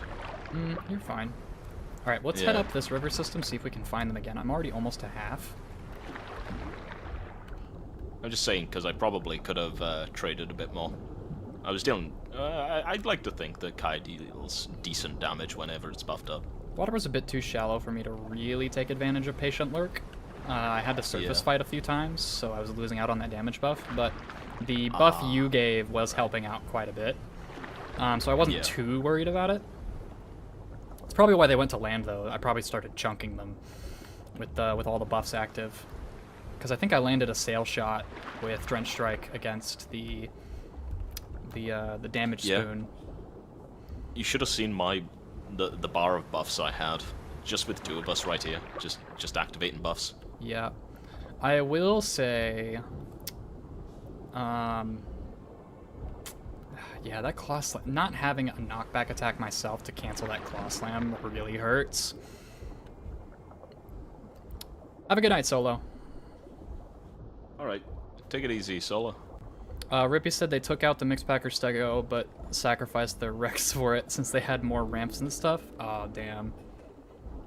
You're fine. Alright, let's head up this river system, see if we can find them again. I'm already almost to half. I'm just saying, because I probably could have traded a bit more. I was dealing... I'd like to think that Kai deals decent damage whenever it's buffed up. Water was a bit too shallow for me to really take advantage of Patient Lurk. I had to surface fight a few times, so I was losing out on that damage buff, but the buff you gave was helping out quite a bit. So I wasn't too worried about it. It's probably why they went to land, though. I probably started chunking them with all the buffs active. Because I think I landed a sail shot with Drench Strike against the damage spoon. You should have seen the bar of buffs I had, just with two of us right here, just activating buffs. Yeah. I will say... yeah, that claw slam, not having a knockback attack myself to cancel that claw slam really hurts. Have a good night, Solo. Alright, take it easy, Solo. Rippy said they took out the Mixpacker Stego, but sacrificed their Rex for it since they had more ramps and stuff. Oh, damn.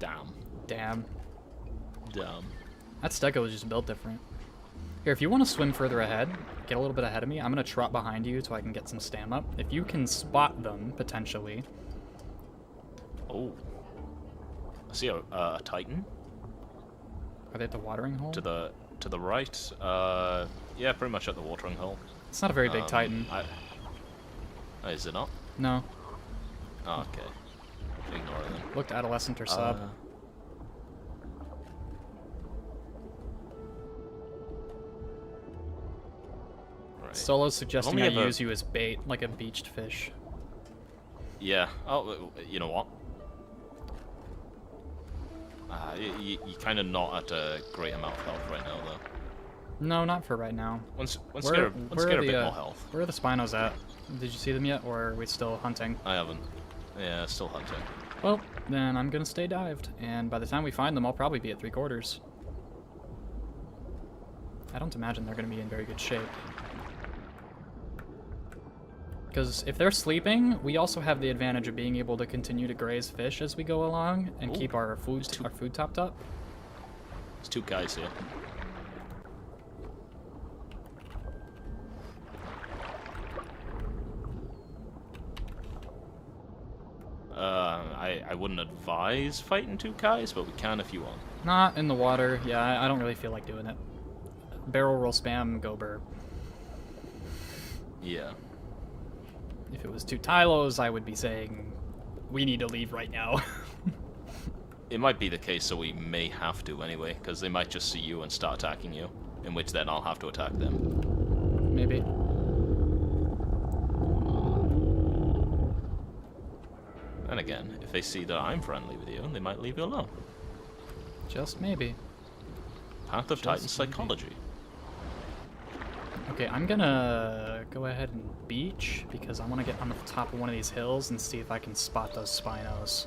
Damn. That Stego was just built different. Here, if you want to swim further ahead, get a little bit ahead of me, I'm going to trot behind you so I can get some stam up. If you can spot them, potentially. Oh. I see a Titan. Are they at the watering hole? To the right. Yeah, pretty much at the watering hole. It's not a very big Titan. Is it not? No. Oh, okay. Ignore it then. Looked adolescent or sub. Right. Solo's suggesting I only ever- use you as bait, like a beached fish. Yeah. Oh, you know what? You're kind of not at a great amount of health right now, though. No, not for right now. Once get a bit more health. Where are the Spinos at? Did you see them yet, or are we still hunting? I haven't. Yeah, still hunting. Well, then I'm gonna stay dived, and by the time we find them, I'll probably be at 3/4. I don't imagine they're gonna be in very good shape. Because if they're sleeping, we also have the advantage of being able to continue to graze fish as we go along and keep our food topped up. There's two guys here. I wouldn't advise fighting 2 Kais, but we can if you want. Not in the water. Yeah, I don't really feel like doing it. Barrel roll spam, go burr. Yeah. If it was 2 Tylos, I would be saying, we need to leave right now. It might be the case, so we may have to anyway, because they might just see you and start attacking you, in which then I'll have to attack them. Maybe. And again, if they see that I'm friendly with you, they might leave you alone. Just maybe. Path of Just Titan maybe. psychology. Okay, I'm gonna go ahead and beach, because I want to get on the top of one of these hills and see if I can spot those Spinos.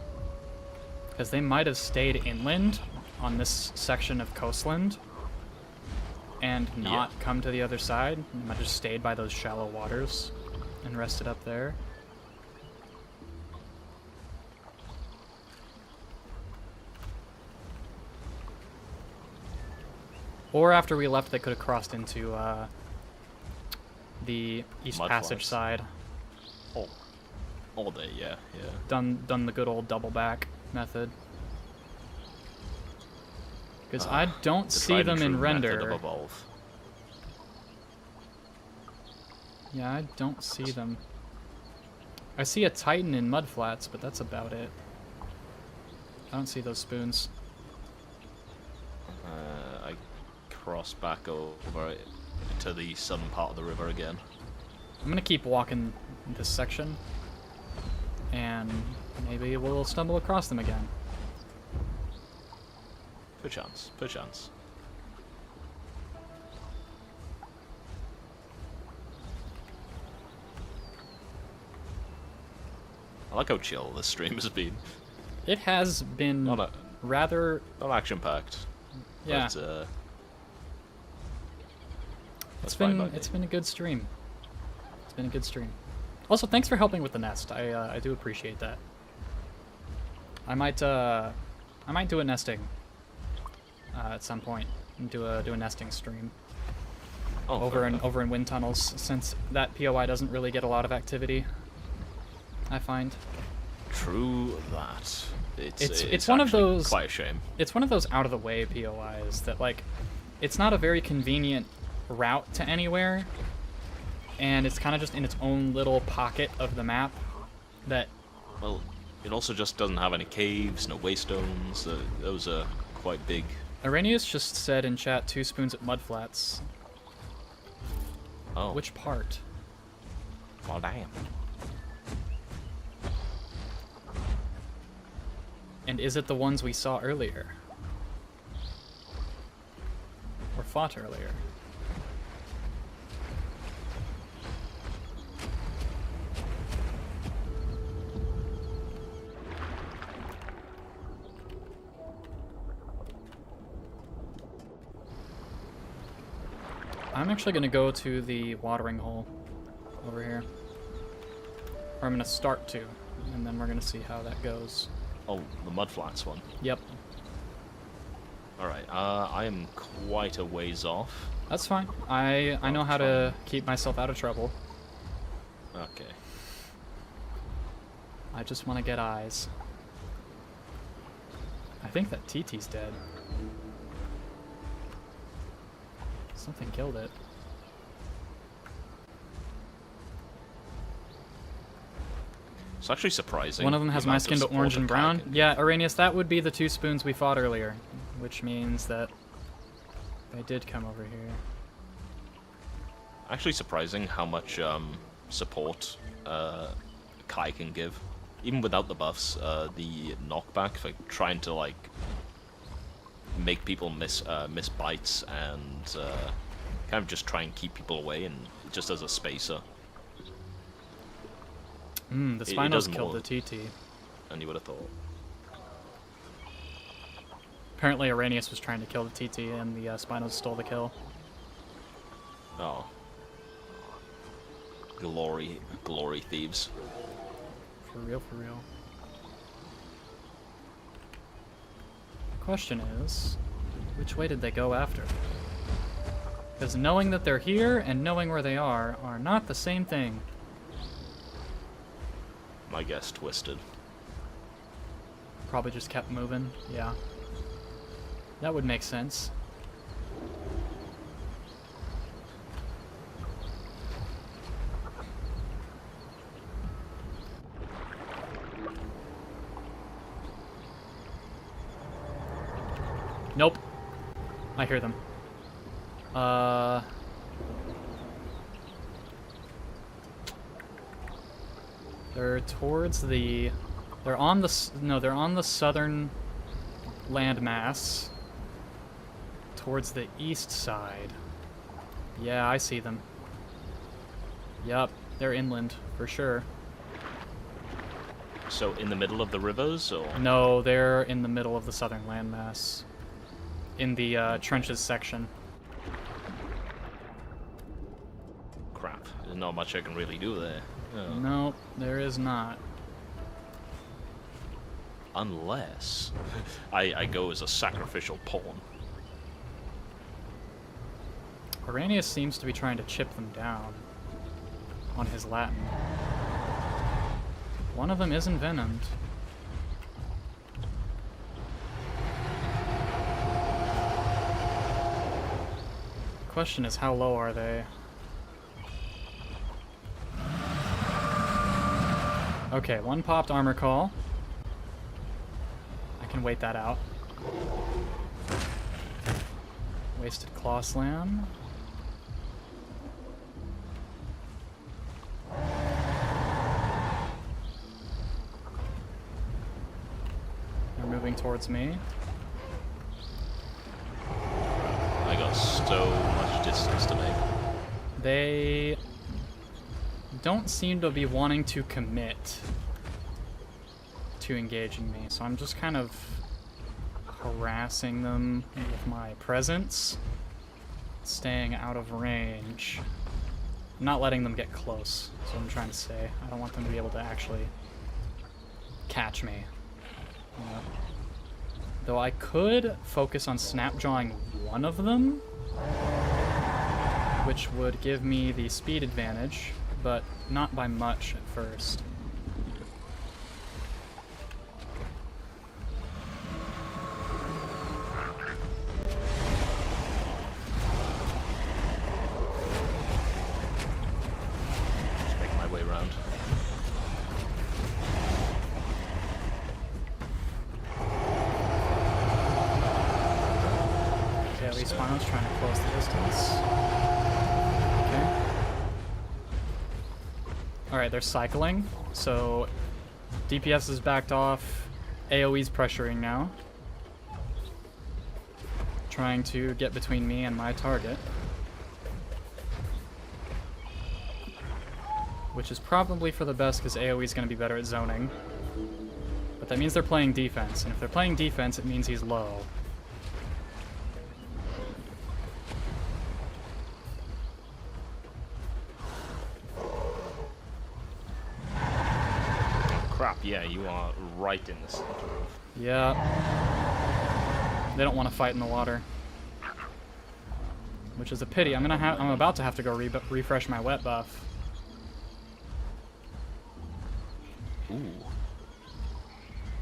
Because they might have stayed inland on this section of coastland and not come to the other side. They might have just stayed by those shallow waters and rested up there. Or after we left, they could have crossed into the East Passage side. Oh. All day, yeah. Done the good old double back method. Because I don't The see tried them and in true method render. of evolve. Yeah, I don't see them. I see a Titan in mudflats, but that's about it. I don't see those spoons. I cross back over to the southern part of the river again. I'm gonna keep walking this section, and maybe we'll stumble across them again. Perchance, perchance. I like how chill this stream has been. It has been Not rather... action-packed. Yeah. But, It's that's fine by been me. a good stream. It's been a good stream. Also, thanks for helping with the nest. I do appreciate that. I might do a nesting at some point and do a nesting stream Oh, over fair in enough. over in wind tunnels, since that POI doesn't really get a lot of activity. I find True that. It's one of actually those- quite a shame. it's one of those out of the way POIs that, like, it's not a very convenient route to anywhere, and it's kind of just in its own little pocket of the map that Well, it also just doesn't have any caves, no waystones. Those are quite big. Arrhenius just said in chat 2 spoons at mudflats. Oh, Which part? Well, damn. And is it the ones we saw earlier? Or fought earlier? I'm actually going to go to the watering hole over here. Or I'm going to start to, and then we're going to see how that goes. oh, the mudflats one. Yep, Alright, I am quite a ways off. that's fine. I know how to keep myself out of trouble. Okay. I just want to get eyes. I think that TT's dead. Something killed it. It's actually surprising. One of them the has my amount of skin to support orange a and Kai brown. can give. Yeah, Arrhenius, that would be the 2 spoons we fought earlier, which means that they did come over here. Actually surprising how much support Kai can give. Even without the buffs, the knockback for trying to like make people miss bites and kind of just try and keep people away, and just as a spacer. The It Spinos does killed more. the TT. And you would have thought. Apparently Arrhenius was trying to kill the TT and the Spinos stole the kill. Oh. Glory thieves. For real, for real. The question is, which way did they go after? Because knowing that they're here and knowing where they are not the same thing. My guess twisted. probably just kept moving. Yeah. That would make sense. Nope. I hear them. They're towards the... They're on the... No, they're on the southern landmass. Towards the east side. Yeah, I see them. Yup, they're inland, for sure. So in the middle of the rivers, or? No, they're in the middle of the southern landmass. In the trenches section. Crap, there's not much I can really do there. Oh. Nope, there is not. Unless I go as a sacrificial pawn. Arrhenius seems to be trying to chip them down on his Latin. One of them is envenomed. Question is, how low are they? Okay, one popped armor call. I can wait that out. Wasted claw slam. They're moving towards me. I got so much distance to make. They don't seem to be wanting to commit to engaging me, so I'm just kind of harassing them with my presence, staying out of range. I'm not letting them get close, is what I'm trying to say. I don't want them to be able to actually catch me. You know? Though I could focus on snap jawing one of them, which would give me the speed advantage, but not by much at first. Just make my way around. Okay, at least Spino's trying to close the distance. Okay. Alright, they're cycling, so DPS is backed off, AoE's pressuring now. Trying to get between me and my target. Which is probably for the best because AoE's going to be better at zoning. But that means they're playing defense, and if they're playing defense, it means he's low. Crap, yeah, you are right in the center of... Yeah. They don't want to fight in the water. Which is a pity. I'm about to have to go refresh my wet buff. Ooh.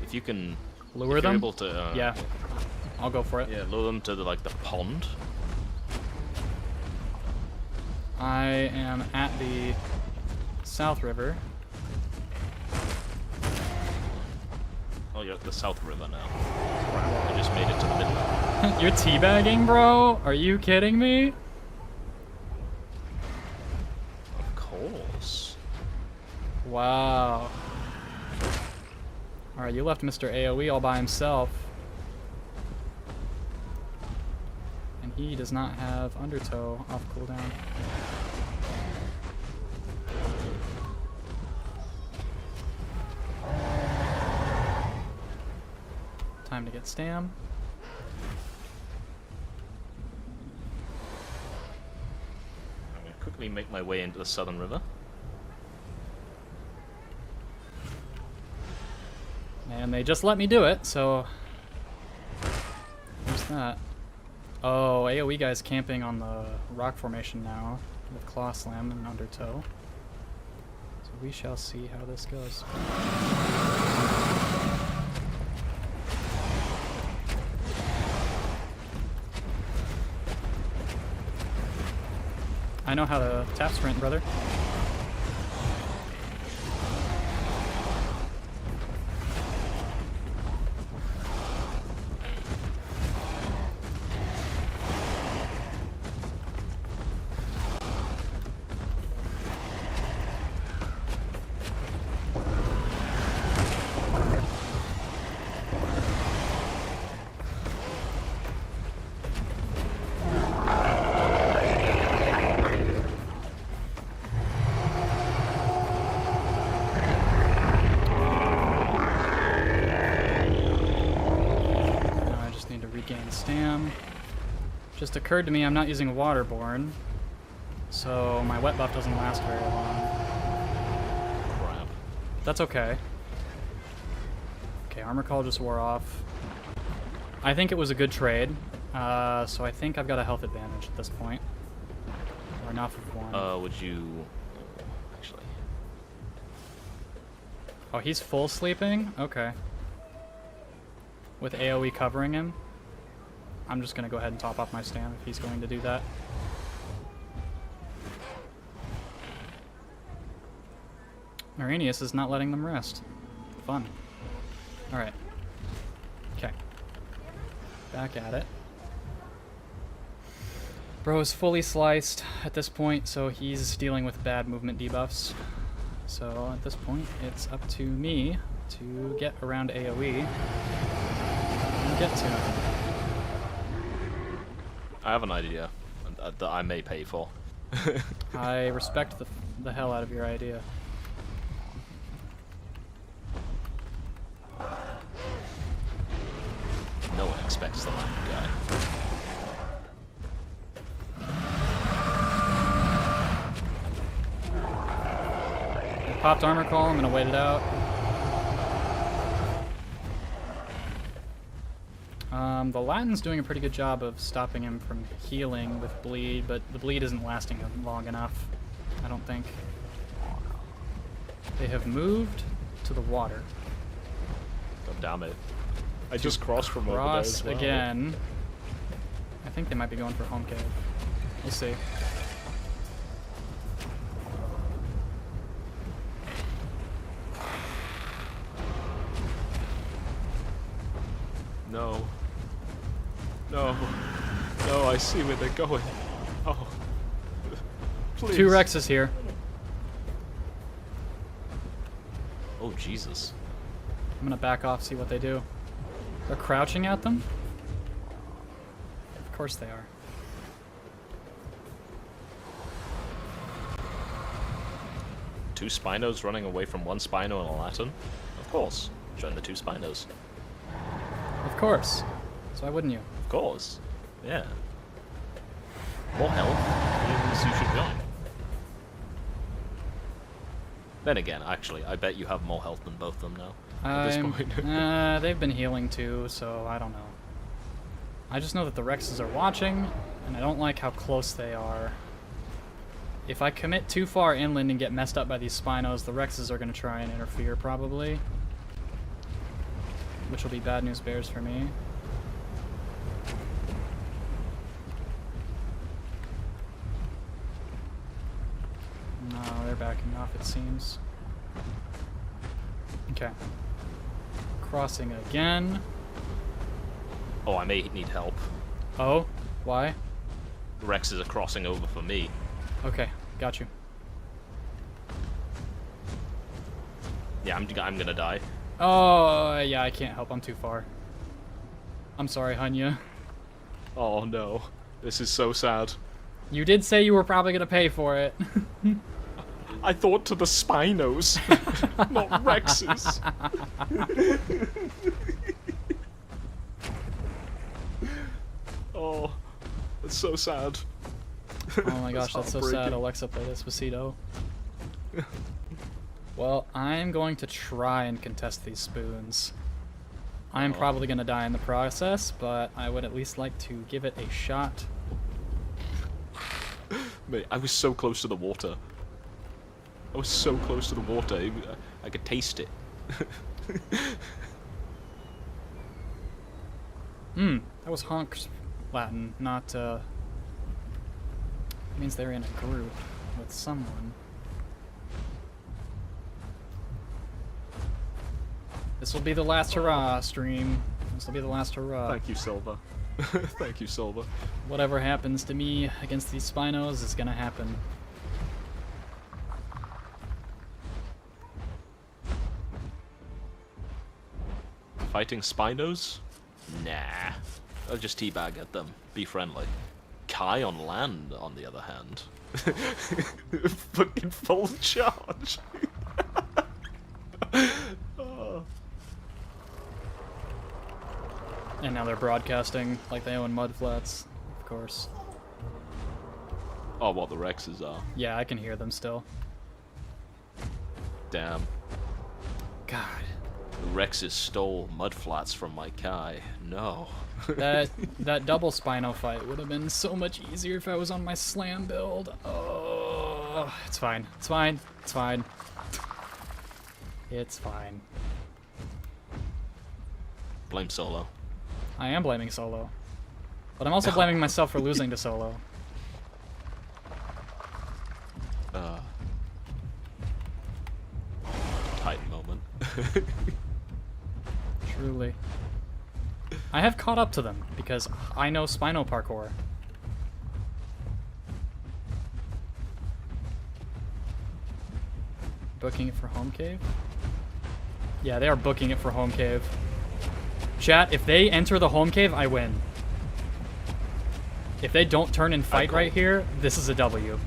If you can... Lure if you're them? able to... Yeah. I'll go for it. Yeah, lure them to the, like, the pond. I am at the South River. Oh, you're at the South River now. Crap, I just made it to the middle. You're teabagging, bro? Are you kidding me? Of course. Wow. Alright, you left Mr. AoE all by himself. And he does not have Undertow off cooldown. Time to get Stam. I'm going to quickly make my way into the Southern River. And they just let me do it, so... Who's that? Oh, AoE guy's camping on the rock formation now with Claw Slam and Undertow. So we shall see how this goes. I know how to tap sprint, brother. Just occurred to me I'm not using Waterborne, so my wet buff doesn't last very long. Crap. That's okay. Okay, Armor Call just wore off. I think it was a good trade, so I think I've got a health advantage at this point. Or enough of one. Would you... Actually... Oh, he's full sleeping? Okay. With AoE covering him? I'm just going to go ahead and top off my stam if he's going to do that. Arrhenius is not letting them rest. Fun. Alright. Okay. Back at it. Bro is fully sliced at this point, so he's dealing with bad movement debuffs. So at this point, it's up to me to get around AoE and get to him. I have an idea that I may pay for. I respect the hell out of your idea. No one expects the line guy. I popped Armor Call, I'm gonna wait it out. The Latin's doing a pretty good job of stopping him from healing with bleed, but the bleed isn't lasting him long enough, I don't think. They have moved to the water. God damn it. I just crossed from over there Cross as well. again. I think they might be going for home cave. We'll see. No. No. No, I see where they're going. Oh. Please. 2 Rexes here. Oh, Jesus. I'm gonna back off, see what they do. They're crouching at them? Of course they are. Two Spinos running away from one Spino and a Latin? Of course. Join the two Spinos. Of course. So why wouldn't you? Of course. Yeah. More health means you should join. Then again, actually, I bet you have more health than both of them now. At this point. They've been healing too, so I don't know. I just know that the Rexes are watching, and I don't like how close they are. If I commit too far inland and get messed up by these Spinos, the Rexes are going to try and interfere, probably. Which will be bad news bears for me. No, they're backing off, it seems. Okay. Crossing again. Oh, I may need help. Oh? Why? The Rexes are crossing over for me. Okay, got you. Yeah, I'm gonna die. Oh, yeah, I can't help. I'm too far. I'm sorry, Hunya. Oh no. This is so sad. You did say you were probably gonna pay for it. I thought to the Spinos, not Rexes. Oh, that's so sad. Oh my gosh, that's so sad. Alexa, play Despacito. Well, I'm going to try and contest these spoons. I'm probably going to die in the process, but I would at least like to give it a shot. Mate, I was so close to the water. I was so close to the water, I could taste it. That was Honk's Latin, not means they're in a group with someone. This will be the last hurrah stream. This will be the last hurrah. Thank you, Silva. Thank you, Silva. Whatever happens to me against these Spinos is gonna happen. Fighting Spinos? Nah. I'll just teabag at them. Be friendly. Kai on land, on the other hand. Fucking full charge. Oh. And now they're broadcasting like they own mudflats, of course. Oh, what the Rexes are. Yeah, I can hear them still. Damn. God. The Rexes stole mudflats from my Kai. No. That double Spino fight would have been so much easier if I was on my slam build. Oh, it's fine. It's fine. It's fine. It's fine. Blame Solo. I am blaming Solo. But I'm also blaming myself for losing to Solo. Titan moment. Truly. I have caught up to them because I know Spino parkour. Booking it for home cave? Yeah, they are booking it for home cave. Chat, if they enter the home cave, I win. If they don't turn and fight right here, this is a W.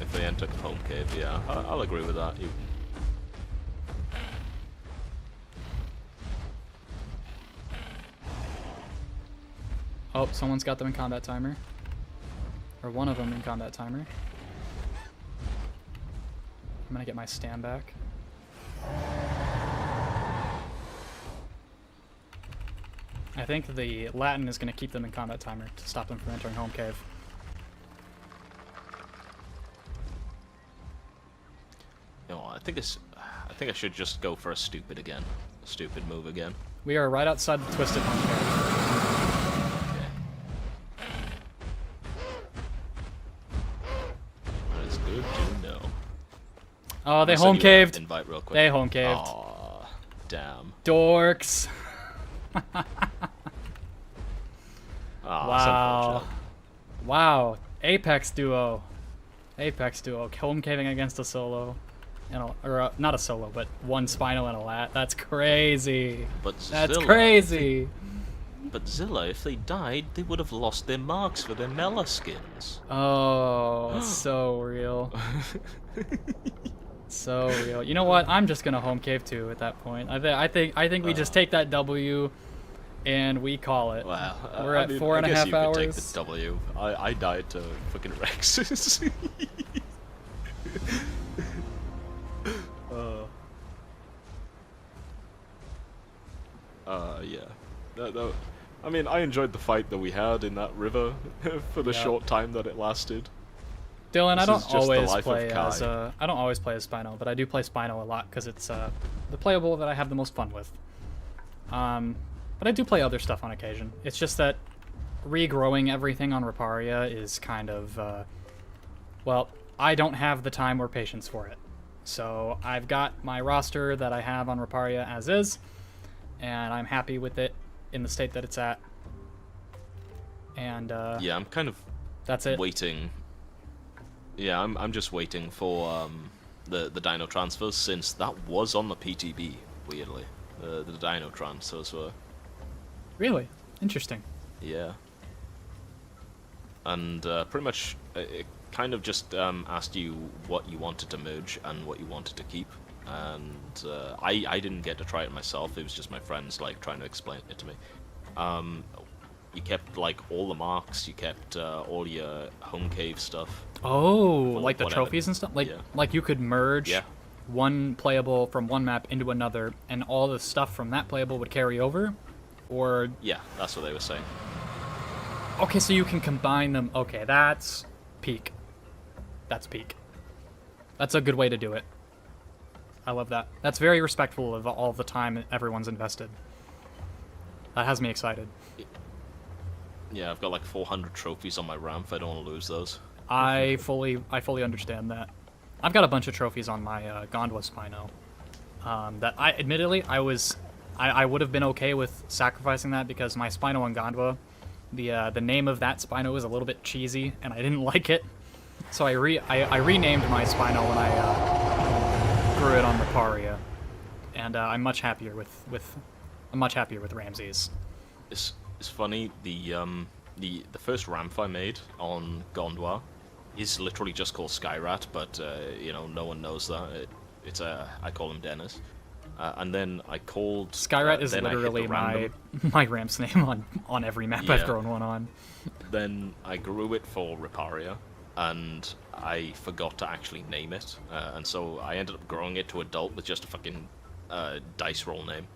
If they enter home cave, yeah, I'll agree with that. Oh, someone's got them in combat timer. Or one of them in combat timer. I'm gonna get my stand back. I think the Latin is gonna keep them in combat timer to stop them from entering home cave. You know, I think I should just go for a stupid again. A stupid move again. We are right outside the twisted home cave. That is good to know. Oh, they I'll send home you an caved. Invite real quick. They home caved. Aw, damn. Dorks. Aw, Wow. Wow. Apex duo. Apex duo. Home caving against a solo. Or not a solo, but one Spino and a lat. That's crazy. But That's Zilla, crazy. But Zilla, if they died, they would have lost their marks for their Mela skins. Oh, so real. So real. You know what? I'm just gonna home cave too at that point. I think we just take that W, and we call it. Wow. We're at 4.5 hours. Take the W. I died to fucking Rexes. Yeah. I mean, I enjoyed the fight that we had in that river for the short time that it lasted. Dylan, I This is don't just the always life play of Kai. as I don't always play as Spino, but I do play Spino a lot because it's the playable that I have the most fun with. But I do play other stuff on occasion. It's just that regrowing everything on Reparia is kind of well, I don't have the time or patience for it. So I've got my roster that I have on Reparia as is, and I'm happy with it in the state that it's at. And Yeah, I'm kind of that's it. waiting. Yeah, I'm just waiting for the Dino transfers, since that was on the PTB, weirdly. The Dino transfers were. Really interesting. Yeah. And pretty much it kind of just asked you what you wanted to merge and what you wanted to keep. And I didn't get to try it myself. It was just my friends like trying to explain it to me. You kept like all the marks. You kept all your home cave stuff. Oh, Well, like the whatever. trophies and stuff? Like Yeah. like you could merge Yeah. one playable from one map into another, and all the stuff from that playable would carry over? Or... Yeah, that's what they were saying. Okay, so you can combine them. Okay, that's peak. That's peak. That's a good way to do it. I love that. That's very respectful of all the time everyone's invested. That has me excited. Yeah, I've got like 400 trophies on my ramp. I don't want to lose those. I fully understand that. I've got a bunch of trophies on my Gondwa Spino. That I admittedly I would have been okay with sacrificing that because my Spino on Gondwa, the name of that Spino is a little bit cheesy and I didn't like it, so I renamed my Spino when I grew it on Riparia, and I'm much happier with Ramses. It's funny, the first ramp I made on Gondwa is literally just called Skyrat, but you know, no one knows that. I call him Dennis. And then I called Skyrat is literally my ramp's name on every map I've grown one on. Then I grew it for Riparia, and I forgot to actually name it, and so I ended up growing it to adult with just a fucking dice roll name.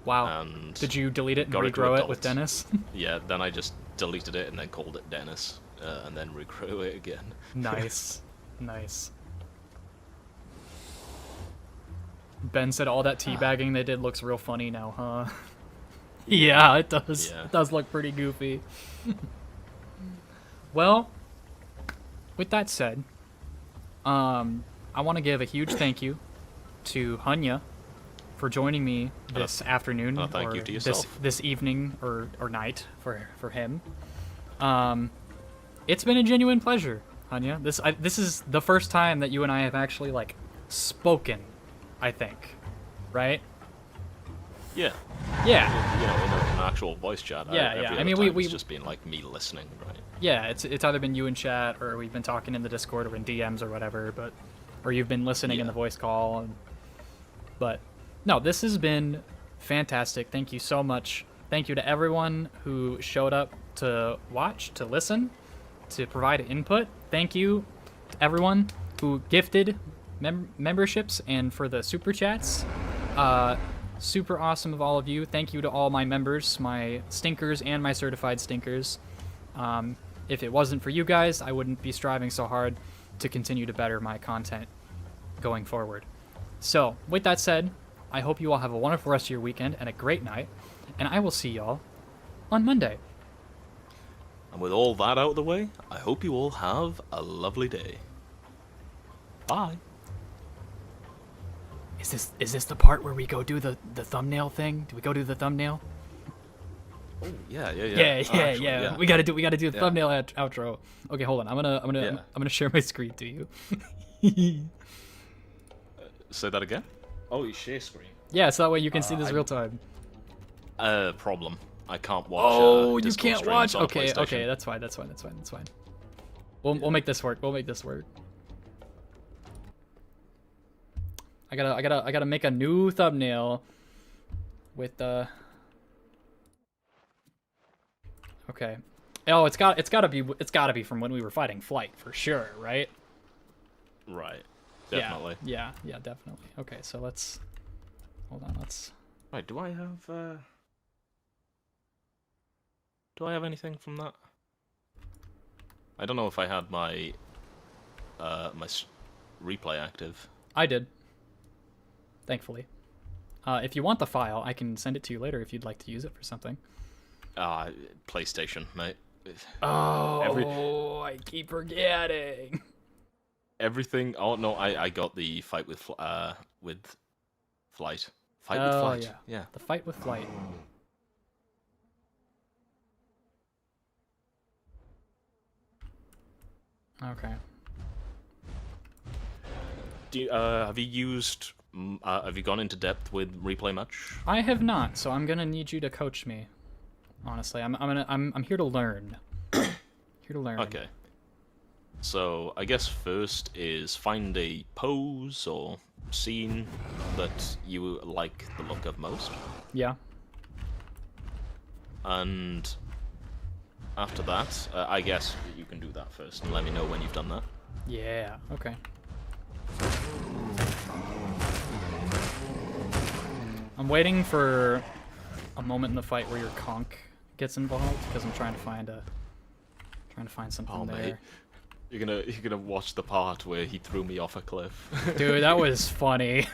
Wow. And did you delete it and regrow it with Dennis? Yeah, then I just deleted it and then called it Dennis, and then regrew it again. Nice. Nice. Ben said all that teabagging they did looks real funny now, huh? Yeah, it does. Yeah. It does look pretty goofy. Well, with that said, I want to give a huge thank you to Hunya for joining me this afternoon, thank or you to yourself. this evening or night for him. It's been a genuine pleasure, Hunya. This is the first time that you and I have actually like spoken, I think, right? Yeah. Yeah. You know, in an actual voice chat. Yeah, every yeah. other I mean, time we it's just been like me listening, right? Yeah, it's either been you in chat or we've been talking in the Discord or in DMs or whatever, or you've been listening in the voice call. But no, this has been fantastic. Thank you so much. Thank you to everyone who showed up to watch, to listen, to provide input. Thank you to everyone who gifted memberships and for the super chats. Super awesome of all of you. Thank you to all my members, my stinkers and my certified stinkers. If it wasn't for you guys, I wouldn't be striving so hard to continue to better my content going forward. So, with that said, I hope you all have a wonderful rest of your weekend and a great night, and I will see y'all on Monday. And with all that out of the way, I hope you all have a lovely day. Bye. Is this the part where we go do the thumbnail thing? Do we go do the thumbnail? Oh, yeah. Yeah. We gotta do the Yeah. thumbnail outro. Okay, hold on. I'm gonna share my screen to you. Say that again? Oh, you share screen. Yeah, so that way you can see this real time. Problem. I can't watch. Oh, you Discord can't streams watch. on a Okay, PlayStation. that's fine. We'll make this work. I gotta make a new thumbnail with the. Okay. Oh, it's gotta be from when we were fighting Flight for sure, right? Right. Definitely. Yeah, definitely. Okay, so let's. Hold on, let's. Right. Do I have anything from that? I don't know if I had my replay active. I did. Thankfully. If you want the file, I can send it to you later if you'd like to use it for something. PlayStation, mate. Oh, I keep forgetting. Everything. Oh no, I got the fight with Flight. Fight with Flight. Yeah. The fight with Flight. Okay. Have you used? Have you gone into depth with replay much? I have not, so I'm gonna need you to coach me. Honestly, I'm here to learn. Here to learn. Okay. So I guess first is find a pose or scene that you like the look of most, Yeah. and after that, I guess you can do that first and let me know when you've done that. Yeah. Okay. I'm waiting for a moment in the fight where your conch gets involved because I'm trying to find something Oh, there. mate. You're gonna watch the part where he threw me off a cliff. Dude, that was funny.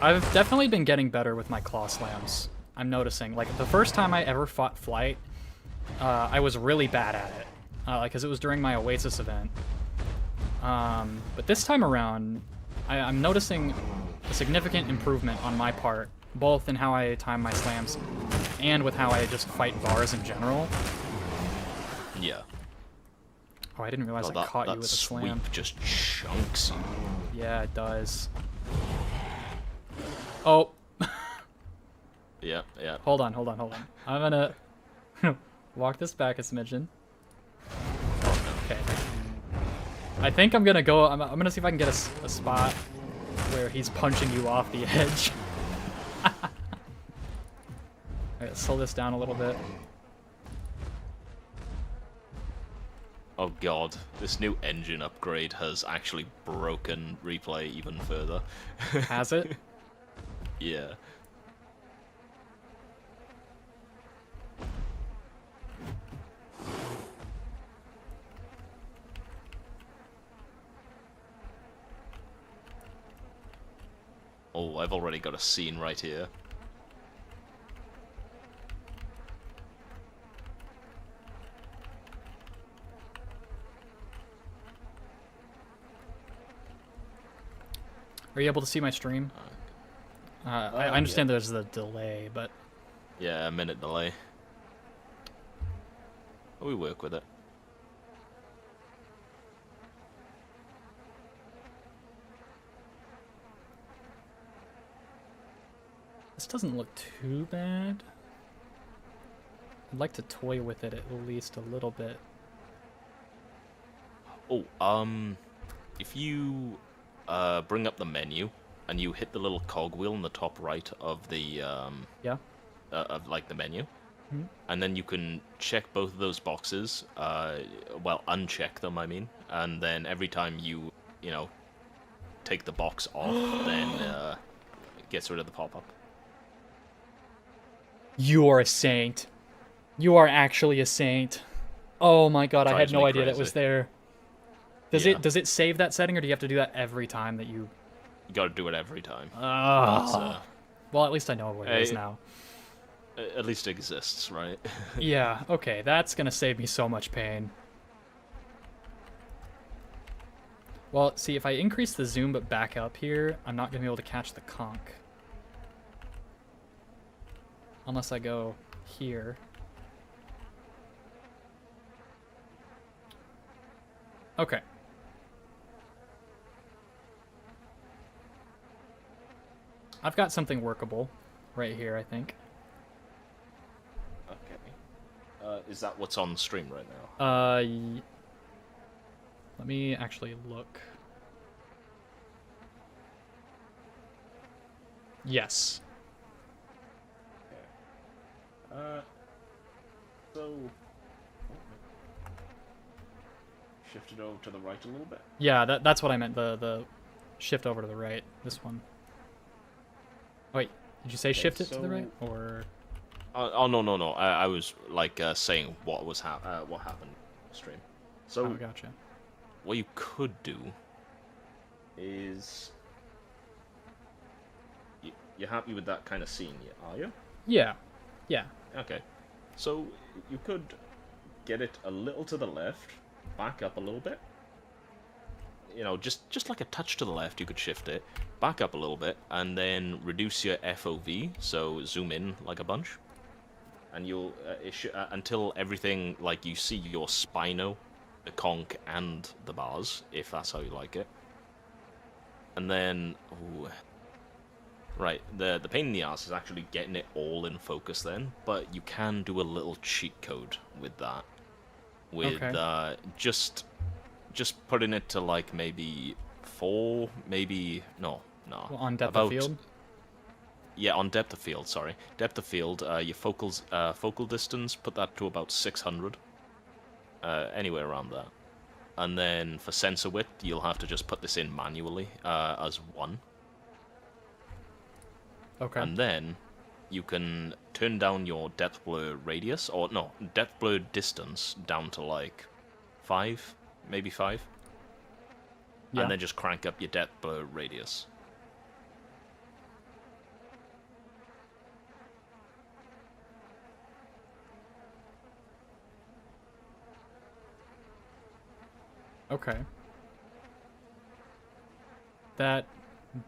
I've definitely been getting better with my claw slams. I'm noticing. Like, the first time I ever fought Flight, I was really bad at it. Because it was during my Oasis event. But this time around, I'm noticing a significant improvement on my part, both in how I time my slams and with how I just fight bars in general. Yeah. Oh, I didn't realize I caught you with a slam. Sweep just chunks you. Yeah, it does. Oh. Yeah. Hold on. I'm gonna walk this back a smidgen. Okay. I think I'm gonna go. I'm gonna see if I can get a spot where he's punching you off the edge. Alright, let's slow this down a little bit. Oh god, this new engine upgrade has actually broken replay even further. Has it? Yeah. Oh, I've already got a scene right here. Are you able to see my stream? I understand there's the delay, but... Yeah, a minute delay. We work with it. This doesn't look too bad. I'd like to toy with it at least a little bit. Oh, if you bring up the menu and you hit the little cogwheel in the top right of the Yeah? of like the menu, Mhm. and then you can check both of those boxes. Well, uncheck them, I mean, and then every time you know take the box off, then it gets rid of the pop-up. You are a saint. You are actually a saint. Oh my god, I had Drives no me idea that crazy. was there. Does Yeah. it save that setting, or do you have to do that every time that you... You gotta do it every time. Oh. Well, at least I know what it is Hey. now. At least it exists, right? Yeah, okay, that's gonna save me so much pain. Well, see, if I increase the zoom but back up here, I'm not gonna be able to catch the conch. Unless I go here. Okay. I've got something workable right here, I think. Okay. Is that what's on the stream right now? Let me actually look. Yes. So shift it over to the right a little bit. Yeah, that's what I meant. The shift over to the right. This one. Wait, did you say shift it to the right, or? No. I was like saying what was what happened on the stream. So Oh, gotcha. what you could do is you're happy with that kind of scene, are you? Yeah. Yeah. Okay. So you could get it a little to the left, back up a little bit. You know, just like a touch to the left, you could shift it, back up a little bit, and then reduce your FOV, so zoom in like a bunch. And you'll, until everything, like you see your Spino, the conch, and the bars, if that's how you like it. And then, ooh, right, the pain in the ass is actually getting it all in focus then, but you can do a little cheat code with that. With, Okay. just putting it to like maybe 4, maybe, no. Well, on depth of field. Yeah, on depth of field, sorry. Depth of field, your focal distance, put that to about 600. Anywhere around that. And then for sensor width, you'll have to just put this in manually as 1. Okay. And then you can turn down your depth blur radius, or no, depth blur distance down to like 5, maybe 5. Yeah. And then just crank up your depth blur radius. Okay. That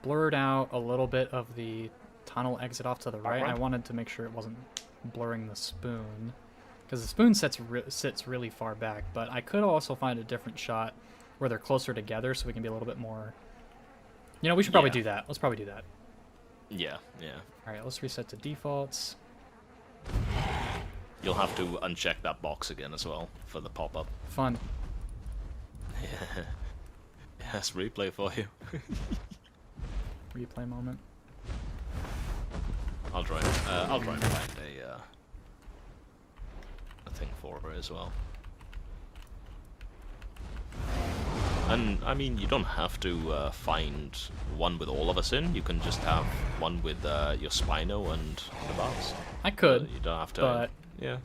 blurred out a little bit of the tunnel exit off to the right. I wanted to make sure it wasn't blurring the spoon, because the spoon sits really far back, but I could also find a different shot where they're closer together so we can be a little bit more... You know, we should probably do that. Let's probably do that. Yeah, yeah. Alright, let's reset to defaults. You'll have to uncheck that box again as well for the pop-up. Fun. Yeah. Yes, replay for you. Replay moment. I'll try and find a thing for it as well. And I mean, you don't have to find one with all of us in. You can just have one with your Spino and the bars. I could. You don't have to. But yeah.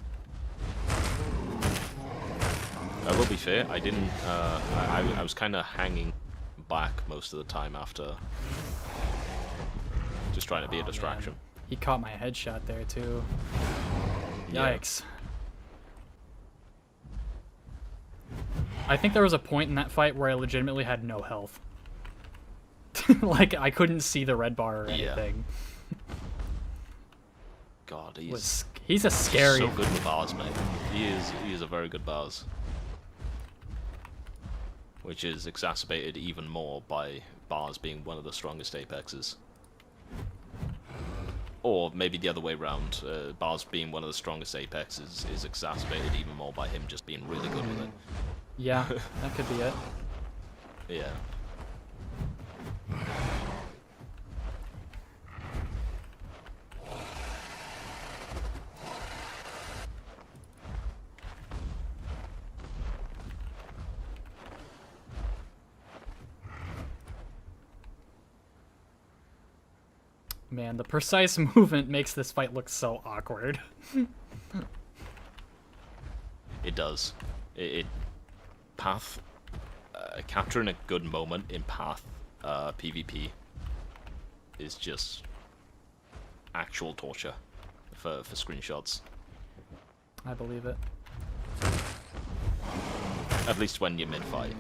I will be fair. I didn't. I was kind of hanging back most of the time after. Just trying to be a distraction. Man. He caught my headshot there too. Yeah. Yikes. I think there was a point in that fight where I legitimately had no health. Like, I couldn't see the red bar or anything. God, he's a scary... so good with bars, mate. He is a very good bars. Which is exacerbated even more by bars being one of the strongest apexes. Or maybe the other way around. Bars being one of the strongest apexes is exacerbated even more by him just being really good with it. Yeah, that could be it. Yeah. Man, the precise movement makes this fight look so awkward. It does. It Path, capturing a good moment in Path PvP is just actual torture for screenshots. I believe it. At least when you're mid-fight.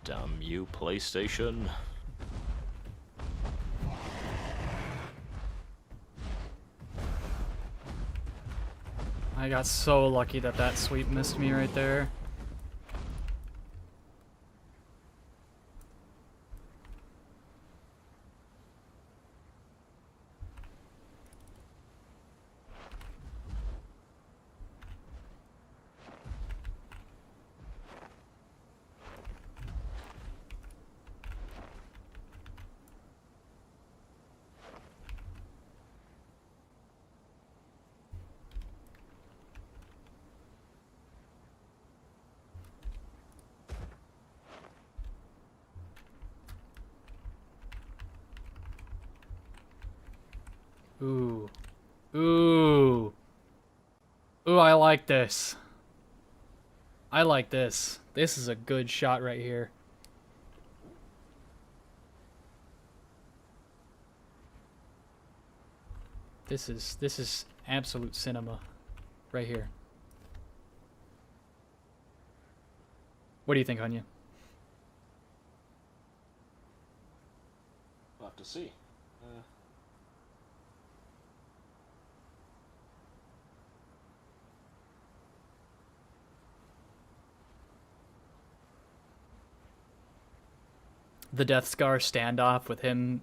Damn you, PlayStation. I got so lucky that that sweep missed me right there. Ooh. Ooh. Ooh, I like this. I like this. This is a good shot right here. This is absolute cinema right here. What do you think, Hunya? We'll have to see. The Death Scar standoff with him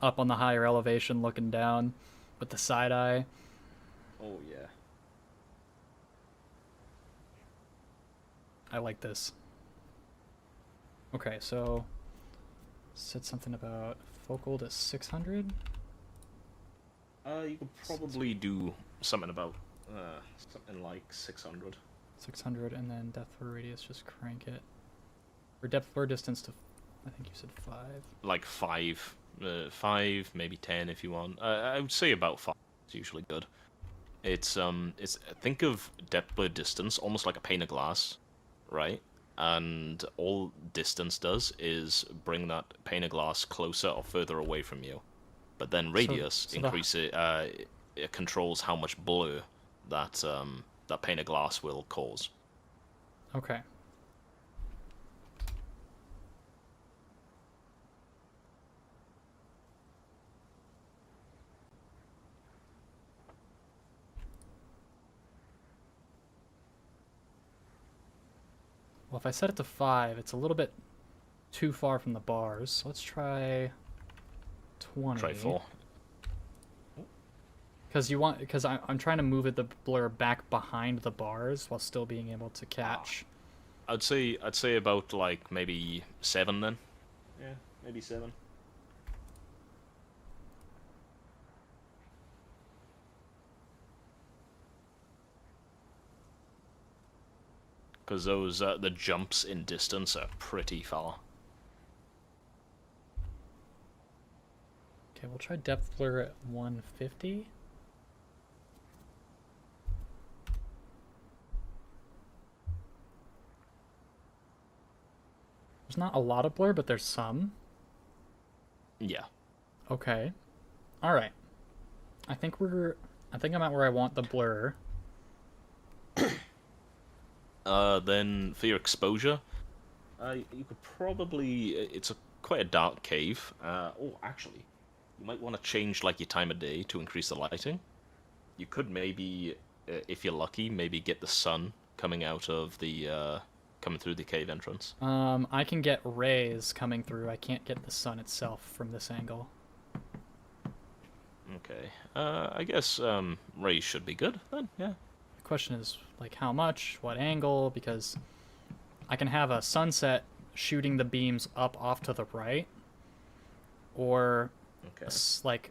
up on the higher elevation looking down with the side eye. Oh, yeah. I like this. Okay, so said something about focal to 600. You could probably do something about something like 600. 600, and then depth or radius, just crank it. Or depth or distance to, I think you said 5. Like 5 5, maybe 10 if you want. I would say about 5 is usually good. It's think of depth blur distance almost like a pane of glass, right? And all distance does is bring that pane of glass closer or further away from you. But then radius it controls how much blur that that pane of glass will cause. Okay. Well, if I set it to 5, it's a little bit too far from the bars. So let's try 20. Try 4. Because I'm trying to move the blur back behind the bars while still being able to catch. I'd say about like maybe 7 then. Yeah, maybe 7. Because those the jumps in distance are pretty far. Okay, we'll try depth blur at 150. There's not a lot of blur, but there's some. Yeah. Okay. All right. I think I'm at where I want the blur. Then for your exposure, you could probably it's quite a dark cave. Oh, actually, you might want to change like your time of day to increase the lighting. You could maybe, if you're lucky, maybe get the sun coming out of the coming through the cave entrance. I can get rays coming through. I can't get the sun itself from this angle. Okay. I guess rays should be good then. Yeah. The question is like how much, what angle, because I can have a sunset shooting the beams up off to the right, or Okay. like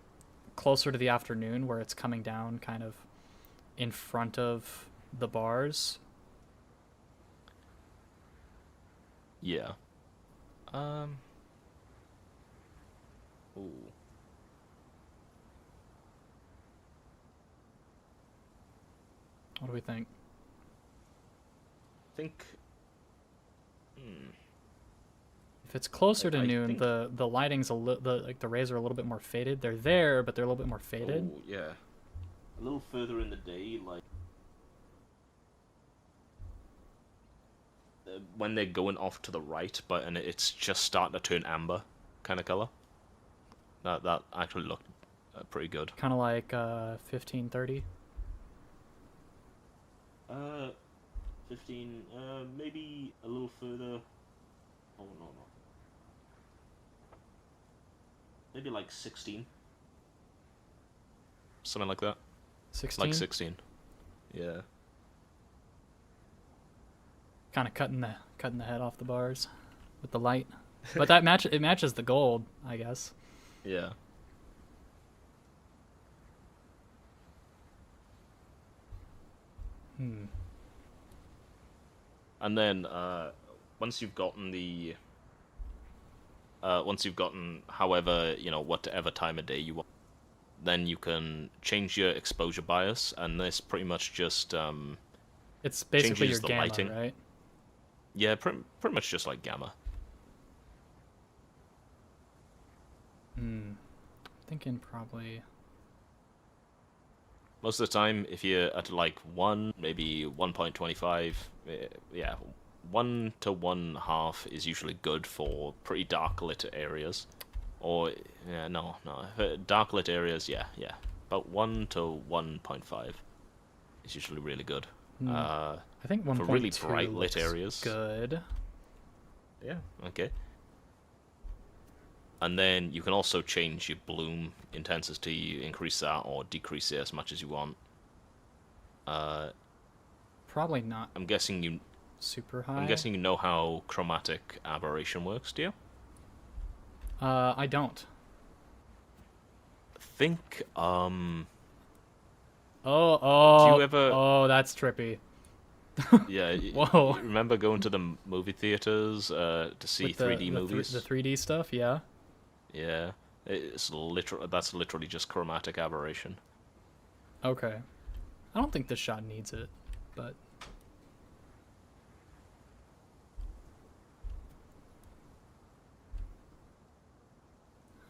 closer to the afternoon where it's coming down kind of in front of the bars. Yeah. Ooh. What do we think? I think. If it's closer to I noon, think- the lighting's the rays are a little bit more faded. They're there, but they're a little bit more faded. Oh, yeah. A little further in the day, like when they're going off to the right, and it's just starting to turn amber, kind of color. That actually looked pretty good. Kind of like 15:30. 15. Maybe a little further. Oh no. Maybe like 16. Something like that. 16. Like 16. Yeah. Kind of cutting the head off the bars with the light, but it matches the gold, I guess. Yeah. And then once you've gotten however, whatever time of day you want, then you can change your exposure bias, and this pretty much just It's basically your changes the gamma, lighting. right? Yeah, pretty much just like gamma. Thinking probably. Most of the time, if you're at like 1, maybe 1.25, yeah, 1 to 1.5 is usually good for pretty dark lit areas. Or, yeah, no. Dark lit areas, yeah. About 1 to 1.5 is usually really good. I think 1.2 for really bright lit looks areas. good. Yeah, okay. And then you can also change your bloom intensity, increase that or decrease it as much as you want. Probably not I'm guessing you super high. you know how chromatic aberration works, do you? I don't. Think Oh, Do you ever- oh, that's trippy. yeah, Whoa. remember going to the movie theaters to see With the- 3D the movies? The 3D stuff, yeah. Yeah. That's literally just chromatic aberration. Okay. I don't think this shot needs it, but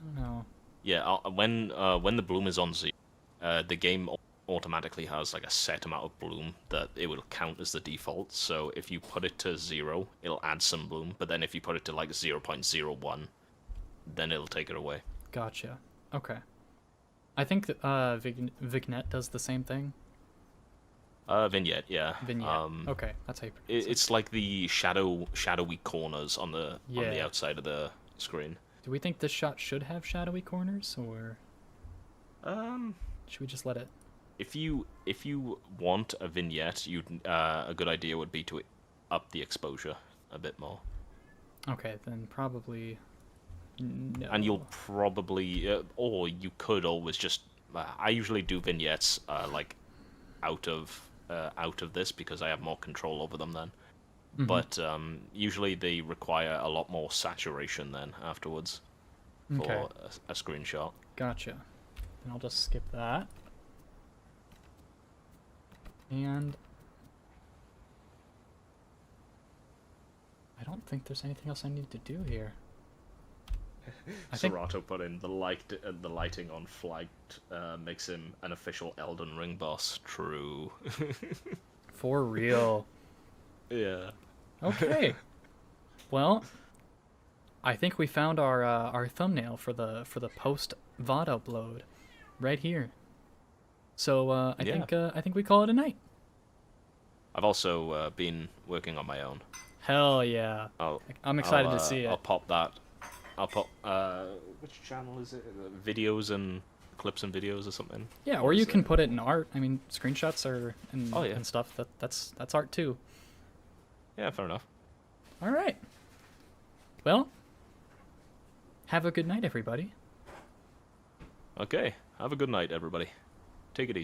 I don't know. Yeah, when the bloom is on 0, the game automatically has like a set amount of bloom that it will count as the default. So if you put it to 0, it'll add some bloom, but then if you put it to like 0.01, then it'll take it away. Gotcha. Okay. I think that, Vignette does the same thing. Vignette, yeah. Vignette. Okay, that's how you pronounce it. It's like the shadowy corners on the Yeah. outside of the screen. Do we think this shot should have shadowy corners, or should we just let it? If you want a vignette, a good idea would be to up the exposure a bit more. Okay, then probably no. And you'll probably, or you could always just. I usually do vignettes like out of this because I have more control over them then. Mhm. But usually they require a lot more saturation then afterwards for Okay. a screenshot. Gotcha. Then I'll just skip that. And I don't think there's anything else I need to do here. I think Serato put in the lighting on flight makes him an official Elden Ring boss. True. for real. Yeah. Okay. Well, I think we found our thumbnail for the post VOD upload right here. So I think we call it a night. I've also been working on my own. Hell yeah! I'm excited to see it. I'll pop that. I'll pop. Which channel is it? Videos and clips and videos or something. Yeah, or you can put it in art. I mean, screenshots are Oh, yeah. and stuff. That's art too. Yeah, fair enough. All right. Well, have a good night, everybody. Okay. Have a good night, everybody. Take it easy.